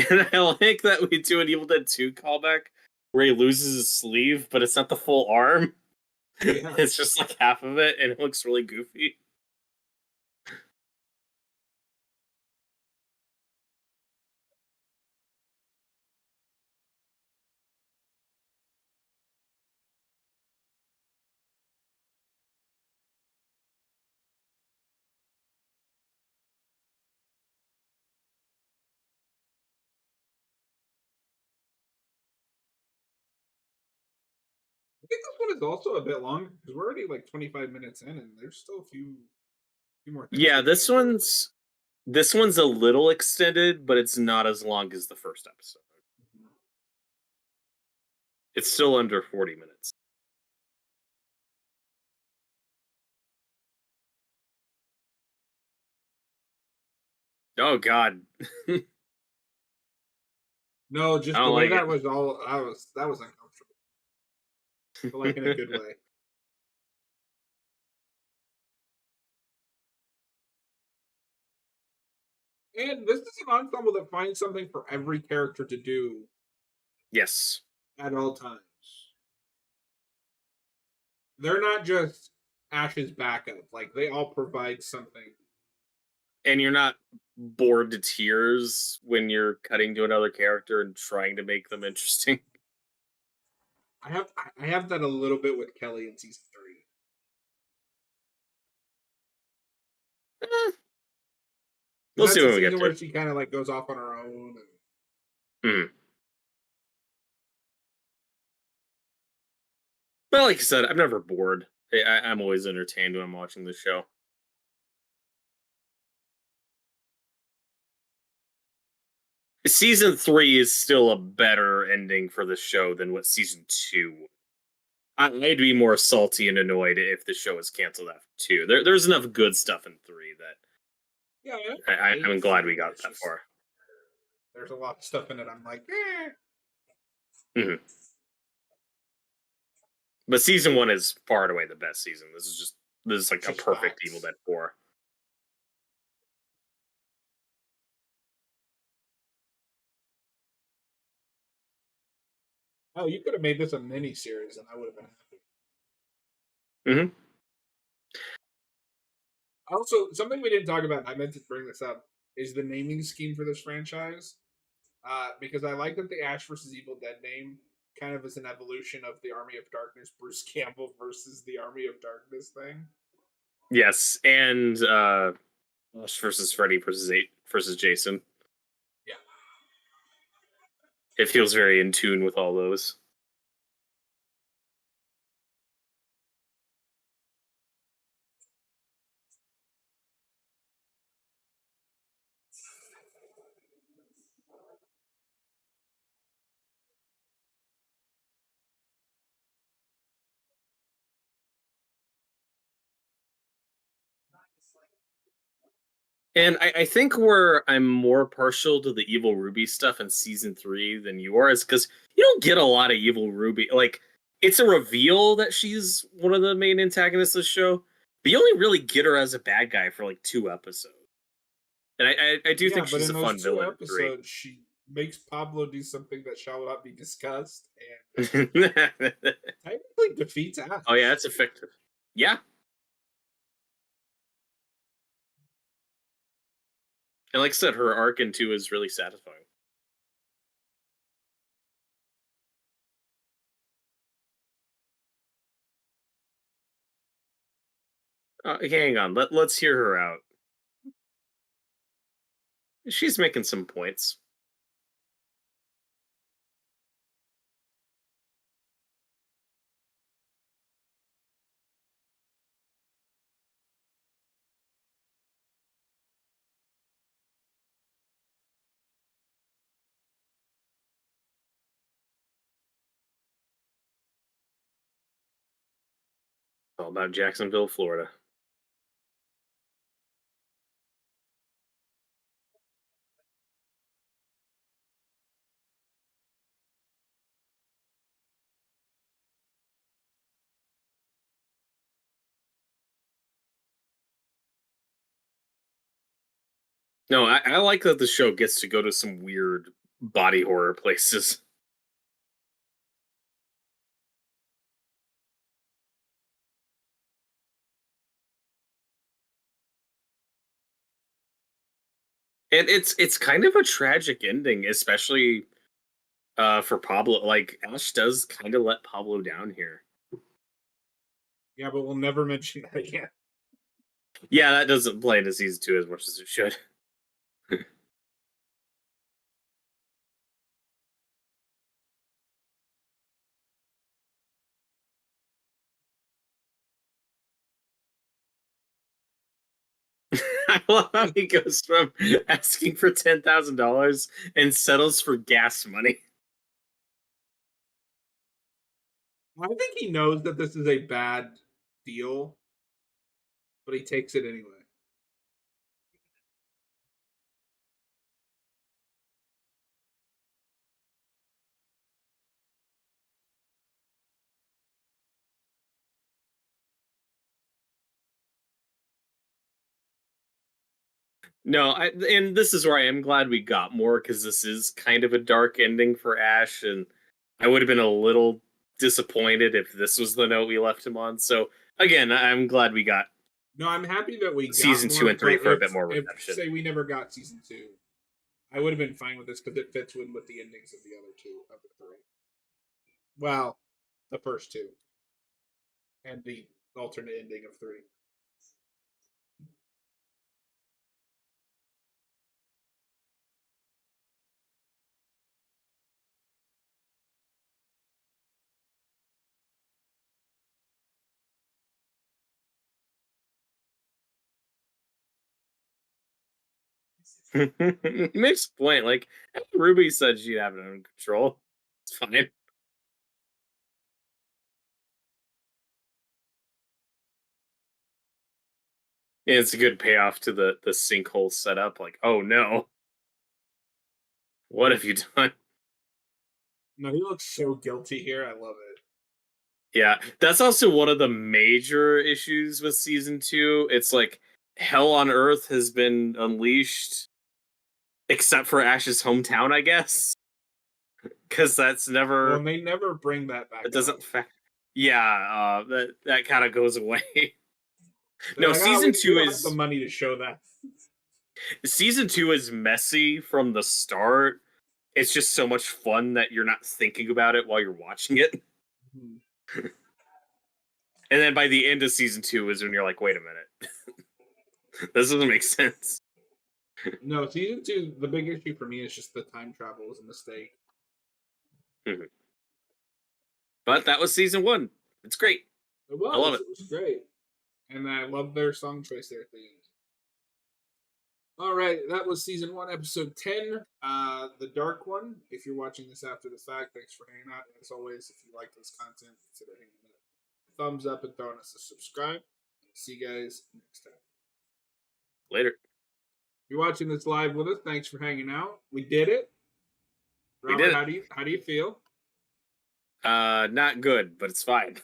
And I like that we do an Evil Dead 2 callback where he loses his sleeve, but it's not the full arm. Yeah. It's just like half of it, and it looks really goofy. I think this one is also a bit longer because we're already like 25 minutes in, and there's still few more things Yeah, we got to go over. this one's a little extended, but it's not as long as the first episode. It's still under 40 minutes. Oh God, I No, just the don't way like that it. was all. That was uncomfortable, but like in a good way. And this is an ensemble that finds something for every character to do Yes, at all times. They're not just Ash's backup; like they all provide something. and you're not bored to tears when you're cutting to another character and trying to make them interesting. I have that a little bit with Kelly in season three. Eh, Because we'll that's see the when we get season to where it. she kind of like goes off on her own. And, Mhm. But like I said, I'm never bored. I'm always entertained when I'm watching the show. Season three is still a better ending for the show than what season two. I'd be more salty and annoyed if the show was canceled after two. There's enough good stuff in three that yeah, I don't I'm hate glad we three. got It's that just far. there's a lot of stuff in it. I'm like, eh. Mhm. But season one is far and away the best season. This is like It's a just perfect Evil facts. Dead 4. Oh, you could have made this a mini series, and I would have been happy. Hmm. Also, something we didn't talk about, and I meant to bring this up, is the naming scheme for this franchise. Because I like that the Ash versus Evil Dead name kind of is an evolution of the Army of Darkness, Bruce Campbell versus the Army of Darkness thing. Yes, and Ash versus Freddy versus Jason. Yeah. It feels very in tune with all those. And I think where I'm more partial to the Evil Ruby stuff in season three than you are is because you don't get a lot of Evil Ruby. Like, it's a reveal that she's one of the main antagonists of the show, but you only really get her as a bad guy for like 2 episodes. And I do Yeah, think but she's in a those fun two villain in three. episodes, she makes Pablo do something that shall not be discussed and Oh technically defeats yeah, Ash. that's effective. Yeah, and like I said, her arc in two is really satisfying. Hang on, let's hear her out. She's making some points. All about Jacksonville, Florida. No, I like that the show gets to go to some weird body horror places. And it's kind of a tragic ending, especially for Pablo. Like Ash does kind of let Pablo down here. Yeah, but we'll never mention that again. Yeah, that doesn't play into season two as much as it should. I love how he goes from asking for $10,000 and settles for gas money. I think he knows that this is a bad deal, but he takes it anyway. No, and this is where I am glad we got more because this is kind of a dark ending for Ash, and I would have been a little disappointed if this was the note we left him on. So again, I'm glad we got No, I'm happy that we got season two more, and three but for a bit more if redemption. say we never got season 2, I would have been fine with this because it fits in with the endings of the other two of the three. Well, the first two and the alternate ending of 3. He makes a point. Like Ruby said, she'd have it under control. It's fine. And it's a good payoff to the sinkhole setup. Like, oh no, what have you done? No, he looks so guilty here. I love it. Yeah, that's also one of the major issues with season two. It's like hell on earth has been unleashed, except for Ash's hometown, I guess, because that's Well, never. and they never bring that back It up. doesn't. Yeah, that kind of goes away. They're No, like, oh, we don't have the money to show that. season two is messy from the start. It's just so much fun that you're not thinking about it while you're watching it. Hmm. And then by the end of season two is when you're like, wait a minute. This doesn't make sense. No, season 2, the big issue for me is just the time travel is a mistake. Mhm. But that was season one. It's great. It I love was. it. It was great. And I love their song choice there at the end. All right, that was season 1, episode 10, the dark one. If you're watching this after the fact, thanks for hanging out. As always, if you like this content, consider hitting a thumbs up and throwing us a subscribe. See you guys next time. Later. If you're watching this live with us, thanks for hanging out. We did it. We Robert, did how do you feel? it. Not good, but it's fine.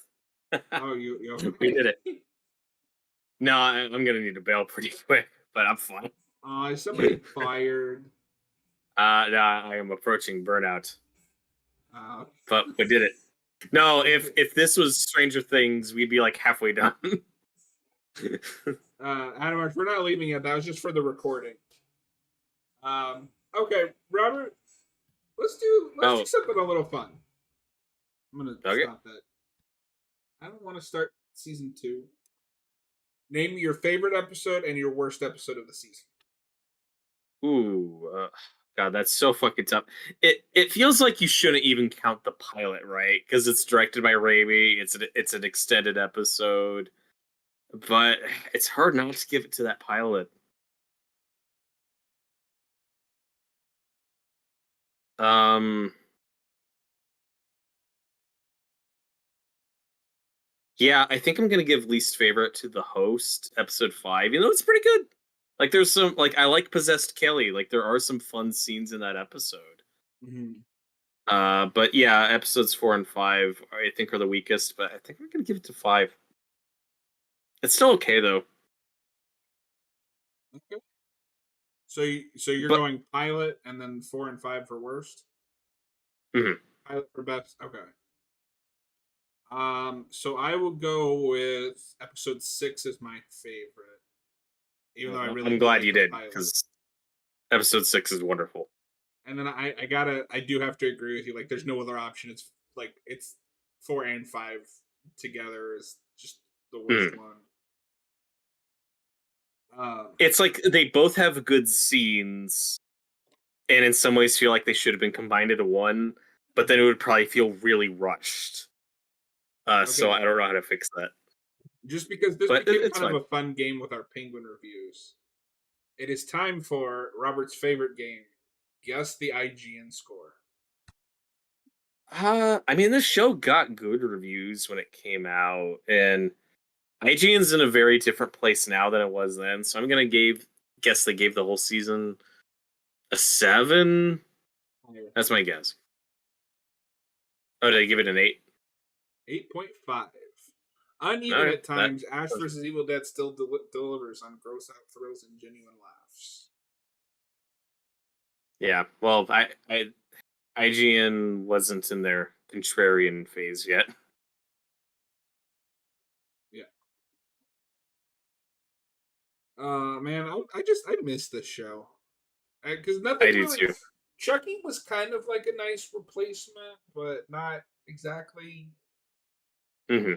Oh, you We did okay? it. No, I'm gonna need to bail pretty quick, but I'm fine. Is somebody fired? No, I am approaching burnout, Uh, but we did it. No, well, if this was Stranger Things, we'd be like halfway done. Adam, we're not leaving yet. That was just for the recording. Okay, Robert, let's do Oh, something a little fun. I'm gonna okay. stop that. I don't want to start season 2. Name your favorite episode and your worst episode of the season. Ooh, God, that's so fucking tough. It feels like you shouldn't even count the pilot, right? Because it's directed by Raimi. It's an extended episode, but it's hard not to give it to that pilot. Um, yeah, I think I'm gonna give least favorite to the host, episode 5. You know, it's pretty good. Like, there's some like I like possessed Kelly. Like, there are some fun scenes in that episode. Mm-hmm. But yeah, episodes 4 and 5 I think are the weakest. But I think I'm gonna give it to 5. It's still okay though. Okay. So you're But going pilot and then 4 and 5 for worst. mhm. Pilot for best. Okay. So I will go with episode 6 as my favorite, even though I really I'm do glad like you the did pilot. because episode 6 is wonderful. And then I do have to agree with you. Like, there's no other option. It's 4 and 5 together is just the worst Mhm. one. It's like they both have good scenes, and in some ways feel like they should have been combined into one. But then it would probably feel really rushed. So Okay, I don't know how to fix that. just because this But became it's kind of fine. a fun game with our penguin reviews, it is time for Robert's favorite game. Guess the IGN score. I mean, this show got good reviews when it came out, and IGN's in a very different place now than it was then. So I'm gonna guess they gave the whole season a 7. That's my guess. Oh, did I give it an 8? 8.5. Uneven Okay, at times, Ash vs. Evil Dead still delivers on gross out thrills and genuine laughs. Yeah. Well, IGN wasn't in their contrarian phase yet. Yeah. Man, I miss this show because I nothing do really. too. Chucky was kind of like a nice replacement, but not exactly. Hmm.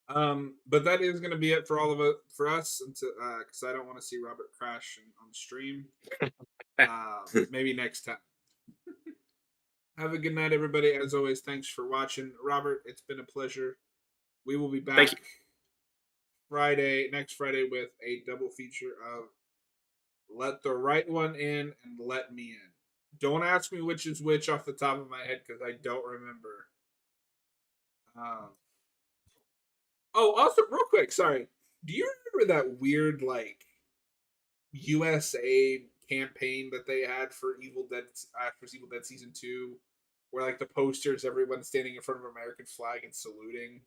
But that is going to be it for all of it for us, because I don't want to see Robert crash on stream. Maybe next time. Have a good night, everybody. As always, thanks for watching, Robert. It's been a pleasure. We will be Thank you. back next Friday, with a double feature of Let the Right One In and Let Me In. Don't ask me which is which off the top of my head because I don't remember. Um, also, real quick, sorry. Do you remember that weird USA campaign that they had for Evil Dead season 2, where the posters, everyone standing in front of an American flag and saluting?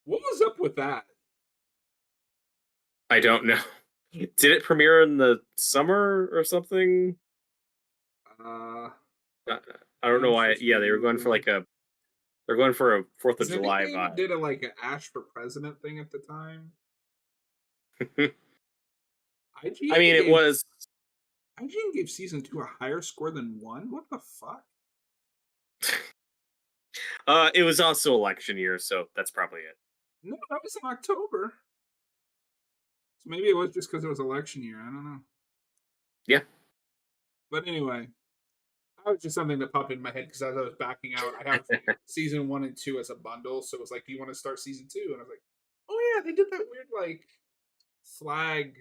What was up with that? I don't know. Did it premiere in the summer or something? Uh, Uh, I don't know Ash why. was Yeah, they were going for removed. they're going for a Fourth of Because July anything vibe. did an Ash for President thing at the time. I IGN mean, it gave was. IGN gave season 2 a higher score than 1. What the fuck? It was also election year, so that's probably it. No, that was in October. So maybe it was just because it was election year. I don't know. Yeah. But anyway, that was just something that popped in my head because as I was backing out, I have season 1 and 2 as a bundle. So it was like, do you want to start season 2? And I was like, oh yeah, they did that weird flag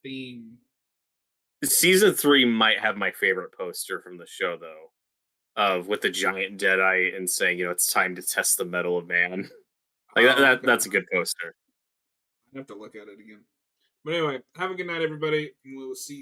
theme. Season 3 might have my favorite poster from the show, though, of with the giant deadeye and saying, "It's time to test the metal of man." Like that, Oh, that okay. that's a good poster. I have to look at it again. But anyway, have a good night, everybody, and we will see